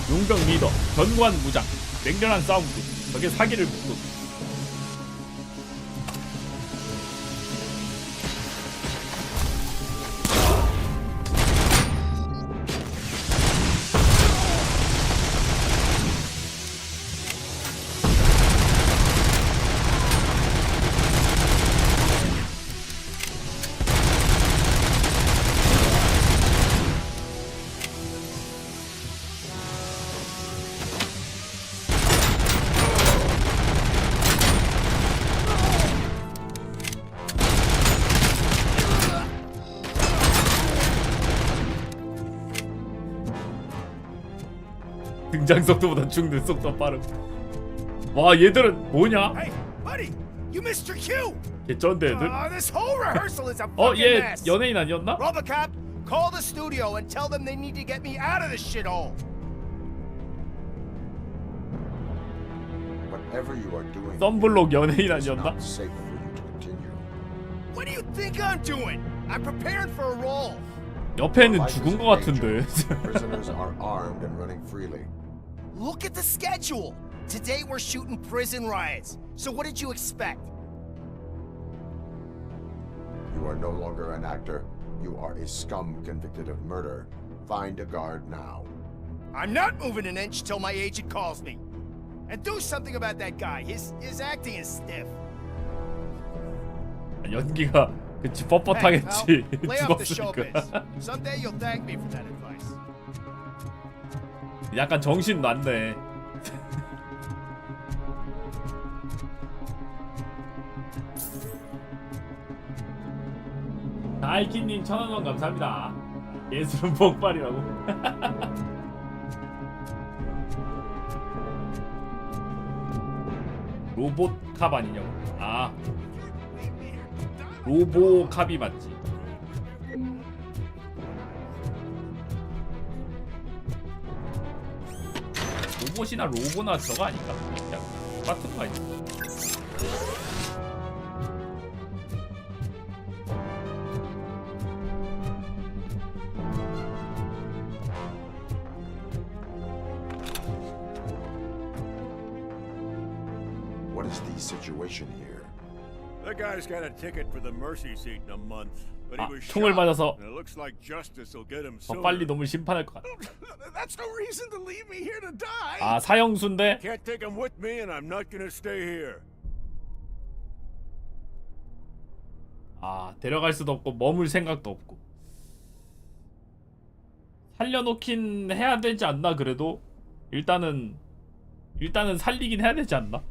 용병 리더, 견고한 무장, 맹렬한 싸움꾼, 적의 사기를 묶고. 등장 속도보다 죽는 속도가 빠름. 와 얘들은 뭐냐? Hey, buddy, you missed your cue. 개쩐데 애들? This whole rehearsal is a fucking 얘 mess. 연예인 아니었나? Robocop, call the studio and tell them they need to get me out of this shithole. Whatever you are doing, 썬블록 연예인 아니었나? not safe for you to continue. What do you think I'm doing? I'm preparing for a role. 옆에는 죽은 거 같은데. Prisoners are armed and running freely. Look at the schedule. Today we're shooting prison riots. So what did you expect? You are no longer an actor. You are a scum convicted of murder. Find a guard now. I'm not moving an inch till my agent calls me. And do something about that guy. His acting is stiff. 연기가 그치 뻣뻣하겠지. Lay off the 죽었으니까. showbiz. Someday you'll thank me for that advice. 약간 정신 났네. 다이키님 1000원 감사합니다. 예술은 폭발이라고. 로봇캅 아니냐고. 아 로보캅이 맞지. 로봇이나 로보나 저거 아닐까? 그냥 똑같은 거 아니야? What is the situation here? That guy's got a ticket for the mercy seat in a month, but he 아, was 총을 shot. 맞아서 And it looks like justice will get him 더 sooner. 빨리 놈을 심판할 것 같아. That's no reason to leave me here to die. 아 사형수인데 Can't take him with me, and I'm not gonna stay here. 아 데려갈 수도 없고 머물 생각도 없고. 살려놓긴 해야 되지 않나? 그래도 일단은 살리긴 해야 되지 않나?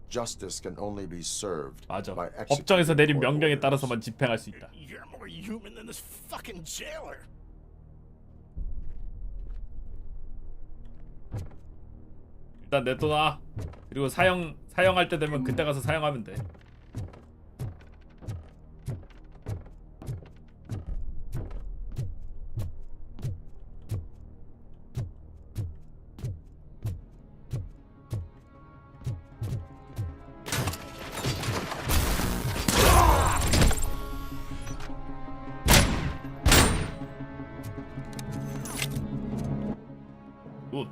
Justice can only be served 맞아. by 법정에서 내린 executing court 명령에 orders. 따라서만 집행할 수 있다. You're more human than this fucking jailer. 일단 냅둬놔. 그리고 사형할 때 되면 그때 가서 사형하면 돼. 굿.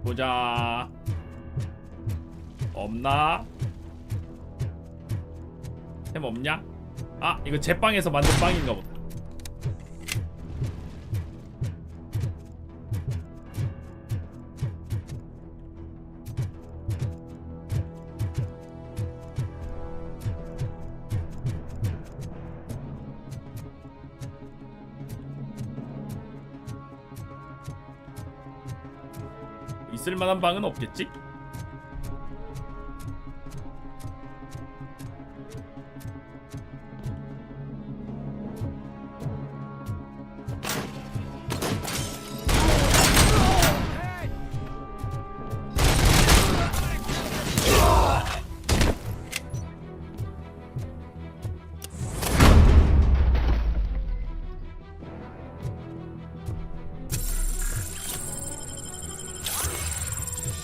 보자. 없나? 템 없냐? 아, 이거 제빵에서 만든 빵인가 보다. 있을만한 방은 없겠지?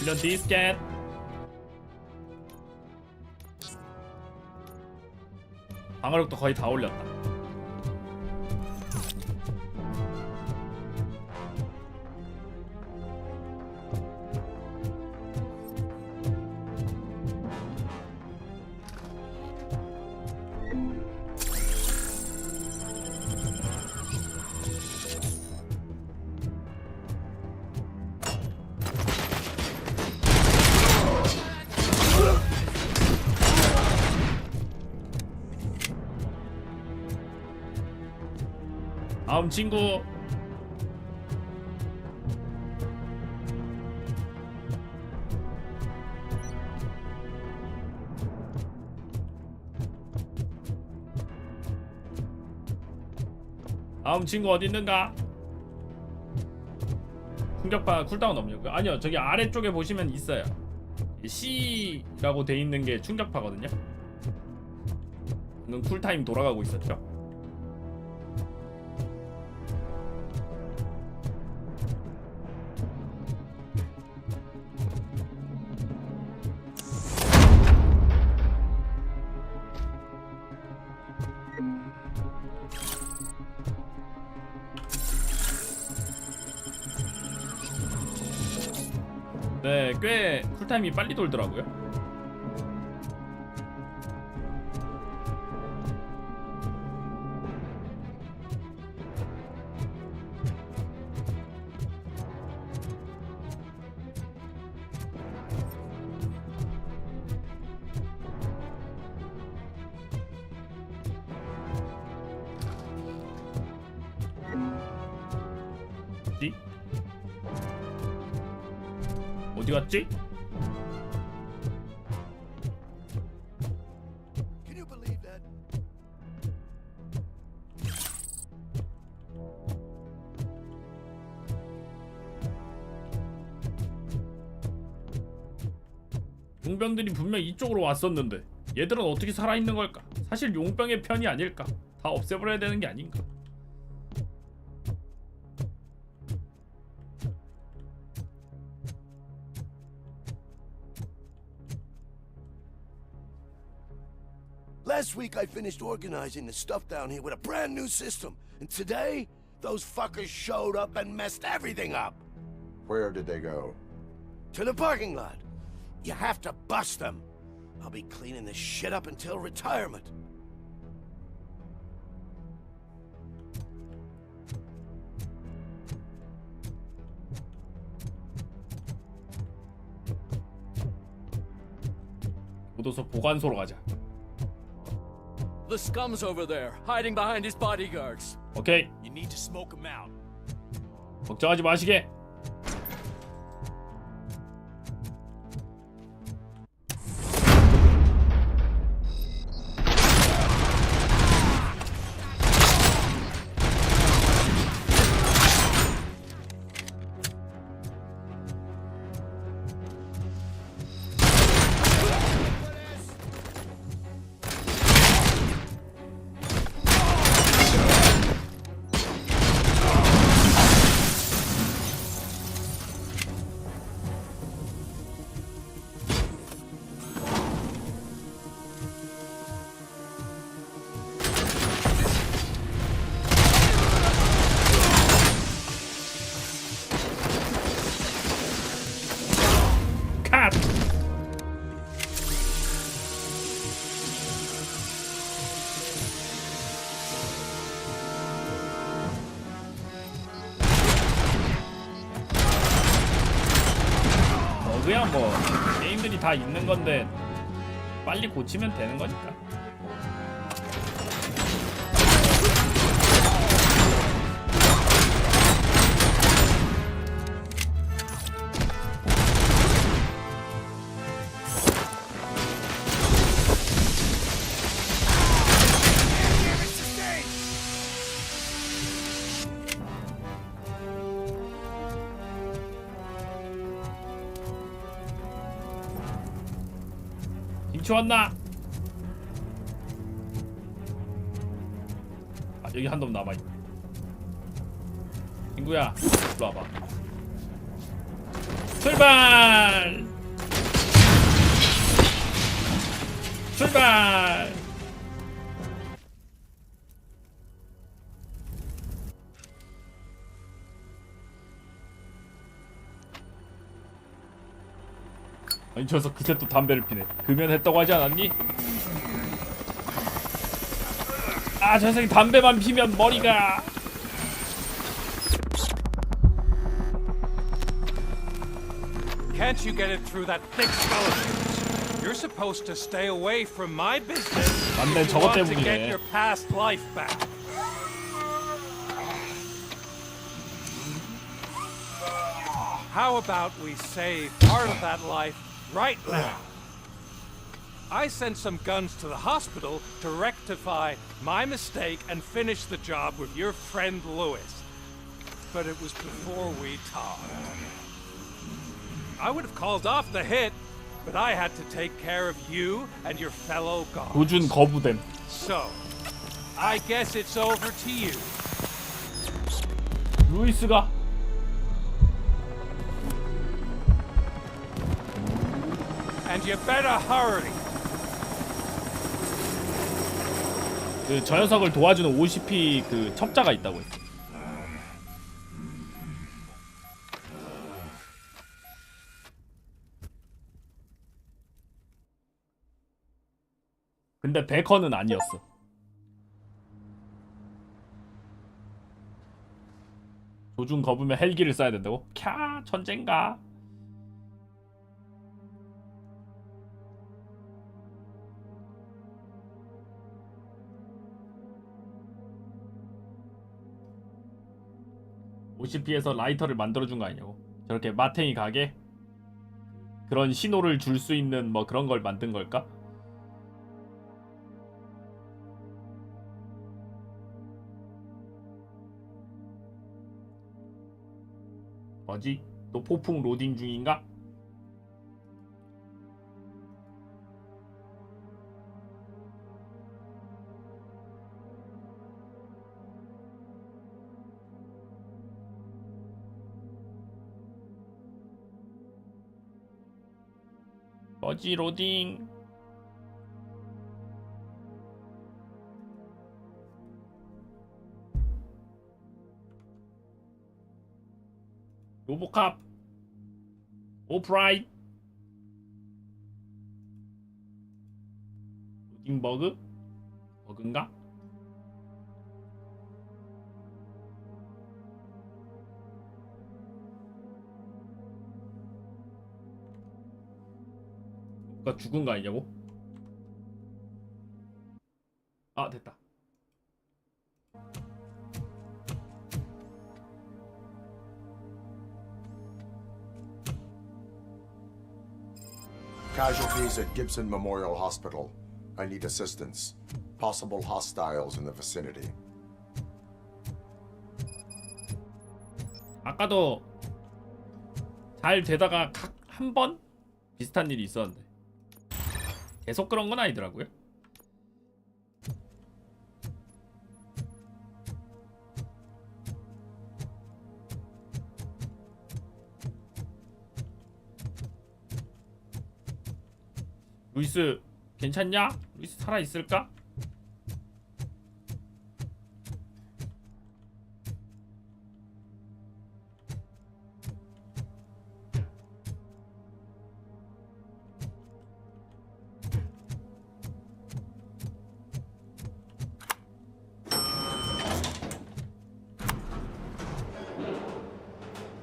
이런 디스켓. 방어력도 거의 다 올렸다. 다음 친구. 다음 친구 어디 있는가? 충격파 쿨다운 없냐? 아니요, 저기 아래쪽에 보시면 있어요. C라고 돼 있는 게 충격파거든요. 방금 쿨타임 돌아가고 있었죠. 네, 꽤 쿨타임이 빨리 돌더라고요. 어디 갔지? Can you believe that? 용병들이 분명 이쪽으로 왔었는데 얘들은 어떻게 살아있는 걸까? 사실 용병의 편이 아닐까? 다 없애버려야 되는 게 아닌가? Last week I finished organizing the stuff down here with a brand new system. And today, those fuckers showed up and messed everything up. Where did they go? To the parking lot. You have to bust them. I'll be cleaning this shit up until retirement. 교도소 보관소로 가자. The scum's over there, hiding behind his bodyguards. 오케이. You need to smoke them out. 걱정하지 마시게. 버그야 뭐. 게임들이 다 있는 건데 빨리 고치면 되는 거니까. 좋았나? 아, 여기 한 놈 남아있네. 친구야, 일로 와봐. 출발! 출발! 아니, 저 녀석 그새 또 담배를 피네. 금연했다고 하지 않았니? 아, 저 녀석이 담배만 피면 머리가. Can't you get it through that thick skeleton? You're supposed to stay away from my business 맞네, if you 저것 want to 때문이네. get your past life back. How about we save part of that life right now? I sent some guns to the hospital to rectify my mistake and finish the job with your friend Lewis. But it was before we talked. I would have called off the hit, but I had to take care of you and your fellow guards. 도준 거부됨. So, I guess it's over to you. 루이스가 And you better hurry. 그 저 녀석을 도와주는 OCP 그 첩자가 있다고 했어. 근데 베커는 아니었어. 조준 거부면 헬기를 쏴야 된다고? 캬, 전쟁가. OCP에서 라이터를 만들어준 거 아니냐고. 저렇게 마탱이 가게 그런 신호를 줄 수 있는 뭐 그런 걸 만든 걸까? 뭐지? 또 폭풍 로딩 중인가? 뭐지 로딩? 로보캅 오프라이트 로딩 버그? 버그인가? 누가 죽은 거 아니냐고? 아 됐다. Casualties at Gibson Memorial Hospital. I need assistance. Possible hostiles in the vicinity. 아까도 잘 되다가 각 한 번 비슷한 일이 있었는데 계속 그런 건 아니더라고요. 루이스 괜찮냐? 루이스 살아있을까?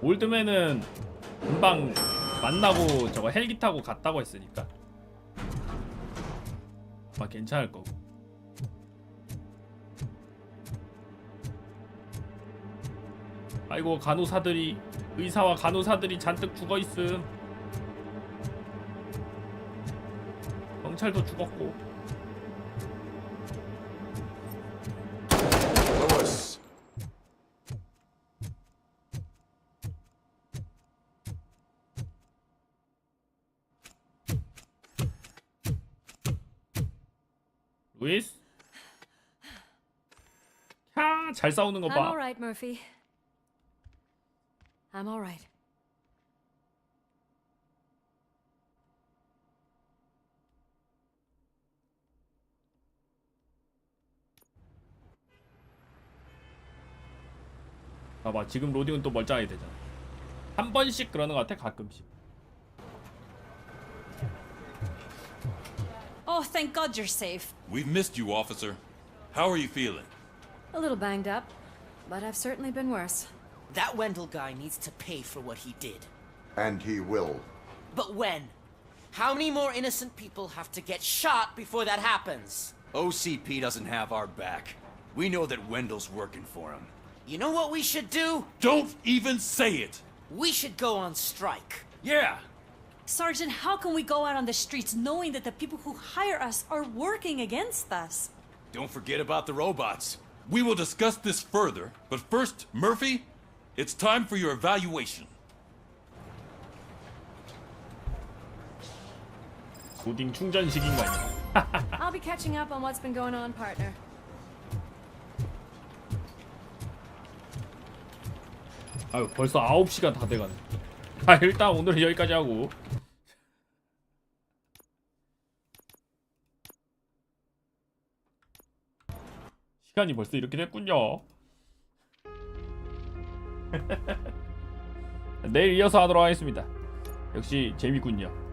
올드맨은 금방 만나고 저거 헬기 타고 갔다고 했으니까 아마 괜찮을 거고. 아이고 간호사들이 의사와 간호사들이 잔뜩 죽어 있음. 경찰도 죽었고. Lewis. 루이스? 야, 잘 싸우는 거 I'm 봐. all right, Murphy. I'm all right. 봐봐, 지금 로딩은 또 멀쩡하게 되잖아. 한 번씩 그러는 것 같아, 가끔씩. Oh, thank God you're safe. We've missed you, officer. How are you feeling? A little banged up, but I've certainly been worse. That Wendell guy needs to pay for what he did. And he will. But when? How many more innocent people have to get shot before that happens? OCP doesn't have our back. We know that Wendell's working for him. You know what we should do? Don't even say it! We should go on strike. Yeah! Sergeant, how can we go out on the streets knowing that the people who hire us are working against us? Don't forget about the robots. We will discuss this further, but first, Murphy, it's time for your evaluation. 고딩 충전식인가요? I'll be catching up on what's been going on, partner. 아유, 벌써 9시가 다 돼가네. 아, 일단 오늘은 여기까지 하고. 시간이 벌써 이렇게 됐군요. 내일 이어서 하도록 하겠습니다. 역시 재밌군요.